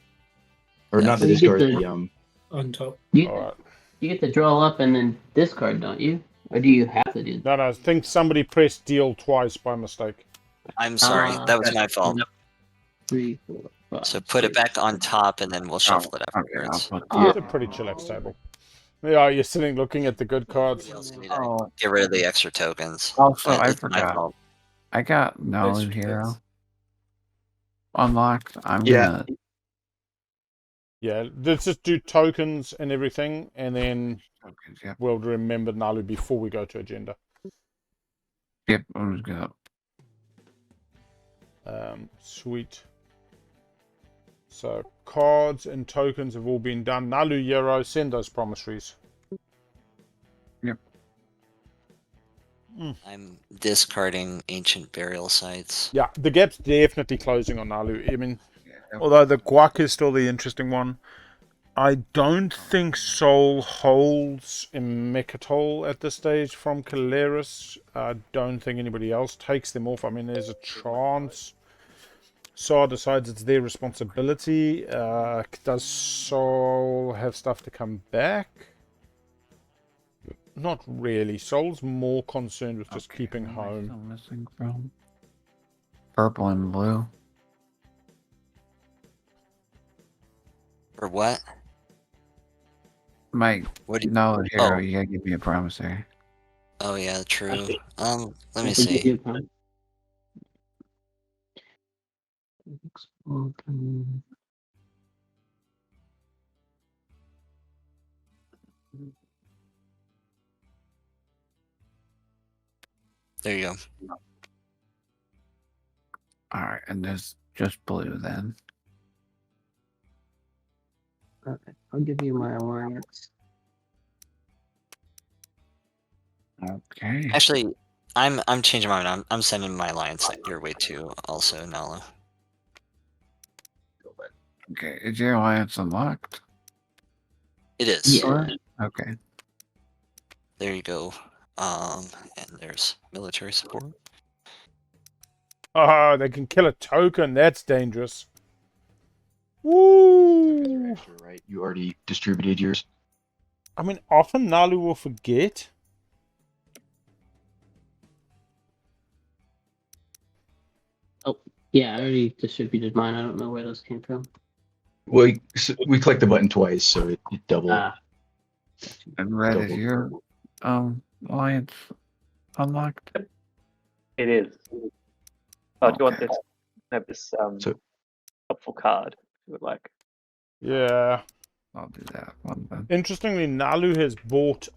or Yeah. not the So you get discard. the- On top. You, Alright. you get to draw up and then discard, don't you? Or do you have to do that? No, I think somebody pressed deal twice by mistake. I'm sorry. That was my fault. 3, 4, 5. So put it back on top and then we'll shuffle it Okay, I'll afterwards. put Oh. It's a pretty chillax table. Yeah, you're sitting looking at the good cards. We also need to Oh, get rid of the extra tokens. also, I It's my forgot. fault. I got Naalu Hero unlocked. I'm Yeah. gonna. Yeah, let's just do tokens and everything, and then Tokens, yep. we'll remember Naalu before we go to agenda. Yep, I'm just gonna. Sweet. So cards and tokens have all been done. Naalu, Euro, send those promissories. I'm discarding ancient burial sites. Yeah, the gap's definitely closing on Naalu. I mean, Yeah, although the Guac is still the interesting one. I don't think Sol holds Mechatol at this stage from Keleres. I don't think anybody else takes them off. I mean, there's a chance Saar decides it's their responsibility. Does Sol have stuff to come back? Not really. Sol's more concerned with just keeping what am I home. still missing from purple and blue. Or what? Mike, What do you, no, hero, oh. you gotta give me a promissory. Oh yeah, true. Okay. Let I me can give see. you a time. There you go. Alright, and there's just blue then. Okay, I'll give you my alliance. Okay. Actually, I'm changing my mind. I'm sending my alliance your way too. Also, Naalu. Okay, is your alliance unlocked? It is. Yeah. Okay. There you go. And there's military support. Oh, they can kill a token. That's dangerous. Woo! Extra, right? You already distributed yours. I mean, often Naalu will forget. Yeah, I already distributed mine. I don't know where those came from. Well, we clicked the button twice, so it doubled. Ah. And red is doubled. your alliance unlocked? It is. Oh, do you want Okay. this? I have this So- helpful card if you would like. Yeah. I'll do that one then. Interestingly, Naalu has bought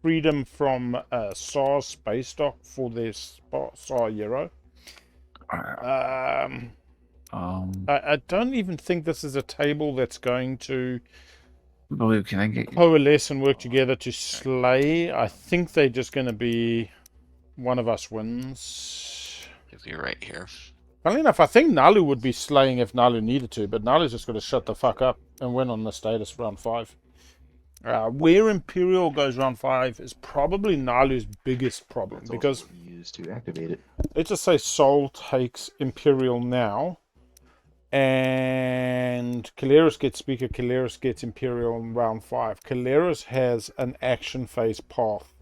freedom from Saar's space dock for their Saar Euro. Alright. I don't even think this is a table that's going to Blue, can I get you? coalesce and work together to slay. I think they're just going to be one of us wins. You're right here. Funnily enough, I think Naalu would be slaying if Naalu needed to, but Naalu's just got to shut the fuck up and win on the status round 5. Where Imperial goes round 5 is probably Naalu's biggest problem, That's because also what we use to activate it. let's just say Sol takes Imperial now, and Keleres gets Speaker, Keleres gets Imperial in round 5. Keleres has an action phase path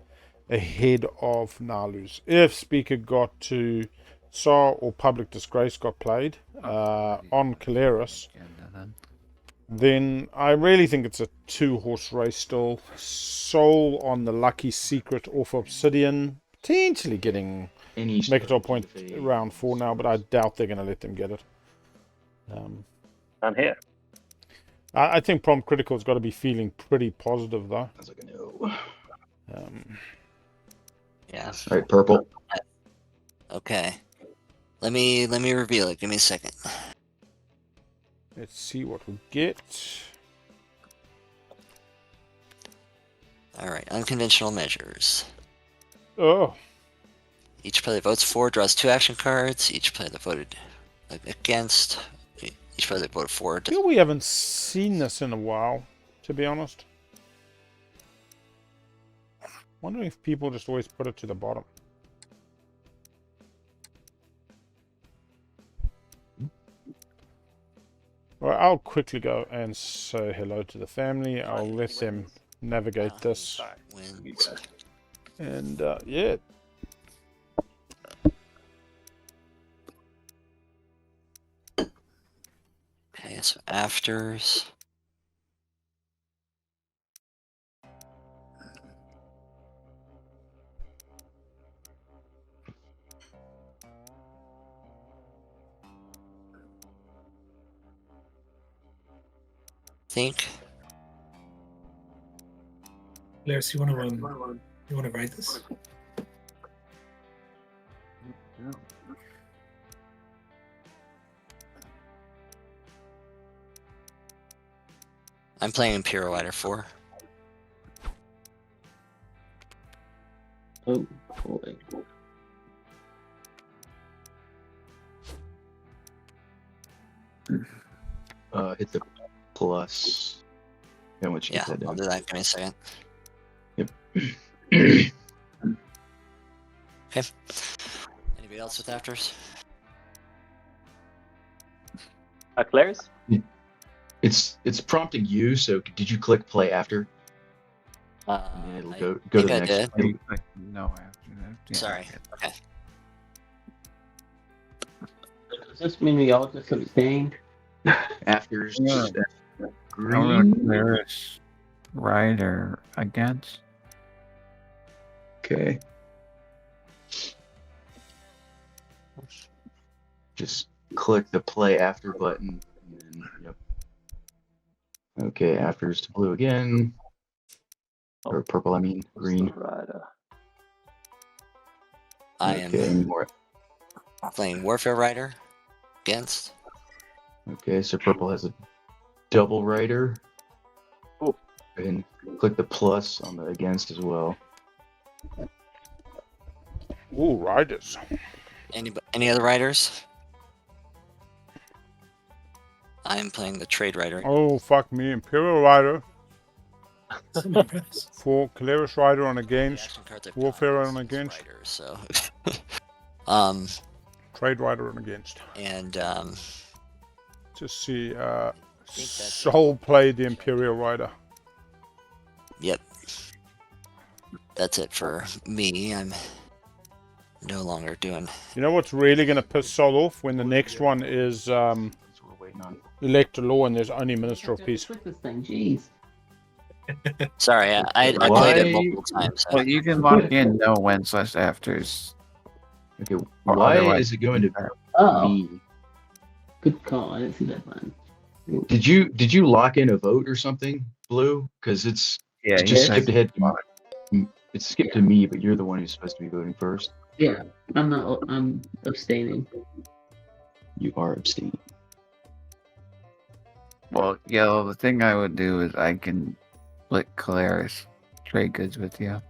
ahead of Naalu's. If Speaker got to Saar or Public Disgrace got played on Keleres, then I really think it's a 2-horse race still. Sol on the Lucky Secret off Obsidian, potentially getting make it to a point round 4 now, but I doubt they're going to let them get it. I'm here. I think Prompt Critical's got to be feeling pretty positive though. Sounds like a no. Yeah. All right, purple. Okay. Let me reveal it. Give me a second. Let's see what we get. All right. Unconventional measures. Oh, Each player that votes for draws 2 action cards. Each player that voted against. Each player that voted for. I feel we haven't seen this in a while, to be honest. Wondering if people just always put it to the bottom. Well, I'll quickly go and say hello to the family. I'll let them navigate this. Wins. And yeah. Okay, so afters. Think. Keleres, you want to write this? I'm playing Imperial Rider 4. Oh boy. Hit the plus. How much you Yeah, get that I'll down? do that. Give me a second. Yep. Okay. Anybody else with afters? Keleres? It's prompting you. So did you click play after? Uh, And then it'll I go to think the I next. did. You click no after that. Yeah, Sorry. Okay. Does this mean we all just abstained? Afters. Yeah. Just I'm gonna green. clear us right or against. Okay. Just click the play after button. And then, yep. Okay, afters to blue again. Or purple, I mean, green. Rider. I Okay, am more. playing Warfare Rider against. Okay, so purple has a double rider. Ooh. And click the plus on the against as well. Ooh, riders. Any other riders? I am playing the Trade Rider. Oh, fuck me. Imperial rider So many breaths. for Keleres rider on The against. action cards I've Warfare got on is against. Rider, so Trade rider on against. and Just see. think that's Soul played the Imperial rider. yep. That's it for me. I'm no longer doing. You know what's really going to piss Soul off? When the next one is That's what we're waiting on. Elector Law and there's only Minister of Peace. Click this thing, jeez. Sorry, I played it multiple times. So. Well, you can lock in no when/afters. Okay, Or why otherwise is it going to Oh, me? good call. I didn't see that button. Did you lock in a vote or something, Blue? Because it's Yeah, it just skipped ahead. lock. It skipped to me, but you're the one who's supposed to be voting first. Yeah, I'm not. I'm abstaining. You are abstaining. Well, yeah, the thing I would do is I can split Keleres trade goods with you.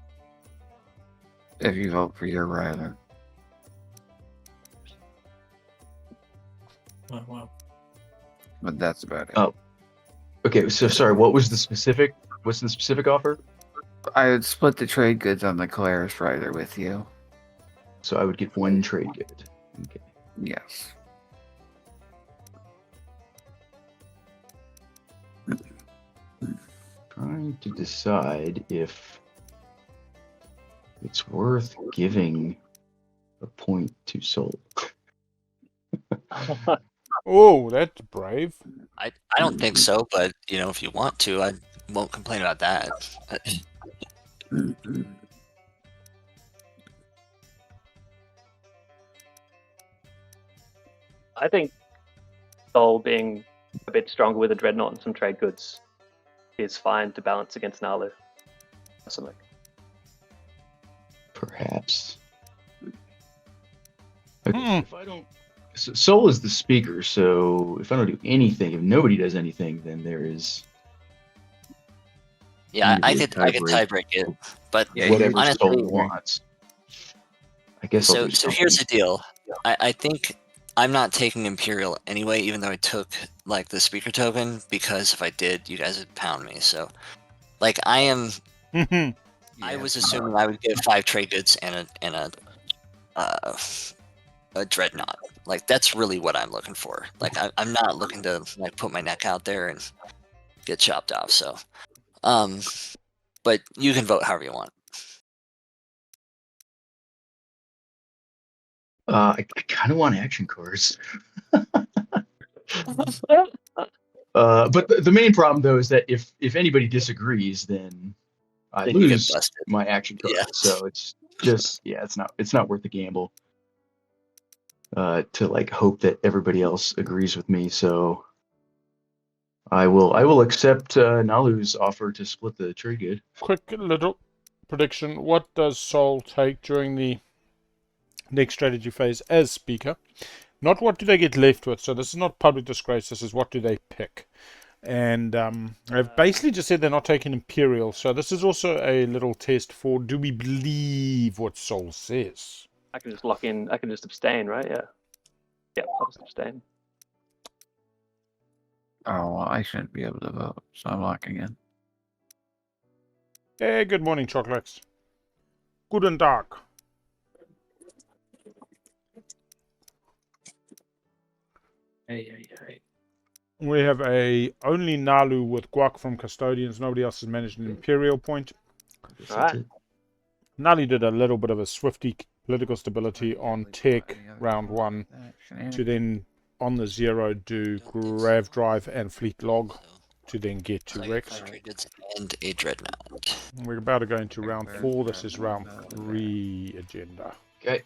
If you vote for your rider. Wow. But that's about it. Oh. Okay, so sorry. What's the specific offer? I would split the trade goods on the Keleres rider with you. So I would get one trade good. Okay. Yes. Trying to decide if it's worth giving a point to Soul. Oh, that's brave. I don't think so, but you know, if you want to, I won't complain about that. I think Sol being a bit stronger with a Dreadnought and some trade goods is fine to balance against Naalu. Personally. Perhaps. Okay, if I don't, Soul is the speaker. So if I don't do anything, if nobody does anything, then there is Yeah, I Usually could tie break it, but Yeah, whatever honestly, Soul wants. I guess I'll so do so here's the something. deal. I think I'm not taking Imperial anyway, even though I took like the speaker token, because if I did, you guys would pound me. So, like, I am. I was assuming I would get 5 trade goods and a dreadnought. Like, that's really what I'm looking for. Like, I'm not looking to like put my neck out there and get chopped off. So, but you can vote however you want. I kind of want action cards. But the main problem though is that if anybody disagrees, then I Then you get lose busted. my action card. Yeah. So it's just it's not worth the gamble. To like hope that everybody else agrees with me. So I will accept Naalu's offer to split the trade good. Quick little prediction. What does Soul take during the next strategy phase as speaker? Not what do they get left with. So this is not public disgrace. This is what do they pick. And I've basically just said they're not taking Imperial. So this is also a little test for do we believe what Soul says? I can just lock in. I can just abstain, right? Yeah. Yeah, I'll just abstain. Oh, well, I shouldn't be able to vote, so I'm locking in. Hey, good morning, chocolates. Guten Tag. Hey. We have a only Naalu with guac from custodians. Nobody else has managed an Imperial point. I guess All that's right. it. Naalu did a little bit of a swifty political stability on tech round 1 to then on the 0 do grav drive and fleet log to then get to So I got Rex. 5 trade goods and a dreadnought. We're about to go into round 4. This is round 3 agenda. Okay.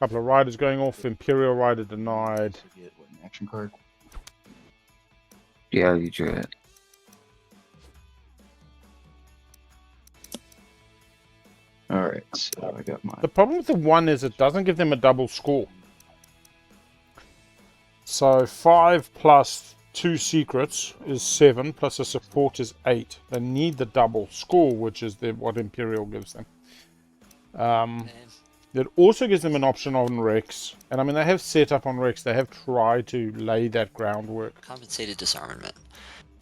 Couple of riders going off. Imperial rider denied. So get what, an action card? Yeah, you drew it. All right. So I got mine. The problem with the 1 is it doesn't give them a double score. So 5 plus 2 secrets is 7, plus a support is 8. They need the double score, which is what Imperial gives them. And It also gives them an option on Rex. And I mean, they have set up on Rex. They have tried to lay that groundwork. compensated disarmament.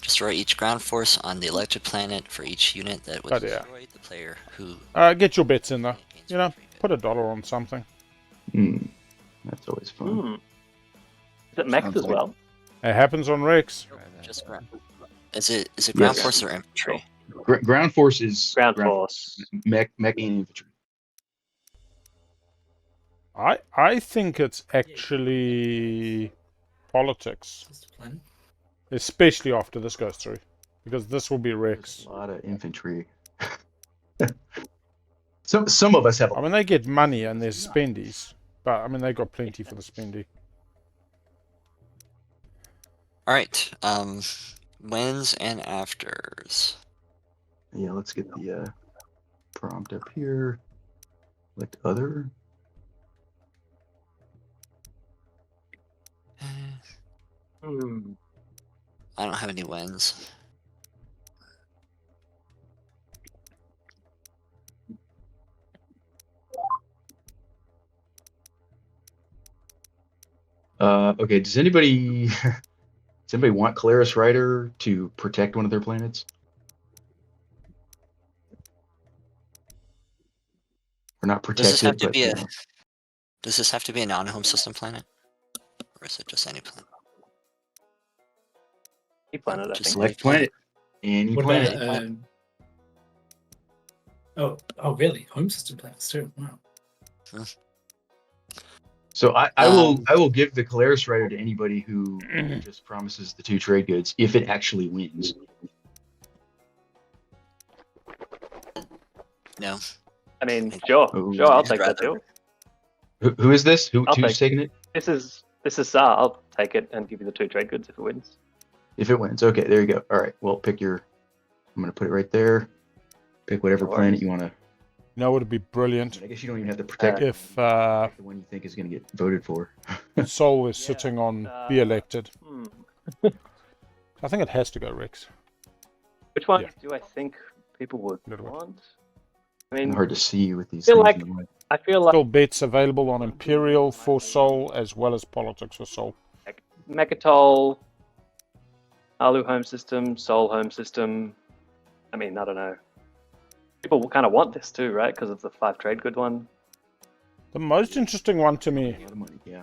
Destroy each ground force on the elected planet for each unit that was Oh, dear. destroyed. The player who Get your bets in there. gains You know, 1 trade good. put $1 on something. That's always fun. Hmm. Is it mechs Sounds as like- well? It happens on Rex. Just ground. Is it ground Yes. force or infantry? Ground force is Ground force. Mech and infantry. I think it's actually politics, That's the plan. especially after this goes through, because this will be There's Rex. a lot of infantry. Some of us have. I mean, they get money and there's spendies, but I mean, they got plenty for the spendy. All right. Wins and afters. Yeah, let's get the prompt up here. Select other. Hmm. I don't have any wins. Okay. Does anybody want Keleres Rider to protect one of their planets? Or not Does this have protected, to but be a? Does this have to be a non-home system planet, or is it just any planet? Any planet, I Just think. select planet. Any What planet. about oh really? Home system planets too. Wow. So I will give the Keleres Rider to anybody who just promises the 2 trade goods if it actually wins. No. I mean, sure, Oh, sure, I'll I'd take that rather- too. Who is this? I'll Who's take- taking it? This is Saar. I'll take it and give you the 2 trade goods if it wins. If it wins. Okay, there you go. All right. Well, pick your. I'm gonna put it right there. Pick whatever No planet worries. you want to. You know, it would be brilliant I guess you don't even have to protect if the one you think is going to get voted for. Sol is Yeah, sitting on be uh, elected. Hmm. I think it has to go Rex. Which one Yeah. do I think people would Little bit. want? I mean, Hard to see with these feel things. like- in the way. I feel like Still bets available on Imperial for Sol as well as politics for Sol. Mechatol, Naalu home system, Sol home system. I mean, I don't know. People will kind of want this too, right? Because of the 5 trade good one. The most interesting one to me, A lot of money, yeah.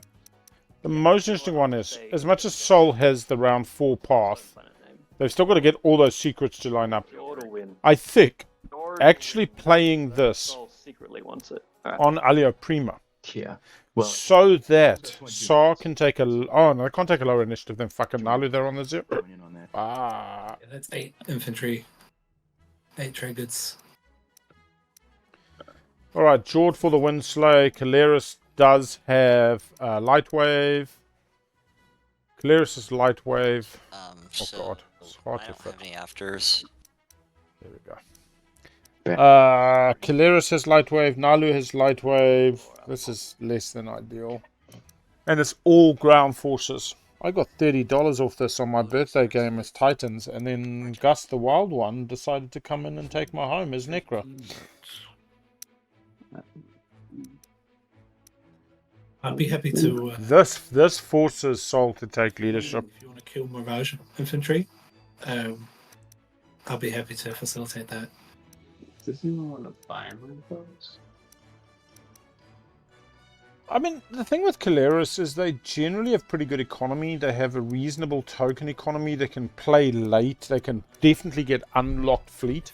the most interesting one is, as much as Sol has the round 4 path, Planet name. they've still got to get all those secrets to line up. Fjord will win. I think Fjord actually will win, playing but this Sol secretly wants it. All right. on Alio Prima, Yeah. Well, so that that's what Saar Judas- can take a... Oh, no, they can't take a lower initiative than fucking Naalu there on the 0. going in on that. Ah. Yeah, that's 8 infantry, 8 trade goods. Alright, Jord for the Windslay. Keleres does have Light Wave. Keleres is Light Wave. Oh So god, it's hard I to don't fit. have any afters. There we go. Back. Keleres has Light Wave. Naalu has Light Wave. This is less than ideal. And it's all ground forces. I got $30 off this on my birthday game as Titans, and then Gus the Wild One decided to come in and take my home as Necra. I'd be happy to. This forces Sol to take leadership. If you want to kill Mirage infantry, I'll be happy to facilitate that. Does anyone want to buy one of those? I mean, the thing with Keleres is they generally have pretty good economy. They have a reasonable token economy. They can play late. They can definitely get unlocked fleet.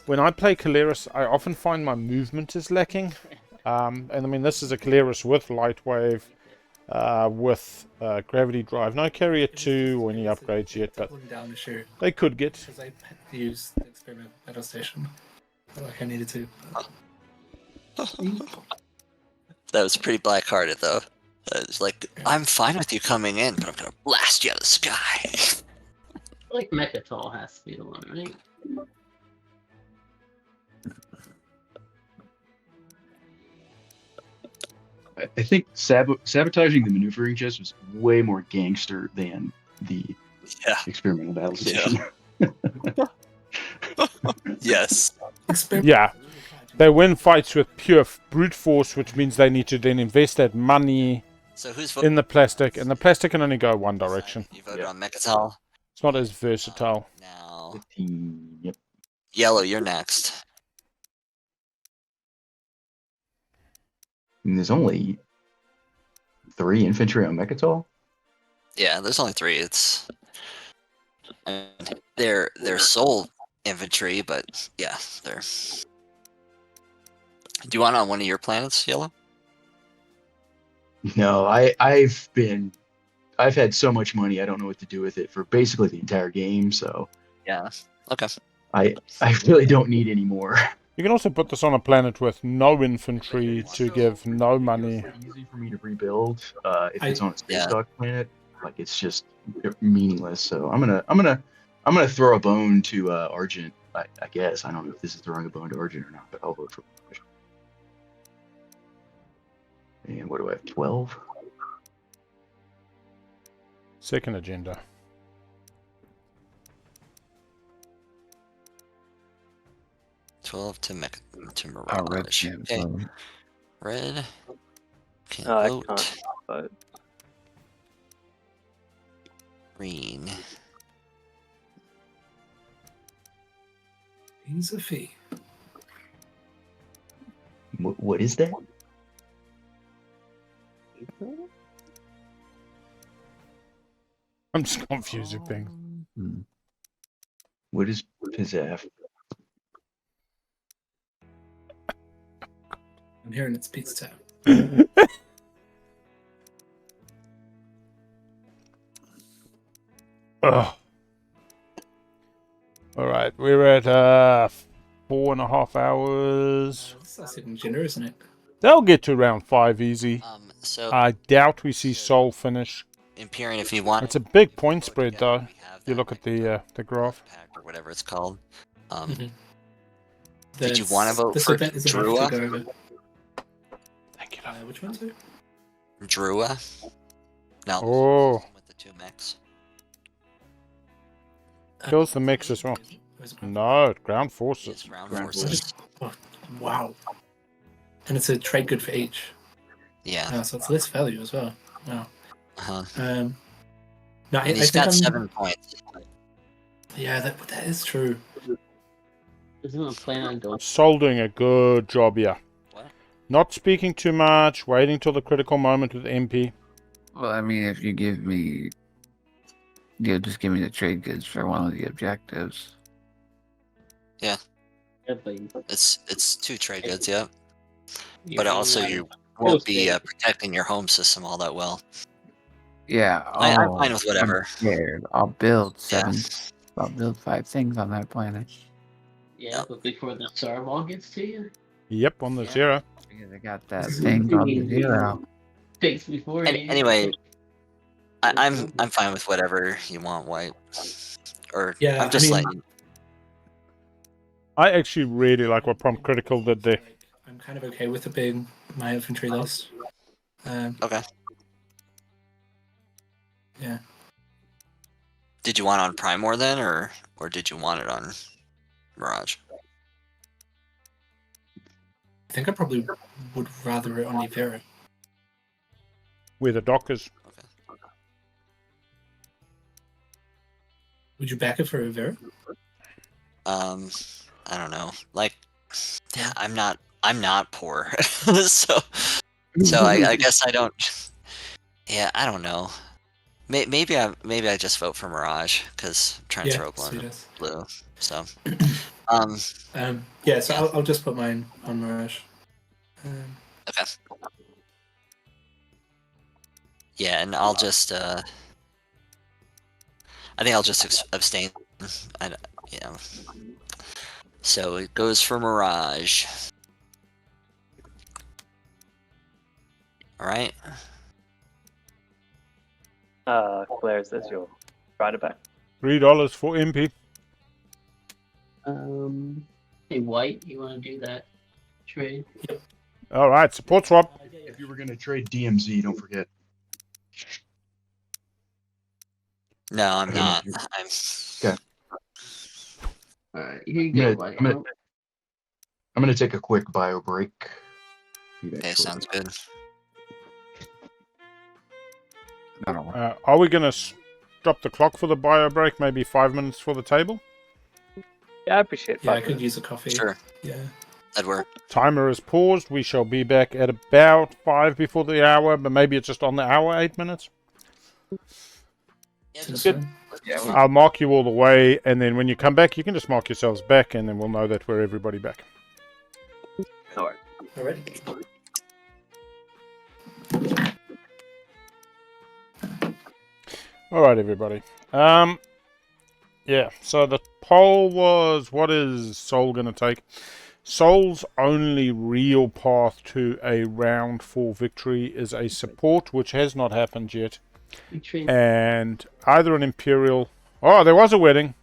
When I play Keleres, I often find my movement is lacking. And I mean, this is a Keleres with light wave, with gravity drive. No carrier 2 or any upgrades yet, but Down issue they could get. because I used the experiment battle station. Like I needed to. That was pretty black-hearted, though. It's like, I'm fine with you coming in, but I'm gonna blast you out of the sky. Like Mechatol has to be the one, right? I think sabotaging the maneuvering chest was way more gangster than the Yeah. experimental battle Yeah. station. Yes. Yeah. They win fights with pure brute force, which means they need to then invest that money So who's in the plastic, and the plastic can only go one direction. You voted on Mechatol. It's not as versatile. Now, 15, yep. Yellow, you're next. And there's only 3 infantry on Mechatol. Yeah, there's only 3. They're soul infantry, but yeah, they're. Do you want on one of your planets, Yellow? No, I've had so much money I don't know what to do with it for basically the entire game, so Yeah. Okay. I really don't need any more. You can also put this on a planet with no infantry to give no money. It's easy for me to rebuild if it's on a space Yeah. dock planet. Like it's just meaningless. So I'm gonna throw a bone to Argent. I guess I don't know if this is throwing a bone to Argent or not, but I'll vote for Argent. And what do I have? 12. Second agenda. to Oh, red Mirage. can't Okay. vote. Red. Can't I vote. can't vote. Green. He's a fee. What is that? I'm just confusing things. What is Pizzaf? I'm hearing it's Pizza Town. Ugh. Alright, we're at 4.5 hours. That's even Jinder, isn't it? They'll get to round 5 easy. So I doubt we see Sol finish. Imperium, if you want. It's a big point spread together, though. we have You that, look at the graph. pack or whatever it's called. Mhm. Did you want to vote this for event is about to Drua? go over. Thank you. Which one, too? Drua? No. Oh. With the 2 mechs. Kills the mix as well. No, ground forces. Yes, ground Ground forces. Oh, wow. And it's a trade good for each. Yeah. So it's less value as well. Wow. Uh-huh. No, I And he's think got I'm- 7 points. Yeah, that is true. Doesn't a plan on going? Sol doing a good job here. What? Not speaking too much, waiting till the critical moment with MP. Well, I mean, if you give me, just give me the trade goods for one of the objectives. Yeah, but It's 2 trade goods, yeah. you But don't also want- you won't be stay. protecting your home system all that well. Yeah, I'm fine with whatever. I'm scared. I'll build Yeah. 7. I'll build 5 things on that planet. Yeah, but before the Saar ball gets to you, Yep, on the Yeah. 0. Because I got that thing called the 0. takes before you. Anyway, I'm fine with whatever you want, White. Or Yeah, I'm just I mean- letting. I actually really like what Prompt Critical did there. Like, I'm kind of okay with it being my infantry list. Okay. Yeah. Did you want it on Primor then, or did you want it on Mirage? I think I probably would rather it on Imperium. where the dock is. Would you back it for a Vera? I don't know. Like, yeah, I'm not poor, so I guess I don't. Yeah, I don't know. Maybe I just vote for Mirage because I'm trying to throw blue. So, yeah. So I'll just put mine on Mirage. Okay. Yeah, and I'll just I think I'll just abstain. Yeah. So it goes for Mirage. All right. Keleres, there's your rider back. $3 for MP. Hey, White, you want to do that trade? All right, support swap. If you were going to trade DMZ, don't forget. No, I'm not. I'm Okay. Alright, here you go, White. I'm gonna take a quick bio break. Be back okay. shortly. Sounds good. Are we going to stop the clock for the bio break? Maybe 5 minutes for the table? Yeah, I appreciate. Yeah, I could use a coffee. Sure. Yeah. That'd work. Timer is paused. We shall be back at about 5 before the hour, but maybe it's just on the hour, 8 minutes. Yeah, Seems just fine. Yeah, I'll mark you all the way, and then when you come back, you can just mark yourselves back, and then we'll know that we're everybody back. Alright. All right, everybody. Yeah, so the poll was, what is Soul going to take? Soul's only real path to a round 4 victory is a support, which has not happened yet. And either an Imperial... Oh, there was a wedding.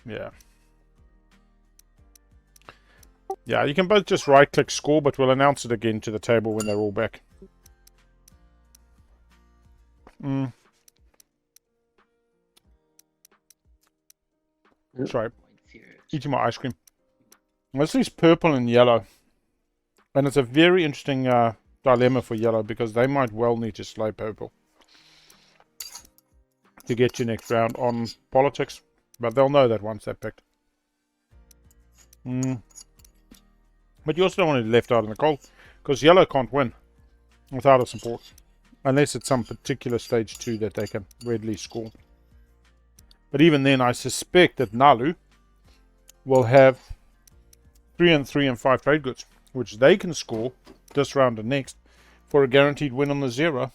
Yeah. Yeah, you can both just right-click score, but we'll announce it again to the table when they're all back. Sorry. Eating my ice cream. This is purple and yellow. And it's a very interesting dilemma for yellow, because they might well need to slay purple to get you next round on politics. But they'll know that once they're picked. But you also don't want to be left out in the cold, because yellow can't win without a support. Unless it's some particular stage 2 that they can readily score. But even then, I suspect that Naalu will have 3 and 3 and 5 trade goods, which they can score this round and next for a guaranteed win on the 0.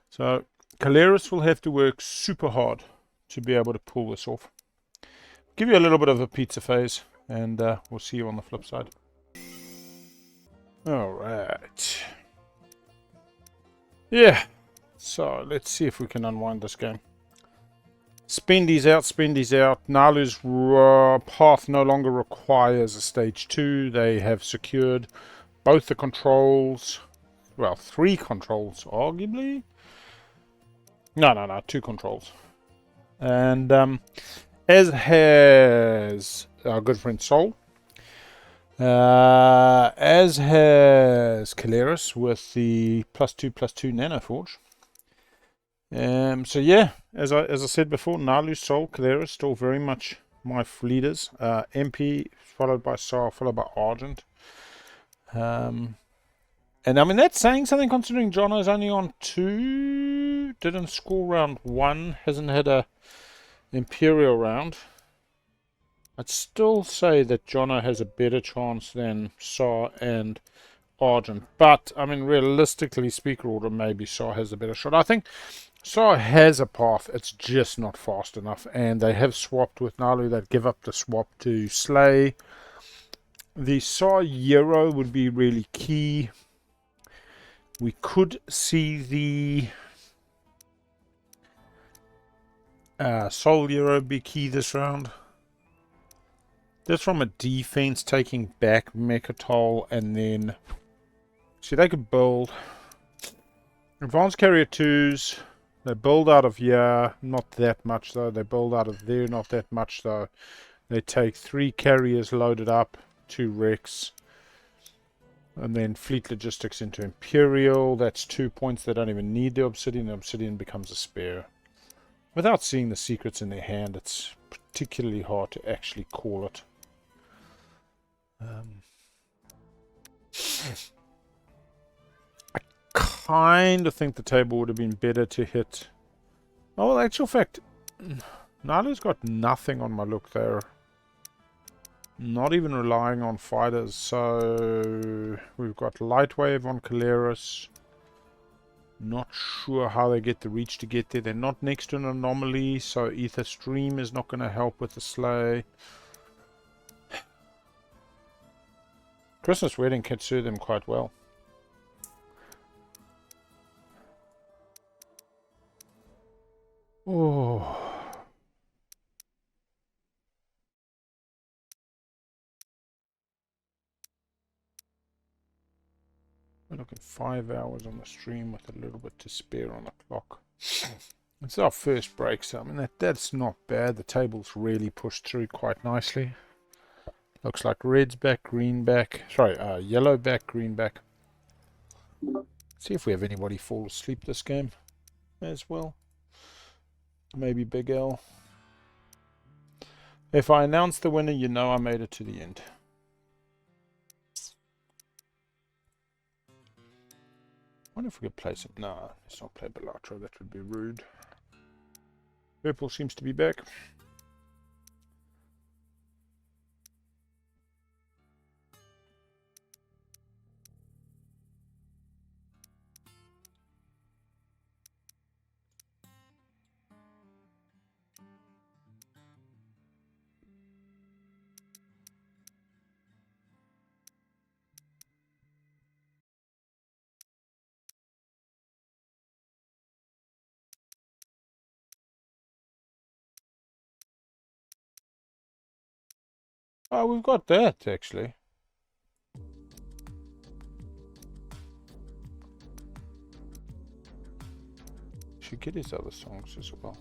So Keleres will have to work super hard to be able to pull this off. Give you a little bit of a pizza phase, and we'll see you on the flip side. All right. Yeah. So let's see if we can unwind this game. Spendy's out, Spendy's out. Naalu's path no longer requires a stage 2. They have secured both the controls. Well, 3 controls, arguably. No, 2 controls. And as has our good friend Soul. As has Keleres with the +2/+2 Nano Forge. So yeah, as I said before, Naalu, Soul, Keleres still very much my leaders. MP followed by Saar, followed by Argent. And I mean that's saying something, considering Jono's only on 2, didn't score round 1, hasn't had a Imperial round. I'd still say that Jono has a better chance than Saar and Argent, but I mean realistically, speaker order, maybe Saar has a better shot. I think Saar has a path, it's just not fast enough, and they have swapped with Naalu. That give up the swap to slay. The Saar Euro would be really key. We could see the Soul Euro be key this round. Just from a defense, taking back Mechatol, and then see, they could build advanced carrier 2s. They build out of here, not that much though. They build out of there, not that much though. They take 3 carriers loaded up, 2 wrecks. And then fleet logistics into Imperial. That's 2 points. They don't even need the obsidian. The obsidian becomes a spare. Without seeing the secrets in their hand, it's particularly hard to actually call it. I kind of think the table would have been better to hit. Oh, well, actual fact, Naalu's got nothing on my look there. Not even relying on fighters. So we've got Light Wave on Keleres. Not sure how they get the reach to get there. They're not next to an anomaly, so Ether Stream is not going to help with the slay. Christmas Wedding can suit them quite well. Oh. We're looking 5 hours on the stream with a little bit to spare on the clock. It's our first break, so I mean that's not bad. The table's really pushed through quite nicely. Looks like red's back, green back. Sorry, yellow back, green back. See if we have anybody fall asleep this game as well. Maybe Big L. If I announce the winner, you know I made it to the end. I wonder if we could play some... No, let's not play Bellatrix. That would be rude. Purple seems to be back. Oh, we've got that, actually. Should get his other songs as well.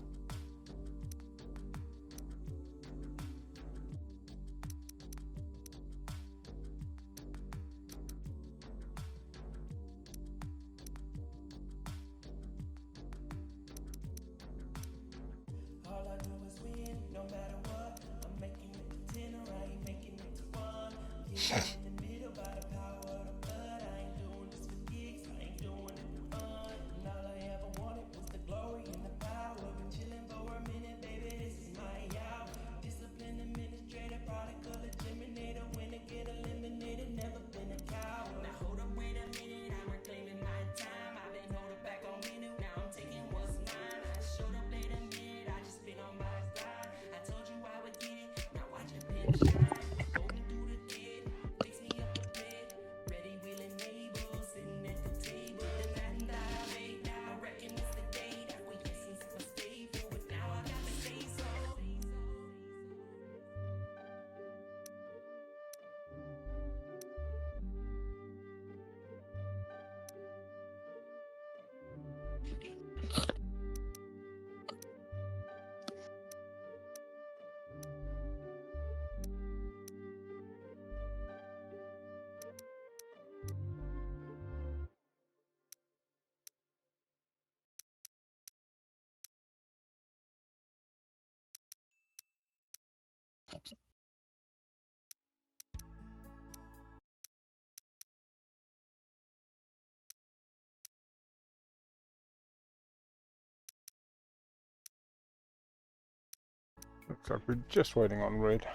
Looks like we're just waiting on red.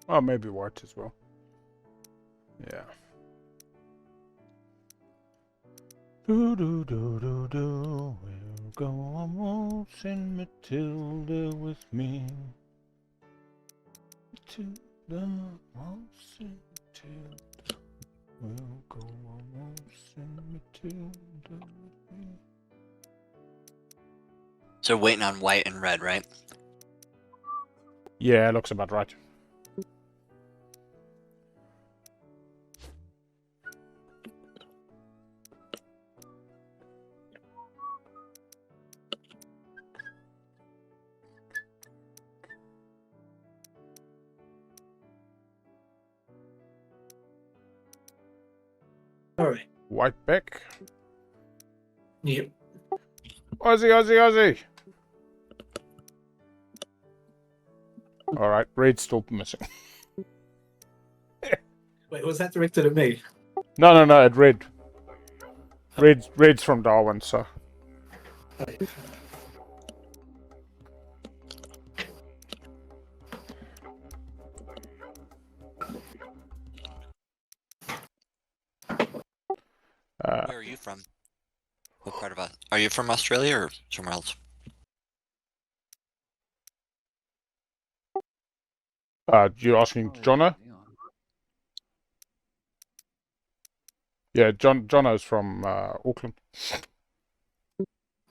Oh, maybe white as well. Yeah. Do do do do do. We'll go almost in Matilda with me. Matilda, almost in Matilda. We'll go almost in Matilda with me. So waiting on white and red, right? Yeah, looks about right. All right. White back. Yep. Aussie, Aussie, Aussie. All right, red's still missing. Wait, was that directed at me? No, at red. Red's from Darwin, so. Where are you from? What part of us? Are you from Australia or somewhere else? You're asking Jono? Yeah, Jono's from Auckland.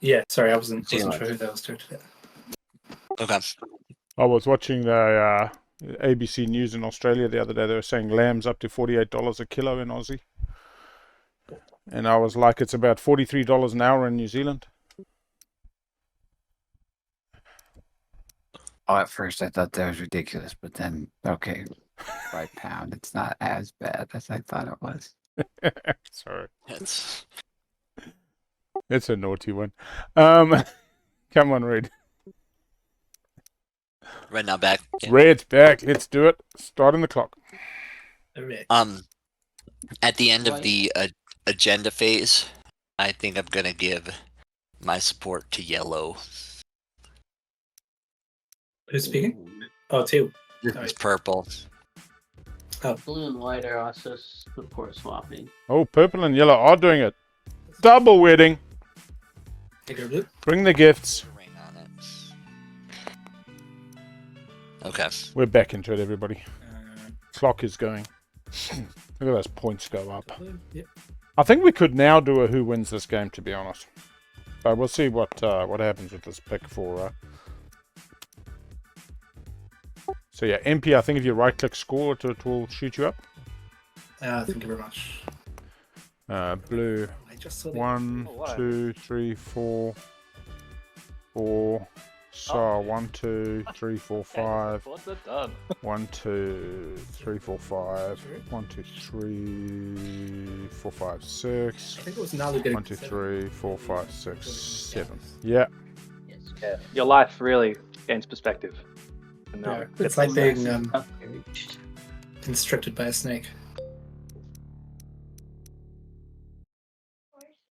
Yeah, sorry, I wasn't See you sure later. who that was directed at. Okay. I was watching the ABC News in Australia the other day. They were saying lamb's up to $48 a kilo in Aussie. And I was like, it's about $43 an hour in New Zealand. Oh, at first I thought that was ridiculous, but then, okay, by pound, it's not as bad as I thought it was. Sorry. It's a naughty one. Come on, Red. red now back. Yeah. Red's back. Let's do it. Starting the clock. Red. At the end of the agenda phase, I think I'm gonna give my support to yellow. Who's speaking? Oh, Teal. It's purple. Blue and white are also support swapping. Oh, purple and yellow are doing it. Double wedding. Take a blue. Bring the gifts. Ring on it. Okay. We're back into it, everybody. Clock is going. Look at those points go up. Yep. I think we could now do a who wins this game, to be honest. But we'll see what happens with this pick for. So yeah, MP. I think if you right-click score, it will shoot you up. Thank you very much. Blue. I just saw 1, 2, 3, 4, 4. Saar 1, 2, 3, 4, 5. What's it done? 1, 2, 3, 4, 5. 1, 2, 3, 4, 5, 6. I think it was Naalu getting 1, 2, 7. 3, 4, 5, 6, 7. Yeah. Yes. Yeah, your life really gains perspective. And now Yeah, it's like being Upgrade. constricted by a snake.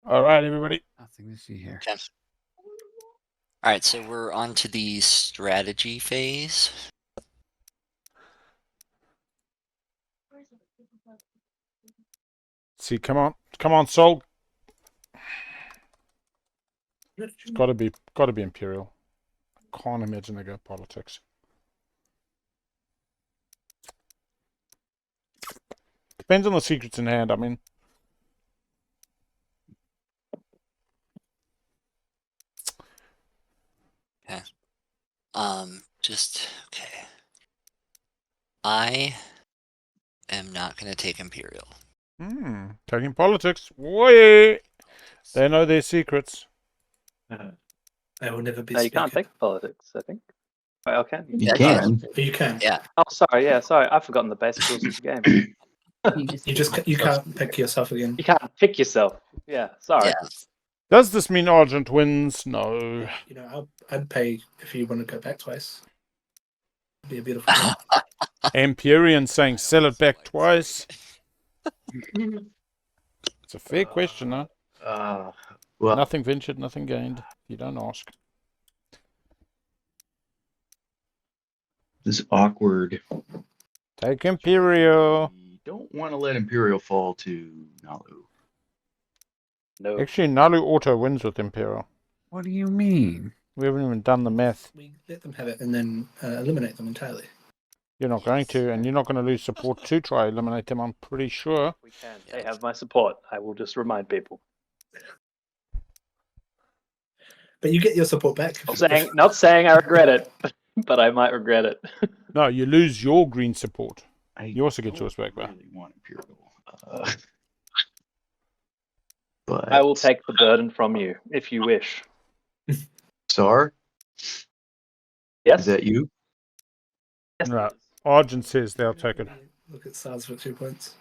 All right, everybody. Nothing to see here. Okay. All right, so we're on to the strategy phase. See, come on, Sol. It's got to be Imperial. Can't imagine they go politics. Depends on the secrets in hand. I mean, Okay. Just okay. I am not gonna take Imperial. taking politics. Boy, they know their secrets. I will never be. No, you can't speaking. take politics, I think. Well, can you? You can. Oh, you can. Yeah. Oh, sorry. Yeah, sorry. I've forgotten the basic rules of the game. You can't pick yourself again. You can't pick yourself. Yeah, sorry. Yeah. Does this mean Argent wins? No. You know, I'd pay if you want to go back twice. It'd be a beautiful thing. Empyrean saying sell it back twice. It's a fair question, huh? Well, Nothing ventured, nothing gained. You don't ask. this is awkward. Take Imperial. We don't want to let Imperial fall to Naalu. No. Actually, Naalu auto wins with Imperial. What do you mean? We haven't even done the math. We let them have it and then eliminate them entirely. You're not going to, and you're not going to lose support to try eliminate them, I'm pretty sure. We can. They have my support. I will just remind people. But you get your support back. Not saying I regret it, but I might regret it. No, you lose your green support. I You also get don't yours back, really want Imperial. But I will take the burden from you if you wish. Saar, Yes. is that you? Yes. Right. Argent says they'll take it. Look at SARS for 2 points.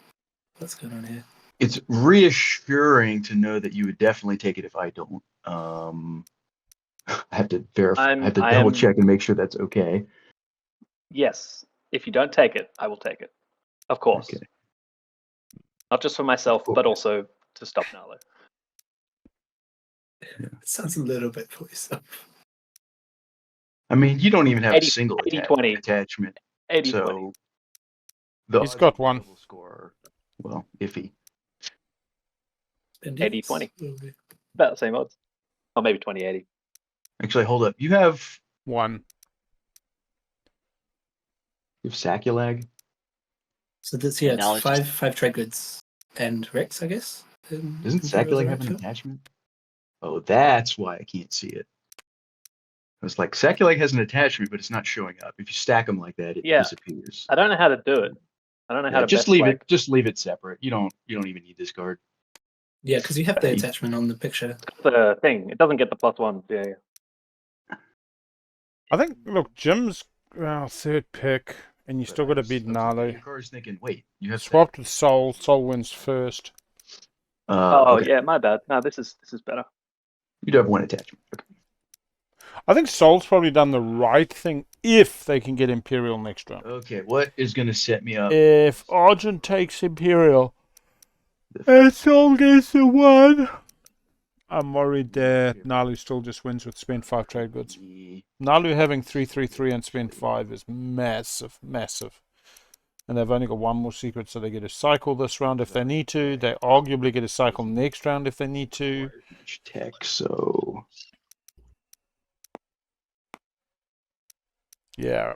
What's going on here? It's reassuring to know that you would definitely take it if I don't. I have to verify. I have to double check and make sure that's okay. Yes. If you don't take it, I will take it. Of course. Okay. Not just for myself, but also to stop Naalu. It sounds a little bit for yourself. I mean, you don't even have 80, a single 80-20. attachment. 80-20. So the He's odds got of one. double score are, well, iffy. 80-20. About the same odds. Or maybe 20-80. Actually, hold up. You have One. Saculag? So this, yeah, Now it's it's five trade goods and Rex, I guess. Doesn't Saculag have an attachment? Oh, that's why I can't see it. I was like, Saculag has an attachment, but it's not showing up. If you stack them like that, it disappears. I don't know how to do it. I don't know how to just best leave flag. it. Just leave it separate. You don't even need this card. Yeah, because you have the attachment on the picture. The thing. It doesn't get the +1. Yeah. I think, look, Jim's third pick, and you But still got to I was beat looking at Naalu. your cards thinking, wait, you have Swapped with Soul. Soul wins first. okay. Yeah, my bad. No, this is better. You do have one attachment. Okay. I think Soul's probably done the right thing if they can get Imperial next round. Okay, what is going to set me up? If Argent takes Imperial and Soul gets the 1, I'm worried that Naalu still just wins with spent 5 trade goods. Naalu having 3-3-3 and spent 5 is massive, massive. And they've only got one more secret, so they get a cycle this round if they need to. They arguably get a cycle next round if they need to. Tech, so Yeah.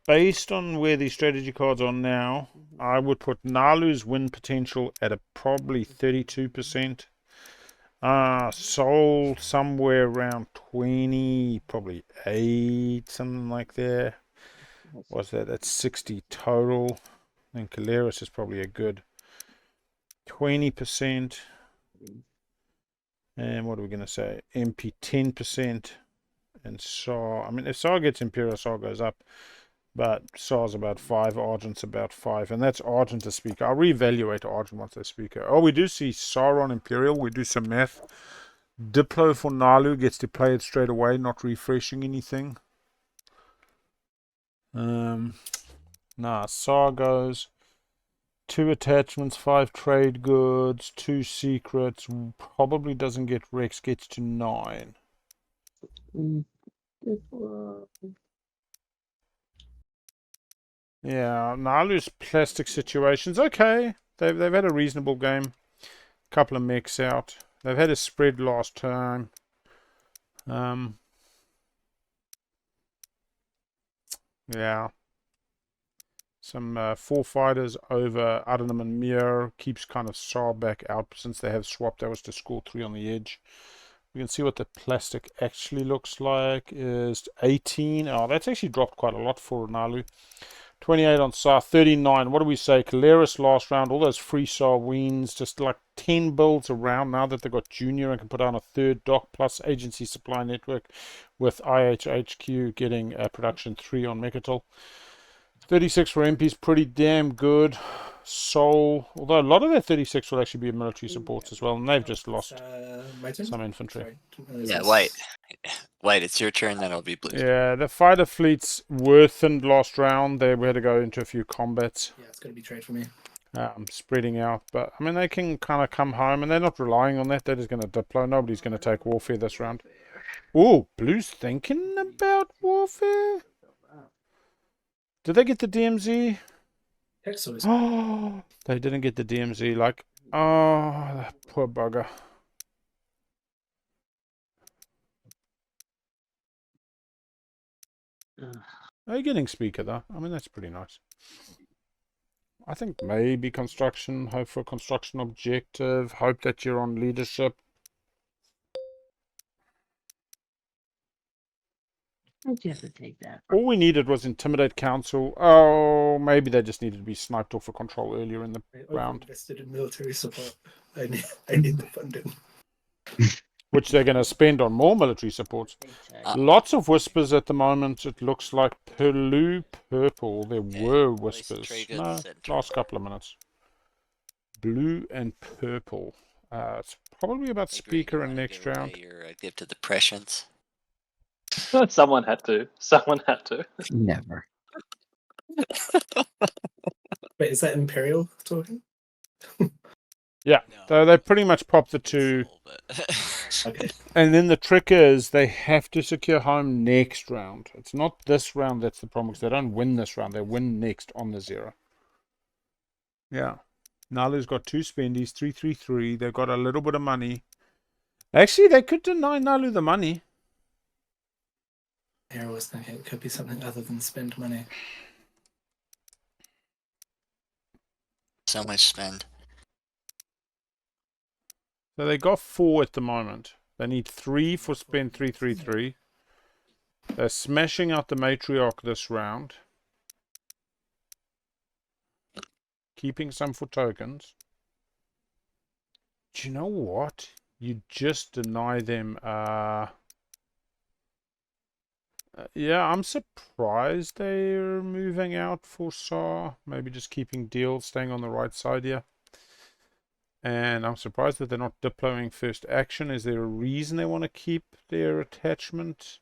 Based on where these strategy cards are now, I would put Naalu's win potential at a probably 32%. Soul somewhere around 20, probably 8, something like that. What's that? That's 60 total. And Keleres is probably a good 20%. And what are we going to say? MP 10%. And Saar, I mean, if Saar gets Imperial, Saar goes up. But Saar's about 5, Argent's about 5. And that's Argent as speaker. I'll reevaluate Argent once they speaker. Oh, we do see Saar on Imperial. We do some math. Diplo for Naalu gets to play it straight away, not refreshing anything. Saar goes 2 attachments, 5 trade goods, 2 secrets. Probably doesn't get Rex, gets to 9. Yeah, Naalu's plastic situation's okay. They've had a reasonable game. Couple of mechs out. They've had a spread last time. Yeah. Some 4 fighters over Adonam and Mir. Keeps kind of Saar back out since they have swapped. That was to score 3 on the edge. We can see what the plastic actually looks like. Is 18. Oh, that's actually dropped quite a lot for Naalu. 28 on Saar, 39. What do we say? Keleres last round, all those free Saar wins, just like 10 builds around now that they've got Junior and can put on a third dock plus agency supply network with IHHQ getting production 3 on Mechatol. 36 for MP's pretty damn good. Soul, although a lot of their 36 will actually be military supports as well, and they've just lost some infantry. Yeah, white. White, it's your turn, then it'll be blue. Yeah, the fighter fleets worsened last round. They had to go into a few combats. Yeah, it's going to be trade for me. Spreading out, but I mean they can kind of come home, and they're not relying on that. They're just going to deploy. Nobody's going to take warfare this round. Oh, Blue's thinking about warfare. Did they get the DMZ? Oh, they didn't get the DMZ. Like, oh, that poor bugger. Are you getting speaker though? I mean, that's pretty nice. I think maybe construction. Hope for a construction objective. Hope that you're on leadership. Why'd you have to take that? All we needed was intimidate council. Oh, maybe they just needed to be sniped off for control earlier in the I round. invested in military support. I need the funding. Which they're going to spend on more military supports. Lots of whispers at the moment. It looks like blue, purple. There were whispers. No, last couple of minutes. Blue and purple. It's probably about speaker and next round. Your gift to the Prussians. Someone had to. Someone had to. Never. Wait, is that Imperial talking? Yeah, so they pretty much pop the two. Okay. And then the trick is they have to secure home next round. It's not this round that's the problem, because they don't win this round. They win next on the 0. Yeah. Naalu's got 2 spendies, 333. They've got a little bit of money. Actually, they could deny Naalu the money. I was thinking it could be something other than spend money. So much spend. So they got 4 at the moment. They need 3 for spend 333. They're smashing out the matriarch this round. Keeping some for tokens. Do you know what? You just deny them. Yeah, I'm surprised they're moving out for Saar. Maybe just keeping deals, staying on the right side here. And I'm surprised that they're not deploying first action. Is there a reason they want to keep their attachment?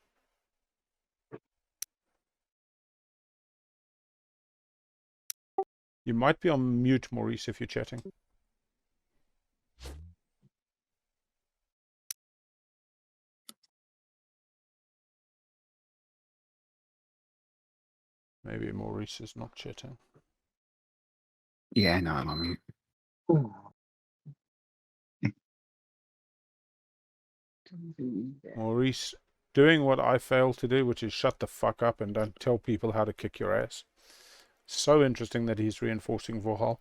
You might be on mute, Maurice, if you're chatting. Maybe Maurice is not chatting. Yeah, I know I'm on mute. Maurice doing what I failed to do, which is shut the fuck up and don't tell people how to kick your ass. So interesting that he's reinforcing Vorhal.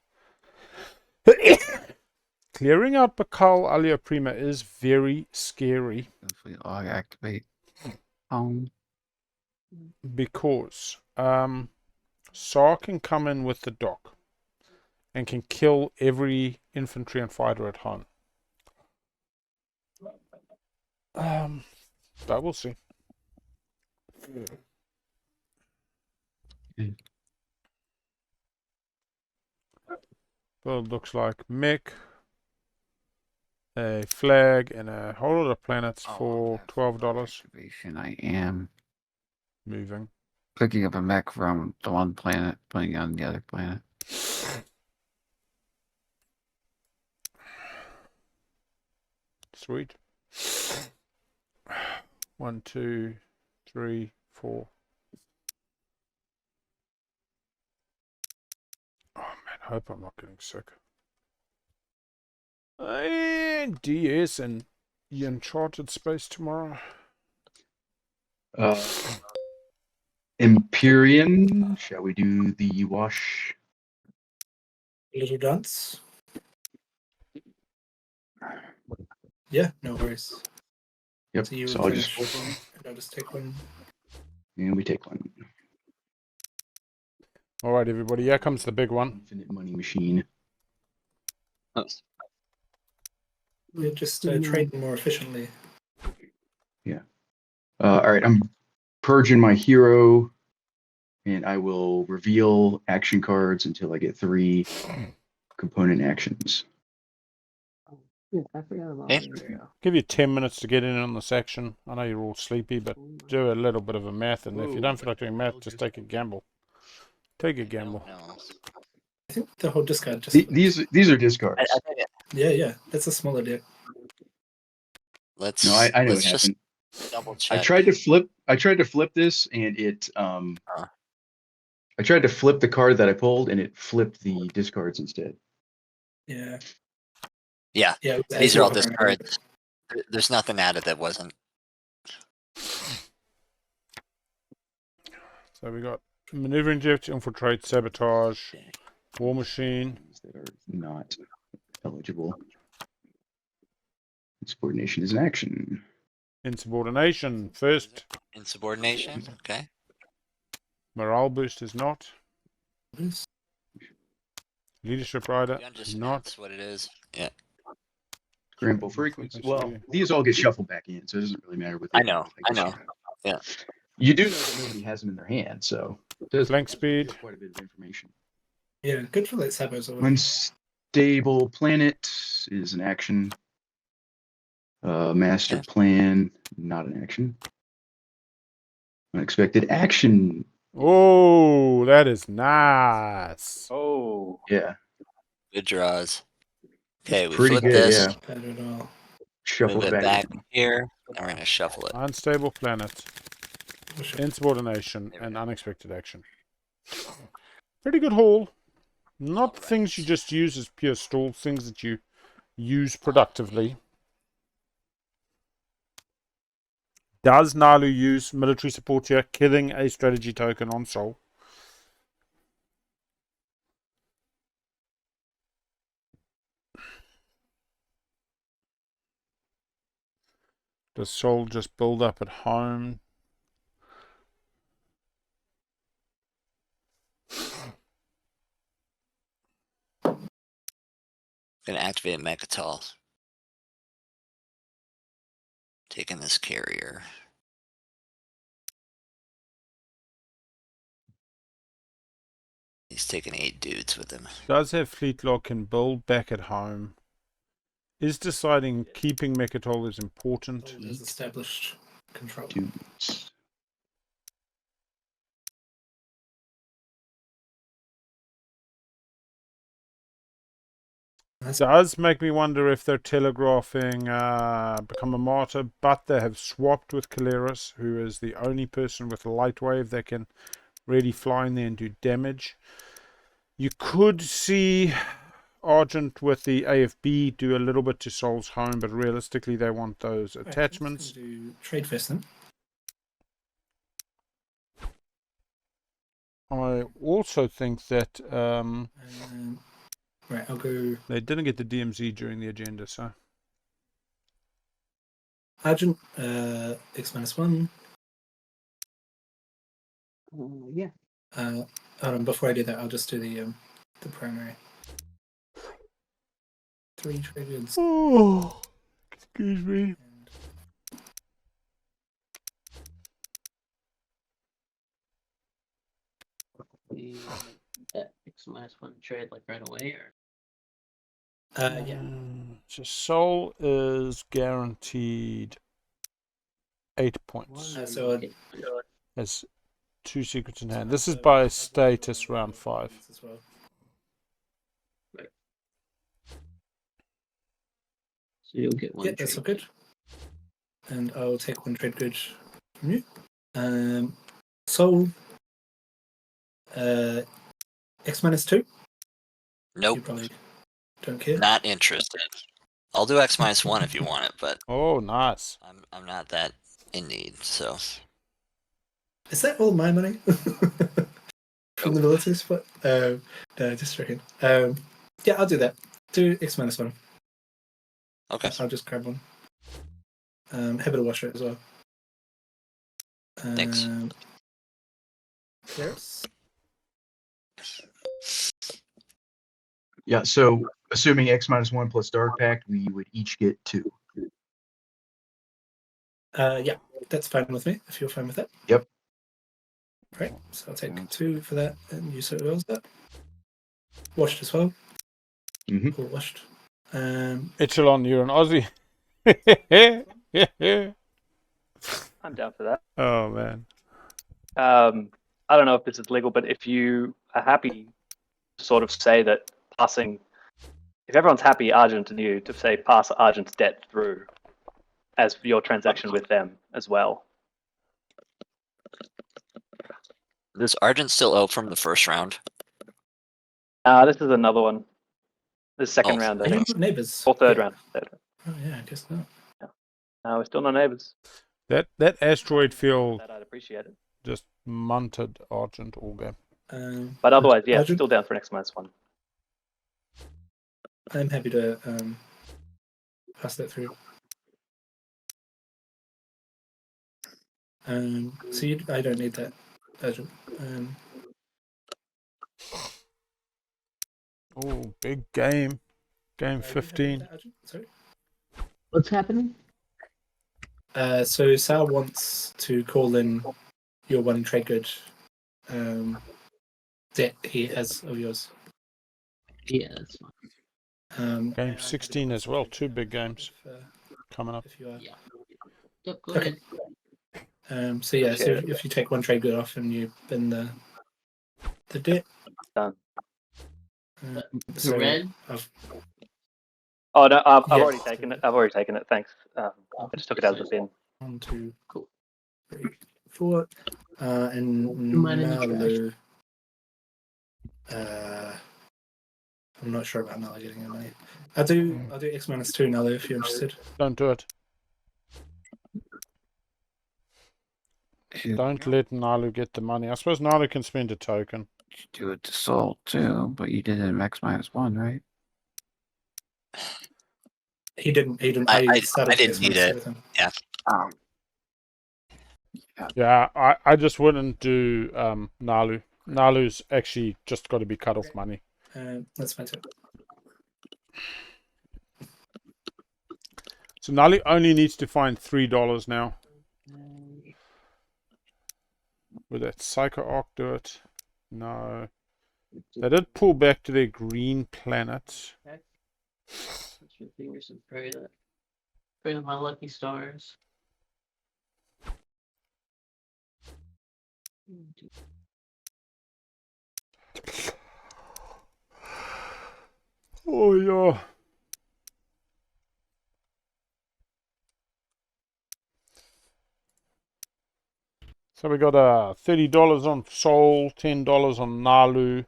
Clearing out Bakal Alia Prima is very scary. Hopefully log activate. Home. Because Saar can come in with the dock and can kill every infantry and fighter at home. But we'll see. Well, it looks like mech, a flag, and a whole lot of planets for $12. Activation. I am Moving. picking up a mech from the one planet, putting it on the other planet. Sweet. 1, 2, 3, 4. Oh man, I hope I'm not getting sick. And DS and Uncharted Space tomorrow. Empyrean, shall we do the wash? Little dance. Yeah, no worries. Yep. So you So would I'll just finish, and I'll just take one. and we take one. All right, everybody. Here comes the big one. Infinite money machine. We're just trading more efficiently. Yeah. All right. I'm purging my hero, and I will reveal action cards until I get 3 component actions. Yeah, I forgot about Eh? it. Give you 10 minutes to get in on the section. I know you're all sleepy, but do a little bit of a math. And if you don't feel like doing math, just take a gamble. Take a gamble. No. I think the whole discard just. These are discards. Yeah, that's a smaller deck. Let's. No, I know let's what just happened. double check. I tried to flip this, and it I tried to flip the card that I pulled, and it flipped the discards instead. Yeah. Yeah, Yeah. these are all discards. There's nothing added that wasn't. So we got maneuver, inject, infiltrate, sabotage, war machine. That are not eligible. Insubordination is an action. Insubordination. First Insubordination. Okay. Morale boost is not. Yes. Leadership rider Gun is just not. that's what it is. Yeah. Scramble frequency. Well, Frequency. these all get shuffled back in, so it doesn't really matter what they I know. I know. Yeah. You do know that nobody has them in their hand, so it does Flank give speed. quite a bit of information. Yeah, good for like sabos or Unstable planet is an action. Master Okay. plan, not an action. Unexpected action. Oh, that is nice. Oh, Yeah, Good draws. Okay, we pretty flip good. this. Yeah, I don't know. shuffle Move it it back. back here, and we're gonna shuffle it. Unstable planet. Oh, shit. Insubordination There we and go. unexpected action. Pretty good haul. Not Alright. things you just use as pure stall, things that you use productively. Does Naalu use military support here, killing a strategy token on Sol? Does Sol just build up at home? Gonna activate Mechatol. Taking this carrier. He's taking 8 dudes with him. Does have fleet lock, can build back at home. Is deciding keeping Mechatol is important. There's established control. Dudes. Does make me wonder if they're telegraphing become a martyr, but they have swapped with Keleres, who is the only person with a light wave that can really fly in there and do damage. You could see Argent with the AFB do a little bit to Sol's home, but realistically they want those Right, attachments. let's do trade first then. I also think that Right, I'll go they didn't get the DMZ during the agenda, so Argent, X-1. Yeah. Hold on, before I do that, I'll just do the primary. 3 trade goods. oh, excuse me. And That X-1 trade like right away, or yeah. So Sol is guaranteed 8 points. So Has 2 secrets in hand. This is by status round 5. as well. so you'll get one. Yeah, that's all trade. good. And I'll take 1 trade good from you. Soul. X-2. You Nope. probably don't care. Not interested. I'll do X-1 if you want it, but Oh, nice. I'm not that in need, so Is that all my money? From the military spot? No, just joking. Yeah, I'll do that. Do X-1. okay. I'll just grab one. Happy to wash it as well. Thanks. Yes. Yeah, so assuming X-1 plus Dark Pact, we would each get 2. Yeah, that's fine with me, if you're fine with that. Yep. Right, so I'll take 2 for that, and you so well that. Washed as well. Mm-hmm. All washed. Echelon, you're an Aussie. I'm down for that. Oh, man. I don't know if this is legal, but if you are happy to sort of say that passing, if everyone's happy, Argent and you, to say pass Argent's debt through as your transaction with them as well. Does Argent still owe from the first round? This is another one. The second Oh, round, I Are you think. good neighbours? Or third Yeah. round. Oh, yeah, I guess not. We're still not neighbours. That asteroid field That I'd appreciate it. just munted Argent all game. But otherwise, yeah, Argent? still down for an X-1. I'm happy to pass that through. So I don't need that urgent. Oh, big game. Game You have 15. that urgent? Sorry. What's happening? So Saar wants to call in your one trade good that he has of yours. Yeah, that's fine. Game 16 as well. 2 big games coming up. If you are. Yeah. Yep, go Okay. ahead. So if you take one trade good off and you bin the debt. Done. The red? Oh no, I've Yeah. already taken it. I've already taken it. Thanks. I just took it out of the bin. 1, 2, Cool. 3, 4. And Mine in the Naalu. I'm not sure about Naalu getting any money. I'll do X minus 2 Naalu if you're interested. Don't do it. Don't let Naalu get the money. I suppose Naalu can spend a token. You do it to Soul too, but you did it at X minus 1, right? He didn't. I started didn't X need minus it. with him. Um, Yeah, I just wouldn't do Naalu. Naalu's actually just got to be cut off money. That's fine too. So Naalu only needs to find $3 now. Would that Psycho Arc do it? No. They did pull back to their green planet. Put your fingers and pray to my lucky stars. Oh yeah. So we got $30 on Soul, $10 on Naalu.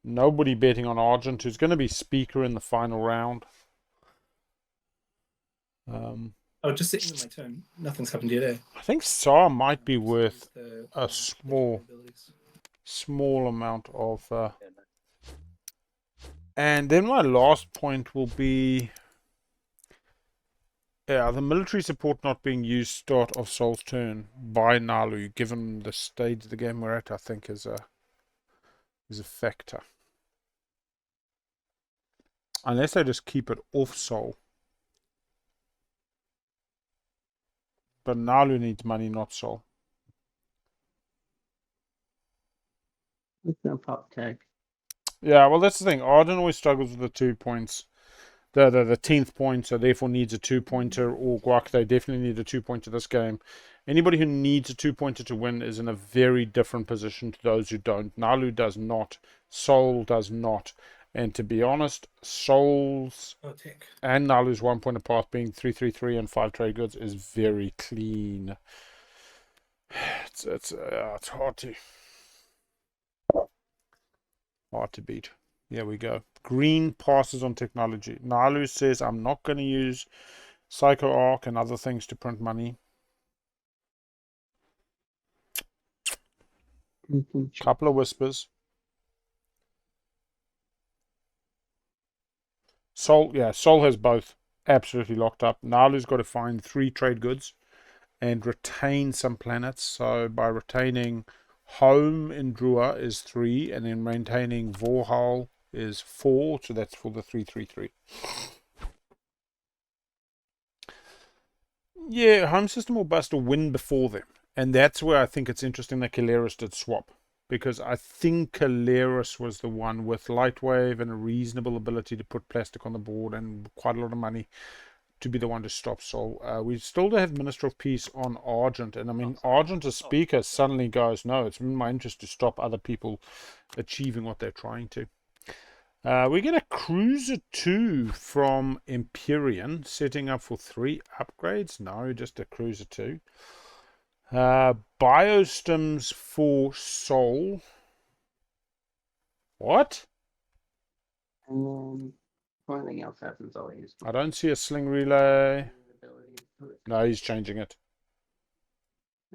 Nobody betting on Argent, who's going to be speaker in the final round. Oh, just sitting in my turn. Nothing's happened yet. Eh? I think Saar might be worth The- a the small capabilities. amount of. And then my last point will be. Yeah, the military support not being used start of Soul's turn by Naalu, given the stage of the game we're at, I think is a factor. Unless they just keep it off Soul. But Naalu needs money, not Soul. It's gonna pop tag. Yeah, well that's the thing. Arden always struggles with the 2 points. The 10th point, so therefore needs a 2-pointer, or Guac, they definitely need a 2-pointer this game. Anybody who needs a 2-pointer to win is in a very different position to those who don't. Naalu does not. Soul does not. And to be honest, Soul's and Naalu's 1 point apart being 3-3-3 and 5 trade goods is very clean. It's hard to beat. There we go. Green passes on technology. Naalu says, I'm not going to use Psycho Arc and other things to print money. Couple of whispers. Soul has both absolutely locked up. Naalu's got to find 3 trade goods and retain some planets. So by retaining Home in Drua is 3, and then maintaining Vorhal is 4, so that's for the 3-3-3. Yeah, home system will bust a win before them. And that's where I think it's interesting that Keleres did swap. Because I think Keleres was the one with Lightwave and a reasonable ability to put plastic on the board and quite a lot of money to be the one to stop Soul. We still do have Minister of Peace on Argent. And I mean, Argent as speaker suddenly goes, no, it's in my interest to stop other people achieving what they're trying to. We get a Cruiser 2 from Empyrean, setting up for 3 upgrades. No, just a Cruiser 2. Biostims for Soul. What? And then anything else happens, I'll use. I don't see a Sling Relay. No, he's changing it.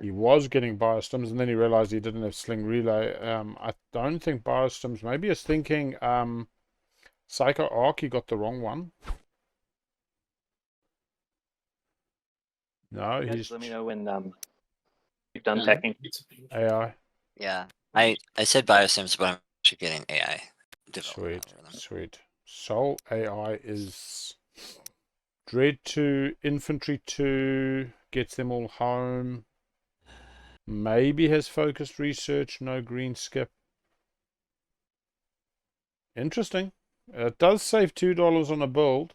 He was getting Biostims, and then he realized he didn't have Sling Relay. I don't think Biostims. Maybe he's thinking Psycho Arc, he got the wrong one. No, Yeah, he's... let me know when You've done Yeah. teching. AI. Yeah, I said biosims, but I'm actually getting AI development Sweet, algorithm. sweet. Soul AI is Dread 2, Infantry 2, gets them all home. Maybe has focused research, no green skip. Interesting. It does save $2 on a build.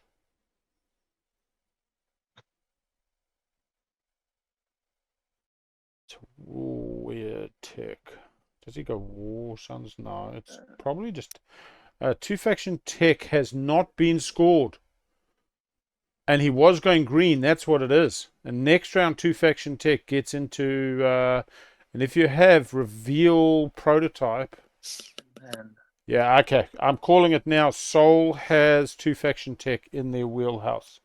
It's weird tech. Does he go War Sons? No, it's probably just... two faction tech has not been scored. And he was going green, that's what it is. And next round, two faction tech gets into... and if you have reveal prototype... Yeah, okay. I'm calling it now. Soul has two faction tech in their wheelhouse.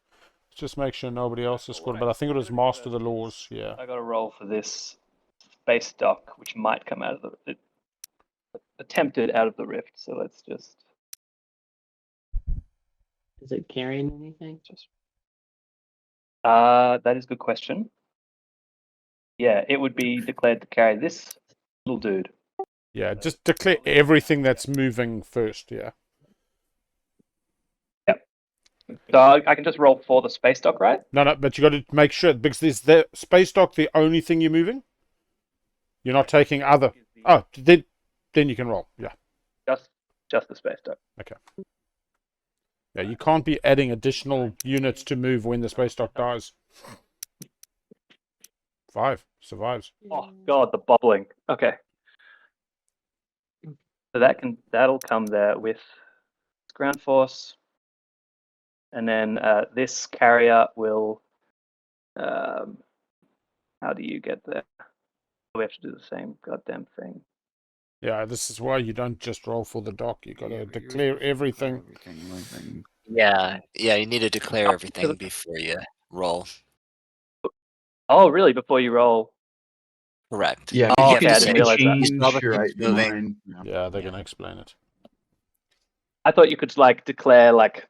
Just make sure nobody else has scored. But I think it was Master the Laws. Yeah. I got a roll for this space dock, which might come out of the attempted out of the rift. So let's just Is it carrying anything? that is a good question. Yeah, it would be declared to carry this little dude. Yeah, just declare everything that's moving first. Yeah. So I can just roll for the space dock, right? No, but you got to make sure, because is the space dock the only thing you're moving? You're not taking other. Oh, then you can roll. Yeah. Just the space dock. Okay. Yeah, you can't be adding additional units to move when the space dock dies. 5 survives. Oh god, the bubbling. Okay. So that'll come there with ground force, and then this carrier will. How do you get there? We have to do the same goddamn thing. Yeah, this is why you don't just roll for the dock. You got to declare everything. Yeah, you need to declare everything before you roll. Oh, really? Before you roll? Correct. Yeah, Oh, you okay, can I just didn't realize that. change your Moving. line. Yeah, they're going to explain it. I thought you could like declare like.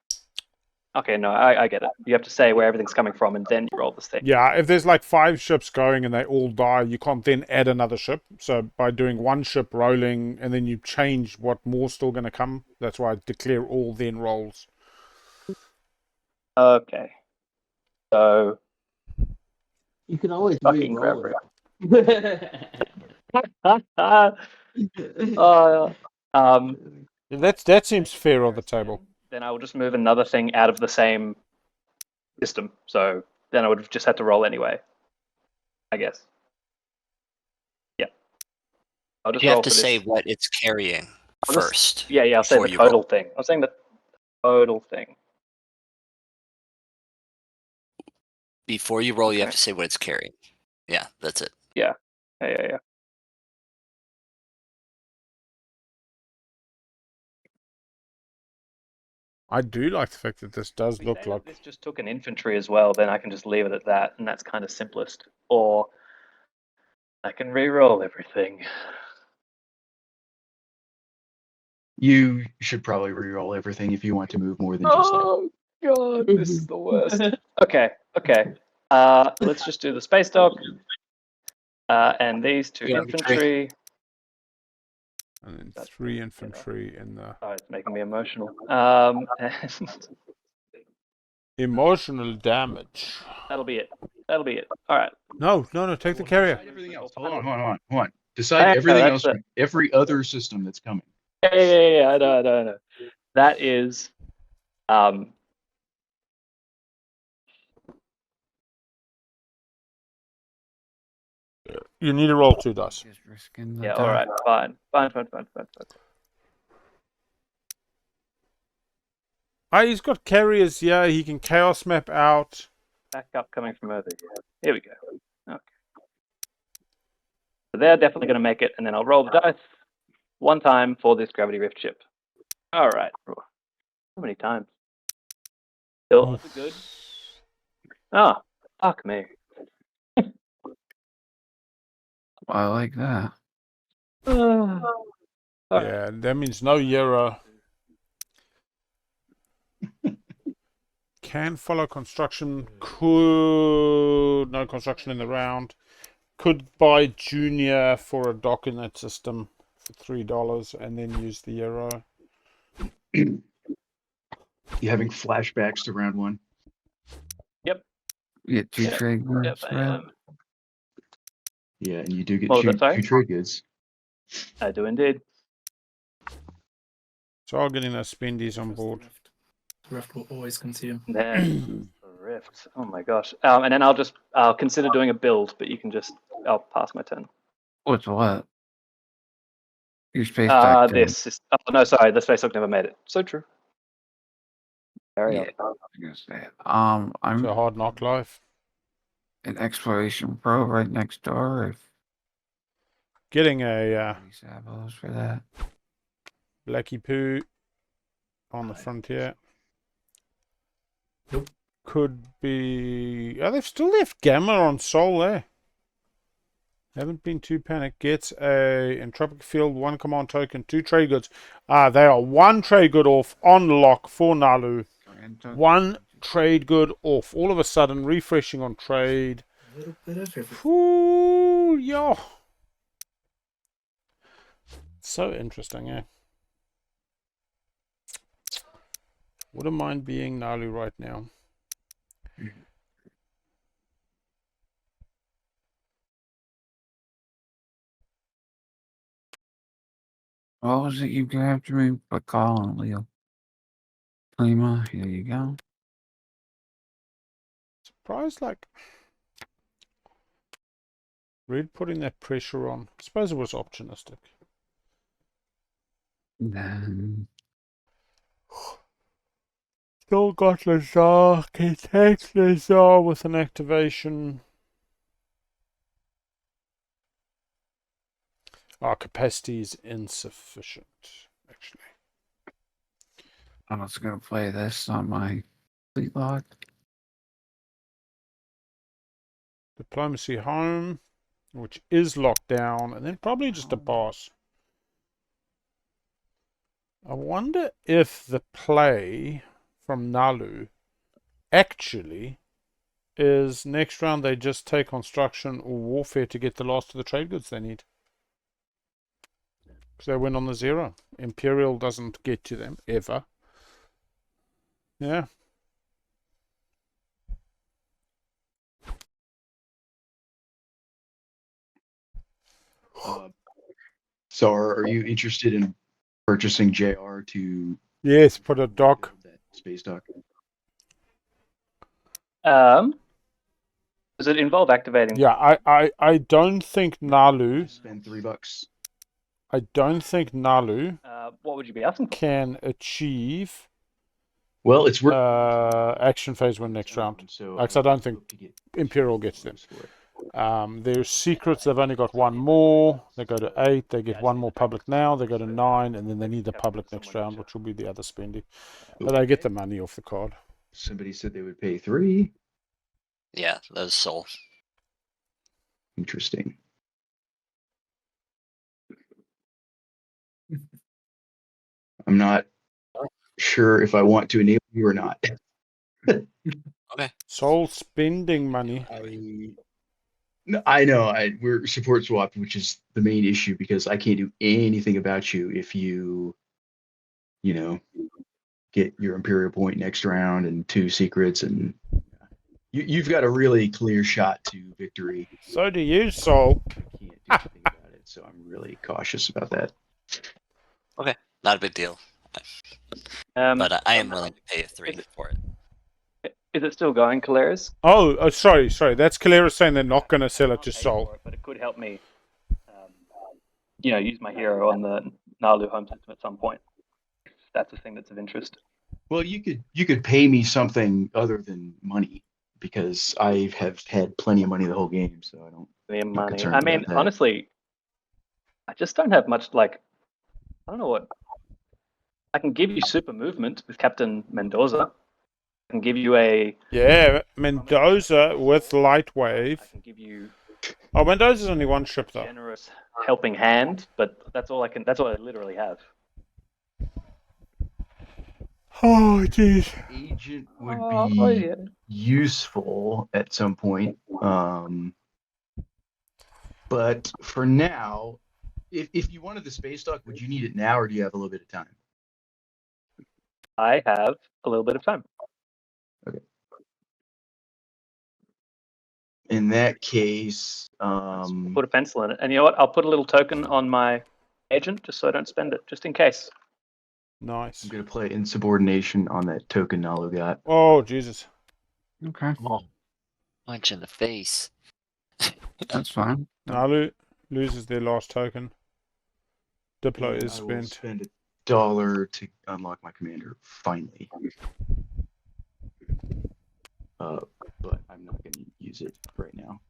Okay, no, I get it. You have to say where everything's coming from, and then you roll this thing. Yeah, if there's like 5 ships going and they all die, you can't then add another ship. So by doing one ship rolling and then you change what more's still going to come, that's why I declare all then rolls. Okay. So You can always fucking re-roll grab it. That seems fair on the table. Then I will just move another thing out of the same system. So then I would have just had to roll anyway, I guess. Yeah. I'll just You have roll to for say this. what it's carrying I'll just- first. Yeah, I'll say before the you total roll. thing. I'm saying the total thing. Before you roll, you have Okay. to say what it's carrying. Yeah, that's it. Yeah. I do like the fact that this does If we look say that like... this just took an infantry as well, then I can just leave it at that, and that's kind of simplest. Or I can re-roll everything. You should probably re-roll everything if you want to move more than just that. Oh god, this is the worst. Okay. Let's just do the space dock. And these two Yeah, infantry. And then That's 3 the- infantry in the... Oh, it's making me emotional. And Emotional damage. that'll be it. All right. No, take the carrier. Decide everything else. Hold on. Decide I know, everything that's else it. from every other system that's coming. Yeah. I know. That is, You need to roll 2 dice. Just risking the yeah. die. All right. Fine. He's got carriers, yeah. He can chaos map out. Backup coming from over here. Here we go. Okay. So they're definitely going to make it, and then I'll roll the dice one time for this gravity rift ship. All right. How many times? Still good. Oh, fuck me. I like that. Yeah, that means no Yera. Can follow construction. Could no construction in the round. could buy Junior for a dock in that system for $3 and then use the euro. You having flashbacks to round one? You get 2 Yep. trade goods, Yep, I right? am. Yeah, and you do get What was that, sorry? two trade goods. I do indeed. So I'll getting those spendies on Trust the board. Rift. The Rift will always consume. There's Rift. Oh my gosh. And then I'll consider doing a build, but you can just I'll pass my turn. What's what? Your space dock. This is no, sorry, the space dock never made it. So true. Carry Yeah, on. I was gonna say. I'm It's a hard knock life. an Exploration Pro right next door. If Getting a Sabos for that. Blacky Poo on the frontier. Nope. Could be... Oh, they've still left Gamma on Sol there. Haven't been too panicked. Gets a Entropic Field, 1 command token, 2 trade goods. They are 1 trade good off on lock for Naalu. 1 trade good off. All of a sudden, refreshing on trade. A little bit of everything. Ooh, yeah. So interesting, eh? Wouldn't mind being Naalu right now. What was it you grabbed me? But Colin, Leo. Prima, here you go. Surprised, like... Red putting that pressure on. I suppose it was opportunistic. Then Still got Lazar. He takes Lazar with an activation. Our capacity is insufficient, actually. I'm just gonna play this on my fleet log. Diplomacy home, which is locked down, and then probably just a pass. I wonder if the play from Naalu actually is next round they just take construction or warfare to get the last of the trade goods they need. Because they win on the 0. Imperial doesn't get to them, ever. Yeah. Saar, are you interested in purchasing JR to Yes, put a dock. build that space dock? Does it involve activating? Yeah, I don't think Naalu, Spend $3. I don't think Naalu What would you be asking for? can achieve Well, it's worth action phase win next round. So Like, I don't think hope to get Imperial gets them. for it. Their secrets, they've only got 1 more. They go to 8. They get 1 more public now. They go to 9, and then they need the public next round, which will be the other spendy. But they get the money off the card. Somebody said they would pay 3. Yeah, that was Soul. Interesting. I'm not sure if I want to enable you or not. Soul spending money. I know we're support swapped, which is the main issue because I can't do anything about you if you get your Imperial point next round and 2 secrets, and you've got a really clear shot to victory. So do you, Soul. I can't do anything about it, so I'm really cautious about that. Not a big deal. But I am willing to pay a 3 for it. Is it still going, Keleres? Oh, sorry. That's Keleres saying they're not going to sell it to Soul. But it could help me, use my hero on the Naalu home system at some point. If that's a thing that's of interest. Well, you could pay me something other than money because I have had plenty of money the whole game, so I don't. The money. concerned I mean, about that. honestly, I just don't have much. I don't know what. I can give you super movement with Captain Mendoza. I can give you a. Yeah, Mendoza with light wave. I can give you Oh, Mendoza's only 1 ship though. generous helping hand, but that's all I can. That's all I literally have. Oh, jeez. Agent would be yeah. useful at some point. But for now, if you wanted the space dock, would you need it now, or do you have a little bit of time? I have a little bit of time. In that case, I'll put a pencil in it. And you know what? I'll put a little token on my agent just so I don't spend it, just in case. Nice. I'm gonna play insubordination on that token Naalu got. Oh, Jesus. Okay, Punch in the face. that's fine. Naalu loses their last token. Diplo And is I will spent. spend $1 to unlock my commander, finally. But I'm not going to use it right now.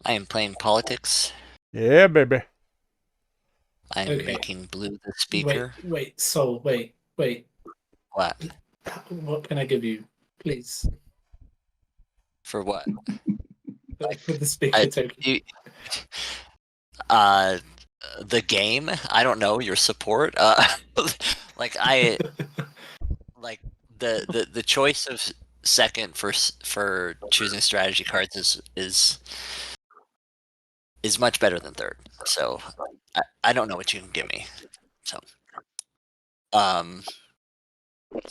I am playing politics. Yeah, baby. I am Okay. making blue the speaker. Wait, Soul, wait. What? What can I give you, please? For what? Like with the speaker token. You, the game? I don't know. Your support? Like the choice of second for choosing strategy cards is much better than third. So I don't know what you can give me. So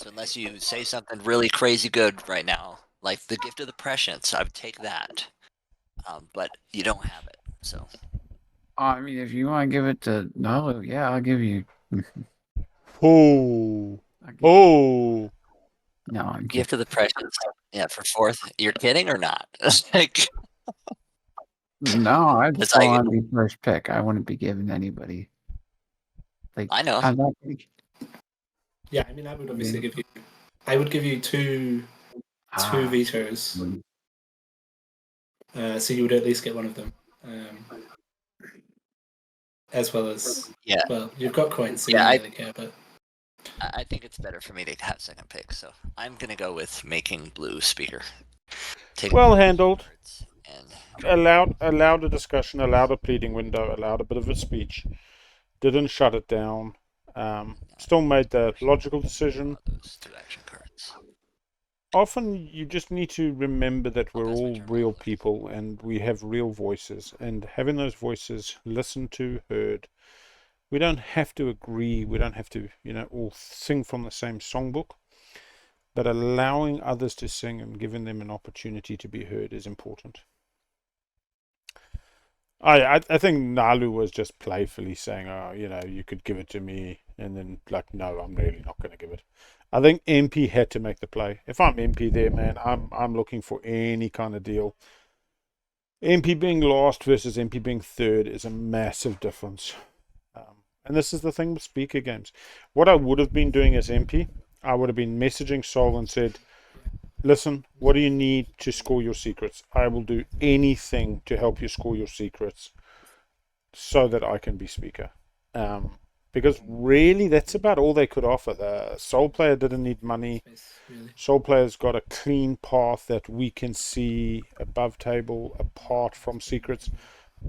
unless you say something really crazy good right now, like the Gift of the Prescience, I would take that. But you don't have it, so. I mean, if you want to give it to Naalu, yeah, I'll give you. Oh. I'll give- Oh. No, I'm kidding. Gift of the Prescience. Yeah, for fourth. You're kidding or not? Like, No, I'd It's still like- want to be first pick. I wouldn't be giving anybody. Like I know. I'm not gonna- Yeah, I mean, I would obviously give you. I would give you two vetoes. So you would at least get one of them. As well as. Yeah. Well, you've got coins, so Yeah, you don't really care, but. I think it's better for me to have second pick, so I'm gonna go with making blue speaker. Take Well handled. and Allowed a discussion, allowed a pleading window, allowed a bit of a speech. Didn't shut it down. Still made the logical decision. those 2 action cards. Often you just need to remember that we're pass my all turn. real people and we have real voices, and having those voices listened to, heard. We don't have to agree, we don't have to, all sing from the same songbook, but allowing others to sing and giving them an opportunity to be heard is important. I think Naalu was just playfully saying, oh, you could give it to me, and then like, no, I'm really not going to give it. I think MP had to make the play. If I'm MP there, man, I'm looking for any kind of deal. MP being last versus MP being third is a massive difference. And this is the thing with speaker games. What I would have been doing as MP, I would have been messaging Sol and said, listen, what do you need to score your secrets? I will do anything to help you score your secrets so that I can be speaker. Because really, that's about all they could offer. The Soul player didn't need money. Really. Soul player's got a clean path that we can see above table, apart from secrets.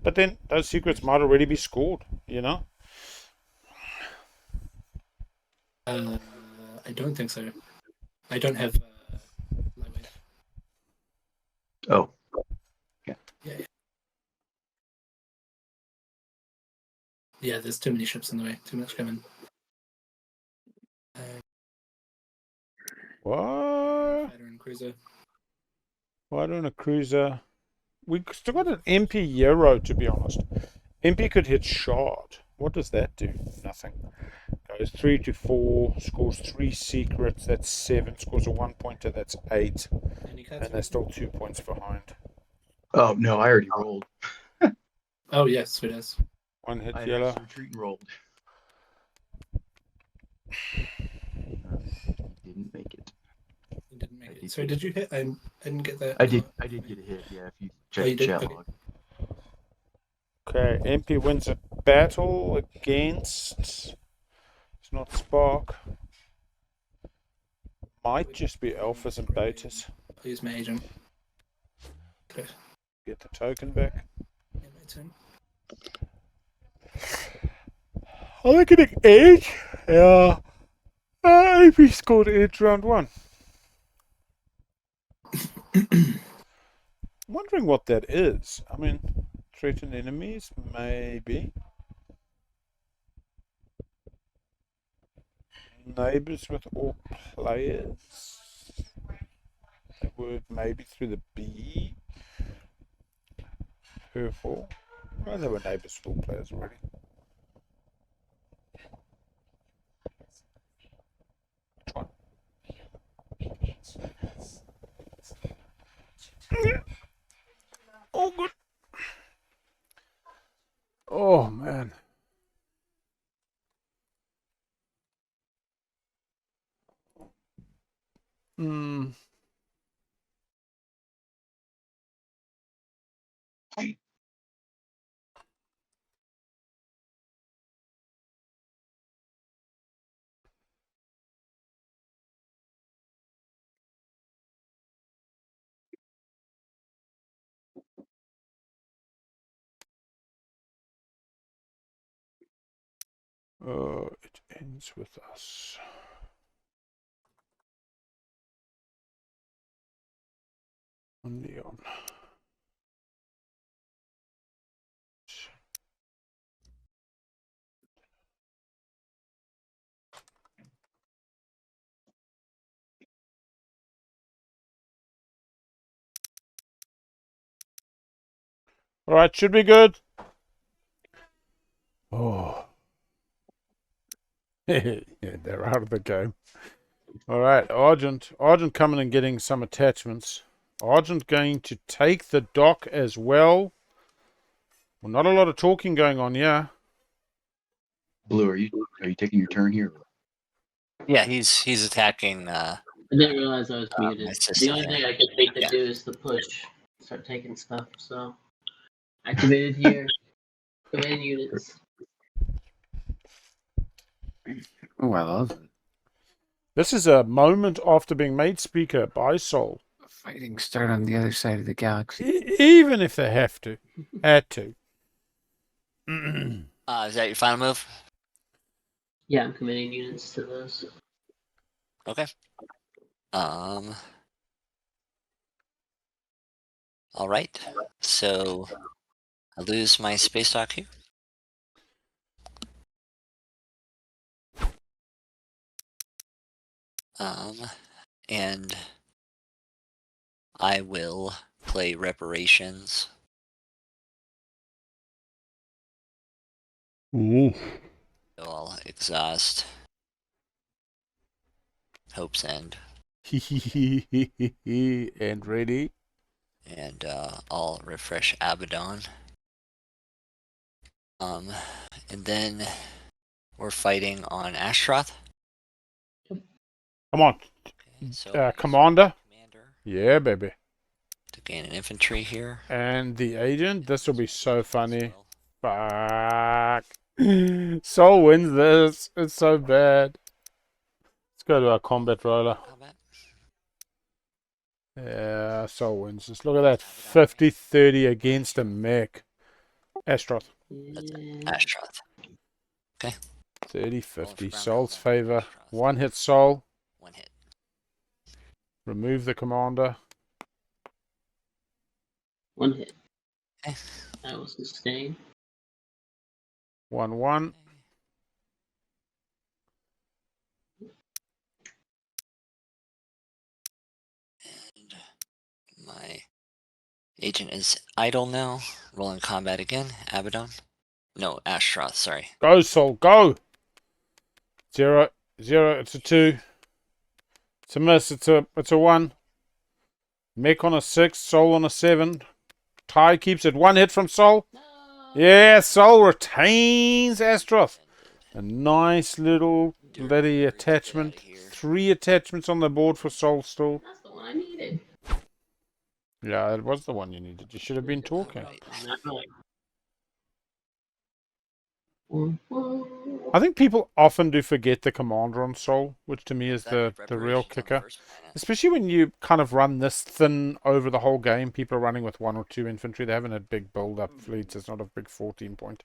But then those secrets might already be scored, I don't think so. I don't have lightweight. Oh, Yeah, there's too many ships in the way. Too much coming. What? Fighter and cruiser. Why don't a cruiser? We still got an MP Euro, to be honest. MP could hit shard. What does that do? Nothing. Goes 3 to 4, scores 3 secrets, that's 7, scores a 1-pointer, that's 8. Any cards? And they're still 2 points behind. oh no, I already rolled. Oh yes, sweet as. 1 hit I yellow. retreat and rolled. Didn't make it. You didn't make it. So did you hit? I didn't get that. I did get a hit. Yeah, if you check you the did? chat Okay. log. Okay, MP wins a battle against... It's not Spark. Might just be alphas and betas. I'll use my agent. Okay. Get the token back. Yeah, my turn. Are they getting edge? Yeah. AP scored edge round 1. Wondering what that is. I mean, threatened enemies, maybe. Neighbors with all players. That word maybe through the B. Purple. Well, there were neighbors with all players already. Which one? Oh, good. Oh, man. Hmm. It ends with us. On Leon. All right, should be good. Oh. Yeah, they're out of the game. All right, Argent. Argent coming and getting some attachments. Argent going to take the dock as well. Well, not a lot of talking going on here. Blue, are you taking your turn here? Yeah, he's attacking. I didn't realize I was my muted. The system only here. thing I could think to Yeah. do is to push, start taking stuff. So activated here. Command units. Oh, I love it. This is a moment after being made speaker by Soul. Fighting start on the other side of the galaxy. Even if they have to. Had to. Is that your final move? Yeah, I'm committing units to those. Okay. All right. So I lose my space dock here. And I will play reparations. Ooh. So I'll exhaust Hope's End. And ready. And I'll refresh Abaddon. And then we're fighting on Ashtroth. Come on. Okay, so Commander. Commander Yeah, baby. to gain an infantry here. And the agent. This will be so funny. Well. Fuck. Soul wins this. It's so bad. Let's go to our combat roller. Combat. Yeah, Soul wins this. Look at that. 50-30 against a mech. Astroth. Ashtroth. Okay. 30-50. Soul's favor. One hit Soul. One hit. Remove the commander. One hit. Okay. That was sustain. 1-1. And my agent is idle now. Rolling combat again. Abaddon. No, Ashtroth, sorry. Go, Soul. Go. 0. It's a 2. It's a miss. It's a 1. Mech on a 6. Soul on a 7. Ty keeps it. One hit from Soul. No. Yeah, Soul retains Astroth. A nice little bloody attachment. 3 attachments on the board for Soul still. That's the one I needed. Yeah, it was the one you needed. You should have been talking. I think people often do forget the commander on Soul, which to me is the real kicker. Especially when you kind of run this thin over the whole game. People are running with 1 or 2 infantry. They haven't had big build-up fleets. It's not a big 14-point.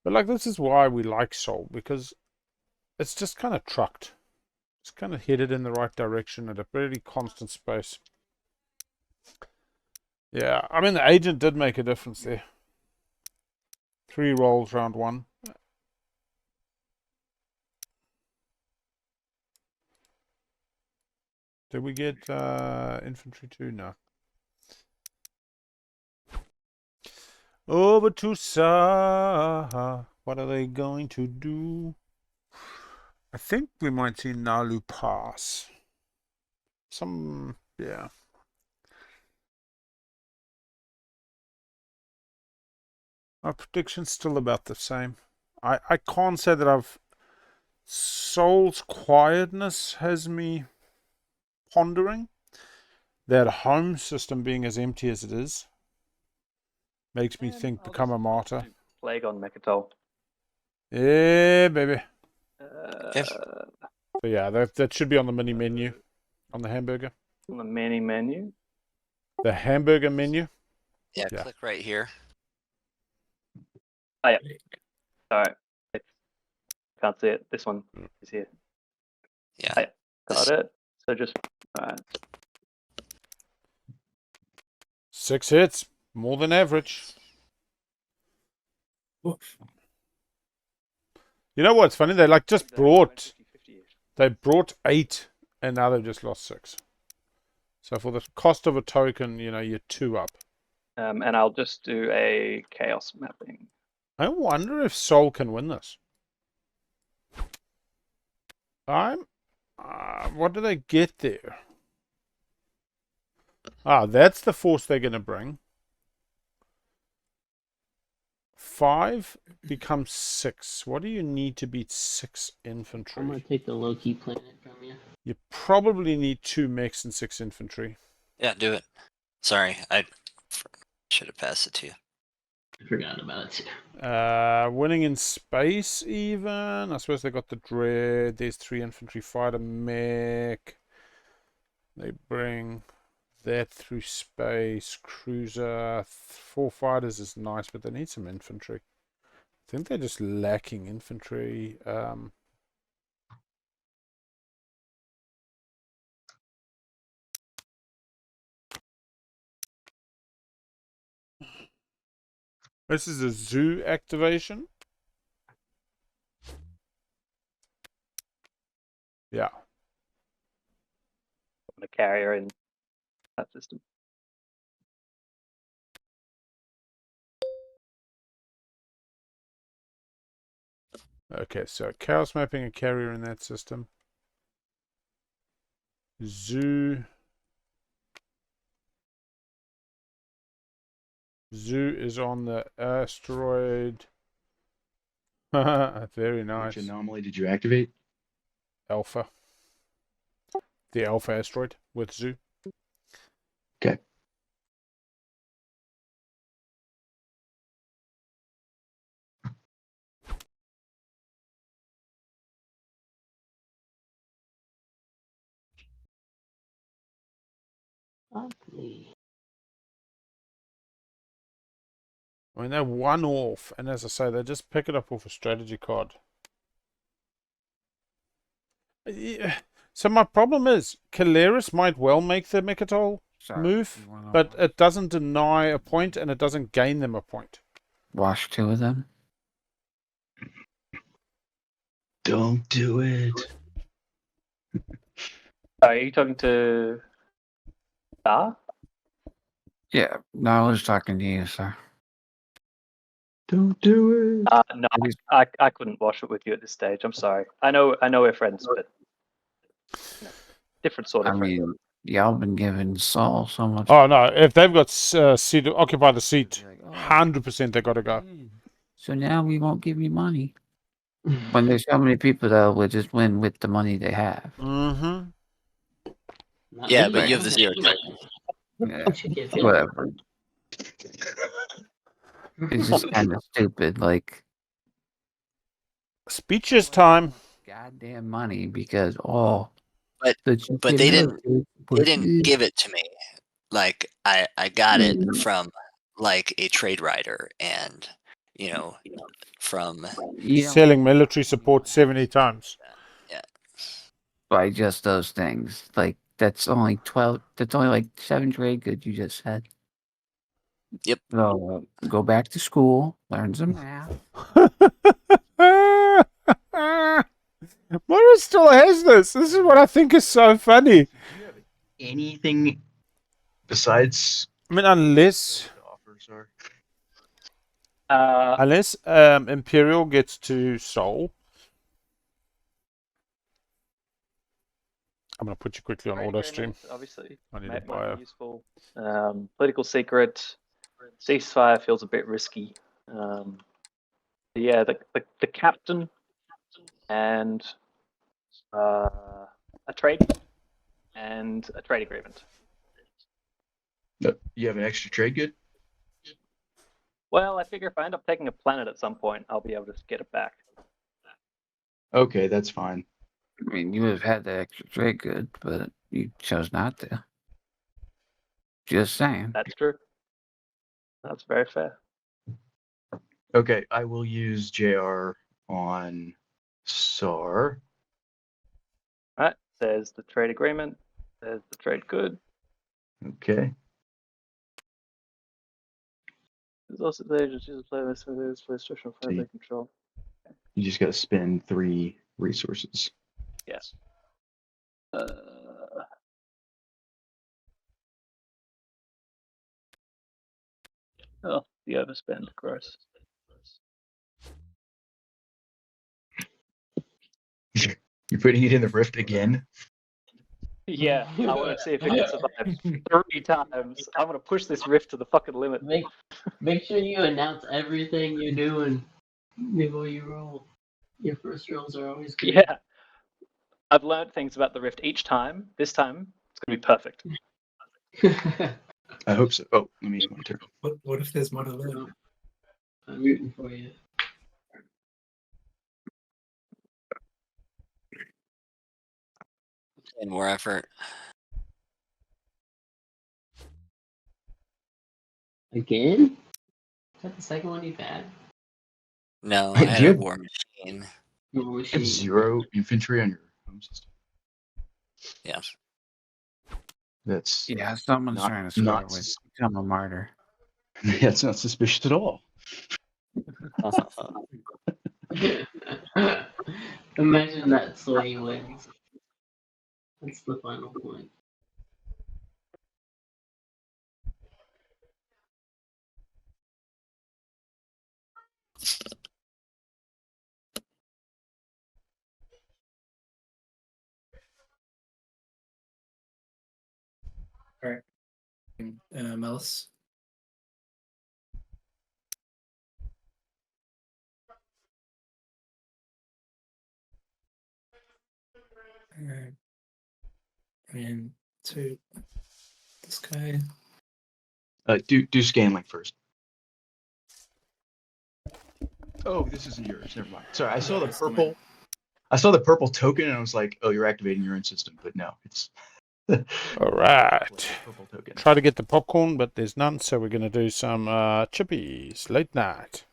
But like, this is why we like Soul, because it's just kind of trucked. It's kind of headed in the right direction at a pretty constant space. Yeah, I mean, the agent did make a difference there. 3 rolls round 1. Did we get infantry too? No. Over to Saar. What are they going to do? I think we might see Naalu pass. Yeah. My prediction's still about the same. I can't say that I've... Soul's quietness has me pondering. That home system being as empty as it is makes me think I'll become a just martyr. do Plague on Mechatol. Yeah, baby. Okay. So yeah, that should be on the mini menu. On the hamburger. On the mini menu. The hamburger menu. Yeah, Yeah. click right here. Sorry. Can't see it. This one is here. Yeah. Got it. So just alright. 6 hits. More than average. Woof. You know what's funny? They like just brought... 50-50-ish. They brought 8 and now they've just lost 6. So for the cost of a token, you know, you're 2 up. And I'll just do a chaos mapping. I wonder if Soul can win this. What do they get there? That's the force they're going to bring. 5 becomes 6. What do you need to beat 6 infantry? I'm gonna take the low-key planet from you. You probably need 2 mechs and 6 infantry. Yeah, do it. Sorry, I should have passed it to you. I forgot about it too. Winning in space even. I suppose they got the dread. There's 3 infantry fighter mech. They bring that through space. Cruiser. 4 fighters is nice, but they need some infantry. I think they're just lacking infantry. This is a zoo activation. Yeah. A carrier in that system. Okay, so chaos mapping a carrier in that system. Zoo. Zoo is on the asteroid. Very nice. Which anomaly did you activate? Alpha. The Alpha asteroid with Zoo. Okay. Lovely. I mean, they're 1 off, and as I say, they just pick it up off a strategy card. Yeah. So my problem is, Keleres might well make the Mechatol move, but it doesn't deny a point, and it doesn't gain them a point. Wash 2 of them. Don't do it. Are you talking to Saar? Yeah, no, I was talking to you, sir. Don't do it. No, I couldn't wash it with you at this stage. I'm sorry. I know we're friends, but you know, different sort of I friends. mean, y'all been giving Saul so much. Oh no! If they've got seat, occupy the seat, Like, oh, 100% they got to go. so now we won't give you money. When there's so many people that will just win with the money they have. Mm-hmm. Not Yeah, me, but you I have the don't 0 Yeah, I should get 50. whatever. It's just kind of stupid. Like, Speeches time. goddamn money because But they didn't give it to me. Like I got it from like a trade rider, and you know, from Selling military support 70 times. yeah. by just those things. Like that's only 12. That's only like 7 trade goods you just said. Yep. So go back to school, learn some math. Moira still has this. This is what I think is so funny. Do you have anything besides I mean, unless to offer, Saar? Imperial gets to Soul. I'm going to put you quickly on Trade auto stream. agreement, obviously, I need a might bio. be useful. Political secret, ceasefire feels a bit risky. Yeah, the captain and a trade and a trade agreement. No, you have an extra trade good? Well, I figure if I end up taking a planet at some point, I'll be able to get it back. Okay, that's fine. I mean, you would have had the extra trade good, but you chose not to. Just saying. That's true. That's very fair. Okay, I will use JR on Saar. Right, there's the trade agreement. There's the trade good. Okay. There's also the agencies to play this with for instructional So you- control. You just got to spend 3 resources. Yes. Oh, the overspend, gross. You're putting it in the rift again? Yeah, I want to see if it can survive 3 times. I'm gonna push this rift to the fucking limit. Make sure you announce everything you're doing before you roll. Your first rolls are always good. Yeah. I've learned things about the rift each time. This time, it's gonna be perfect. I hope so. Oh, let me monitor. What if there's one of them? I'm rooting for you. And more effort. Again? Is that the second one you've had? No, Wait, I had do you a have- war machine. Or was You have she- 0 infantry on your home system. Yes. That's Yeah, someone's Not- trying to score not with s- become a martyr. that's not suspicious at all. Imagine that Sway wins. That's the final point. Malice. And to this guy. Do scanning first. Oh, this isn't yours. Never mind. Sorry, I saw the It's the purple. I saw the purple token and I was like, oh, you're activating your own system, but no, it's All right. purple token. Try to get the popcorn, but there's none, so we're going to do some chippies. Late night.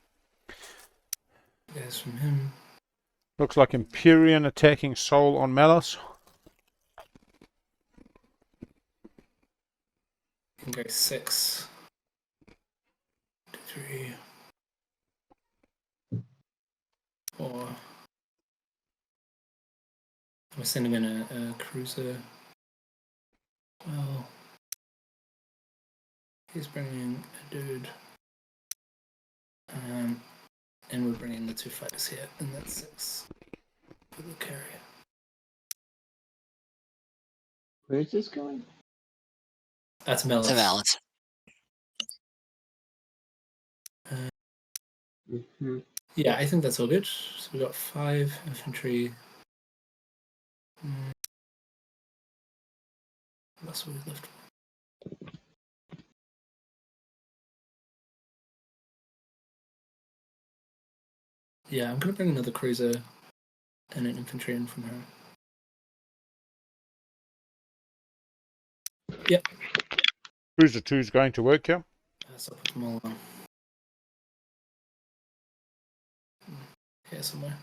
Yes, from him. Looks like Empyrean attacking Soul on Malice. Can go 6. 2, 3. 4. I'm sending in a cruiser. Well, he's bringing a dude. And we're bringing the 2 fighters here, and that's 6 for the carrier. Where is this going? That's Malice. It's a balance. Mm-hmm. Yeah, I think that's all good. So we got 5 infantry. That's what we left. Yeah, I'm gonna bring another cruiser and an infantry in from her. Yep. Cruiser 2 is going to work here. So I'll put them all on. Here somewhere.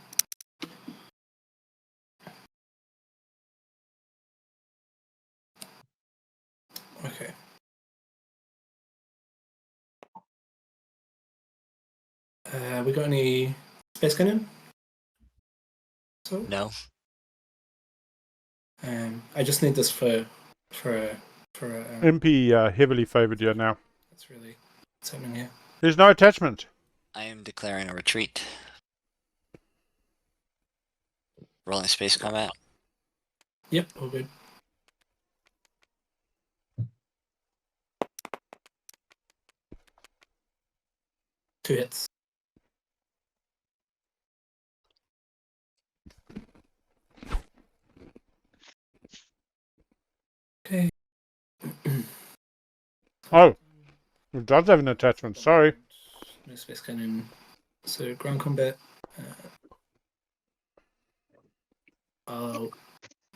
Okay. We got any space cannon? So, No. I just need this for. MP heavily favored you now. That's really what's happening here. There's no attachment. I am declaring a retreat. Rolling space combat. Yep, all good. Two hits. Okay. Oh, it does have an attachment. Sorry. No space cannon. So ground combat. I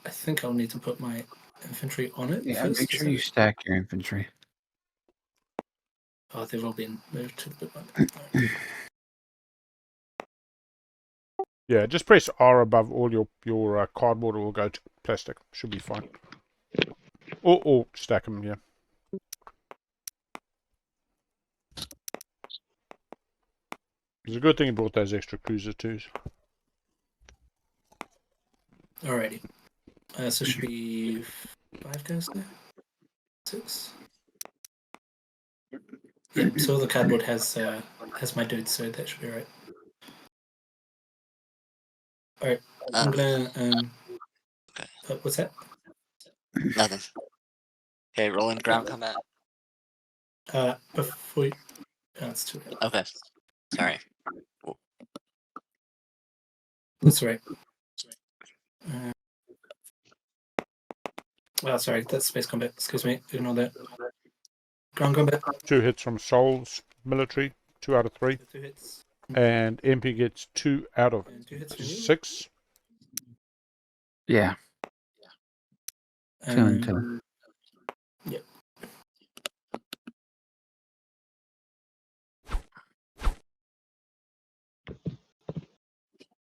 think I'll need to put my infantry on it Yeah, first. make sure you stack your infantry. Oh, they've all been moved to the big one. Right. Yeah, just press R above all your cardboard, or will go to plastic. Should be fine. Or stack them. Yeah. It's a good thing you brought those extra cruiser twos. Alrighty. So should be 5 guys there? 6? Yeah, so the cardboard has my dudes, so that should be right. Alright, I'm gonna Okay. what's that? Nothing. Okay, rolling ground combat. Before you... Oh, it's too late. Okay. Sorry. That's right. Sorry, that's space combat. Excuse me, ignore that. Ground combat. 2 hits from Souls military. 2 out of 3. 2 hits. And MP gets 2 out of And 2 hits from you. 6. Yeah, 2 and 2. Yep.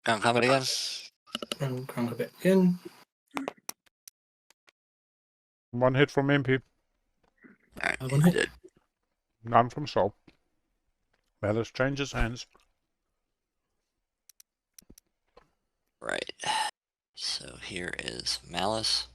Ground combat again. Ground combat again. 1 hit from MP. Alright. 1 hit. None from Soul. Malice changes hands. Right. So here is Malice.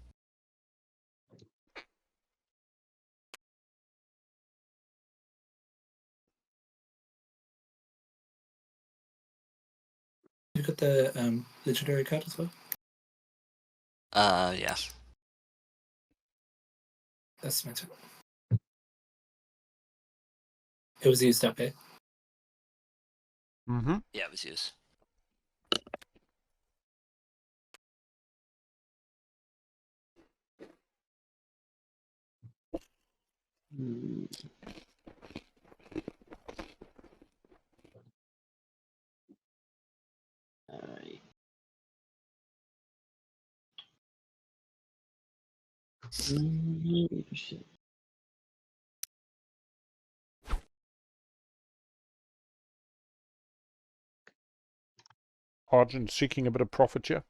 You got the legendary card as well? Yeah. That's my turn. It was used up, eh? Mm-hmm. Yeah, it was used. Alright. Shit. Argent seeking a bit of profit here.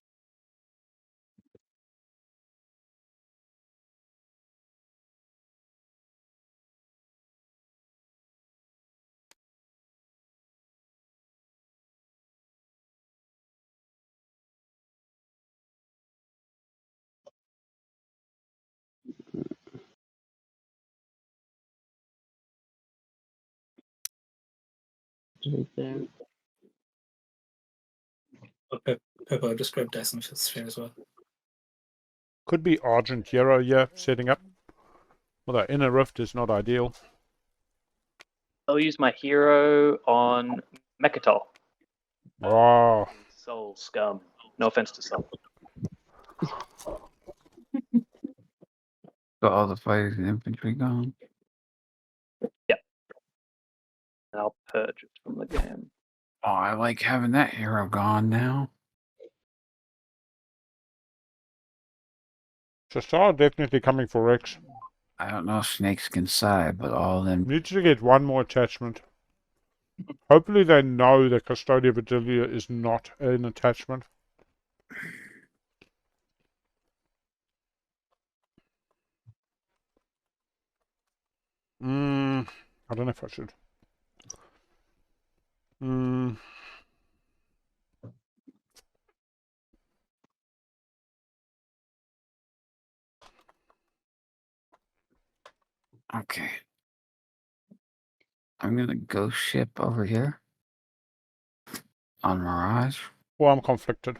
Right there. Okay. Purple, I just grabbed Dyson for the sphere as well. Could be Argent Hero here setting up. Although Inner Rift is not ideal. I'll use my hero on Mechatol. Oh, Soul scum. No offense to Soul. Got all the fighters and infantry gone. And I'll purge it from the game. Oh, I like having that hero gone now. so Saar definitely coming for Rex. I don't know if snakes can sigh, but all them. Need to get 1 more attachment. Hopefully they know that Custodia Vigilia is not an attachment. I don't know if I should. Okay. I'm gonna ghost ship over here on Mirage. Well, I'm conflicted.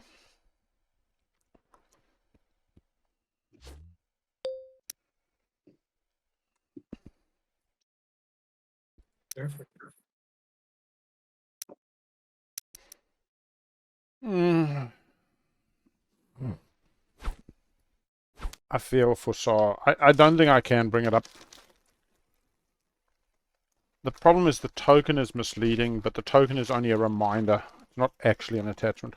Perfect. I feel for Saar. I don't think I can bring it up. The problem is the token is misleading, but the token is only a reminder. It's not actually an attachment.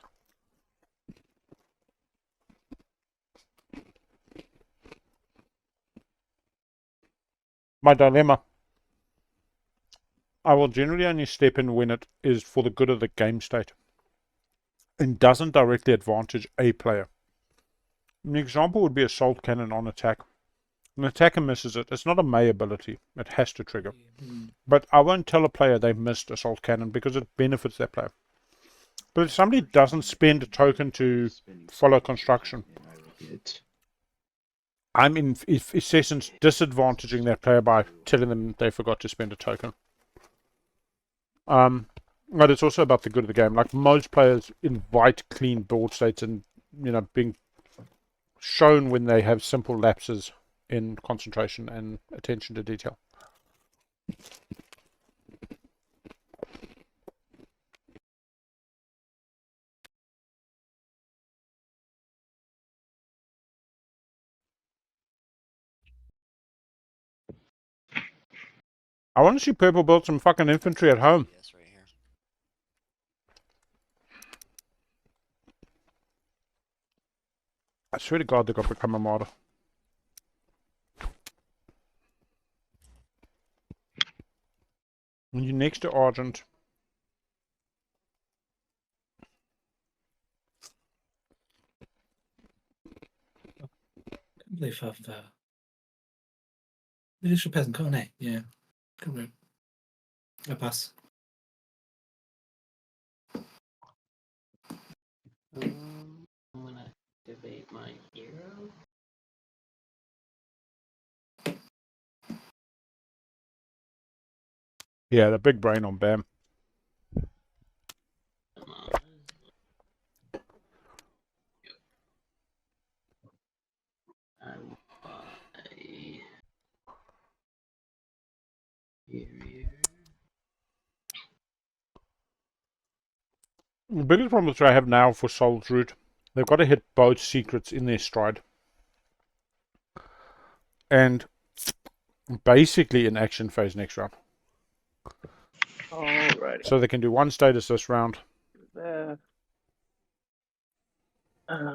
My dilemma. I will generally only step in when it is for the good of the game state and doesn't directly advantage a player. An example would be Assault Cannon on attack. An attacker misses it. It's not a May ability. It has to trigger. But I won't tell a player they've missed Assault Cannon because it benefits that player. But if somebody doesn't spend a token to follow construction, I'm in essence disadvantaging that player by telling them they forgot to spend a token. But it's also about the good of the game. Like, most players invite clean board states and, being shown when they have simple lapses in concentration and attention to detail. I want to see Purple build some fucking infantry at home. Yes, right here. I swear to God, they got to become a model. When you're next to Argent, I can't believe I've leadership peasant, can't I? Yeah. Come on. I pass. I'm gonna activate my hero. yeah, the big brain on Bam. Come on. I will buy here. The biggest problem which I have now for Soul's Root, they've got to hit both secrets in their stride. And basically in action phase next round. Alrighty. So they can do one status this round. There. I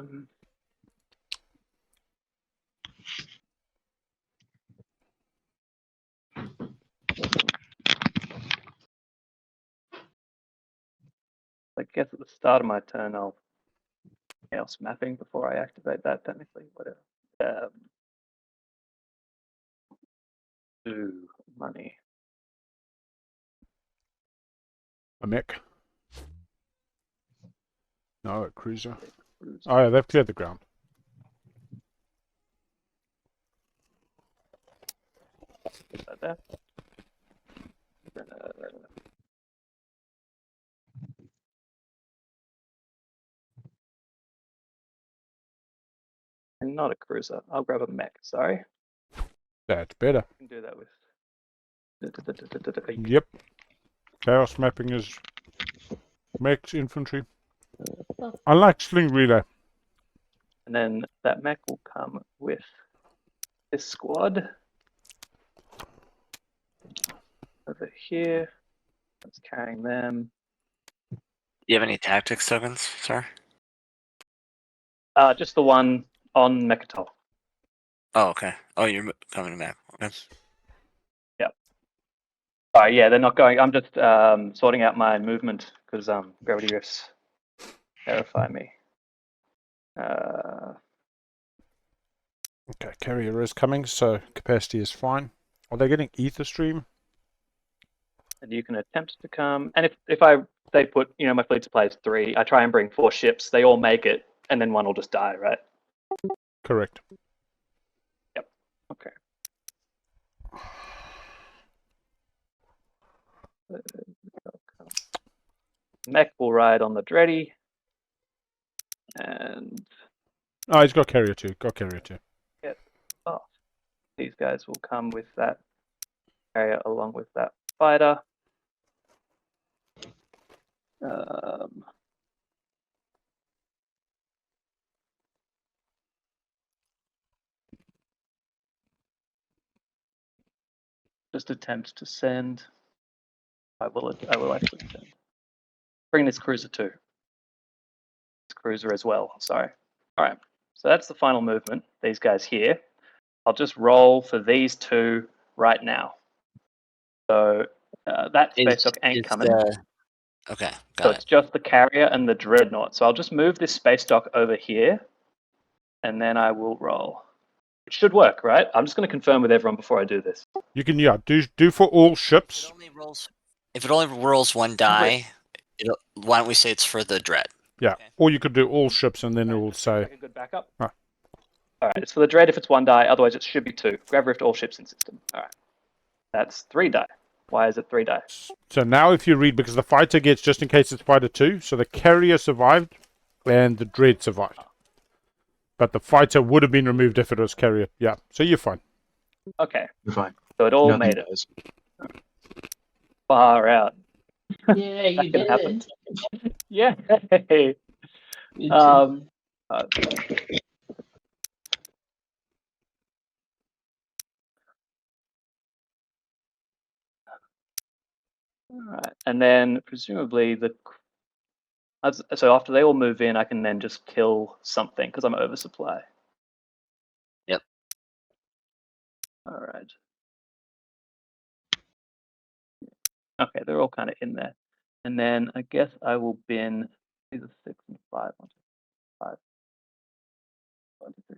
guess at the start of my turn, I'll chaos mapping before I activate that. Technically, whatever. Ooh, money. A mech. No, a cruiser. Cruise. Oh yeah, they've cleared the ground. Is that there? And not a cruiser. I'll grab a mech. Sorry. That's better. I can do that with. Yep. Chaos mapping is mechs, infantry. I like sling relay. And then that mech will come with this squad over here. That's carrying them. Do you have any tactics tokens, sir? Just the one on Mechatol. Oh, okay. Oh, you're coming back. Okay. Yeah, they're not going. I'm just sorting out my movement because gravity rifts terrify me. Okay, carrier is coming, so capacity is fine. Are they getting ether stream? And you can attempt to come. And if they put, my fleet supply is 3, I try and bring 4 ships. They all make it, and then one will just die, right? Correct. Yep. Okay. Mech will ride on the Dreddy. And Oh, he's got carrier 2. Got carrier 2. get off. These guys will come with that carrier along with that fighter. Just attempt to send. I will actually send. Bring this cruiser too. This cruiser as well. Sorry. All right. So that's the final movement. These guys here. I'll just roll for these 2 right now. So that space dock ain't coming. Okay, So got it's it. just the carrier and the dreadnought. So I'll just move this space dock over here, and then I will roll. It should work, right? I'm just going to confirm with everyone before I do this. You can, yeah, do for all ships. If it only rolls 1 die, why don't we say it's for the dread? Yeah, Okay. or you could do all ships and then it will say... Like a good backup. Ah. All right, it's for the dread if it's 1 die. Otherwise, it should be 2. Grab rift all ships in system. All right, that's 3 die. Why is it 3 die? So now if you read, because the fighter gets just in case it's fighter 2, so the carrier survived and the dread survived. But the fighter would have been removed if it was carrier. Yeah, so you're fine. Okay, You're fine. so it all Nothing made it. does. Far out. Yeah, you That can did happen. it. Yay! You All right, and then presumably so after they all move in, I can then just kill something because I'm oversupply. Yep. All right. Okay, they're all kind of in there, and then I guess I will bin these are 6 and 5. 1, 2, 5. 1, 2, 3.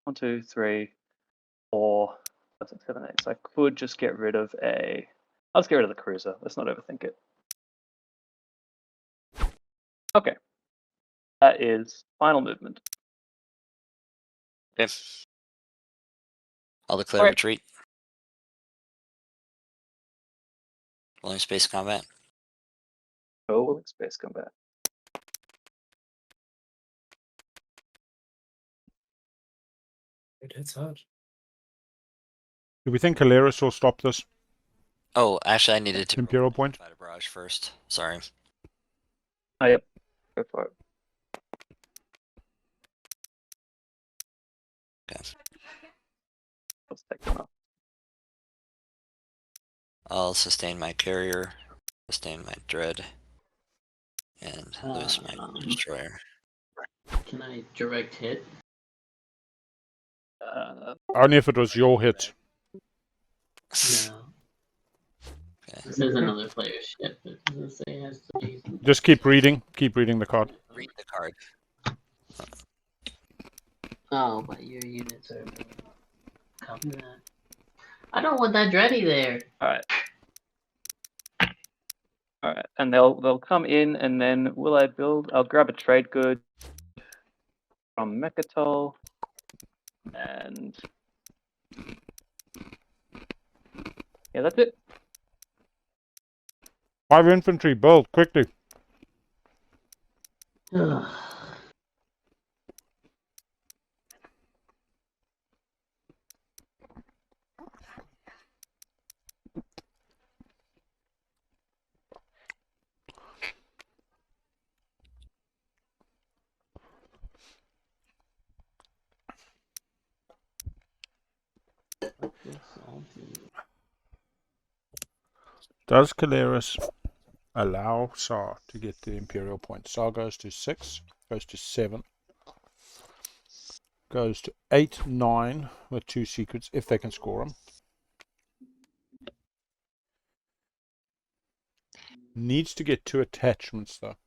1, 2, 3, 4, 5, 6, 7, 8. So I could just get rid of I'll just get rid of the cruiser. Let's not overthink it. Okay. That is final movement. Okay. I'll declare Alright. retreat. Rolling space combat. Oh, space combat. It hits hard. Do we think Keleres will stop this Oh, actually, I needed to Imperial roll my point? fighter barrage first. Sorry. Oh, yep. Go for it. Okay. Let's take one off. I'll sustain my carrier, sustain my dread, and lose my destroyer. Can I direct hit? Only if it was your hit. No. Okay. This is another player's ship. It doesn't say it has to be. Just keep reading. Keep reading the card. Read the card. Oh, but your units are. Copy that. I don't want that Dreddy there. Alright. Alright. And they'll come in, and then I'll grab a trade good from Mechatol. And yeah, that's it. 5 infantry, build, quickly. Does Keleres allow Saar to get the Imperial point? Saar goes to 6, goes to 7, goes to 8, 9 with 2 secrets if they can score them. Needs to get 2 attachments though.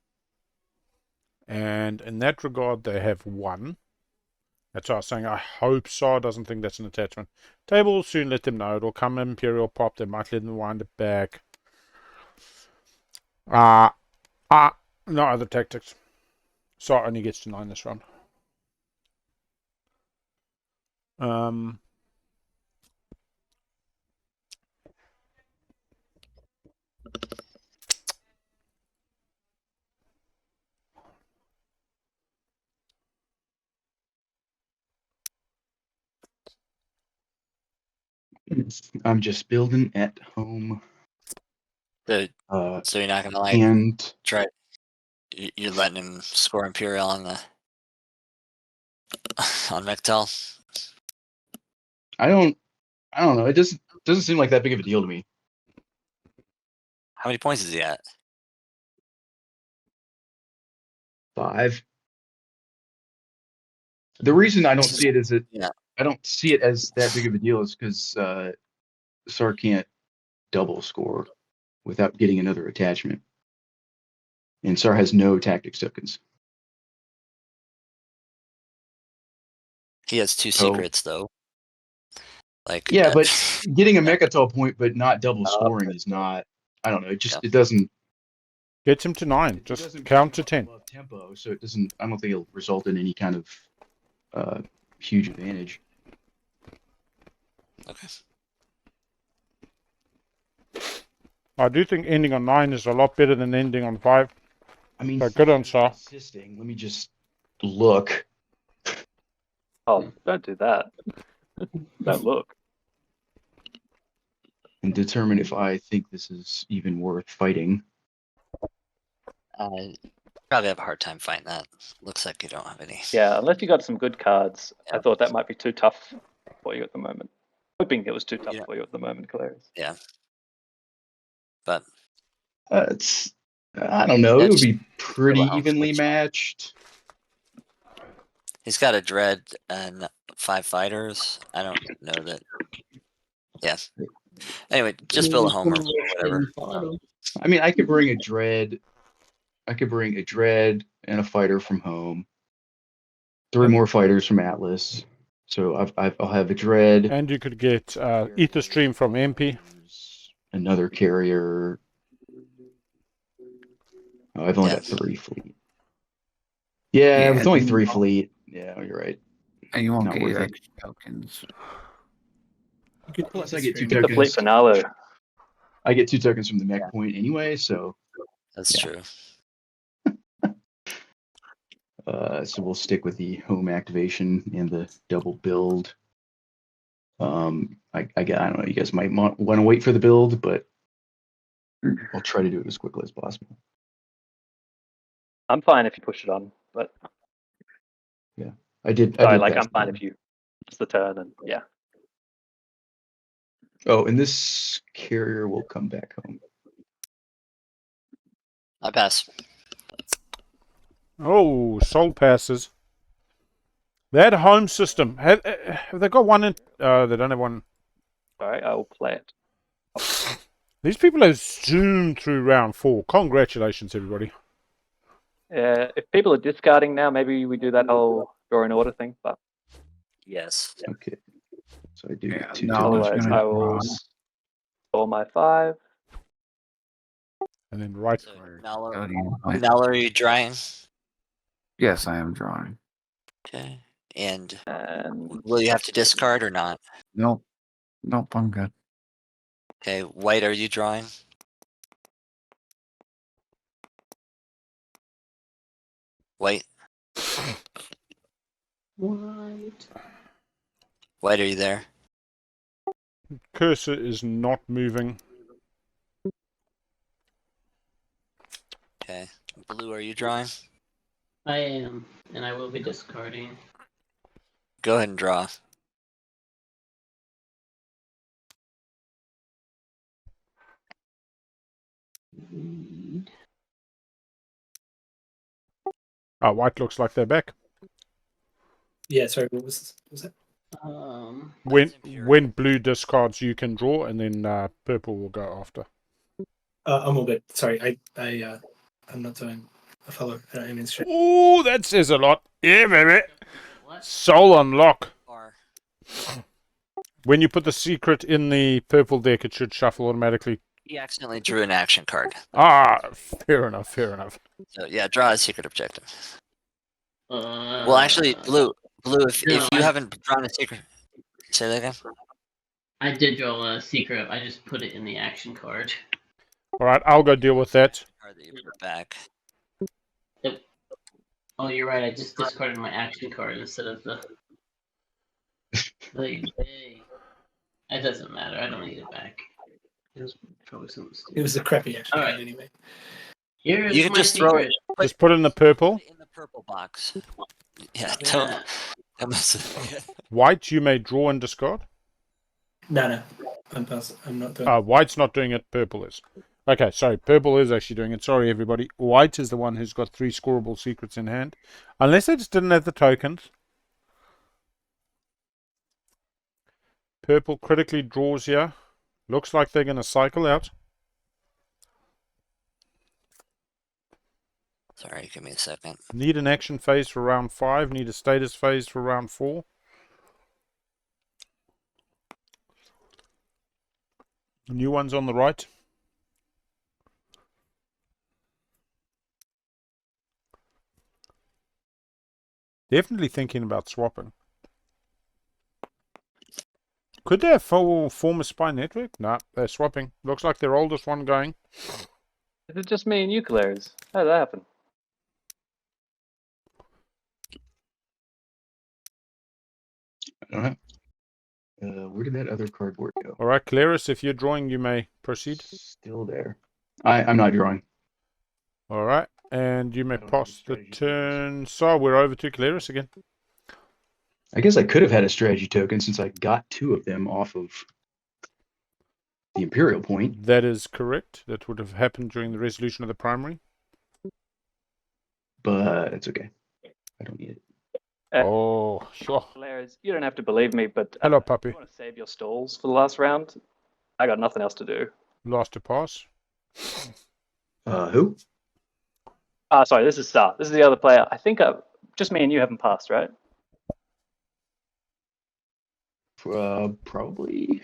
And in that regard, they have 1. That's what I was saying. I hope Saar doesn't think that's an attachment. Table will soon let them know. It'll come Imperial pop. They might let them wind it back. No other tactics. Saar only gets to 9 this round. I'm just building at home. So Uh, you're not gonna like and try. You're letting him score Imperial on the on Mectel. I don't know. It doesn't seem like that big of a deal to me. How many points is he at? 5. The reason I don't see it is that Yeah. I don't see it as that big of a deal is because Saar can't double score without getting another attachment, and Saar has no tactics tokens. He has 2 So- secrets though. Like Yeah, but getting a yeah. Mechatol point but not double scoring is not. I don't know. It doesn't. Gets him to 9. It Just doesn't count to push 10. him above tempo, so it doesn't. I don't think it'll result in any kind of huge advantage. Okay. I do think ending on 9 is a lot better than ending on 5. I mean, So good on Saar. assisting. Let me just look Oh, don't do that. Don't look. and determine if I think this is even worth fighting. Probably have a hard time fighting that. Looks like you don't have any. Yeah, unless you got some good cards. I Yeah. thought that might be too tough for you at the moment. Hoping it was too tough Yeah. for you at the moment, Keleres. Yeah. But It's. I don't know. Yeah, It would just be pretty a helm evenly switch. matched. he's got a dread and 5 fighters. I don't know that. Yeah. Anyway, just build a home or whatever. I mean, I could bring a dread. I could bring a dread and a fighter from home. 3 more fighters from Atlas. So I'll have a dread. And you could get Ether Stream from MP. Another carrier. Oh, I've only got 3 fleet. Yeah, Yeah, with only you 3 won't- fleet. Yeah, you're right. And you won't Not get your worth it. extra tokens. You could Plus, eat I the get 2 stream. Keep the fleet tokens. for Naalu. I get 2 tokens from the mech point anyway, so That's Yeah. true. so we'll stick with the home activation and the double build. I don't know. You guys might want to wait for the build, but I'll try to do it as quickly as possible. I'm fine if you push it on, but I did. sorry, I'm I'm fine if you. It's the turn, and yeah. Oh, and this carrier will come back home. I pass. Oh, soul passes. That home system. Have they got one in? They don't have one. Sorry, I will play it. These people have zoomed through round 4. Congratulations, everybody. If people are discarding now, maybe we do that whole draw in order thing. But Yes. Okay. So I do Yeah, get 2 no, tokens. it's otherwise, gonna I will draw. store my 5. And then right. So Go Naalu, to you. Like, are you drying? yes, I am drawing. Okay. And And will you have to discard or not? Nope. Nope, I'm good. Okay. White, are you drawing? White. What? White, are you there? Cursor is not moving. Okay. Blue, are you drawing? I am, and I will be discarding. Go ahead and draw. White looks like they're back. Yeah, sorry, what was that? When blue discards, you can draw, and then purple will go after. I'm all good. Sorry, I'm not doing a follow. I mean, straight. Oh, that says a lot. Yeah, baby. What? Soul unlock. Or When you put the secret in the purple deck, it should shuffle automatically. he accidentally drew an action card. Ah, fair enough, fair enough. So yeah, draw a secret objective. Well, actually, blue, if no, you haven't drawn a secret, say that again. I did draw a secret. I just put it in the action card. All right, I'll go deal with that. Card that you put back. Oh, you're right. I just discarded my action card instead of the. Hey. It doesn't matter. I don't need it back. It was probably something stupid. It was a crappy action All card right. anyway. Here's You can my just throw secret. it. Just put it in the purple. Put it in the purple box. Yeah, Yeah. don't mess with it. White, you may draw and discard. No. I'm not doing White's not doing it, purple is. Okay, sorry, purple is actually doing it. Sorry, everybody. White is the one who's got 3 scoreable secrets in hand. Unless they just didn't have the tokens. Purple critically draws here. Looks like they're going to cycle out. Sorry, give me a second. Need an action phase for round 5. Need a status phase for round 4. New one's on the right. Definitely thinking about swapping. Could they form a spy network? No, they're swapping. Looks like their oldest one going. Is it just me and you, Keleres? How did that happen? I don't know. Where did that other cardboard go? All right, Keleres, if you're drawing, you may proceed. Still there. I'm not drawing. All right, and you may I don't have pass the strategy tokens. turn. So we're over to Keleres again. I guess I could have had a strategy token since I got 2 of them off of the Imperial point. That is correct. That would have happened during the resolution of the primary. But it's okay. I don't need it. Oh, sure. Keleres, you don't have to believe me, but Hello, if puppy. you want to save your stalls for the last round, I got nothing else to do. Last to pass. Who? Sorry, this is Saar. This is the other player. I think just me and you haven't passed, right? Probably.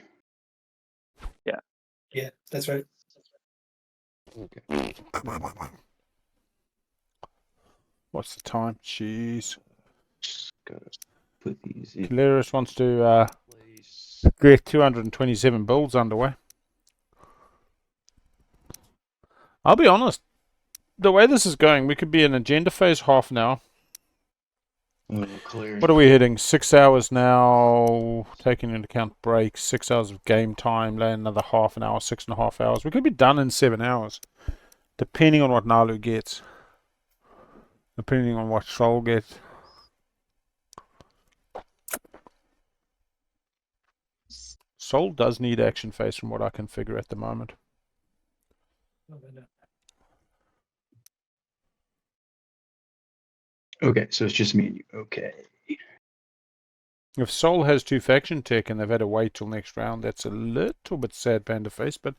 Yeah, that's right. Okay. What's the time? Jeez. Just gotta put these in Keleres wants to place. get 227 builds underway. I'll be honest. The way this is going, we could be in agenda phase half an hour. Clear. What are we hitting? 6 hours now, taking into account breaks, 6 hours of game time, then another half an hour, 6.5 hours. We could be done in 7 hours, depending on what Naalu gets, depending on what Soul gets. Soul does need action phase from what I can figure at the moment. Okay, so it's just me and you. Okay. If Soul has 2 faction tech and they've had to wait till next round, that's a little bit sad panda face, but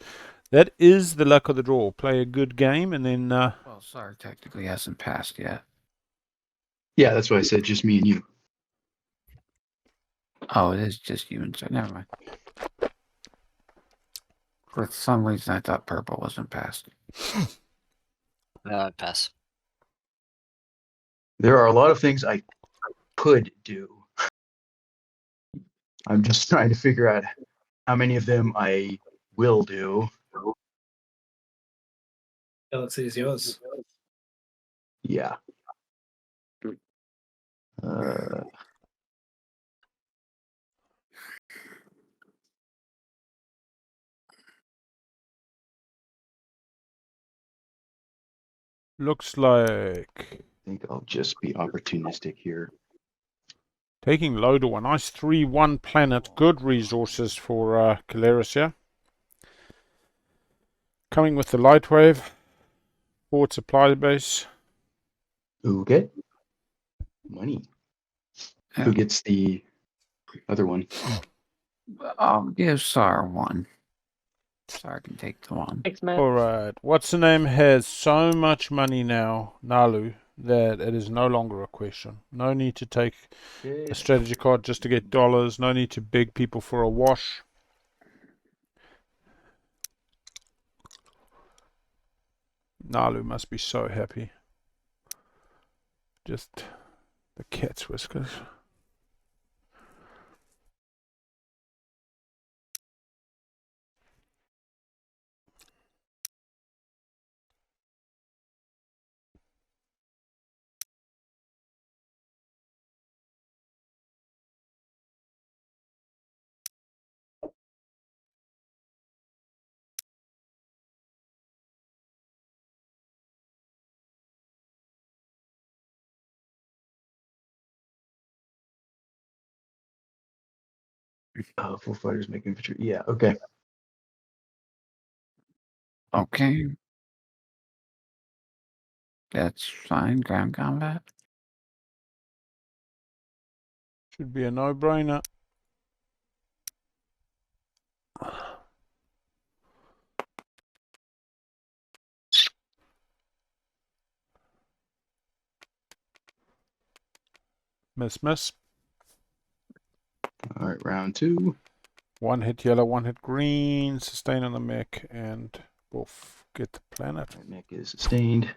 that is the luck of the draw. Play a good game and then... Well, Saar technically hasn't passed yet. Yeah, that's why I said just me and you. Oh, it is just you and Saar. Never mind. For some reason, I thought purple wasn't passed. No, pass. There are a lot of things I could do. I'm just trying to figure out how many of them I will do. Galaxy is yours. Yeah. Looks like... I think I'll just be opportunistic here. Taking Lodo, a nice 3-1 planet. Good resources for Keleres here. Coming with the light wave. Forward supply base. Okay. Money. Who gets the other one? Give Saar 1. Saar can take the 1. Thanks, man. Alright. What's the name has so much money now? Naalu. that it is no longer a question. No need to take Okay. a strategy card just to get dollars. No need to beg people for a wash. Naalu must be so happy. Just the cat's whiskers. Full fighters make infantry. Yeah. Okay. Okay. That's fine. Ground combat. Should be a no-brainer. Miss. All right. Round 2. One hit yellow, one hit green. Sustain on the mech, and we'll get the planet. My mech is sustained.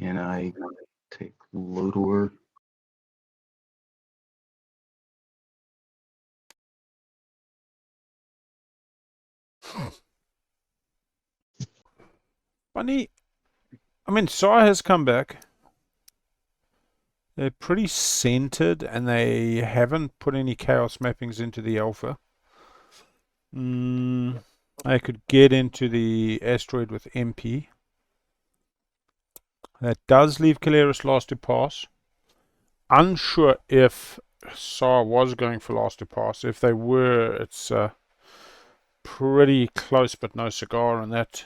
And I take Lodor. Funny. I mean, Saar has come back. They're pretty centered, and they haven't put any chaos mappings into the alpha. I could get into the asteroid with MP. That does leave Keleres last to pass. Unsure if Saar was going for last to pass. If they were, it's pretty close, but no cigar in that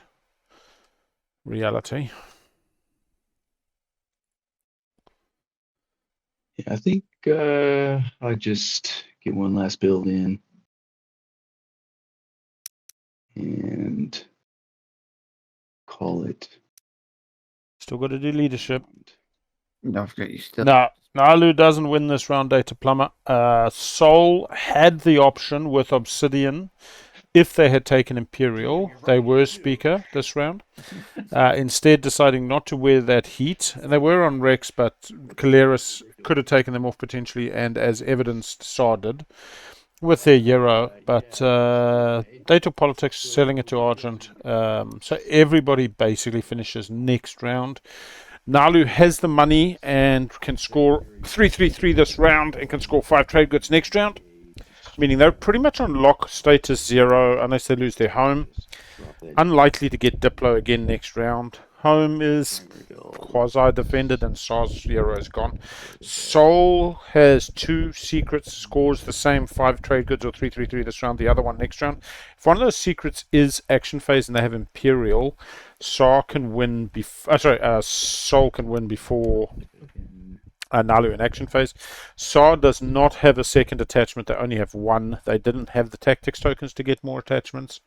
reality. Yeah, I think I'll just get one last build in. And call it. Still got to do leadership. Don't forget you still. No, Naalu doesn't win this round, Data Plumber. Sol had the option with Obsidian. If they had taken Imperial, they were Speaker this round. Instead, deciding not to wear that heat. And they were on Rex, but Keleres could have taken them off potentially, and as evidenced, Saar did with their Euro. But they took politics, selling it to Argent. So everybody basically finishes next round. Naalu has the money and can score 3-3-3 this round and can score 5 trade goods next round. Meaning they're pretty much on lock status 0 unless they lose their home. Unlikely to get Diplo again next round. Home is quasi-defended and Saar's 0 is gone. Sol has 2 secrets, scores the same 5 trade goods or 3-3-3 this round, the other one next round. If one of those secrets is action phase and they have Imperial, Saar can win Sol can win before Naalu in action phase. Saar does not have a second attachment, they only have 1. They didn't have the tactics tokens to get more attachments.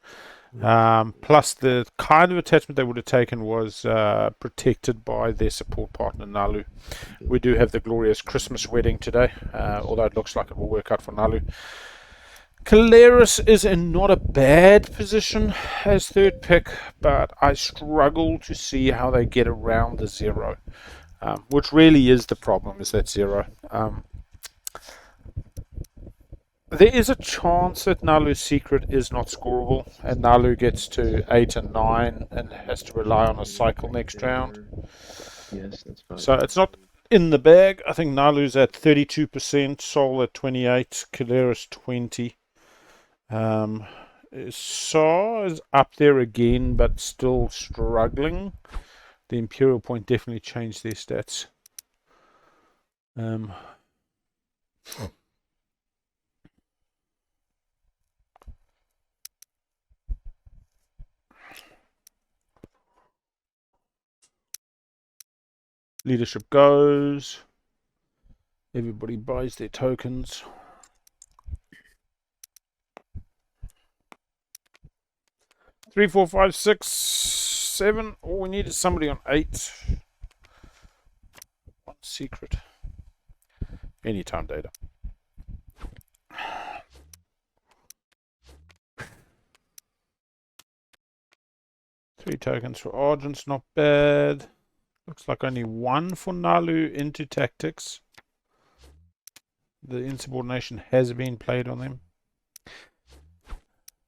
Plus the kind of attachment they would have taken was protected by their support partner Naalu. We do have the glorious Christmas wedding today, although it looks like it will work out for Naalu. Keleres is in not a bad position as third pick, but I struggle to see how they get around the 0. Which really is the problem, is that 0. There is a chance that Naalu's secret is not scoreable, and Naalu gets to 8 and 9 and has to rely on a cycle next round. Yes, that's fine. So it's not in the bag. I think Naalu's at 32%, Sol at 28, Keleres 20. Saar is up there again, but still struggling. The Imperial point definitely changed their stats. Leadership goes. Everybody buys their tokens. Three, 4, 5, 6, 7. All we need is somebody on 8. secret. Anytime data. Three tokens for Argent's not bad. Looks like only one for Naalu into tactics. The insubordination has been played on them.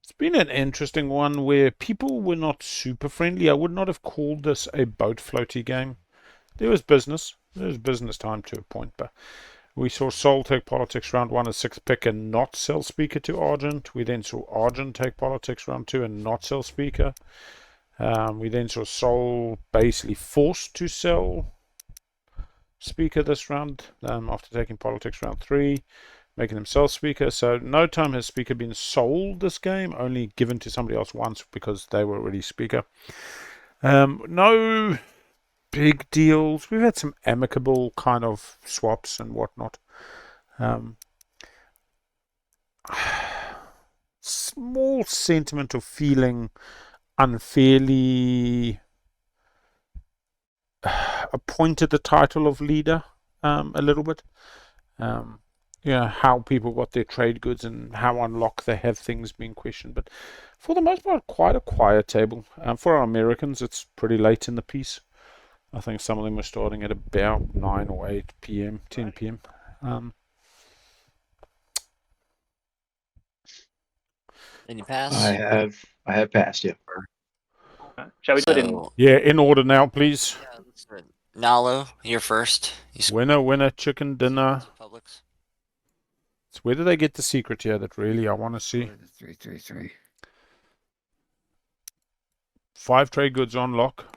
It's been an interesting one where people were not super friendly. I would not have called this a boat floaty game. There was business. There was business time to a point, but we saw Sol take politics round 1 as 6th pick and not sell speaker to Argent. We then saw Argent take politics round 2 and not sell speaker. We then saw Sol basically forced to sell speaker this round after taking politics round 3, making him sell speaker. So no time has speaker been sold this game, only given to somebody else once because they were already speaker. No big deals. We've had some amicable kind of swaps and whatnot. Small sentiment of feeling unfairly appointed the title of leader a little bit. How people got their trade goods and how unlocked they have things being questioned. But for the most part, quite a quiet table. For our Americans, it's pretty late in the piece. I think some of them were starting at about 9 or 8 p.m., 10 p.m. Then you pass. I have passed, yeah. Shall we do it in? So, Yeah, in order now, please. yeah, let's do it. Naalu, you're first. You Winner, chicken dinner. Publix. It's where do they get the secret here that really I want to see. 333. 5 trade goods on lock.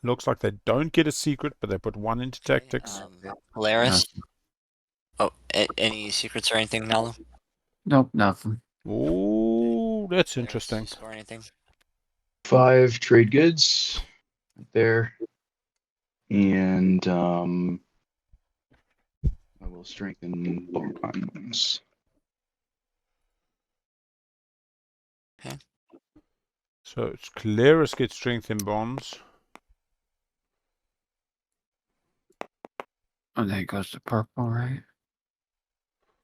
Looks like they don't get a secret, but they put 1 into tactics. Keleres. Oh, any secrets or anything, Naalu? Nope, nothing. Oh, that's interesting. Score anything? 5 trade goods there. And I will strengthen bonds. Okay. So it's Keleres gets strength in bonds. And then it goes to purple, right?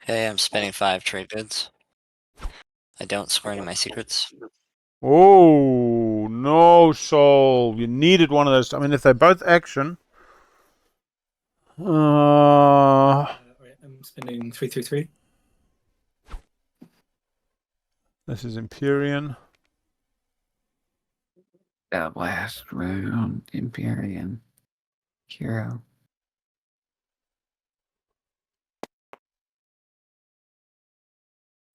Okay, I'm spending 5 trade goods. I don't score any of my secrets. Oh, no, Sol. You needed one of those. I mean, if they're both action. I'm spending 333. This is Empyrean. That last round, Imperium. Hero.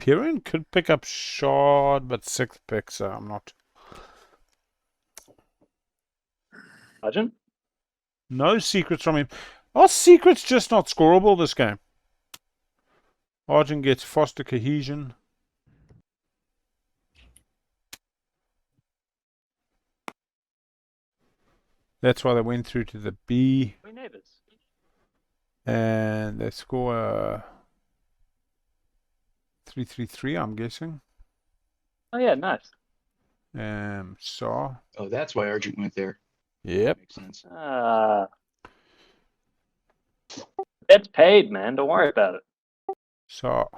Empyrean could pick up shard, but 6th pick, so I'm not. Argent? No secrets from him. Are secrets just not scoreable this game? Argent gets foster cohesion. That's why they went through to the B. We're neighbors. And they score 333, I'm guessing. Oh yeah, nice. Saar. Oh, that's why Argent went there. Yep. Makes sense. It's paid, man. Don't worry about it. Saar.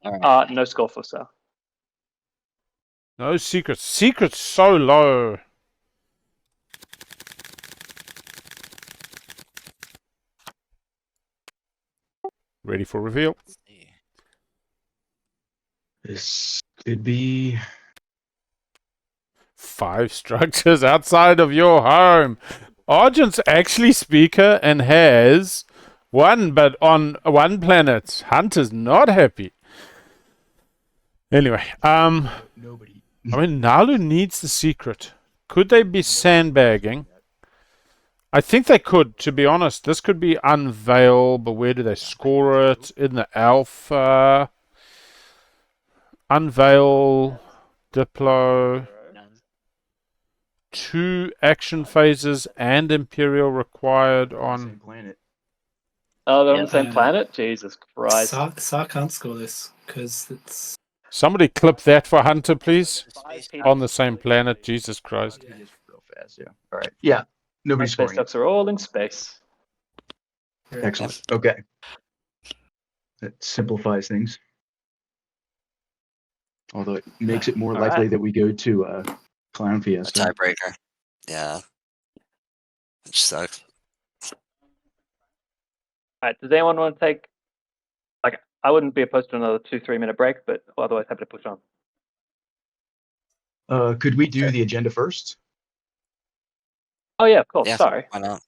No score for Saar. No secrets. Secrets so low. Ready for reveal. Let's see. This could be 5 structures outside of your home. Argent's actually speaker and has 1, but on 1 planet. Hunter's not happy. Anyway, nobody. I mean, Naalu needs the secret. Could they be sandbagging? I think they could, to be honest. This could be Unveil, but where do they score it? In the Alpha. Unveil, Diplo. None. 2 action phases and Imperial required on... Same planet. Oh, they're on Yeah. the same planet? Jesus Christ. Saar can't score this because it's. Somebody clip that for Hunter, please. Space On the same planet, Jesus Christ. It is real fast, yeah. All right. Yeah. Nobody's Space scoring. ducks are all in space. Excellent. Okay. That simplifies things. Although it makes it more All likely right. that we go to Clown A Fiesta. tiebreaker. Yeah. Which sucks. All right. Does anyone want to take? Like, I wouldn't be opposed to another 2-3 minute break, but otherwise happy to push on. Could we do the agenda first? Oh yeah, of course. Yeah. Sorry. Why not?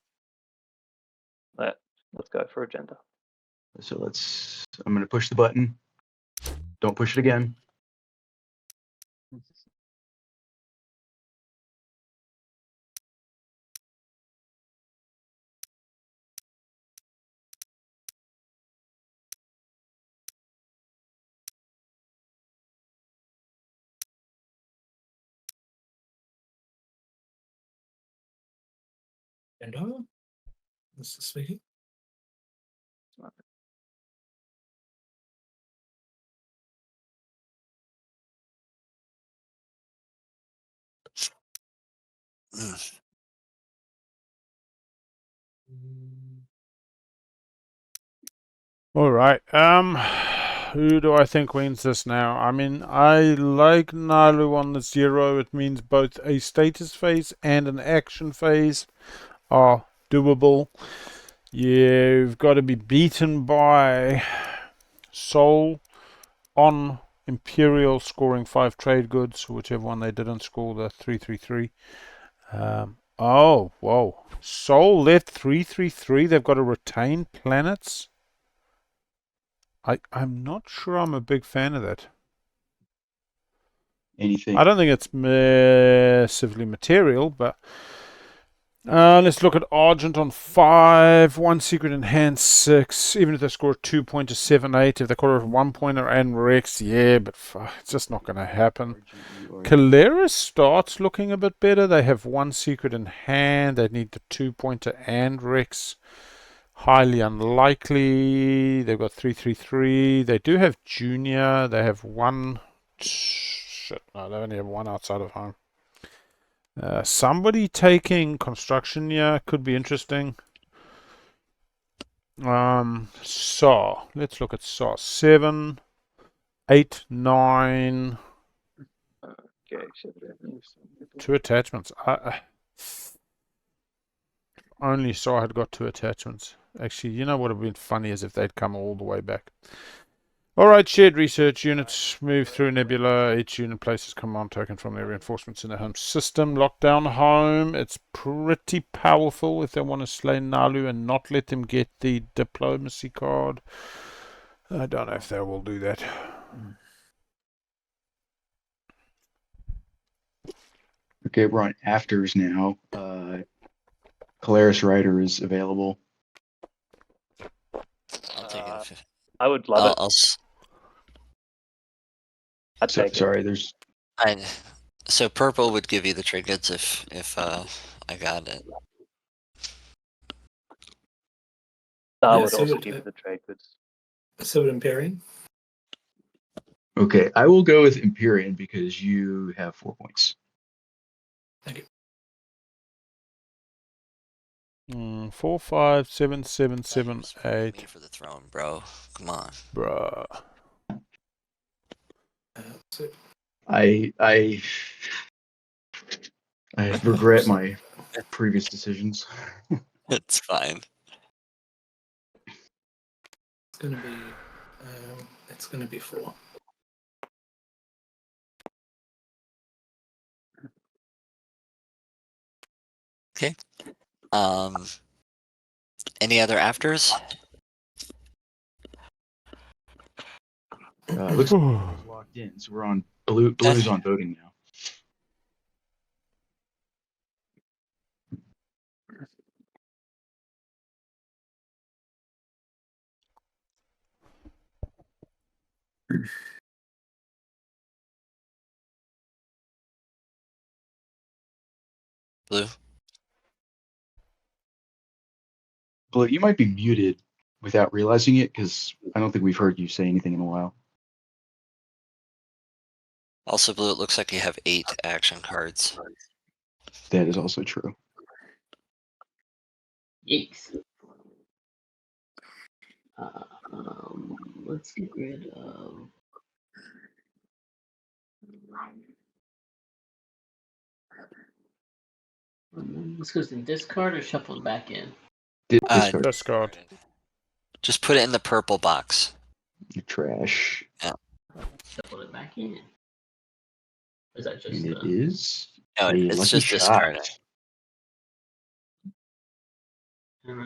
Let's go for agenda. So I'm going to push the button. Don't push it again. Agenda? This is speaking. Mm. All right. Who do I think wins this now? I mean, I like Naalu on the 0. It means both a status phase and an action phase are doable. You've got to be beaten by Soul on Imperial, scoring 5 trade goods, whichever one they didn't score, the 333. Oh, whoa. Soul left 333. They've got to retain planets. I'm not sure I'm a big fan of that. Anything? I don't think it's massively material, but let's look at Argent on 5, 1 secret in hand 6. Even if they score a 2-pointer, 7-8, if they score a 1-pointer and Rex, yeah, but it's just not going to happen. Keleres starts looking a bit better. They have 1 secret in hand. They need the 2-pointer and Rex. Highly unlikely. They've got 333. They do have Junior. They have 1. Shit, no, they only have 1 outside of home. Somebody taking construction here could be interesting. Saar. Let's look at Saar. 7, 8, 9. Okay. 2 attachments. Only Saar had got 2 attachments. Actually, you know what would have been funny is if they'd come all the way back. Alright, shared research units move through Nebula. Each unit places command token from their reinforcements in the home system. Lockdown home. It's pretty powerful if they want to slay Naalu and not let them get the diplomacy card. I don't know if they will do that. Okay, we're on afters now. Keleres Rider is available. I'll take it. I would love it. I'd take it. Sorry, there's. So purple would give you the trade goods if I got it. I Yeah, would so also it- give the trade goods. So would Empyrean. Okay, I will go with Empyrean because you have 4 points. Thank you. 4, 5, 7, 7, 7, Just wait 8. for the throne, bro. Come on. Bruh. So I regret my previous decisions. It's fine. it's gonna be 4. Okay. Any other afters? Looks like it's locked in, so we're on blue's on voting now. Blue? Blue, you might be muted without realizing it because I don't think we've heard you say anything in a while. Also blue, it looks like you have 8 action cards. That is also true. Yikes. Let's get rid of. This goes in discard or shuffled back in. Discard. Discard. Just put it in the purple box. Trash. Shuffle it back in. Is that just And it is. No, a it's lucky just shot. discarded.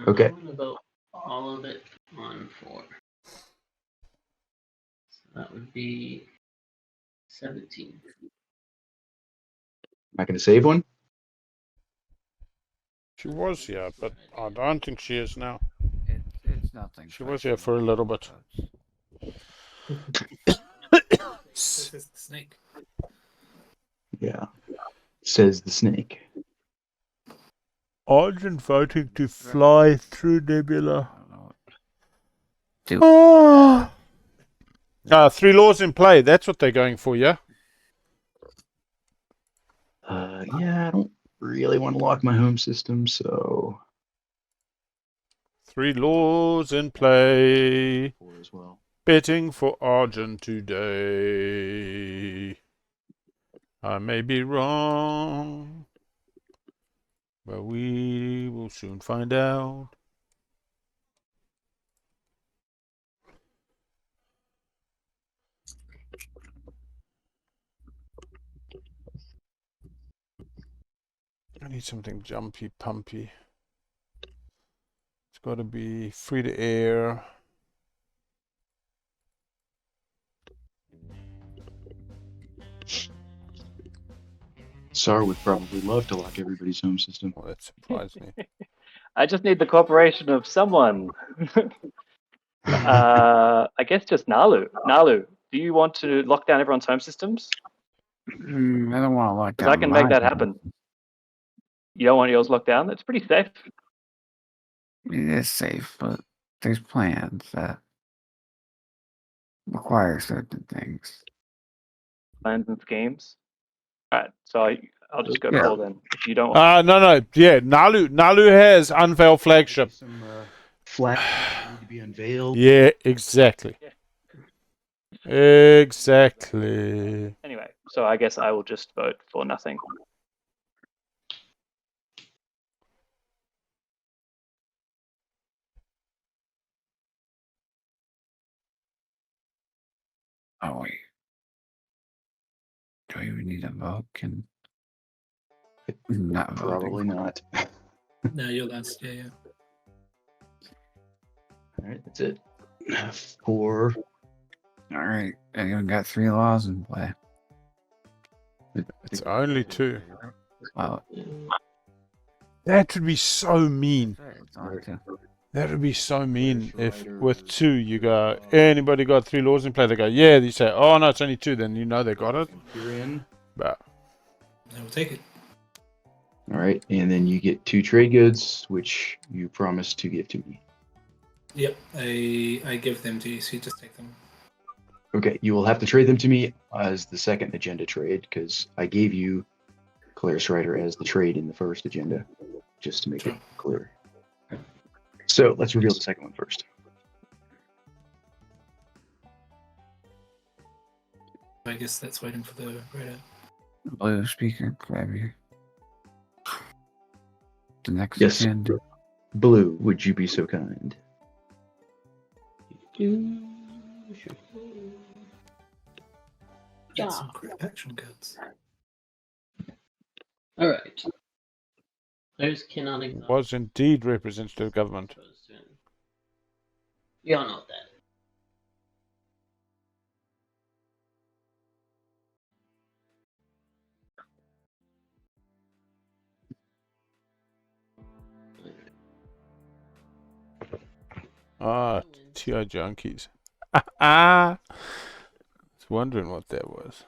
Okay. I'm gonna vote all of it on 4. So that would be 17. Not going to save one. She was here, but I don't think she is now. It's nothing. She was here for a little bit. This is the snake. Yeah. Says the snake. Argent voting to fly through Nebula. Do 3 laws in play. That's what they're going for, yeah? Yeah, I don't really want to lock my home system, so 3 laws in play. 4 as well. Betting for Argent today. I may be wrong, but we will soon find out. I need something jumpy, pumpy. It's got to be free to air. Saar would probably love to lock everybody's home system. Well, that surprised me. I just need the cooperation of someone. I guess just Naalu. Naalu, do you want to lock down everyone's home systems? I don't want to lock down. Because I can make that mine. happen. You don't want yours locked down? That's pretty safe. It is safe, but there's plans that require certain things. Plans and schemes. Alright, so I'll just go Yeah. for then. If you don't want No. Yeah, Naalu has unveiled flagship. Some flags need to be unveiled. Yeah, exactly. Exactly. Anyway, so I guess I will just vote for nothing. Oh wait. Do I even need a vote? Can not voting. Probably not. No, you're last. Yeah. All right, that's it. 4. All right, anyone got 3 laws in play? It's only 2. Well, That would be so mean. it's only 2. That would be so mean if with 2 you go, anybody got 3 laws in play? They go, yeah. You say, oh no, it's only 2. Then you know they got it. Empyrean. But I will take it. All right, and then you get 2 trade goods, which you promised to give to me. Yep, I give them to you, so you just take them. Okay, you will have to trade them to me as the second agenda trade, because I gave you Keleres Rider as the trade in the first agenda, just to make it clear. So let's reveal the second one first. I guess that's waiting for the radar. Blue speaker, grab your. The next Yes. agenda. Blue, would you be so kind? Get some great action cards. Alright. Players cannot exhaust. was indeed representative government. We all know that. Ah, TI junkies. I was wondering what that was.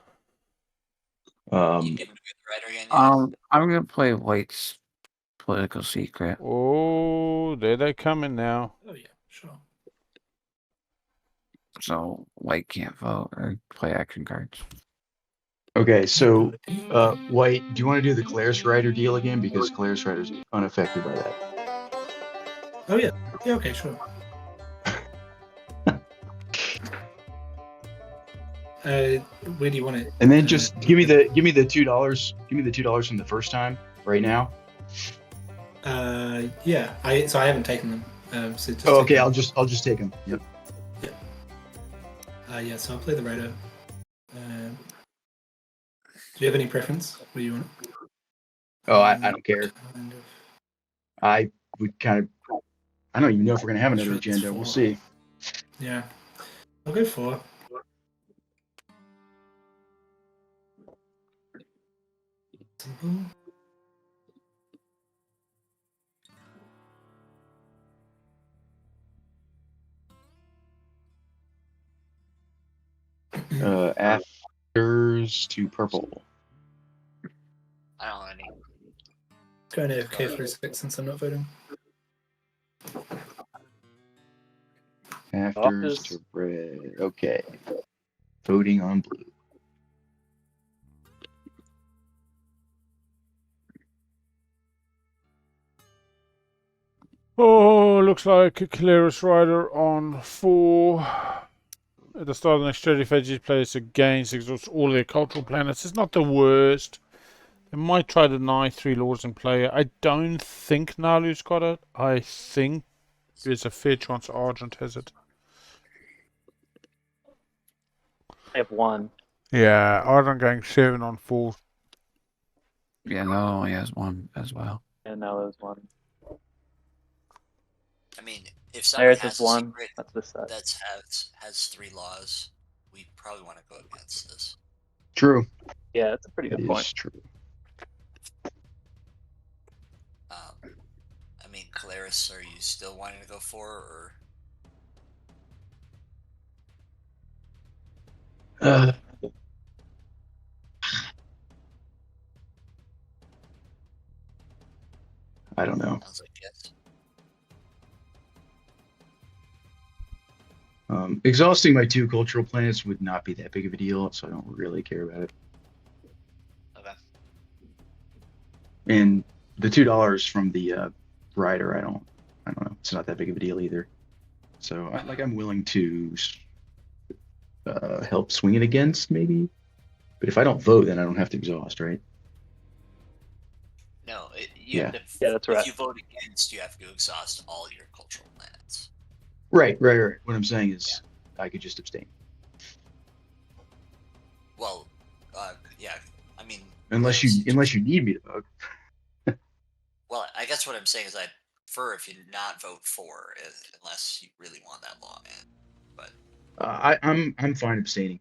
You get right again. I'm gonna play White's political secret. Oh, there they coming now. Oh yeah, sure. So White can't vote or play action cards. Okay, so White, do you want to do the Keleres Rider deal again? Because Keleres Rider's unaffected by that. Oh yeah. Yeah. Okay. Sure. Where do you want it? And then just give me the $2. Give me the $2 from the first time right now. Yeah. I haven't taken them. So just Oh, take okay. them. I'll just take them. Yep. Yeah. So I'll play the Raider. Do you have any preference where you want it? Oh, I don't care. Kind of. I would kind of. I don't even know if we're gonna have another Sure, it's agenda. We'll 4. see. Yeah. I'll go 4. Simple. Afters to purple. I don't know any. Going to AFK for a sec since I'm not voting. Afters to red. Okay. Voting on blue. Oh, looks like a Keleres rider on 4. At the start of the next strategy phase, each player against exhausts all their cultural planets. It's not the worst. They might try to deny 3 lords in play. I don't think Naalu's got it. I think there's a fair chance Argent has it. I have 1. Yeah, Argent going 7 on 4. Yeah, that only has 1 as well. And now there's 1. I mean, if someone Keleres has is a 1. secret That's this side. that has 3 laws, we probably want to go against this. True. Yeah, that's a pretty That good is point. true. I mean, Keleres, are you still wanting to go 4 or? I don't know. Sounds like yes. Exhausting my 2 cultural planets would not be that big of a deal, so I don't really care about it. Okay. And the $2 from the rider, I don't know. It's not that big of a deal either. So I'm willing to help swing it against maybe. But if I don't vote, then I don't have to exhaust, right? No, Yeah. Yeah, that's right. If you vote against, you have to exhaust all your cultural planets. Right. What I'm saying is, I could just abstain. Well, yeah. I mean, Unless you need me to vote. Well, I guess what I'm saying is I'd prefer if you not vote for, unless you really want that law in. But I'm fine abstaining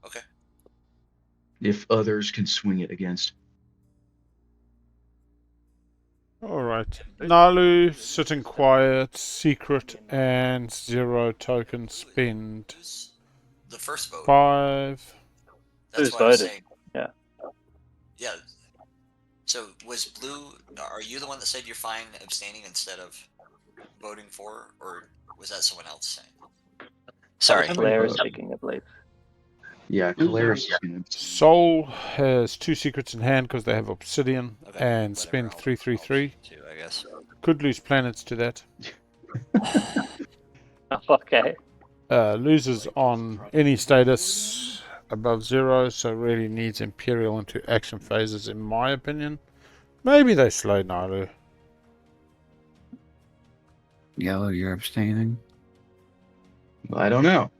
okay. if others can swing it against. Alright. Naalu, sitting quiet, secret, and 0 token spend. Who's the first vote? 5. That's Who's what I was voted? saying. Yeah. Yeah. So was blue? Are you the one that said you're fine abstaining instead of voting for, or was that someone else saying? Sorry. Keleres speaking, I believe. Yeah, Keleres is gonna. Soul has 2 secrets in hand because they have obsidian and spend I'll 333. too, I guess. Could lose planets to that. Okay. Loses on any status above 0, so really needs Imperial into action phases, in my opinion. Maybe they slay Naalu. Yellow, you're abstaining. Well, I don't know.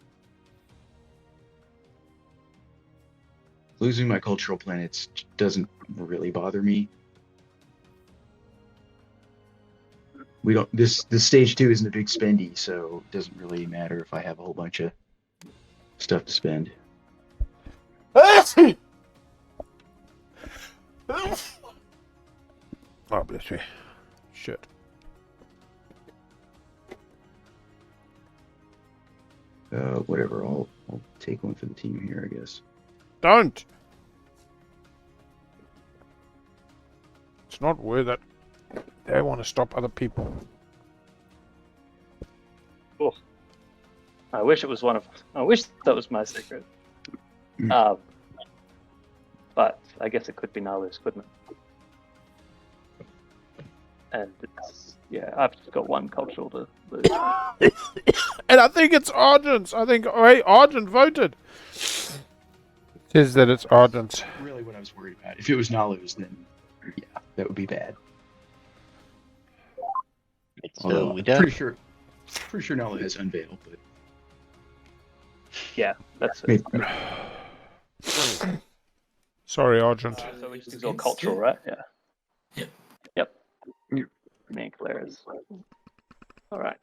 Losing my cultural planets doesn't really bother me. We don't. This stage 2 isn't a big spendy, so it doesn't really matter if I have a whole bunch of stuff to spend. Oh, bless me. Shit. Whatever. I'll take one for the team here, I guess. Don't! It's not worth it. They want to stop other people. Cool. I wish it was one of. I wish that was my secret. But I guess it could be Naalu's, couldn't it? And it's Yeah, I've just got one cultural to lose. And I think it's Argent. I think Argent voted. Says that it's Argent. Really, what I was worried about. If it was Naalu's, then yeah, that would be bad. So Although we I'm done. pretty sure Naalu has unveiled, but Yeah, that's it. maybe. Sorry, Argent. So we just exalt cultural, right? Yeah. Yep. Yep. Me and Keleres. All right.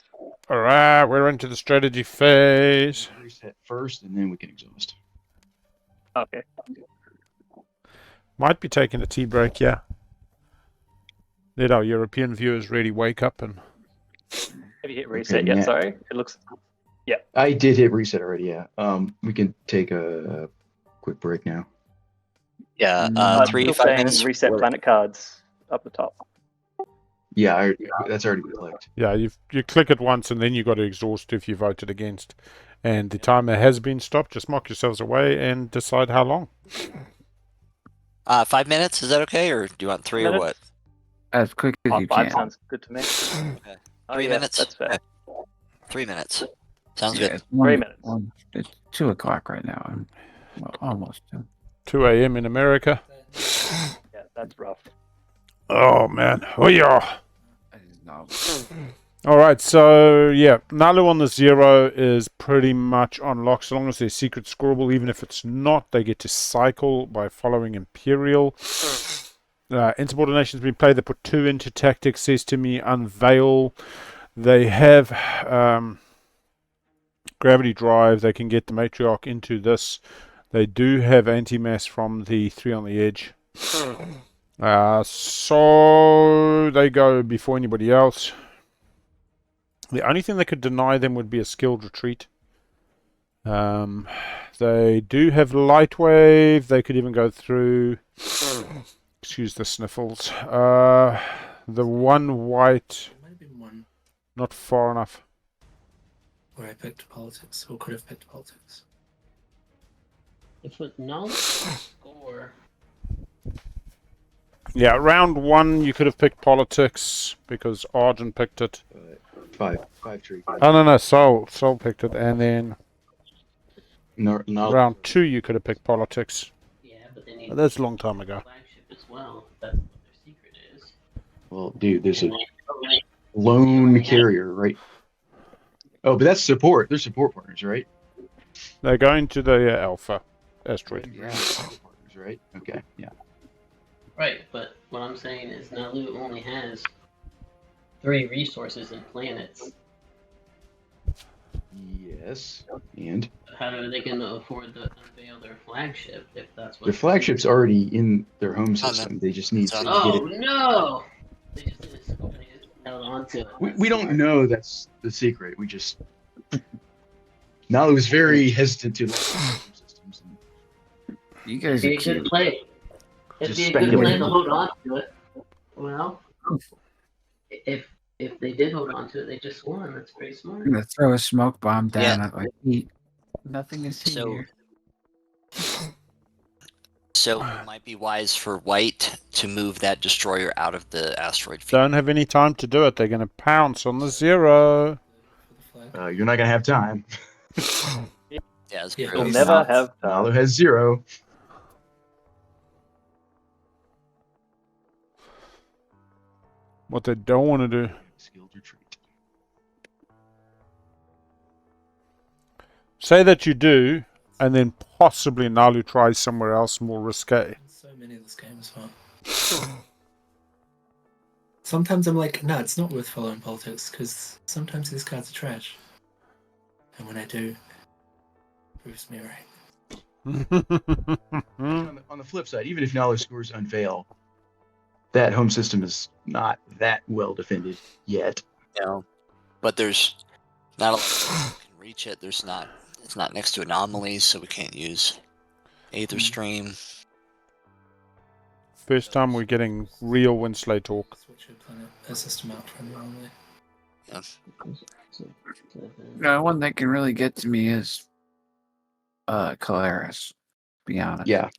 All right, we're into the strategy phase. Reset first, and then we can exhaust. Okay. Might be taking a tea break, yeah. Let our European viewers really wake up and. Have you hit reset Okay, yet? yeah. Sorry. It looks. I did hit reset already. Yeah. We can take a quick break now. Yeah, I'm 3 still 5 saying minutes. reset planet cards up the top. Yeah, that's already been clicked. Yeah, you click it once and then you got to exhaust if you voted against. And the timer has been stopped. Just mark yourselves away and decide how long. 5 minutes, is that okay? Or do you want 3 or what? As quick as you 5 can. sounds good to me. Okay. Oh, 3 yeah, minutes? That's fair. Okay. 3 minutes. Sounds Yeah, good. it's 3 minutes. It's 2 o'clock right now. Well, almost 2. 2 a.m. in America. Yeah, that's rough. Oh, man. Oh, yeah. No. All right, so yeah, Naalu on the 0 is pretty much on lock. So long as there's secret scorable, even if it's not, they get to cycle by following Imperial. Insubordination's been played. They put 2 into tactics. Says to me, unveil. They have gravity drive. They can get the matriarch into this. They do have anti-mass from the 3 on the edge. So they go before anybody else. The only thing that could deny them would be a skilled retreat. They do have light wave. They could even go through. Excuse the sniffles. The one white, There might have been one not far enough. where I picked politics, or could have picked politics. If with no score, Yeah, round 1 you could have picked politics because Argent picked it. Five tree. Oh no, Soul picked it, and then No, round 2 you could have picked politics. yeah, but they need But that's a long time ago. flagship as well. That's what their secret is. Well, dude, there's a And they- lone carrier, right? Oh, but that's support. They're support partners, right? They're going to the Alpha asteroid. Yeah. Support partners, right? Okay, yeah. Right, but what I'm saying is Naalu only has 3 resources and planets. Yes, and How are they going to afford to unveil their flagship if that's what their flagship's already in their home Oh, no. system. They just need to It's get Oh it. no! They just held on to it. We don't know that's the secret. We just Naalu was very hesitant to launch home systems. You guys It'd are be a good cute. play. It'd Just be a good plan speculating. to hold on to it. Well, if they did hold on to it, they just won. That's pretty smart. I'm gonna throw a smoke bomb down Yeah. at my feet. Nothing is So- here. So it might be wise for White to move that destroyer out of the asteroid field. Don't have any time to do it. They're going to pounce on the 0. For the flag. You're not gonna have time. Yeah, that's Yeah. true. We'll never have Naalu has 0. What they don't want to do. Skilled retreat. Say that you do, and then possibly Naalu tries somewhere else more risque. So many of this game as well. Sometimes I'm like, no, it's not worth following politics because sometimes these cards are trash. And when I do, it proves me right. On the flip side, even if Naalu scores unveil, that home system is not that well defended yet. No, but there's not a lot of people who can reach it. It's not next to anomalies, so we can't use Aether Stream. First time we're getting real Winsley talk. Switch your planet system out from normally. Yeah. No, one that can really get to me is Keleres, to be honest. Yeah.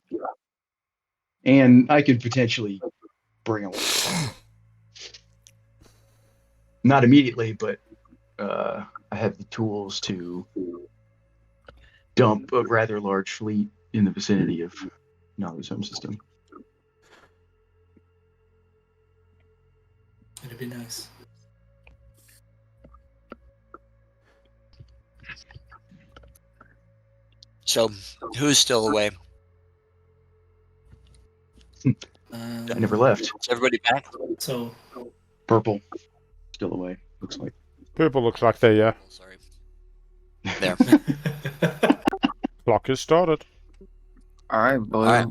And I could potentially bring along. not immediately, but I have the tools to dump a rather large fleet in the vicinity of Naalu's home system. It'd be nice. So, who's still away? I never left. Is everybody back? So Purple, still away, looks like. Purple looks like they, Oh, sorry. There. clock has started. All right, blue. right.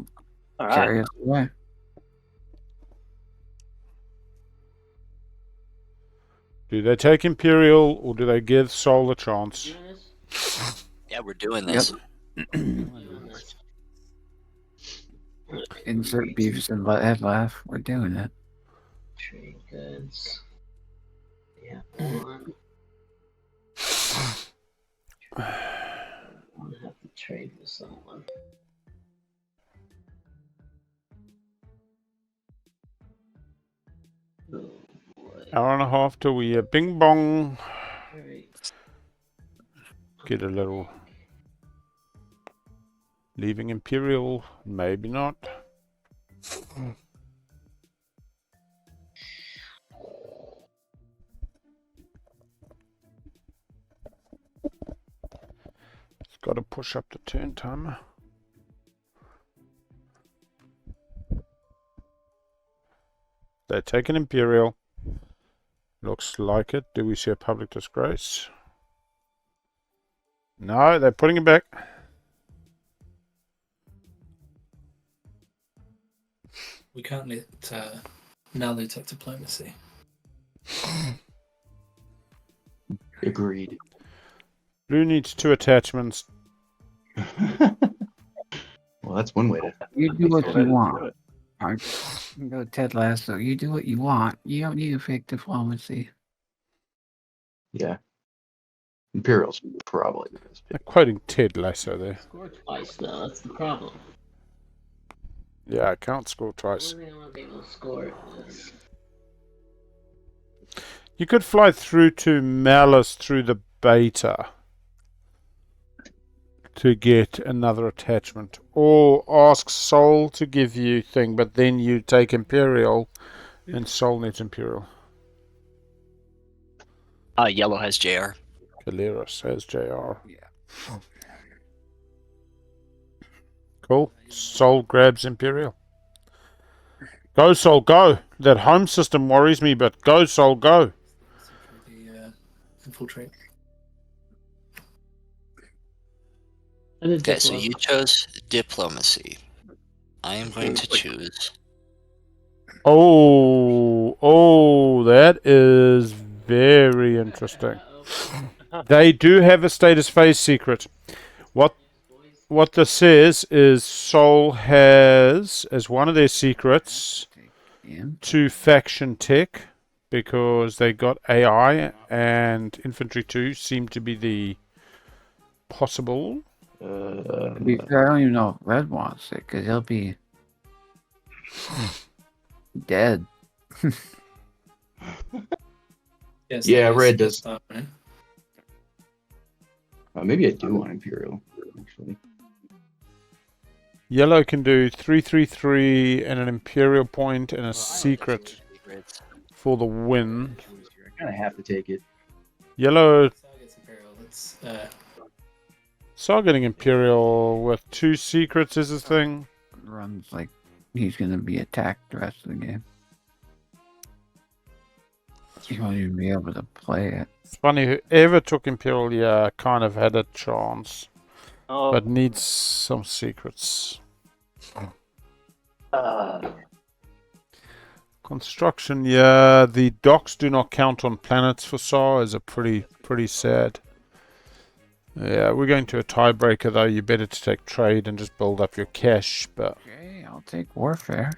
All right. Carry us away. Do they take Imperial or do they give Soul a chance? Yeah, we're doing this. Insert beefs and head laugh. We're doing it. Trade goods. Yeah, one. I'm gonna have to trade with someone. Oh boy. Hour and a half till we bing bong. Alright. Get a little. Leaving Imperial, maybe not. It's got to push up the turn timer. They're taking Imperial. Looks like it. Do we see a public disgrace? No, they're putting it back. we can't let Naalu take diplomacy. Agreed. Blue needs 2 attachments. Well, that's one way to. You do what you want. Go Ted Lasso. You do what you want. You don't need to fake diplomacy. Yeah. Imperial's probably the best They're pick. quoting Ted Lasso there. Score twice though, that's the problem. Yeah, I can't score twice. Only thing I want to be able to score is You could fly through to Malice through the beta to get another attachment. Or ask Soul to give you thing, but then you take Imperial and Soul needs Imperial. Yellow has JR. Keleres has JR. Yeah. Cool. Soul grabs Imperial. Go, Soul, go. That home system worries me, but go, Soul, go. The infiltrate. Okay, so you chose diplomacy. I am going to choose. Oh, that is very interesting. They do have a status phase secret. What this says is Soul has, as one of their secrets, Yeah. 2 faction tech, because they got AI and Infantry 2 seem to be the possible. To be fair, I don't even know if Red wants it because he'll be dead. Yes, Yeah, that is red the does. start, right? Maybe I do want Imperial, actually. Yellow can do 333 and an Imperial point and a secret for the win. I kind of have to take it. Yellow Saar gets Imperial. That's Saar getting Imperial with 2 secrets is his thing. Runs like he's gonna be attacked the rest of the game. He won't even be able to play it. It's funny, whoever took Imperial, yeah, kind of had a chance, Oh, but needs some secrets. Construction, yeah, the docks do not count on planets for Saar is a pretty sad. Yeah, we're going to a tiebreaker though. You better to take trade and just build up your cash, but Okay, I'll take warfare.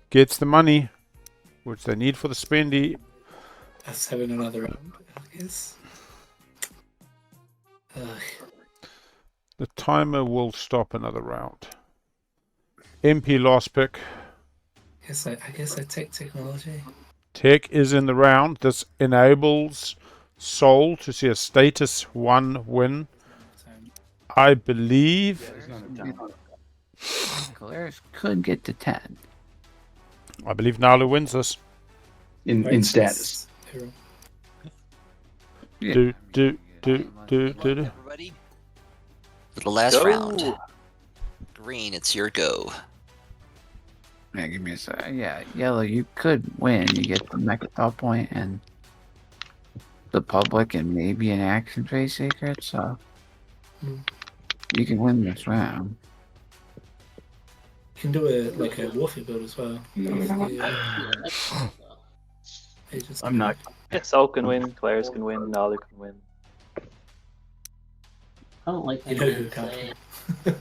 gets the money, which they need for the spendy. us having another round, I guess. The timer will stop another round. MP last pick. I guess I take technology. Tech is in the round. This enables Soul to see a status 1 win. So, I believe. There's not enough time. Keleres could get to 10. I believe Naalu wins this. In right, status. hero. Yeah. Do. Everybody, for the last Go. round. Green, it's your go. Yeah, give me a sec. Yeah, yellow, you could win. You get the mech top point and the public and maybe an action phase secret, so Hmm. you can win this round. You can do a warfare build as well. I'm not. Yeah, Sol can win, Keleres can win, Naalu can win. I don't like You that know you who didn't can't say win.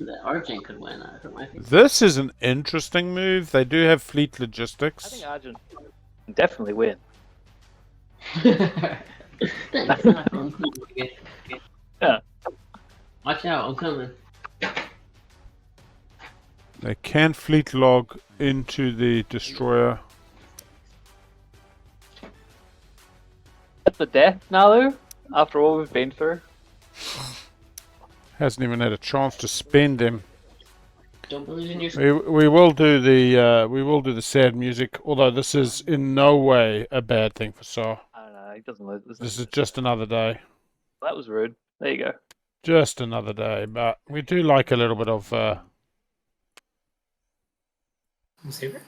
that Argent could win. I hurt my feelings. This is an interesting move. They do have fleet I think logistics. Argent can definitely win. Thanks, nothing. Yeah. Watch out, I'm coming. They can fleet log into the destroyer. That's the death, Naalu? After all we've been through? Hasn't even had a chance to spend them. Don't believe in your. We will do the sad music. Although this is in no way a bad thing for Saar. I don't know, he doesn't lose. This is just another day. That was rude. There you go. Just another day. But we do like a little bit of. Saber?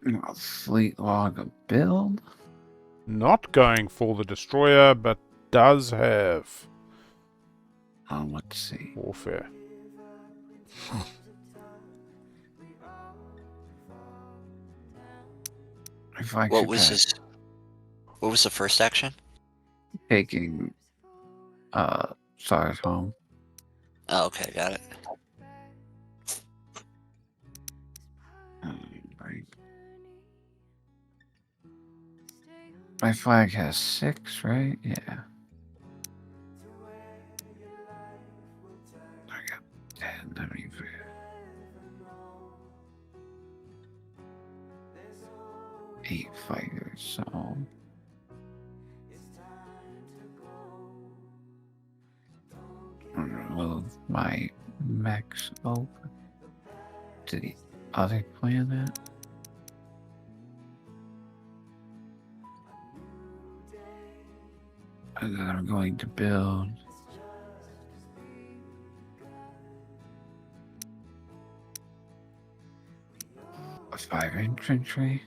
A fleet log build. Not going for the destroyer, but does have Let's see. warfare. If I What could was his? What was the first action? taking Saar's home. Oh, okay, got it. Right. My flag has 6, right? Yeah. I got 10. Let me. 8 fighters, so. I'm gonna move my mechs over to the other planet. And then I'm going to build a 5 infantry.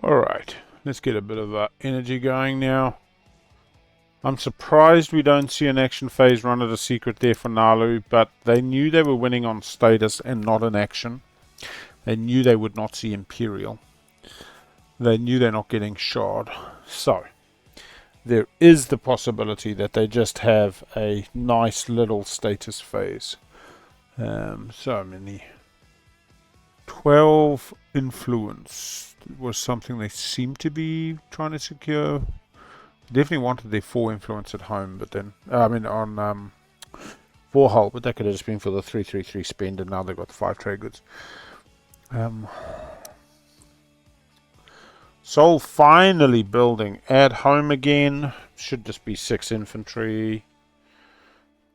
Alright, let's get a bit of energy going now. I'm surprised we don't see an action phase run at a secret there for Naalu, but they knew they were winning on status and not in action. They knew they would not see Imperial. They knew they're not getting shard. So, there is the possibility that they just have a nice little status phase. So many. 12 influence was something they seemed to be trying to secure. Definitely wanted their 4 influence at home, but then on 4 hull, but that could have just been for the 333 spend, and now they've got 5 trade goods. Soul finally building at home again. Should just be 6 infantry.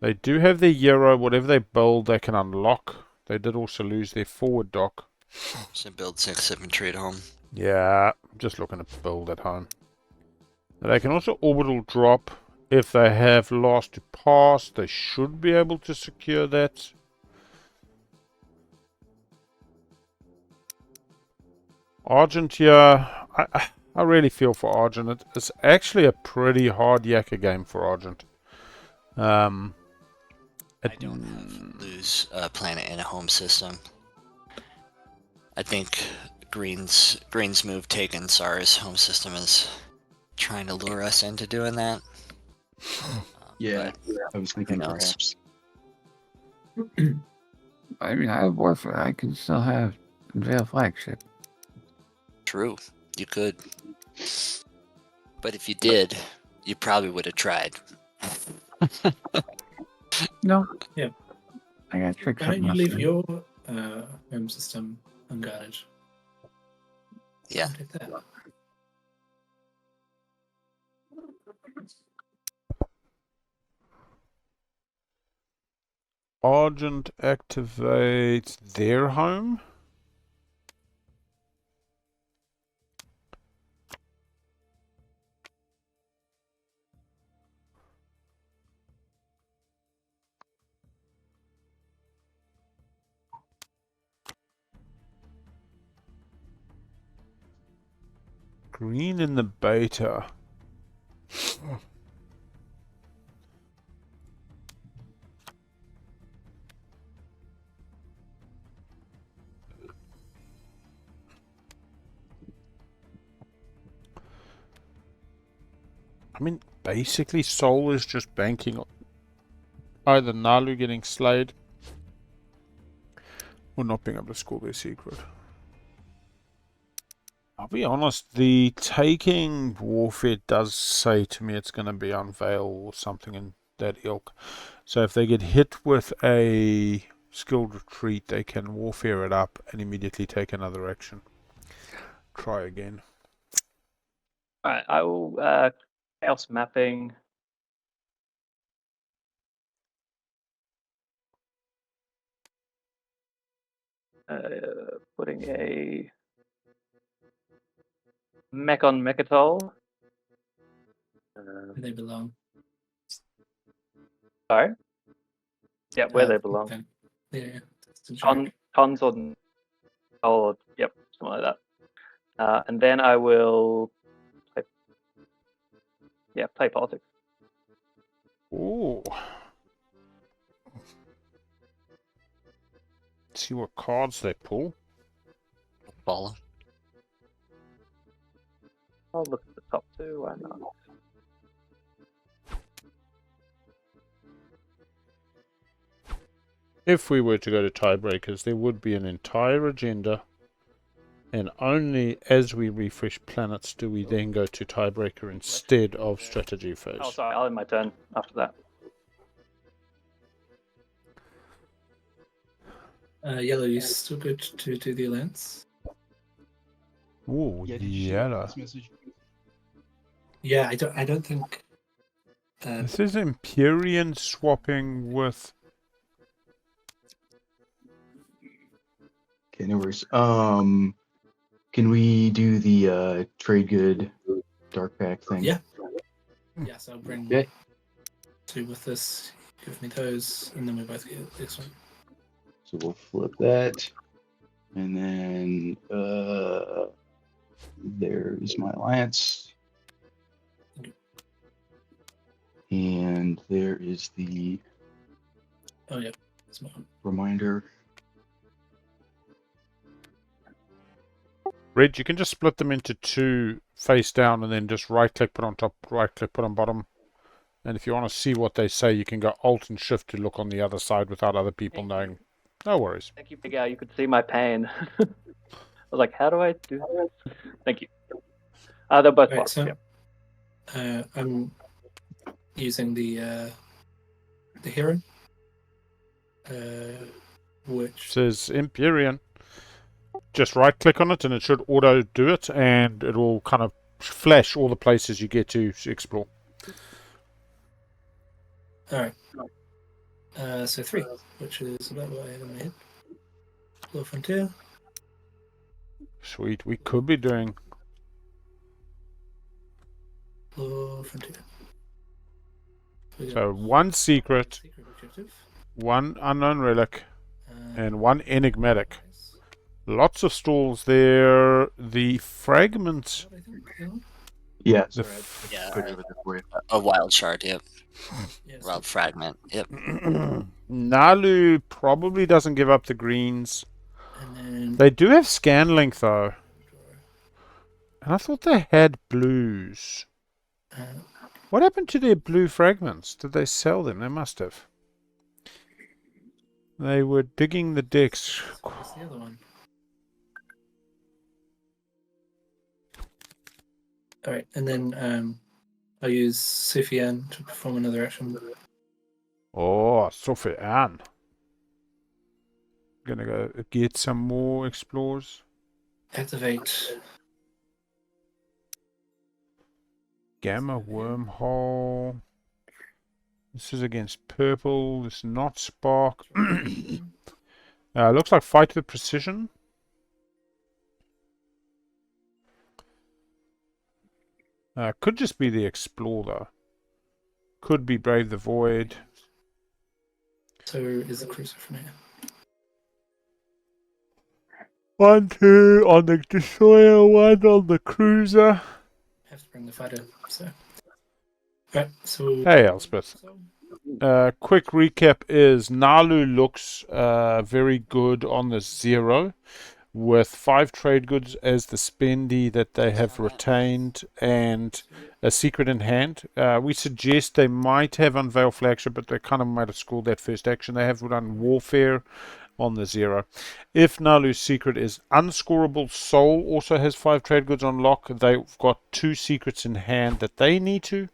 They do have their Euro. Whatever they build, they can unlock. They did also lose their forward dock. So build 6 infantry at home. Yeah, just looking to build at home. They can also orbital drop. If they have last to pass, they should be able to secure that. Argent here, I really feel for Argent. It's actually a pretty hard yakka game for Argent. I don't have lose a planet in a home system. I think Green's move taken Saar's home system is trying to lure us into doing that. Yeah, but I was thinking who knows? perhaps. I mean, I have warfare. I can still have Veil flagship. True, you could. But if you did, you probably would have tried. No. Yeah. I got tricks Why up don't you my leave sleeve. your home system unguarded? Yeah. Take that. Argent activates their home. Green in the beta. I mean, basically, Soul is just banking on either Naalu getting slayed or not being able to score their secret. I'll be honest, the taking warfare does say to me it's going to be on Veil or something in that ilk. So if they get hit with a skilled retreat, they can warfare it up and immediately take another action. Try again. Alright, I will chaos mapping. Putting a mech on Mechatol. Where they belong. Sorry? Yeah, where they belong. Then. Yeah. That's a joke. Cons on. Oh, yep, something like that. And then I will play politics. Ooh. See what cards they pull. Follow. I'll look at the top two, why not? If we were to go to tiebreakers, there would be an entire agenda, and only as we refresh planets do we then go to tiebreaker instead of strategy phase. Oh, sorry, I'll end my turn after that. Yellow, you still good to do the alliance? Ooh, Yeah, did you see yellow. this message? Yeah, I don't think. This is Empyrean swapping with. Okay, no worries. Can we do the trade good dark pack thing? Yeah. Yeah, so I'll bring Okay. two with this. Give me those, and then we both get this one. So we'll flip that, and then there's my alliance, and there is the Oh yeah, that's my one. reminder. Red, you can just split them into two face down and then just right click, put on top, right click, put on bottom. And if you want to see what they say, you can go Alt and Shift to look on the other side without other people knowing. No worries. Thank you, Big Al. You could see my pain. I was like, how do I do this? Thank you. They're both Right, blocks, so yeah. I'm using the hero, which Says Empyrean. Just right click on it and it should auto do it, and it will kind of flash all the places you get to explore. all right. So 3, which is about what I had in my head. Low frontier. Sweet. We could be doing. Low frontier. So one secret, Secret objective. one unknown relic, and one enigmatic. Lots of stalls there. The fragments. I think, yeah. Yeah, The sorry, I Yeah, put it over there for you. a wild shard, yep. Yes. Wild fragment, yep. Naalu probably doesn't give up the greens. And then They do have scan link though. And I thought they had blues. What happened to their blue fragments? Did they sell them? They must have. They were digging the decks. What's the other one? All right, and then I'll use Sufyan to perform another action. Oh, Sophie Ann. Gonna go get some more explorers. Activate. Gamma wormhole. This is against purple. This is not spark. Looks like fight with precision. Could just be the explorer. Could be brave the void. So is the cruiser for now. 1, 2 on the destroyer, 1 on the cruiser. Have to bring the fighter. So. Right. So. Hey, Elspeth. Quick recap is Naalu looks very good on the 0 with 5 trade goods as the spendy that they have retained and a secret in hand. We suggest they might have Unveil Flagship, but they kind of might have scored that first action. They have run Warfare on the 0. If Naalu's secret is unscorable, Soul also has 5 trade goods on lock. They've got 2 secrets in hand that they need to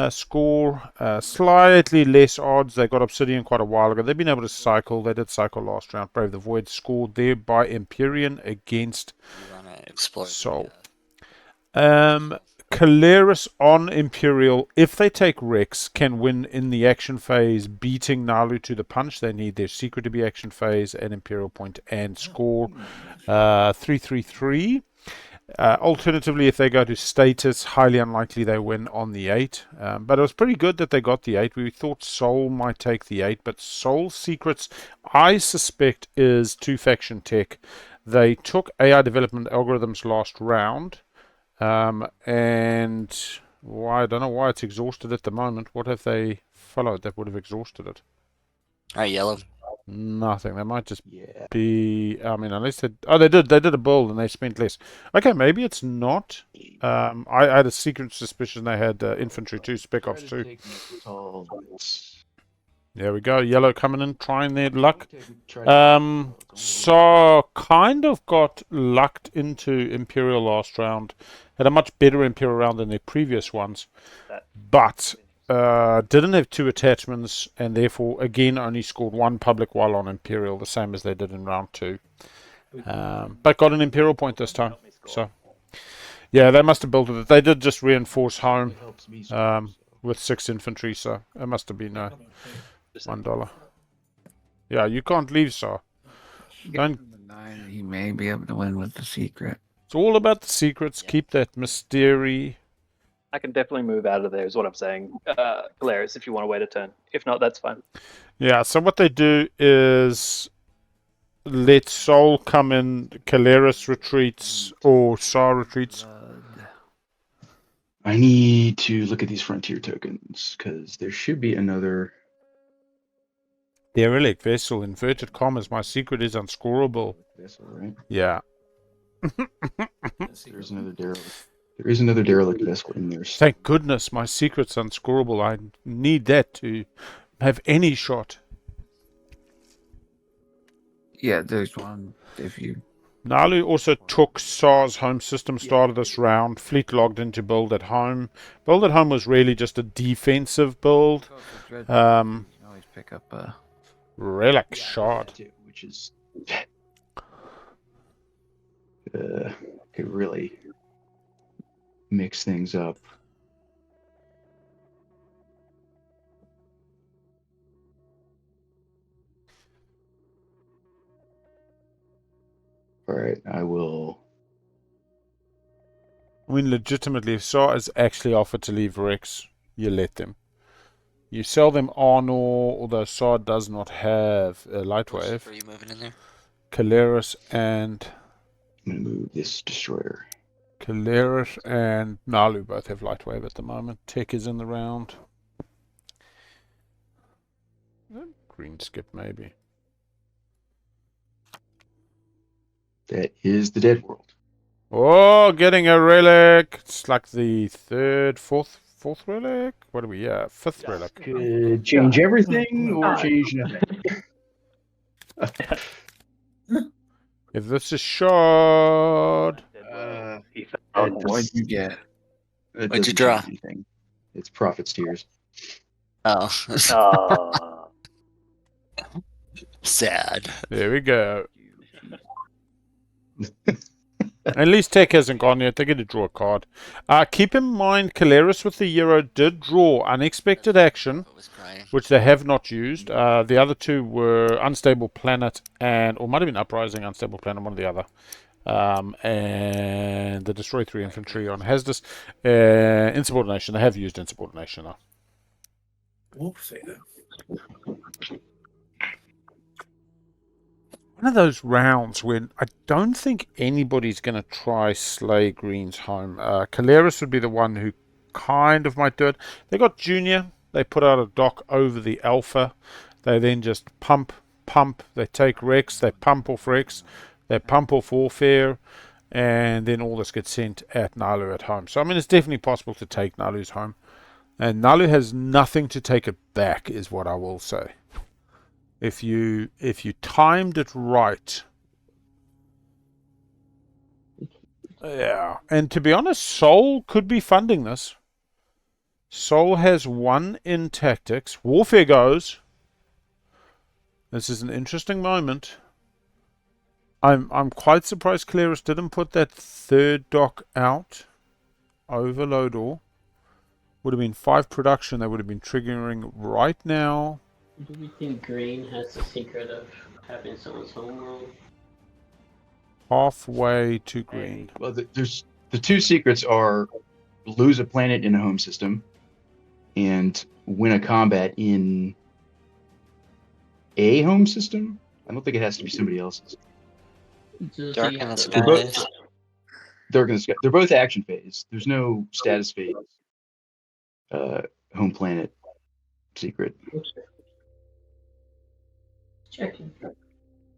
score. Slightly less odds. They got Obsidian quite a while ago. They've been able to cycle. They did cycle last round. Brave the Void scored there by Empyrean against Soul. Keleres on Imperial, if they take Rex, can win in the action phase, beating Naalu to the punch. They need their secret to be action phase and Imperial point and score 3-3-3. Alternatively, if they go to status, highly unlikely they win on the 8. But it was pretty good that they got the 8. We thought Soul might take the 8, but Soul's secrets, I suspect, is 2-faction tech. They took AI development algorithms last round, and I don't know why it's exhausted at the moment. What have they followed that would have exhausted it? Alright, yellow. Nothing. They might just be. I mean, unless they. Oh, they did a build and they spent less. Okay, maybe it's not. I had a secret suspicion they had infantry 2, spec ops 2. There we go. Yellow coming in, trying their luck. Saar kind of got lucked into Imperial last round. Had a much better Imperial round than their previous ones, but didn't have 2 attachments and therefore again only scored 1 public while on Imperial, the same as they did in round 2. But got an Imperial point this time. So yeah, they must have built it. They did just reinforce home with 6 infantry, so it must have been $1. Yeah, you can't leave, Saar. Don't. He may be able to win with the secret. It's all about the secrets. Keep that mystery. I can definitely move out of there, is what I'm saying. Keleres, if you want to wait a turn. If not, that's fine. Yeah, so what they do is let Soul come in, Keleres retreats, or Saar retreats. I need to look at these frontier tokens, because there should be another... Derelict vessel, inverted commas, my secret is unscorable. Vessel, right? Yeah. There's another derelict. There is another derelict vessel in there. Thank goodness my secret's unscorable. I need that to have any shot. Yeah, there's one if you... Naalu also took Saar's home system, started this round, fleet logged into build at home. Build at home was really just a defensive build. You can always pick up a... Relic shot. Which is... could really mix things up. All right, I will. I mean, legitimately, if Saar is actually offered to leave Rex, you let them. You sell them Honor, although Saar does not have a light wave. Are you moving in there? Keleres and... I'm going to move this destroyer. Keleres and Naalu both have light wave at the moment. Tech is in the round. Green skip, maybe. That is the Dead World. Oh, getting a relic. It's like the fourth relic. What are we? Fifth relic. Could change everything or change nothing. If this is shard. He That What'd you get? that What'd you doesn't draw? change anything. It's profits tiers. Oh, sad. There we go. At least Tech hasn't gone yet. They're going to draw a card. Keep in mind, Keleres with the Euro did draw Unexpected Action, I was crying. which they have not used. The other two were Unstable Planet or might have been Uprising, Unstable Planet, one or the other. And the Destroy 3 Infantry on Hasdus. Insubordination. They have used Insubordination now. One of those rounds when I don't think anybody's going to try Slay Green's home. Keleres would be the one who kind of might do it. They got Junior. They put out a dock over the Alpha. They then just pump. They take Rex. They pump off Rex. They pump off Warfare. And then all this gets sent at Naalu at home. So, I mean, it's definitely possible to take Naalu's home. And Naalu has nothing to take it back, is what I will say. If you timed it right. Yeah. And to be honest, Sol could be funding this. Sol has 1 in tactics. Warfare goes. This is an interesting moment. I'm quite surprised Keleres didn't put that third dock out. Overload all. Would have been 5 production. They would have been triggering right now. Do we think green has the secret of having someone's home roll? Halfway to green. Well, there's the 2 secrets are lose a planet in a home system and win a combat in a home system. I don't think it has to be somebody else's. Dark in the Skies. Skies. They're both action phase. There's no status phase. Home planet secret. Checking.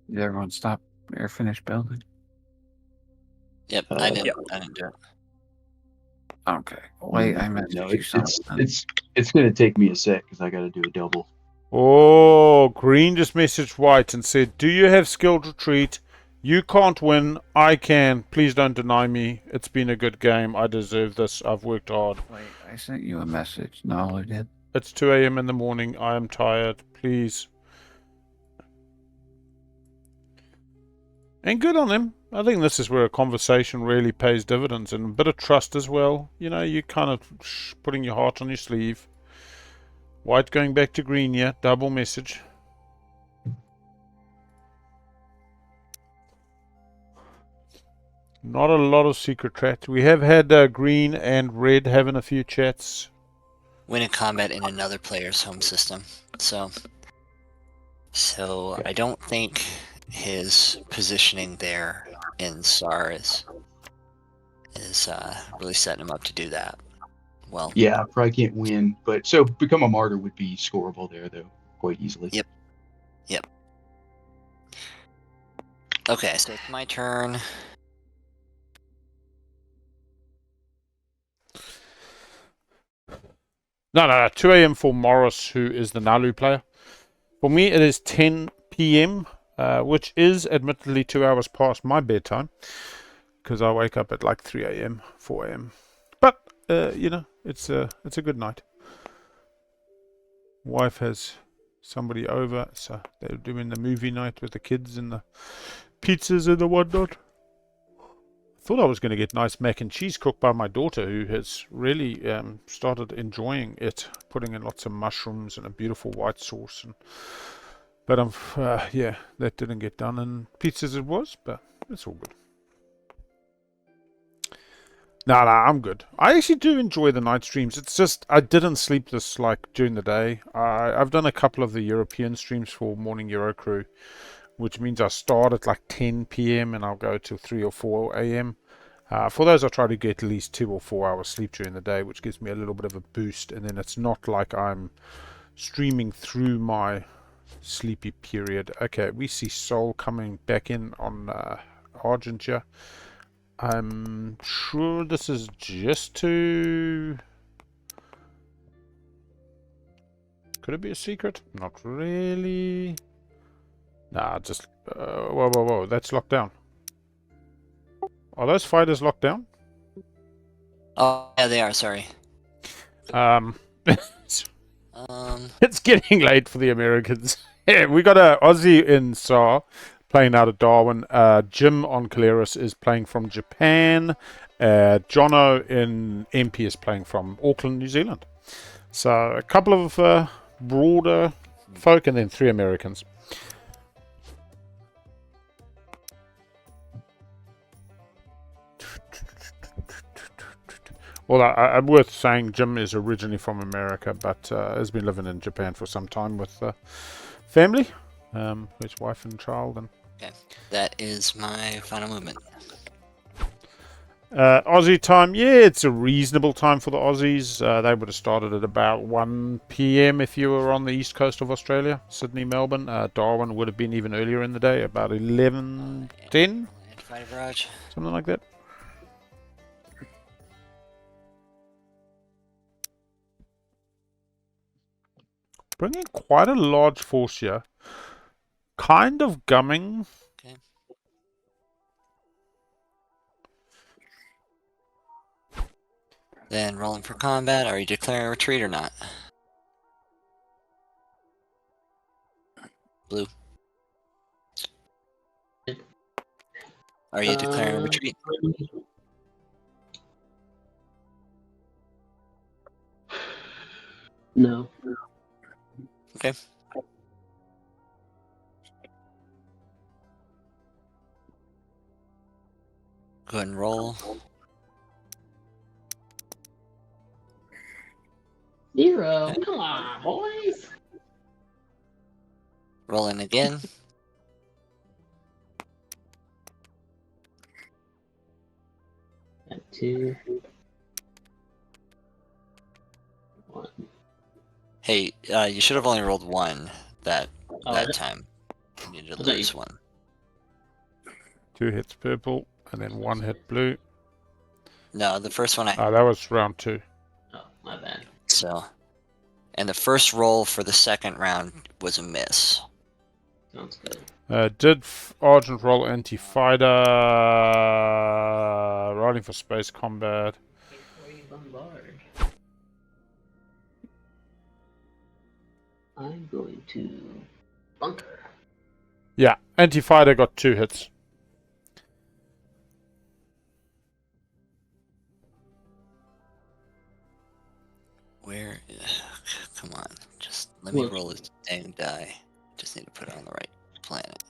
Did everyone stop or finish building? Yep, I didn't do it. Okay. Wait, I meant No, to do it's something. it's gonna take me a sec because I got to do a double. Oh, green just messaged white and said, do you have skilled retreat? You can't win. I can. Please don't deny me. It's been a good game. I deserve this. I've worked hard. Wait, I sent you a message. No, I did. It's 2 a.m. in the morning. I am tired. Please. And good on him. I think this is where a conversation really pays dividends and a bit of trust as well. You know, you kind of putting your heart on your sleeve. White going back to green, yeah. Double message. Not a lot of secret chat. We have had green and red having a few chats. Win a combat in another player's home system. So I don't think his positioning there in Saar is really setting him up to do that. Well, Yeah, I probably can't win, but so become a martyr would be scoreable there though, quite easily. Yep. Okay, so it's my turn. No. 2 a.m. for Morris, who is the Naalu player. For me, it is 10 p.m., which is admittedly 2 hours past my bedtime, because I wake up at like 3 a.m., 4 a.m. But, you know, it's a good night. Wife has somebody over, so they're doing the movie night with the kids and the pizzas and the whatnot. Thought I was going to get nice mac and cheese cooked by my daughter, who has really started enjoying it, putting in lots of mushrooms and a beautiful white sauce. But yeah, that didn't get done, and pizzas it was, but it's all good. No, I'm good. I actually do enjoy the night streams. It's just I didn't sleep this like during the day. I've done a couple of the European streams for Morning Euro Crew, which means I start at like 10 p.m. and I'll go till 3 or 4 a.m. For those, I try to get at least 2 or 4 hours sleep during the day, which gives me a little bit of a boost. And then it's not like I'm streaming through my sleepy period. Okay, we see Sol coming back in on Argent here. I'm sure this is just to... Could it be a secret? Not really. Nah, just... whoa, whoa, whoa. That's locked down. Are those fighters locked down? Oh, yeah, they are. Sorry. It's getting late for the Americans. Yeah, we got a Aussie in Saar playing out of Darwin. Jim on Keleres is playing from Japan. Jono in MP is playing from Auckland, New Zealand. So a couple of broader folk and then 3 Americans. Well, I'm worth saying Jim is originally from America, but has been living in Japan for some time with family, his wife and child. And Okay, that is my final movement. Aussie time, yeah, it's a reasonable time for the Aussies. They would have started at about 1 p.m. if you were on the east coast of Australia, Sydney, Melbourne. Darwin would have been even earlier in the day, about 11, 10, Antifighter barrage. something like that. Bringing quite a large force here. Kind of gumming. Okay. Then rolling for combat. Are you declaring a retreat or not? Blue. Are you declaring a retreat? No. Okay. Go ahead and roll. 0. Come on, boys. Rolling again. Got 2. 1. Hey, you should have only rolled 1 that Oh, time. You need to thought you- lose 1. 2 hits purple, and then 1 hit blue. No, the first one That was round 2. Oh, my bad. So, and the first roll for the second round was a miss. Sounds good. Did Argent roll anti-fighter? Riding for space combat. Before you bombard, I'm going to bunker. Yeah, anti-fighter got 2 hits. Where? Come on, just let me Look. roll this dang die. Just need to put it on the right planet.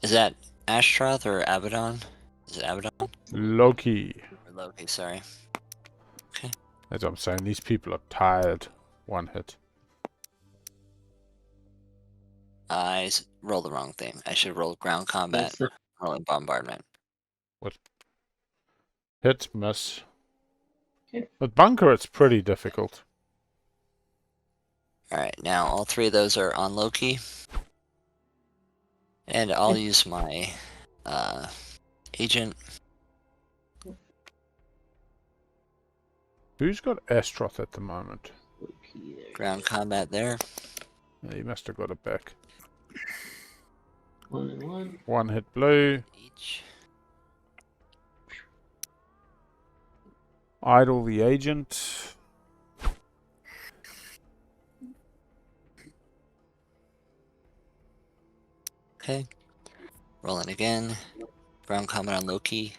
Is that Ashtroth or Abaddon? Is it Abaddon? Loki. Or Loki, sorry. As I'm saying, these people are tired. 1 hit. I rolled the wrong thing. I should roll ground combat, rolling bombardment. Hit, miss. Okay. With bunker, it's pretty difficult. Alright, now all 3 of those are on Loki. And I'll use my agent. Who's got Astroth at the moment? Ground combat there. He must have got it back. 1 and 1. 1 hit blue. Each. Idle the agent. Okay. Rolling again. Ground combat on Loki.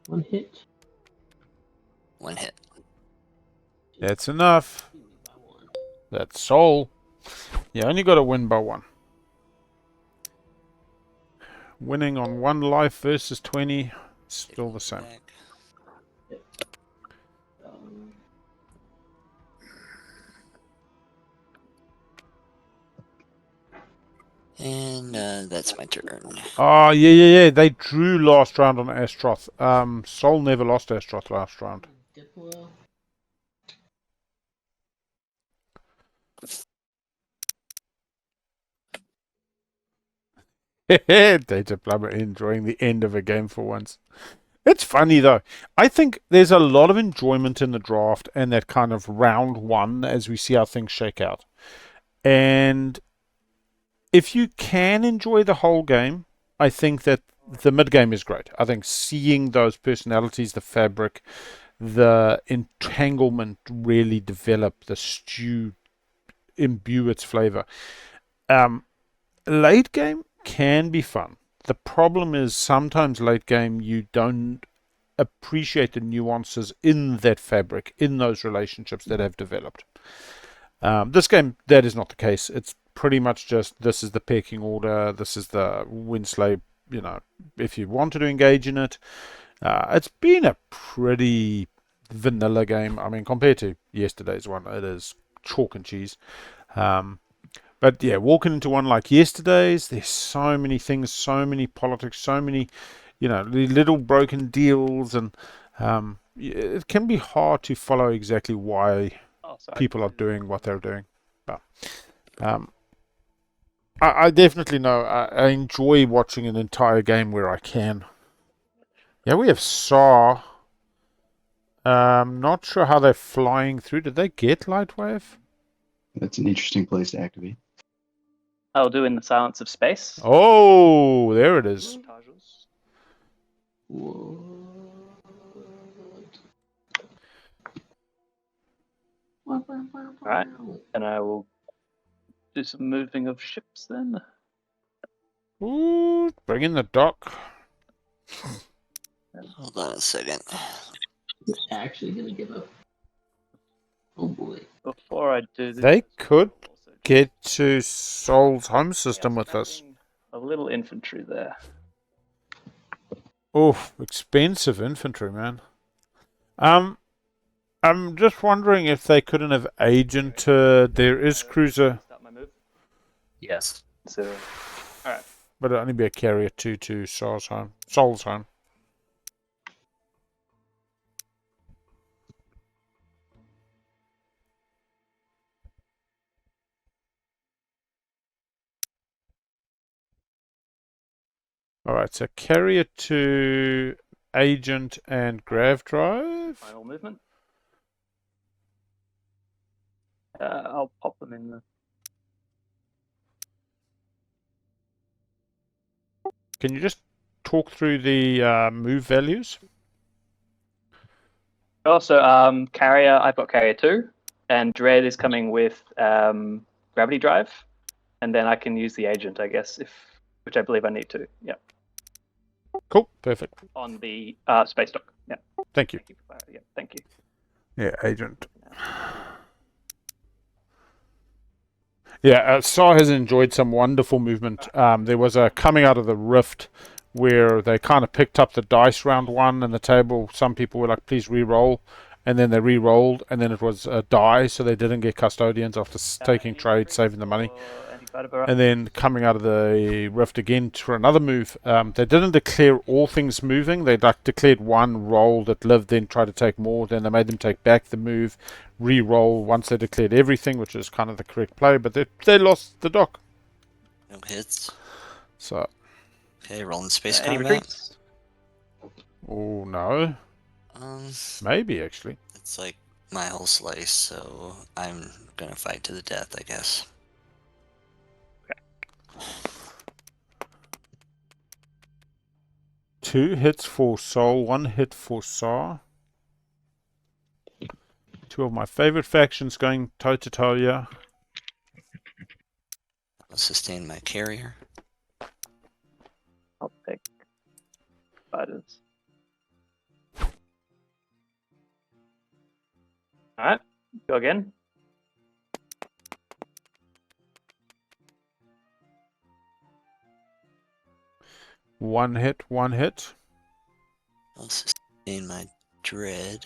1 hit. 1 hit. That's enough. That's soul. You only got to win by 1. Winning on 1 life versus 20, still the same. Back. And that's my turn. Oh, yeah. They drew last round on Astroth. Sol never lost Astroth last round. Diplo. Data plumber enjoying the end of a game for once. It's funny though. I think there's a lot of enjoyment in the draft and that kind of round one as we see how things shake out. And if you can enjoy the whole game, I think that the mid game is great. I think seeing those personalities, the fabric, the entanglement really develop, the stew imbue its flavor. Late game can be fun. The problem is sometimes late game you don't appreciate the nuances in that fabric, in those relationships that have developed. This game, that is not the case. It's pretty much just, this is the pecking order, this is the Winsley, you know, if you wanted to engage in it. It's been a pretty vanilla game. I mean, compared to yesterday's one, it is chalk and cheese. But yeah, walking into one like yesterday's, there's so many things, so many politics, so many, you know, little broken deals, and it can be hard to follow exactly why people are doing what they're doing. But I definitely know I enjoy watching an entire game where I can. Yeah, we have Saar. Not sure how they're flying through. Did they get Lightwave? That's an interesting place to activate. I'll do in the silence of space. Oh, there it is. Alright, and I will do some moving of ships then. Ooh, bring in the dock. Hold on a second. It's actually gonna give up. Oh boy. Before I do this, They could also get to Sol's home system with us. scrapping a little infantry there. Oof, expensive infantry, man. I'm just wondering if they couldn't have agent. There is cruiser, Start my move. Yes. So, alright. but it'll only be a carrier 2 to Sol's home. Sol's home. Alright, so carrier 2, agent, and grav drive. Final movement. I'll pop them in the. Can you just talk through the move values? Also, carrier. I've got carrier 2, and dread is coming with gravity drive, and then I can use the agent, I guess, which I believe I need to. Yeah. Cool, perfect. On the space dock. Yeah. Thank you. Yeah. Thank you. Yeah, agent. Yeah, Saar has enjoyed some wonderful movement. There was a coming out of the rift where they kind of picked up the dice round one and the table. Some people were like, please re-roll. And then they re-rolled, and then it was a die, so they didn't get custodians after taking trade, saving the money. And then coming out of the rift again for another move. They didn't declare all things moving. They declared one roll that lived, then tried to take more. Then they made them take back the move, re-roll once they declared everything, which is kind of the correct play. But they lost the dock. No hits. So, Okay, rolling space Any combat. retreats? oh no, maybe actually. It's like my whole slice, so I'm gonna fight to the death, I guess. 2 hits for Soul, 1 hit for Saar. 2 of my favorite factions going toe to toe, yeah. I'll sustain my carrier. I'll pick fighters. Alright, go again. One hit, 1 hit. I'll sustain my dread.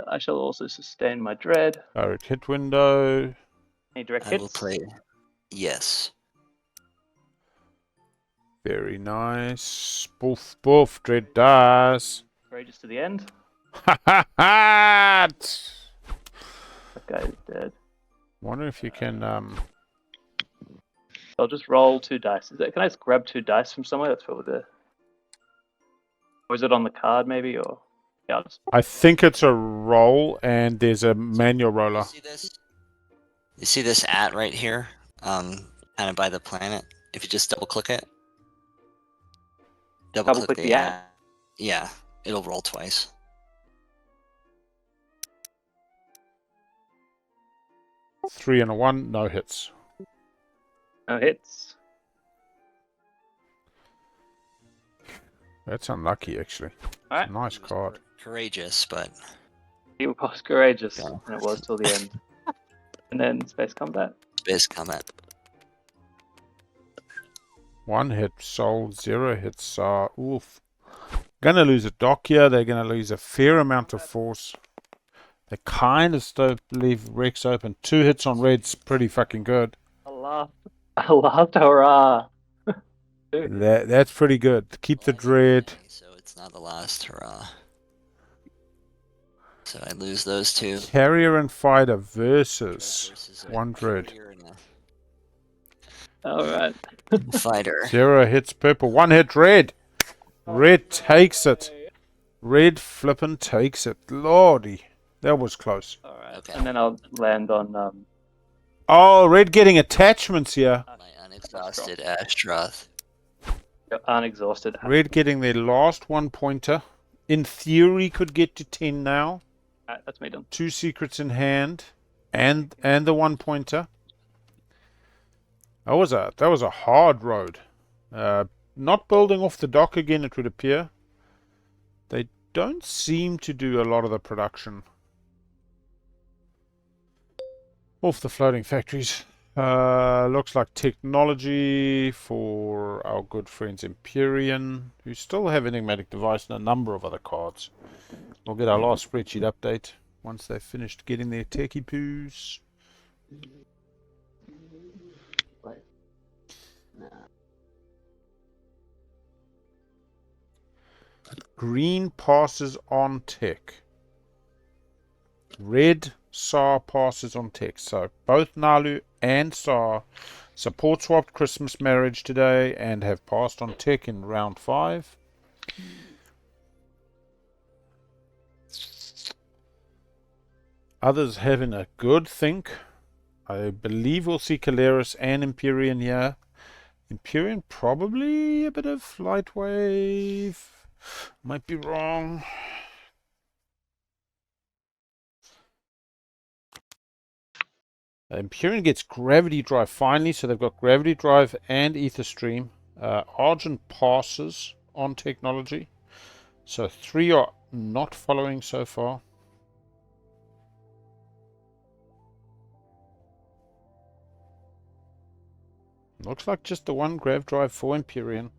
I shall also sustain my dread. Direct hit window. Any direct I hits? will play. Yes. Very nice. Boof, boof, dread dies. Courageous to the end. Ha ha ha! That guy is dead. Wonder if you can, I'll just roll 2 dice. Can I just grab 2 dice from somewhere? That's probably the. Or is it on the card maybe? Or yeah, I'll just. I think it's a roll, and there's a manual roller. You see this? You see this at right here? Kind of by the planet. If you just double click it. Double click the at. Yeah, it'll roll twice. Three and a 1, no hits. No hits. That's unlucky, actually. All right. Nice card. Courageous, but He was courageous, Yeah. and it was till the end. And then space combat. space combat. 1 hit Soul, 0 hit Saar. Oof. Gonna lose a dock here. They're gonna lose a fair amount of force. They kind of still leave Rex open. 2 hits on Red's pretty fucking good. I laughed, hurrah! That's pretty good. Keep the dread. So it's not the last hurrah. So I lose those 2. Carrier and fighter versus Versus 1 dread. carrier and Alright. a fighter. 0 hits purple. 1 hit red. Red takes it. Red flippin' takes it. Lordy. That was close. Alright. Okay. And then I'll land on Oh, red getting attachments here. My unexhausted Ashtroth. unexhausted. Red getting their last 1 pointer. In theory, could get to 10 now. Alright, that's me done. 2 secrets in hand, and the 1 pointer. That was a hard road. Not building off the dock again, it would appear. They don't seem to do a lot of the production off the floating factories. Looks like technology for our good friends Empyrean, who still have enigmatic device and a number of other cards. We'll get our last spreadsheet update once they've finished getting their techie poos. Green passes on tech. Red Saar passes on tech. So both Naalu and Saar support swapped Christmas marriage today and have passed on tech in round 5. Others having a good think. I believe we'll see Keleres and Empyrean here. Empyrean probably a bit of light wave. Might be wrong. Empyrean gets gravity drive finally, so they've got gravity drive and ether stream. Argent passes on technology, so 3 are not following so far. Looks like just the 1 grav drive for Empyrean.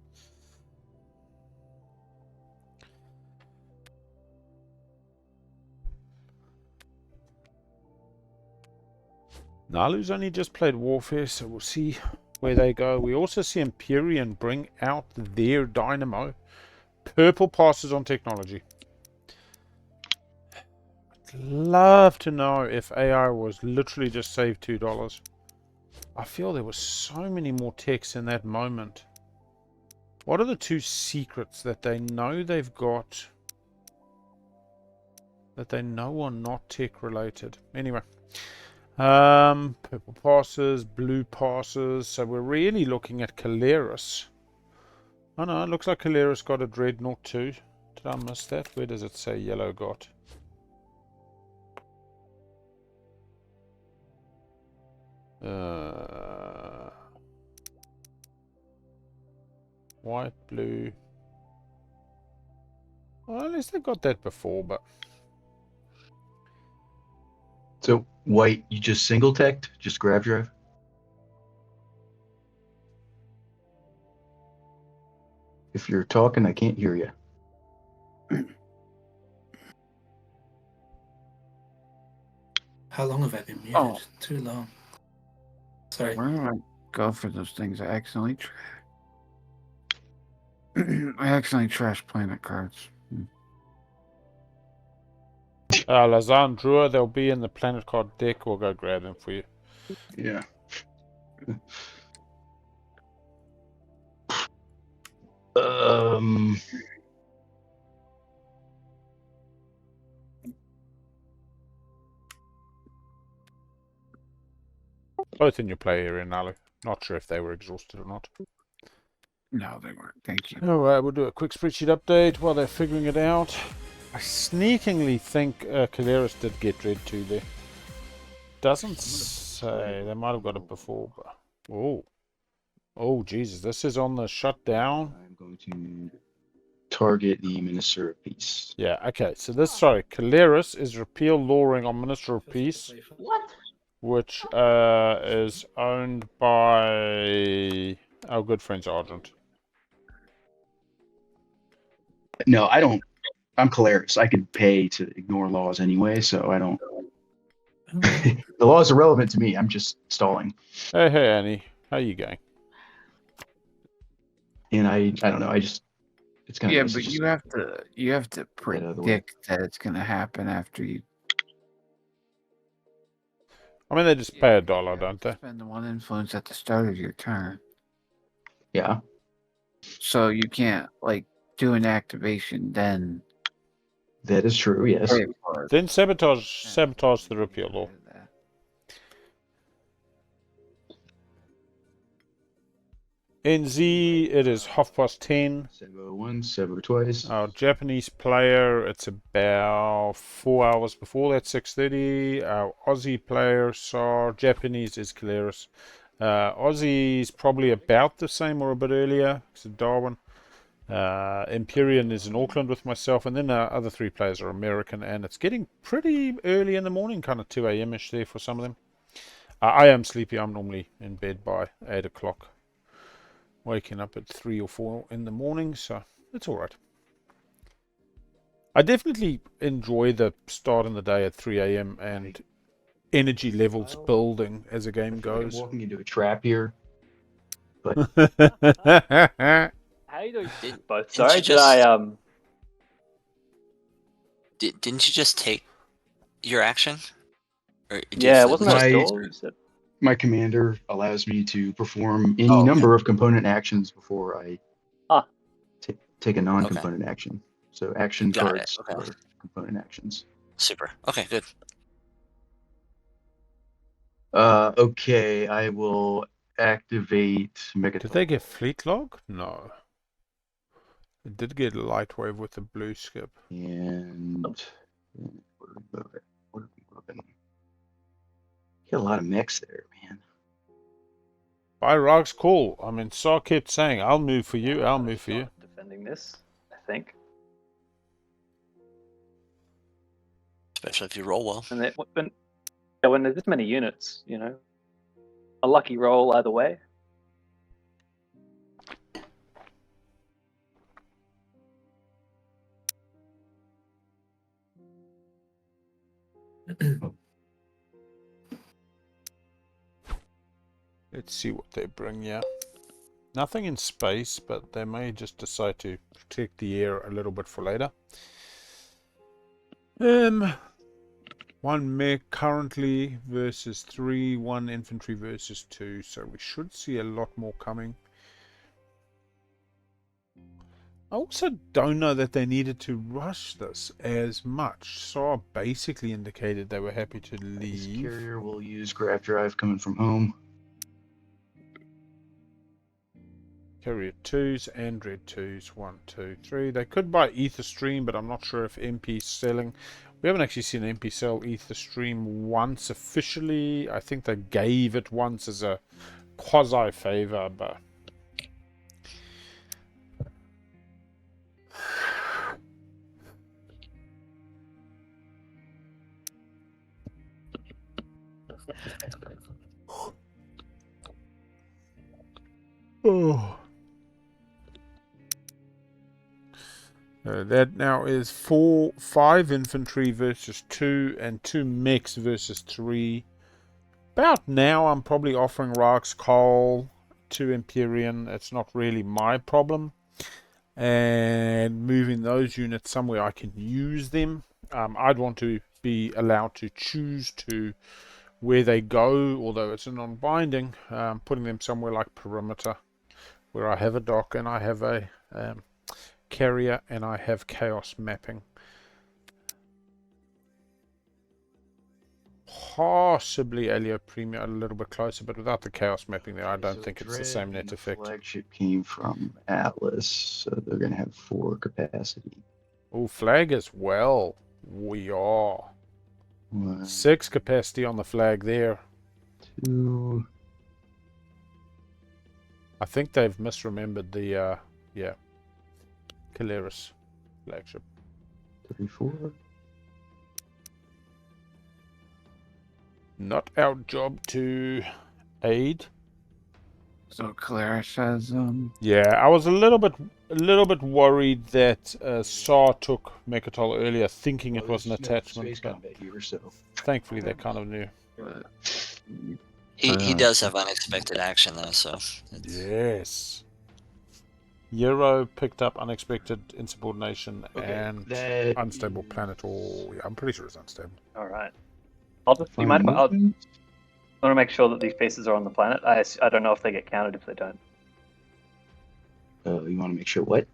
Naalu's only just played Warfare, so we'll see where they go. We also see Empyrean bring out their Dynamo. Purple passes on technology. I'd love to know if AI was literally just saved $2. I feel there were so many more techs in that moment. What are the 2 secrets that they know they've got that they know are not tech related? Anyway. Purple passes, blue passes. So we're really looking at Keleres. Oh no, it looks like Keleres got a Dreadnought too. Did I miss that? Where does it say yellow got? White, blue. Well, at least they got that before, but... So white, you just single teched, just grav drive. If you're talking, I can't hear you. How long have I been muted? Oh. Too long. Sorry. Where do I go for those things? I accidentally trashed planet cards. Lazan Drua, they'll be in the planet card deck. We'll go grab them for you. Yeah. Both in your play area, Naalu. Not sure if they were exhausted or not. No, they weren't. Thank you. Alright, we'll do a quick spreadsheet update while they're figuring it out. I sneakingly think Keleres did get Dread 2 there. Doesn't say. They might have got it before. But... Oh. Oh, Jesus. This is on the shutdown. I'm going to target the Minister of Peace. Yeah, okay. So this, sorry, Keleres is repeal lawing on Minister of Peace. What? Which is owned by our good friends Argent. No, I don't. I'm Keleres. I could pay to ignore laws anyway, so I don't. The law is irrelevant to me. I'm just stalling. Hey, Annie. How you going? And I don't know. It's kind of Yeah, nice to but just- you have to out of the way. predict that it's gonna happen after you. I mean, they just pay $1, you have don't to they? Spend the one influence at the start of your turn, Yeah. so you can't like do an activation then. That is true. Yes. pay for it. Then sabotage the repeal law. NZ, it is 10:30. Sebo once, Sebo twice. Our Japanese player, it's about 4 hours before that, 6:30. Our Aussie player, Saar, Japanese is Keleres. Aussie's probably about the same or a bit earlier. It's Darwin. Empyrean is in Auckland with myself, and then our other three players are American, and it's getting pretty early in the morning, kind of 2 a.m.-ish there for some of them. I am sleepy. I'm normally in bed by 8 o'clock. Waking up at 3 or 4 in the morning, so it's all right. I definitely enjoy the start in the day at 3 a.m. and energy levels building as the game I'm goes. walking into a trap here. How you doing Did- both? didn't Sorry, you did just- I Didn't you just take your action? Or did Yeah, you- wasn't that a My- door? You said- My commander allows me to perform any Oh, okay. number of component actions before I Ah. take a non-component action. So action Got it, cards okay. are component actions. Super. Okay, good. Okay, I will activate Megatron. Did they get fleet log? No. It did get light wave with the blue skip. And what are we moving? What are we moving? Get a lot of mechs there, man. By Rog's call. I mean, Saar kept saying, I'll move for you, I'll move for you. Defending this, I think. Especially if you roll well. And when there's this many units, you know, a lucky roll either way. Let's see what they bring, yeah. Nothing in space, but they may just decide to protect the air a little bit for later. One mech currently versus 3, 1 infantry versus 2, so we should see a lot more coming. I also don't know that they needed to rush this as much. Saar basically indicated they were happy to This leave. carrier will use graph drive coming from home. Carrier 2s and red 2s. 1, 2, 3. They could buy Ether Stream, but I'm not sure if MP's selling. We haven't actually seen MP sell Ether Stream once officially. I think they gave it once as a quasi favor, but oh. That now is 5 infantry versus 2 and 2 mechs versus 3. About now I'm probably offering Rog's Call to Empyrean. It's not really my problem. And moving those units somewhere I can use them. I'd want to be allowed to choose to where they go, although it's a non-binding. Putting them somewhere like Perimeter, where I have a dock and I have a carrier, and I have chaos mapping. Possibly Alio Premier a little bit closer, but without the chaos mapping there, I don't So think it's the Dread same net and effect. Flagship came from Atlas, so they're gonna have 4 capacity. Oh, flag as well. We are 1, 6 capacity on the flag there. 2, I think they've misremembered the yeah, Keleres flagship. 3, 4. Not our job to aid. So Keleres says, Yeah, I was a little bit worried that Saar took Mechatol earlier, thinking it was an attachment. Space But combat here, so. thankfully, they kind of knew. He does have unexpected action though, so it's, Yes. Euro picked up unexpected insubordination and that unstable planet. Or yeah, I'm pretty sure it's unstable. All right. I'll just. You mind if I want to make sure that these faces are on the planet? I don't know if they get counted if they don't. You want to make sure what?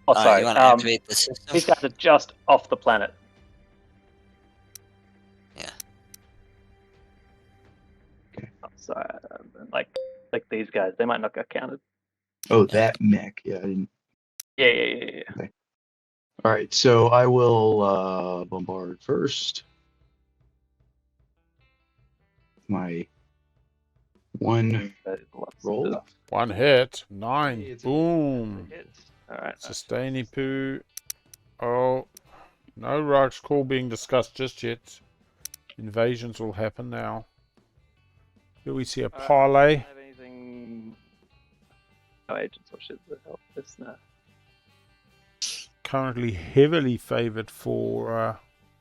Oh, sorry. you want to activate the system? These guys are just off the planet. Yeah. Okay. Oh, sorry. Like these guys, they might not get counted. Oh, that mech. Yeah, I didn't. Yeah. All right, so I will bombard first. My 1 roll. One hit, 9, It's a- boom. All right. Sustainy poo. Oh, no Rug's call being discussed just yet. Invasions will happen now. Do we see a parlay? Have anything? No agents or shit that help this now. Currently heavily favored for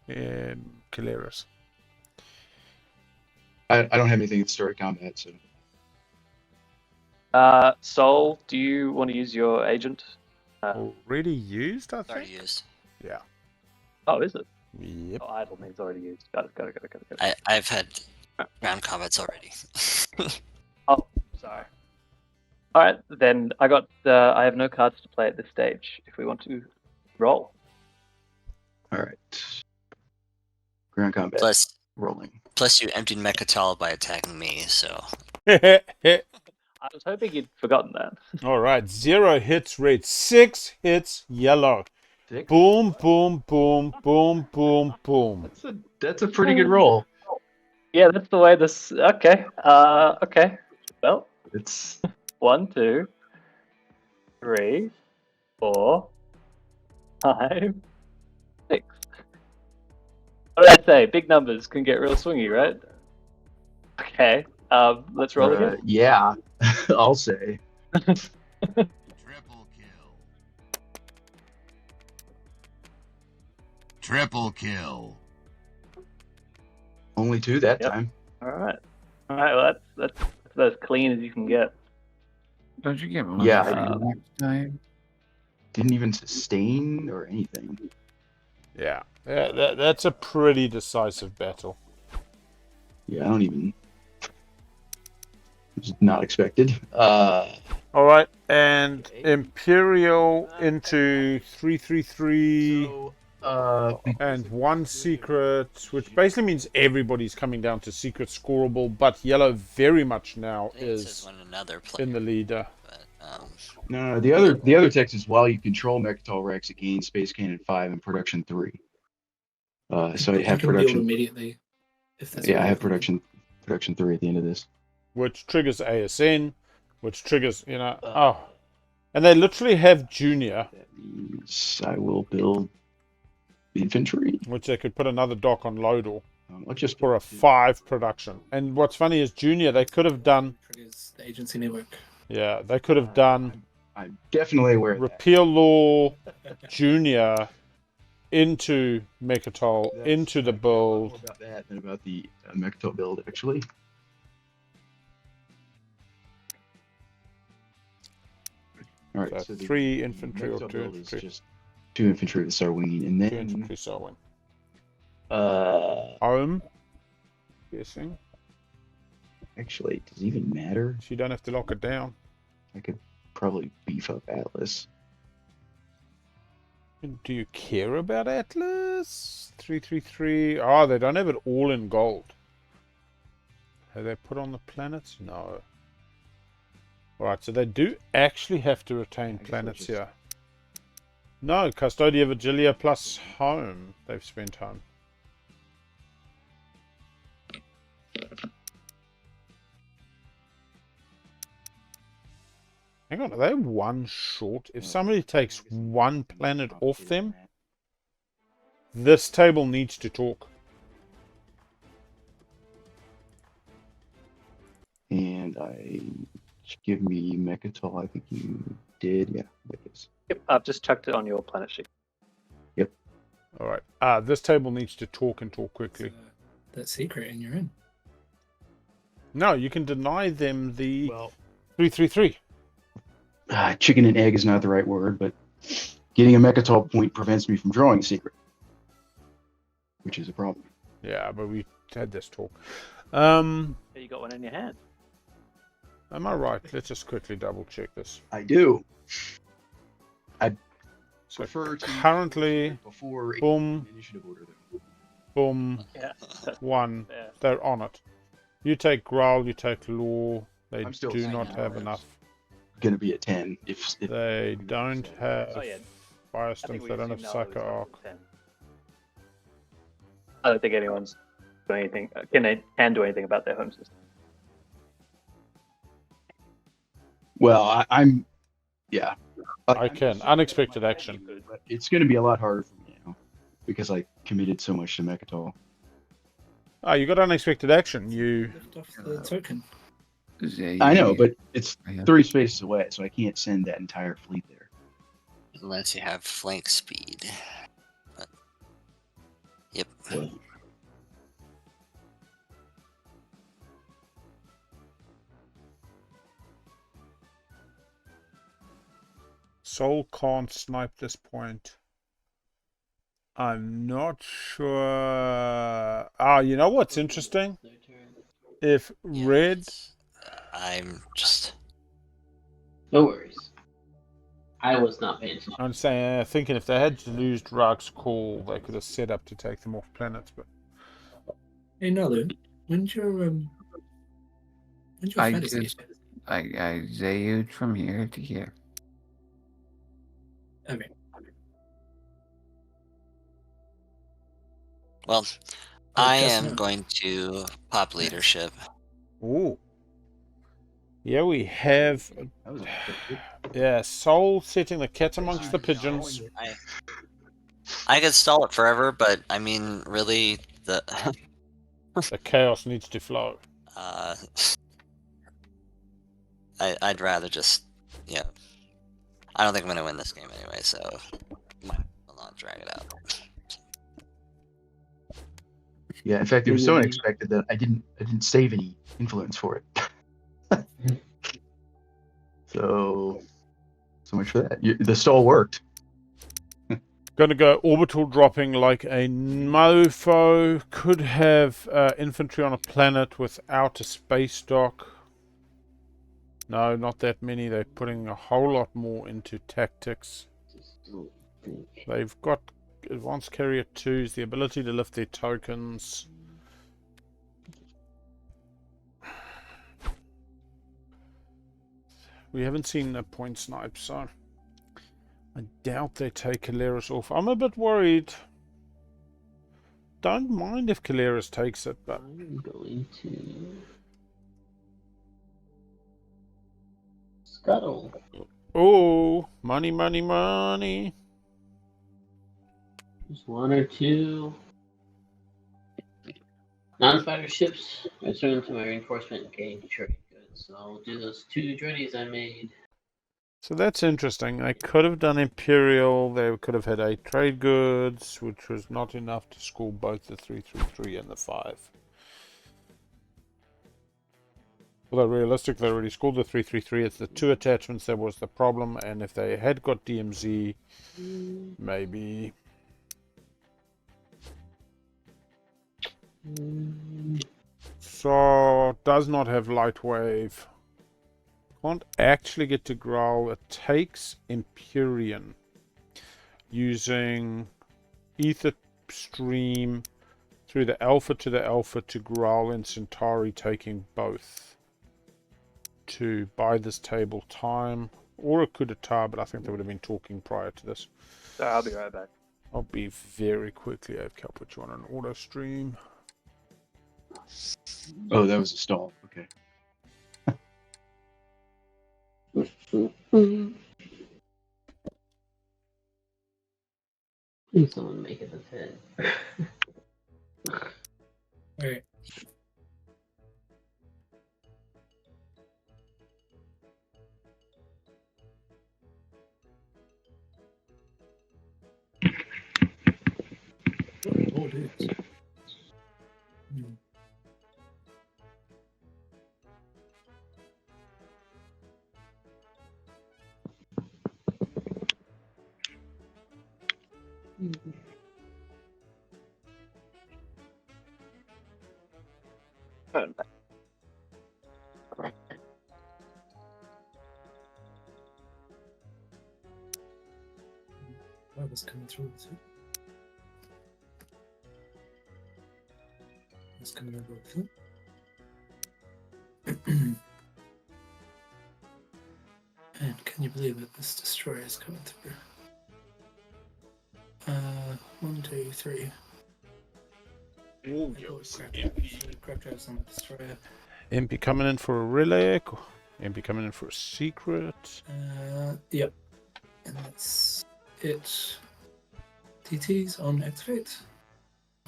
Keleres. I don't have anything at the start of combat, so. Sol, do you want to use your agent? Already used, I It's already think. used. Yeah. Oh, is it? Yep. Oh, idle means already used. Got it. I've had ground combats already. Oh, sorry. All right, then I have no cards to play at this stage. If we want to roll. All right. Ground combat. Rolling. Plus you emptied Mechatol by attacking me, so I was hoping you'd forgotten that. All right. 0 hits red. 6 hits yellow. 6? Boom, boom, boom, boom, boom, boom. That's a pretty good roll. Yeah, that's the way this. Okay. Okay. Well, It's 1, 2, 3, 4, 5, 6. What did I say? Big numbers can get real swingy, right? Okay. Let's roll again. Yeah, I'll say. Triple kill. Triple kill. Only 2 that Yep. time. All right. Well, that's as clean as you can get. don't you get one Yeah, next time? Didn't even sustain or anything. Yeah. That's a pretty decisive battle. Yeah, I don't even. Was not expected. All right. And Imperial into 333. And 1 secret, which basically means everybody's coming down to secret scoreable, but yellow very much now I think it says is one another player. in the leader. But, No, the other text is while you control Mechatol Rex, it gains Space Cannon 5 and Production 3. So I You have can build production. immediately. If that's Yeah, what I you're have thinking. production 3 at the end of this. Which triggers ASN, which triggers, and they literally have Junior, That means I will build infantry. which they could put another dock on Lodor I'll just for a 5 production. And what's funny is Junior, they could have done, Triggers the agency network. yeah, they could have done I'm definitely aware of that. Repeal Law Junior into Mechatol, That's- into the I care a lot more build. about that than about the Mechatol build, actually. All right, So so the 3 infantry or Mechatol 2 build is infantry. just 2 infantry with Star Winging, and 2 then infantry sewing. uh, Guessing. actually, does it even matter? So you don't have to lock it down. I could probably beef up Atlas. Do you care about Atlas? 333. Oh, they don't have it all in gold. Have they put on the planets? No. Alright, so they do actually have to retain planets here. No, Custodia Vigilia plus home. They've spent home. Hang on, are they one short? If somebody takes one planet off them, this table needs to talk. And give me Mechatol. I think you did. Yeah, it is. Yep, I've just chucked it on your planet sheet. Yep. Alright, this table needs to talk and talk quickly. That secret and you're in. No, you can deny them the 333. Chicken and egg is not the right word, but getting a Mechatol point prevents me from drawing a secret, which is a problem. Yeah, but we had this talk. You got one in your hand. Am I right? Let's just quickly double check this. I do. So Prefer to currently, before boom, initiative order. boom, Yeah. one. Yeah. They're on it. You take Growl, you take Law. They I'm still do saying not have it's enough. Going to be a 10 if They don't have Oh, yeah. Fire I Stinks, think we they don't have assume Naalu Psycho is Arc. up to 10. I don't think anyone's doing anything. Can do anything about their home system. Well, I'm yeah. I can. Unexpected action. But it's going to be a lot harder for me now because I committed so much to Mechatol. Oh, you got unexpected action. You Lift off the token. I know, but it's Yeah. 3 spaces away, so I can't send that entire fleet there. Unless you have flank speed. But, yep. Soul can't snipe this point. I'm not sure. Ah, you know what's interesting? If Yeah, red, I'm just. No worries. I was not paying attention. I'm saying, thinking if they had to lose Drag's call, they could have set up to take them off planets. But Hey Naalu, when's your I fantasy? just I zayu'd from here to here. Okay. Well, Oh, I just am now. going to pop leadership. ooh, yeah, we have. That was unexpected. Yeah, Soul setting the cat amongst the pigeons. I could stall it forever, but I mean, really, the The chaos needs to flow. I'd rather just, you know, I don't think I'm gonna win this game anyway, so might as well not drag it out. Yeah, in fact, it was so unexpected that I didn't save any influence for it. so much for that. The stall worked. Going to go orbital dropping like a mofo. Could have infantry on a planet without a space dock. No, not that many. They're putting a whole lot more into tactics. They've got advanced carrier 2s, the ability to lift their tokens. We haven't seen a point snipe, so I doubt they take Keleres off. I'm a bit worried. Don't mind if Keleres takes it, but I'm going to scuttle. oh, money, money, money. Just one or two non-fighter ships return to my reinforcement and gain trade goods. So I'll do those 2 journeys I made. So that's interesting. They could have done Imperial. They could have had 8 trade goods, which was not enough to score both the 333 and the 5. Although realistic, they already scored the 333. It's the 2 attachments that was the problem. And if they had got DMZ, maybe. So does not have light wave. Can't actually get to Growl. It takes Empyrean. using ether stream through the Alpha to Growl and Centauri, taking both to buy this table time, or it could have tar, but I think they would have been talking prior to this. Sorry, I'll be right back. I'll be very quickly. I've put you on an auto stream. Oh, that was a stall. Okay. Someone make it a 10. Alright. Oh, dude. That was coming through too. It's coming over too. And can you believe it? This destroyer is coming through. 1, 2, 3. Oh, Grab drives on the destroyer. MP coming in for a relic. MP coming in for a secret. Yep. And that's it. TT's on activate.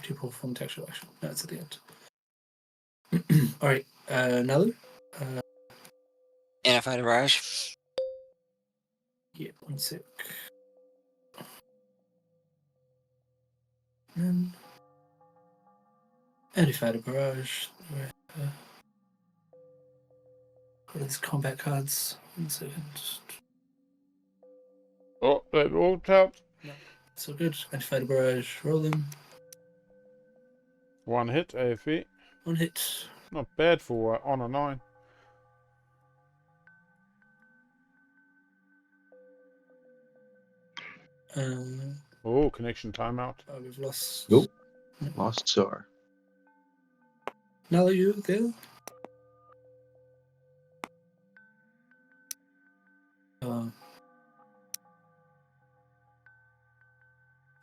To perform textual action. That's at the end. Alright, Naalu. Antifighter barrage. Yeah, 1 sec. And antifighter barrage. What are these combat cards? 1 second. Oh, they've all tapped. So good. Antifighter barrage. Roll them. 1 hit, AFE. 1 hit. Not bad for on a 9. Oh, connection timeout. Oh, we've lost. Nope. Lost Saar. Naalu, you there? You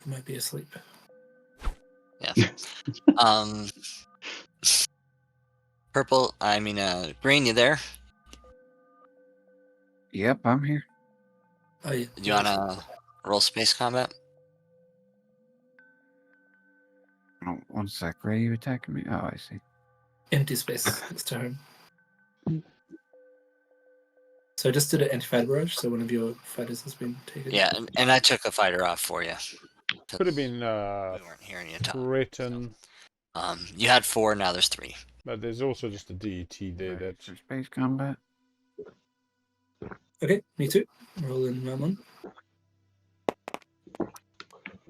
might be asleep. Yeah. Purple. Green. You there? Yep, I'm here. Oh yeah. Do you wanna roll space combat? Oh, 1 sec. Where are you attacking me? Oh, I see. Empty space next to home. So I just did an anti-fighter barrage, so one of your fighters has been taken. Yeah, and I took a fighter off for you. Could have been We weren't hearing you talk. Breton, You had 4. Now there's 3. but there's also just a DET there Ready that. for space combat. Okay, me too. Rolling round 1.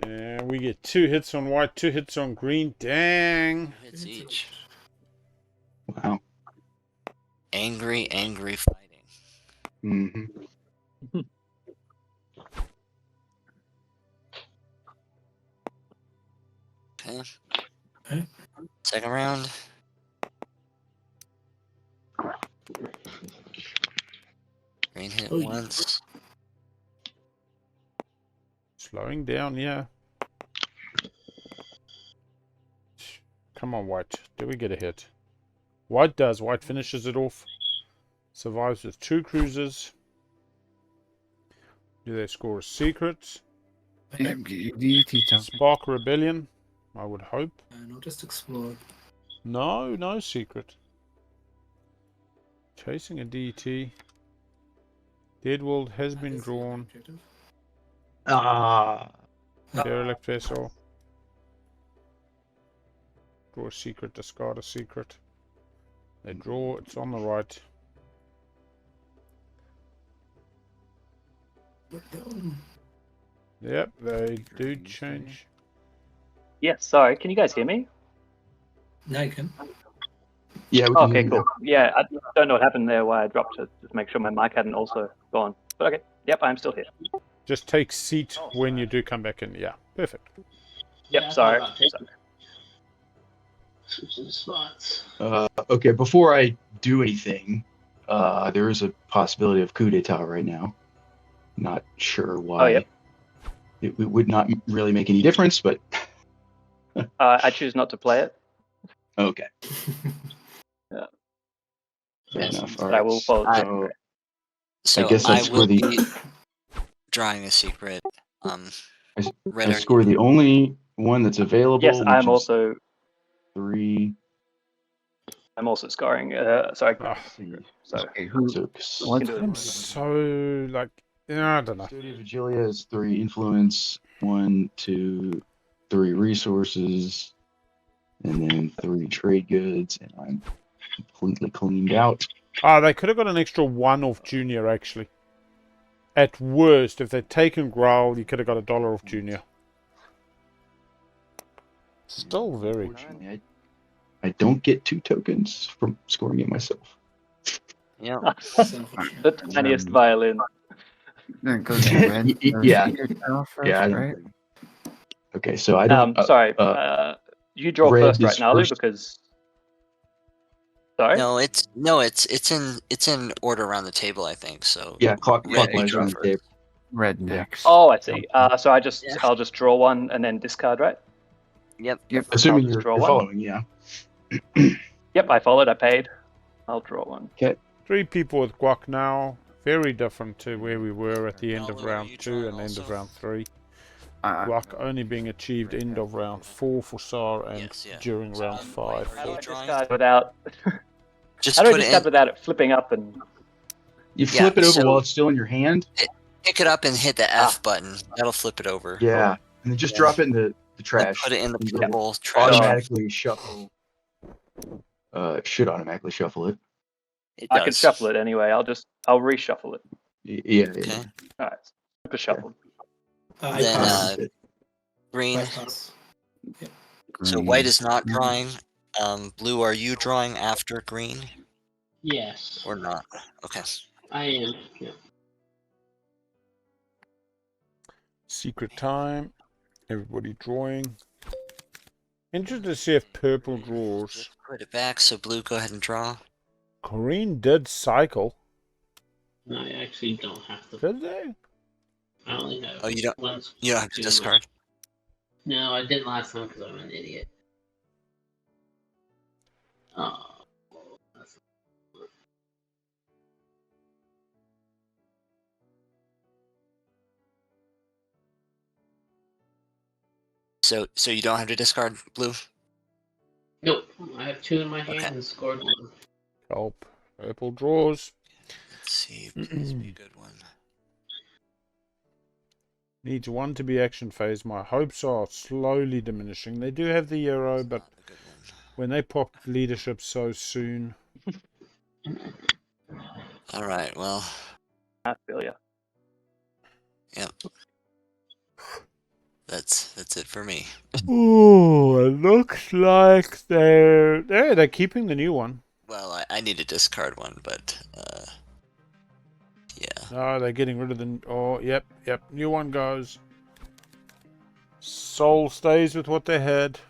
And we get 2 hits on white, 2 hits on green. Dang. 2 hits each. Wow. Angry fighting. Mm-hmm. Okay. Okay. Second round. Green hit Oh, yeah. once. Slowing down, yeah. Come on, white. Do we get a hit? White does. White finishes it off. Survives with 2 cruisers. Do they score a secret? Yeah, get your DT token. Spark Rebellion, I would hope. And I'll just explore. No secret. Chasing a DT. Deadworld has been drawn. Objective. Ah. Derelict vessel. Draw a secret, discard a secret. They draw, it's on the right. Yep, they do change. Yes, sorry. Can you guys hear me? Now you can. Yeah. We can Okay, hear cool. you Yeah, I don't know what happened there. Why I dropped it. Just make sure my mic hadn't also gone. But okay. Yep, I'm still here. Just take seat when you do come back in. Yeah, perfect. Yep, I thought sorry. about taking switching spots. Okay, before I do anything, there is a possibility of coup d'etat right now. Not sure why. Oh, yep. It would not really make any difference, but I choose not to play it. okay. Yeah. Fair Yes, enough. But All I right. will follow. So So guess I score will the- be drawing a secret. Red I or score the only one that's available. Yes, which I'm is also 3. I'm also scoring. Sorry. Ah, So Okay, who? So What's do it. I'm so like, I don't know. Custody of Vigilia is 3 influence, 1, 2, 3 resources, and then 3 trade goods, and I'm completely cleaned out. Ah, they could have got an extra 1 off Junior actually. At worst, if they'd taken Growl, you could have got $1 off Junior. Still very. Unfortunately, I don't get 2 tokens from scoring it myself. yeah. The tiniest violin. Then go to red. Yeah. First, Yeah, I don't right? think. Okay, so I don't. Sorry. You draw red first, right, is Naalu? first. Because sorry. No, it's in order around the table, I think. So Yeah, Red, clockwise you around draw the table. Red next. Oh, I see. So I'll Yeah. just draw one and then discard, right? Yep. Yep. Assuming just you're draw one. following, yeah. Yep, I followed. I paid. I'll draw one. 3 people with Guac now. Very different to where we were at the end of Naalu, are round you 2 drawing and end of also? round 3. I- Guac only being achieved end of round 4 for Saar and Yes, yeah. during round 5 How do I for drawing? discard without? Just How do I put it discard in, without it flipping up and? You Yeah, flip it over so- while it's still in your hand. pick it up and hit the F button. That'll flip it over. Yeah, and then just Yeah. drop it in the Then trash. put it in the And purple trash. automatically shuffle. It should automatically shuffle it. It I can does. shuffle it anyway. I'll reshuffle it. Yeah. Okay. All right, super shuffle. I Then, pass. Green. I pass. So green. white is not drawing. Blue, are you drawing after green Yes, or not? Okay. I am. Yeah. secret time. Everybody drawing. Interested to see if purple draws. Just put it back. So blue, go ahead and draw. Green did cycle. No, I actually don't have to. Did they? I only have. Oh, you don't. one You don't have to too discard. much. No, I didn't last time because I'm an idiot. Oh. That's... So you don't have to discard blue. Nope, I have 2 in my hand Okay. and scored 1. Help. Purple draws. Let's see. This would be a good one. Needs 1 to be action phase. My hopes are slowly diminishing. They do have the Euro, but Not a good one. when they pop leadership so soon. All right. Well. I feel ya. Yep. That's it for me. Oh, it looks like they're keeping the new one. Well, I need to discard one, but yeah. Oh, they're getting rid of the. Oh, yep. New one goes. Soul stays with what they had.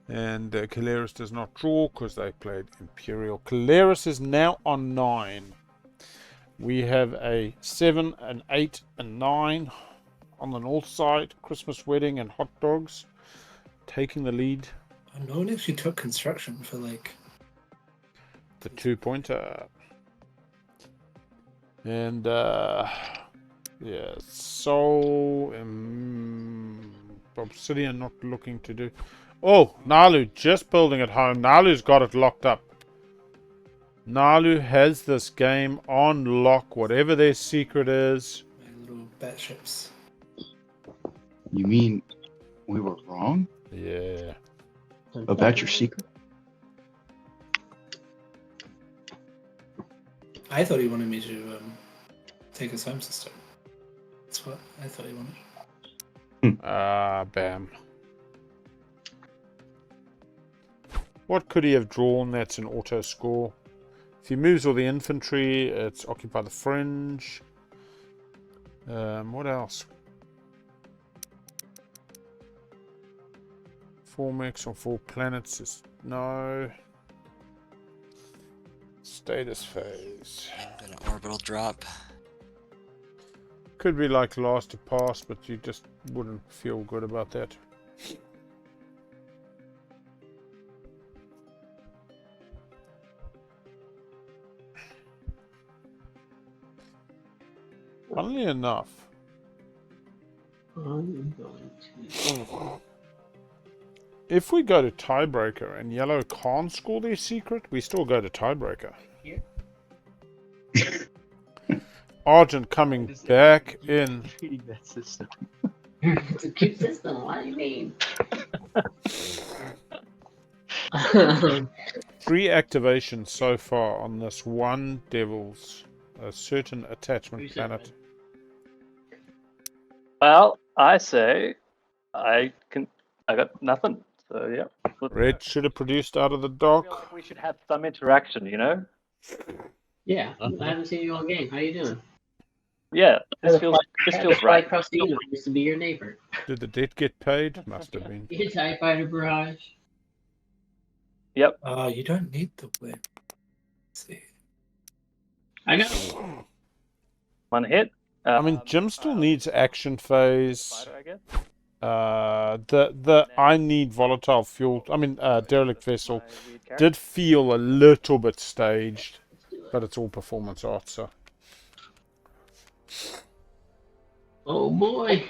And Keleres does not draw because they played Imperial. Keleres is now on 9. We have a 7, an 8, and 9 on the north side. Christmas wedding and hot dogs taking the lead. No one actually took construction for like. The 2-pointer. And yeah, Soul Obsidian not looking to do. Oh, Naalu just building at home. Naalu's got it locked up. Naalu has this game on lock, whatever their secret is. My little bat ships. You mean we were wrong Yeah. about your secret? I thought he wanted me to take his home system. That's what I thought he wanted. Bam. What could he have drawn? That's an auto score. If he moves all the infantry, it's occupy the fringe. What else? 4 mechs on 4 planets is no. Status phase. And an orbital drop. Could be like last to pass, but you just wouldn't feel good about that. Funnily enough, I'm going to. if we go to tiebreaker and yellow can't score their secret, we still go to tiebreaker. Argent coming back in. Treating that system. It's a cute system. What do you mean? 3 activations so far on this one Devil's a certain attachment planet. Well, I say I got nothing. So yeah. Red should have produced out of the I feel dock. like we should have some interaction, you know? Yeah, I haven't seen you all game. How you doing? Yeah, this feels Right right. across the universe used to be your neighbor. Did the debt get paid? Must have been. You TIE Fighter Barrage. Yep. You don't need the whip. Let's see. I know. One hit. I mean, Jim still needs action phase. Spider, I guess. I need volatile fuel. I mean, derelict vessel My weird character. did feel a little bit staged, but it's all performance art, so. Oh boy.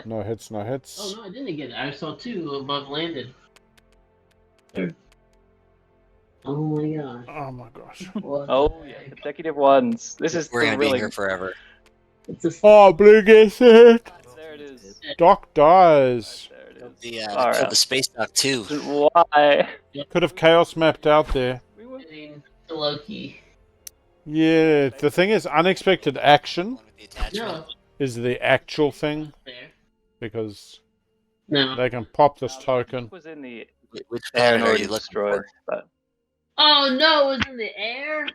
No hits, no hits. Oh no, I didn't get it. I saw 2 above landed. Oh my gosh. Oh my gosh. What Oh the yeah, heck? consecutive ones. This is We're the gonna really be here forever. It's a Oh, blue gets it. There it is. Doc dies. There it is. The All right. the space dock too. Why? Could have chaos mapped out there. We were getting to Loki. Yeah, the thing is, unexpected action One with the attachment. No, is the actual thing, there. because No. they can pop this token. was in the Which planet are already you looking destroyed, for? but Oh no, it was in the air?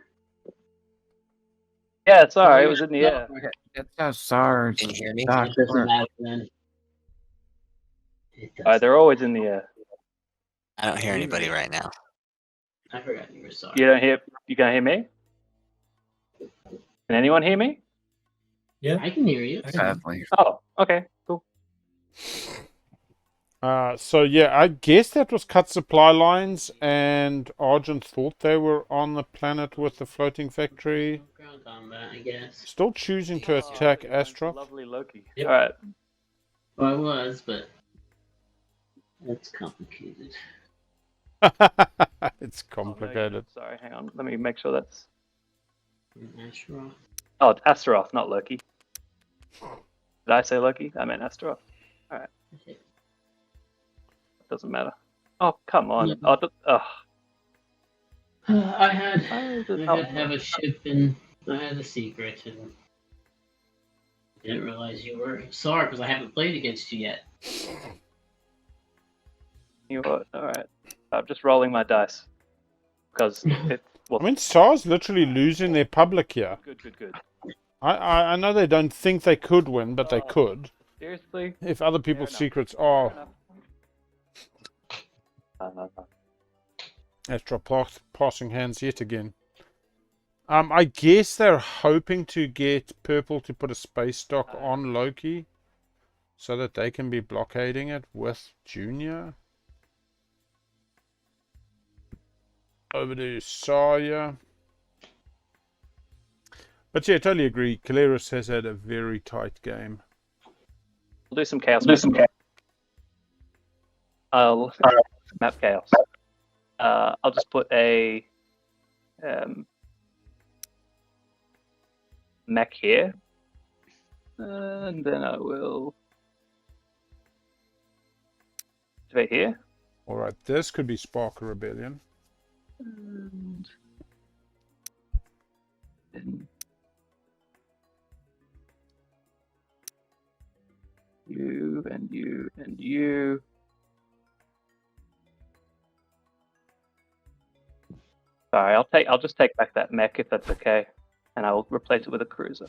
yeah, it's alright. It was in the air. That's how Saar. Can you hear me? dock It doesn't works. matter then. It Alright, doesn't. they're always in the air. I don't hear anybody right now. I forgot you were sorry. You don't hear? You can't hear me? Can anyone hear me? Yeah. I can hear you. Sadly. Oh, okay, cool. So yeah, I guess that was cut supply lines, and Argent thought they were on the planet with the floating factory. Ground combat, I guess. Still choosing to attack Oh, Astrop. Lovely Loki. Yep. Alright. Well, I was, but that's complicated. It's Oh, no, complicated. sorry, hang on. Let me make sure that's. Astaroth. Oh, it's Astaroth, not Loki. Did I say Loki? I meant Astaroth. Okay. Doesn't matter. Oh, come on. Yeah. Oh, I had Why is it to not have a ship, and I had a secret, and didn't realize you were Saar because I haven't played against you yet. you know what? Alright. I'm just rolling my dice. Because it. Well, I mean, SAR's literally losing their public here. good. I know they don't think they could win, but they could. Seriously? If other people's enough. secrets Fair are enough. No. Astrop passing hands yet again. I guess they're hoping to get Purple to put a space dock on Loki so that they can be blockading it with Junior. Over to Saya. But yeah, totally agree. Keleres has had a very tight game. We'll do some chaos. I'll map chaos. I'll just put a mech here. And then I will activate here. Alright, this could be Spark Rebellion. And then you and you and you. Sorry, I'll just take back that mech if that's okay, and I will replace it with a cruiser.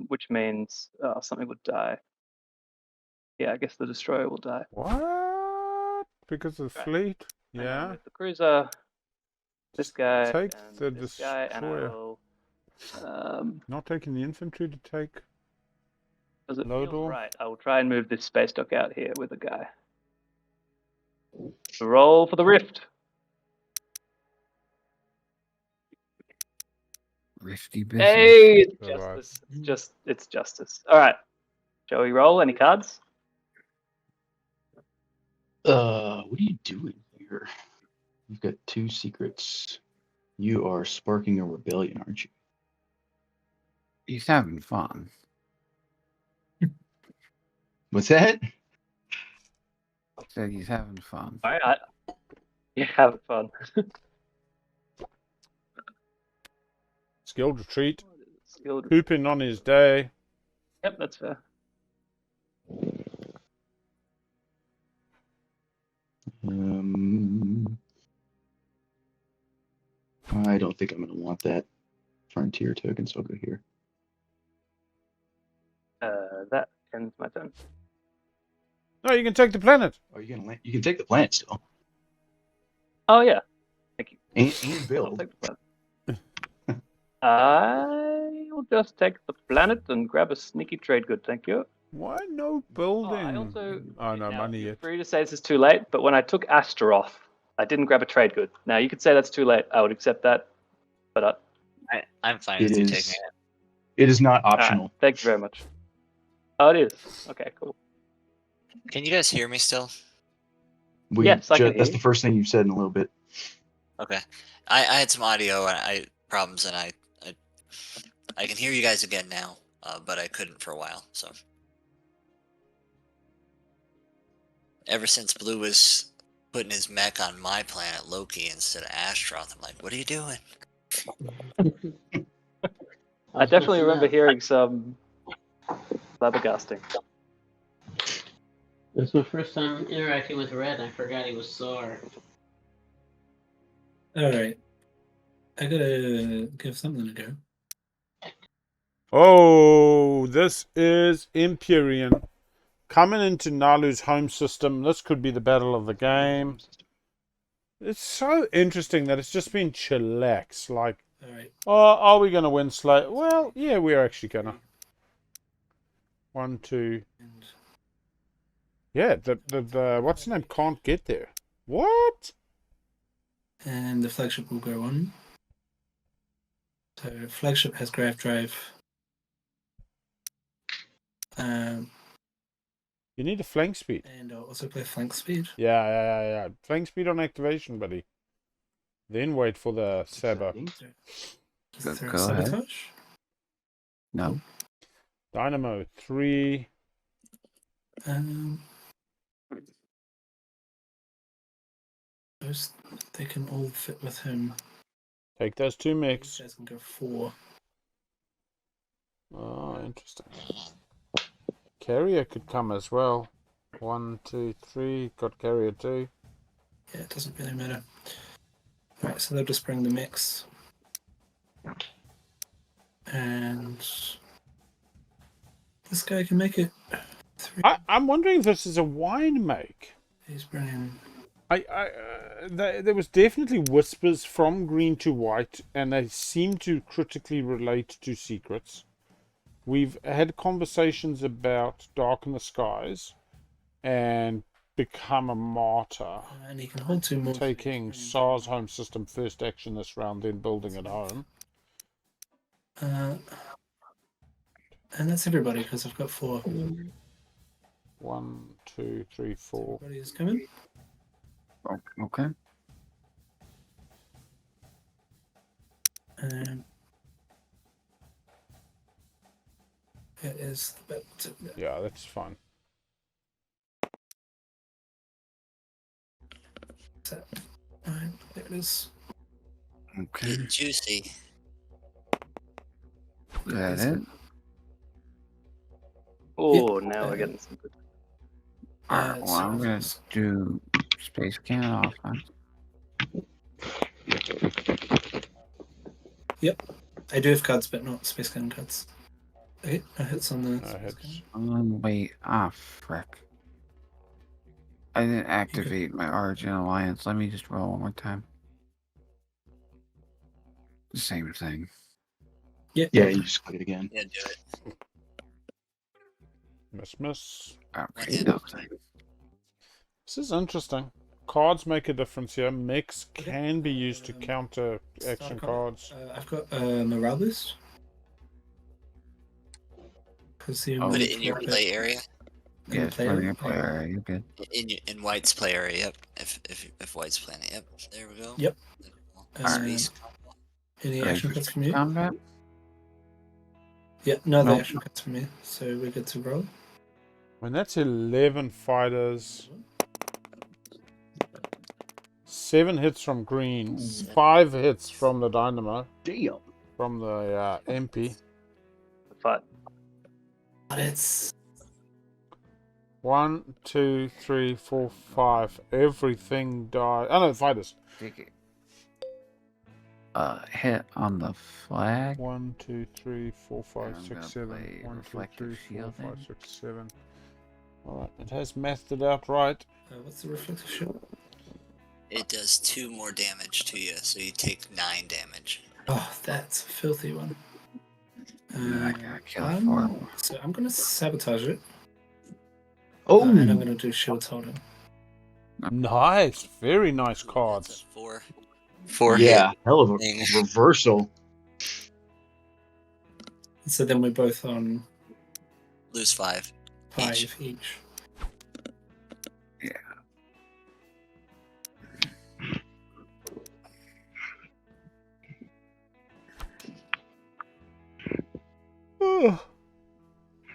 Which means something would die. Yeah, I guess the destroyer will die. What? Because of the Right. fleet? And I'll Yeah. move the cruiser, this Just guy, take and the this guy, and I destroyer. will. Not taking the infantry to take. Does it Load feel all? right? I will try and move this space dock out here with a guy. Roll for the rift. Rifty business. Hey, it's Bye-bye. justice. It's justice. All right. Shall we roll? Any cards? What are you doing here? You've got 2 secrets. You are sparking a rebellion, aren't you? He's having fun. What's that? Said he's having fun. All right. Yeah, having fun. Skilled retreat. Skilled. Hooping on his day. Yep, that's fair. I don't think I'm going to want that frontier token, so I'll go here. That ends my turn. No, you can take the planet. Oh, you can land. You can take the planet still. Oh yeah. Thank you. And I'll build. take the planet. I'll just take the planet and grab a sneaky trade good, thank you. Why no building? I also. Oh, no now, money you're yet. free to say this is too late, but when I took Astaroth, I didn't grab a trade good. Now you could say that's too late. I would accept that, but I'm fine It with you is. taking it. It is not all right, optional. thank you very much. Oh, it is. Okay, cool. Can you guys hear me still? Yes, I can hear That's you. the first thing you've said in a little bit. Okay. I had some audio problems, and I can hear you guys again now, but I couldn't for a while. So ever since Blue was putting his mech on my planet Loki instead of Astroth, I'm like, what are you doing? I definitely remember hearing some flabbergasting. That's my first time interacting with Red. I forgot he was Saar. All right. I gotta give something a go. Oh, this is Imperium. Coming into Naalu's home system. This could be the battle of the game. It's so interesting that it's just been chillax. Like, All right. oh, are we going to win slow? Well, yeah, we're actually going to. 1, 2. And Yeah, the what's the name can't get there. What? the flagship will go on. So flagship has grav drive. You need a flank speed. And I'll also play flank speed. Yeah. Flank speed on activation, buddy. Then wait for the saber. Is there a Go ahead. sabotage? No. Dynamo 3. Those they can all fit with him. Take those 2 These mechs. guys can go 4. Oh, interesting. Carrier could come as well. 1, 2, 3. Got carrier 2. Yeah, it doesn't really matter. Alright, so they'll just bring the mix. And this guy can make it 3. I'm wondering if this is a wine make. He's bringing. There was definitely whispers from green to white, and they seem to critically relate to secrets. We've had conversations about Dark in the Skies and Become a Martyr. And he can hold 2 more. Taking Saar's home system first action this round, then building it home. And that's everybody because I've got 4. 1, 2, 3, 4. Everybody is coming. Okay. It is the Yeah, that's fine. Alright, there it is. Okay. Juicy. Is that it? Oh, now we're getting some good. Alright, well, I'm gonna do Space Cannon offense. Yep. I do have cards, but not Space Cannon cards. Okay, no hits on the No Space hits. Wait, frick. I didn't activate my Argent Alliance. Let me just roll one more time. The same thing. Yeah. Yeah, you just click it again. Yeah, do it. Miss. Okay, hit. nothing. This is interesting. Cards make a difference here. Mix can be used to counter action cards. I've got morale boost. Put it in your play area. Yeah, it's plenty of play area. You're good. In White's play area. Yep. If White's playing it. Yep. There we go. Yep. Space. Any action cards from you? Combat? Yeah, no other Nope. action cards from me. So we're good to roll. When that's 11 fighters. 7 hits from green. 5 hits from the Dynamo. Damn. From the MP. But But it's 1, 2, 3, 4, 5. Everything died. Oh no, fighters. Take it. Hit on the flag. 1, 2, 3, 4, 5, I'm 6, gonna 7. play 1, 2, Reflective 3, 4, Shield 5, then. 6, 7. Alright, it has mathed it out right. what's the reflective shield? It does 2 more damage to you, so you take 9 damage. Oh, that's a filthy one. I gotta kill it for him. So I'm gonna sabotage it. Oh, And I'm gonna do shield holding. Nice, very nice cards. 4 yeah, hell of a thing. reversal. So then we're both on Lose 5. 5 each.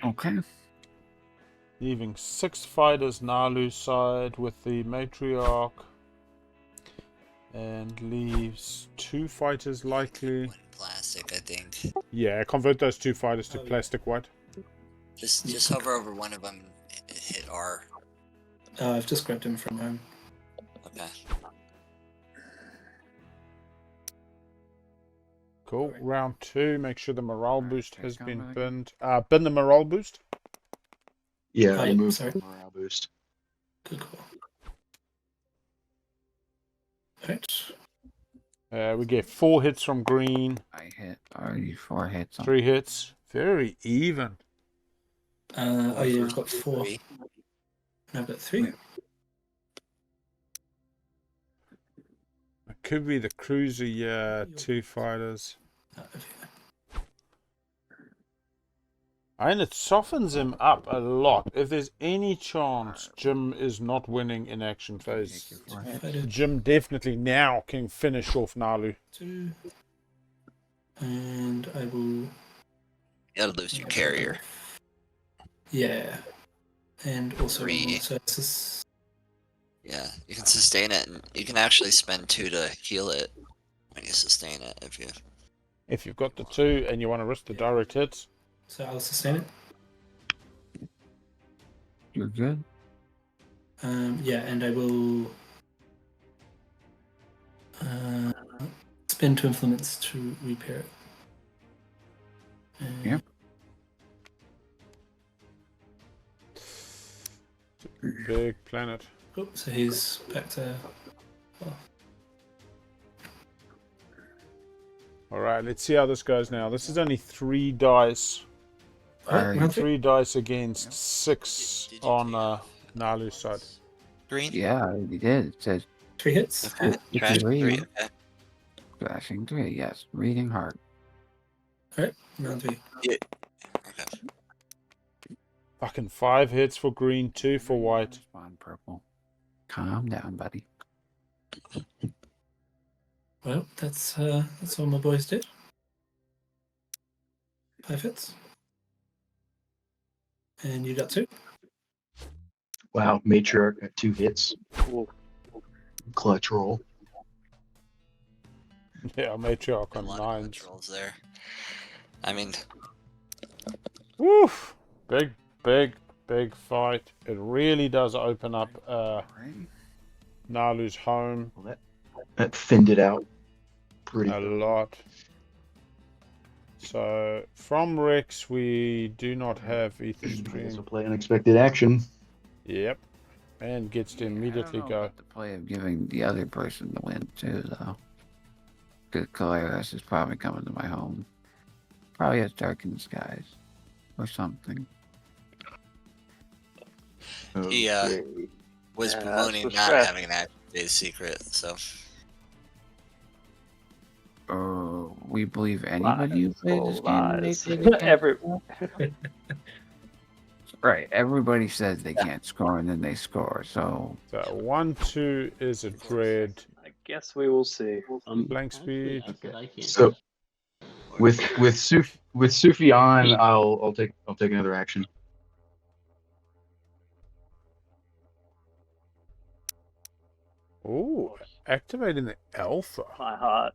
Okay. Leaving 6 fighters Naalu side with the matriarch. And leaves 2 fighters likely. Plastic, I think. Yeah, convert those 2 fighters to plastic white. Just hover over one of them and hit R. I've just grabbed him from home. Okay. Cool. Round 2, make sure the morale boost has take been on binned. Bin the morale boost. Yeah, Oh, yeah, remove sorry. morale boost. Good call. Right. We get 4 hits from green, I hit. Are you 4 hits? 3 hits. Very even. Oh, yeah, you've got 4. 3. No, I've got 3. It could be the cruiser, yeah, 2 fighters. And it softens him up a lot. If there's any chance Jim is not winning in action phase, Jim definitely now can finish off Naalu. 2. And I will. You gotta lose your carrier. Yeah. And also 3. services. Yeah, you can sustain it, and you can actually spend 2 to heal it when you sustain it if you. If you've got the 2 and you want to risk the direct hits. So I'll sustain it. You're good. Yeah, and I will spend 2 influence to repair it. Yep. Big planet. Oh, so he's back to. Alright, let's see how this goes now. This is only 3 dice. Alright, round 3. 3 dice against 6 Did you on take Naalu's side. Green? Yeah, you did. It says 3 hits. Okay. If Trash you read- 3. Okay. flashing 3. Yes, reading hard. Round 3. Okay. Fucking 5 hits for green, 2 for white. Spawn purple. Calm down, buddy. Well, that's all my boys did. 5 hits. And you got 2. Wow, matriarch got 2 hits. Clutch roll. Yeah, matriarch A on lot of 9s. controls there. I mean, Woof! Big Big fight. It really does open up Naalu's home Well, that thinned it out pretty a good. lot. So from Rex, we do not have Ether I guess Stream. we'll play unexpected action. Yep. And gets to immediately I don't know go. about the play of giving the other person the win too, though. Because Keleres is probably coming to my home. Probably has Darkened Skies or something. He Okay. was Yeah, bemoaning that's the not stress. having an active secret, so We believe anybody who plays this game and they Lies. say they can't Every score? Right, everybody says they can't score and then they score, so... So 1-2 is a dread. I guess we will see. Blank Actually, speed. I said I can't. So with Sufyan, I'll take another action. Ooh, activating the alpha. My heart.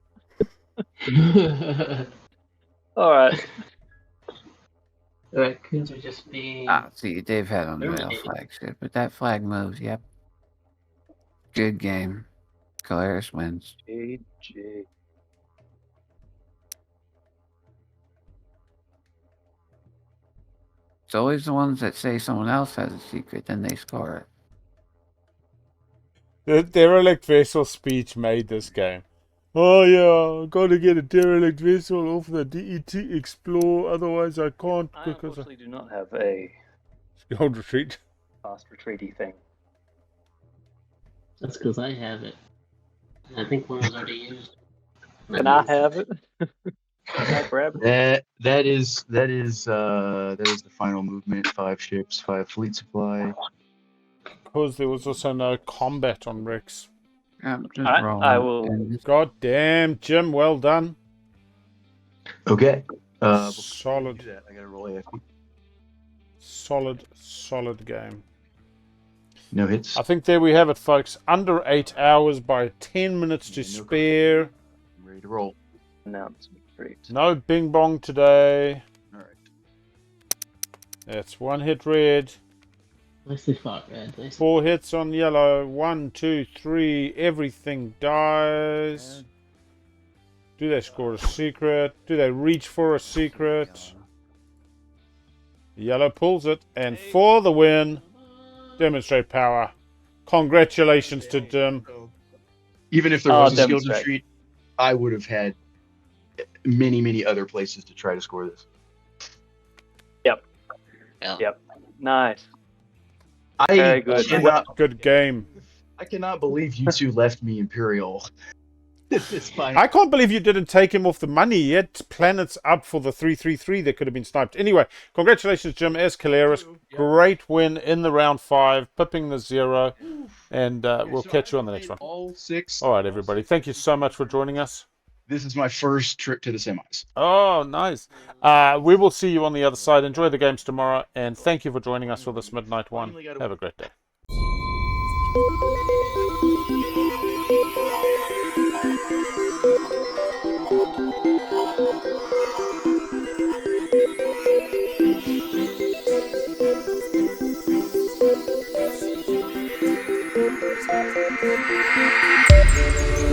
All right. Raccoons are just being. See, Dave had on the male Terminated. flagship, but that flag moves, yep. Good game. Keleres wins. GG. It's always the ones that say someone else has a secret, then they score it. The derelict vessel speech made this game. Oh yeah, I gotta get a derelict vessel off the DET Explore, otherwise I can't I because of unfortunately do not have a Gold Retreat. fast retreaty thing. That's because I have it. I think one was already used. Can I have it? Can I grab it? That is the final movement. 5 ships, 5 fleet supply. Because there was also no combat on Rex. Just Alright, roll I it, will- and God damn, Jim, well done. Okay. Solid. Before I do that, I gotta roll AFK. Solid game. No hits. I think there we have it, folks. Under 8 hours by 10 minutes to Yeah, no spare. I'm ready to roll. Announcement retreat. No bing bong today. All right. That's 1 hit red. Nicely fought, Red. 4 hits on yellow. 1, 2, 3. Everything dies. Do they score a secret? Do they reach for a secret? Yellow pulls it. And for the win, demonstrate power. Congratulations to Dim. Even if there was a skilled demonstrate. retreat, I would have had many other places to try to score this. Nice. I Very good. Good game. I cannot believe you two left me Imperial. It's fine. I can't believe you didn't take him off the money yet. Planets up for the 3-3-3 that could have been sniped. Anyway, congratulations, Jim, as Keleres. Great win in the round 5, pipping the 0. And we'll catch you on the next one. All 6. All right, everybody. Thank you so much for joining us. This is my first trip to the semis. Oh, nice. We will see you on the other side. Enjoy the games tomorrow. And thank you for joining us for this midnight one. Have a great day. Thank you.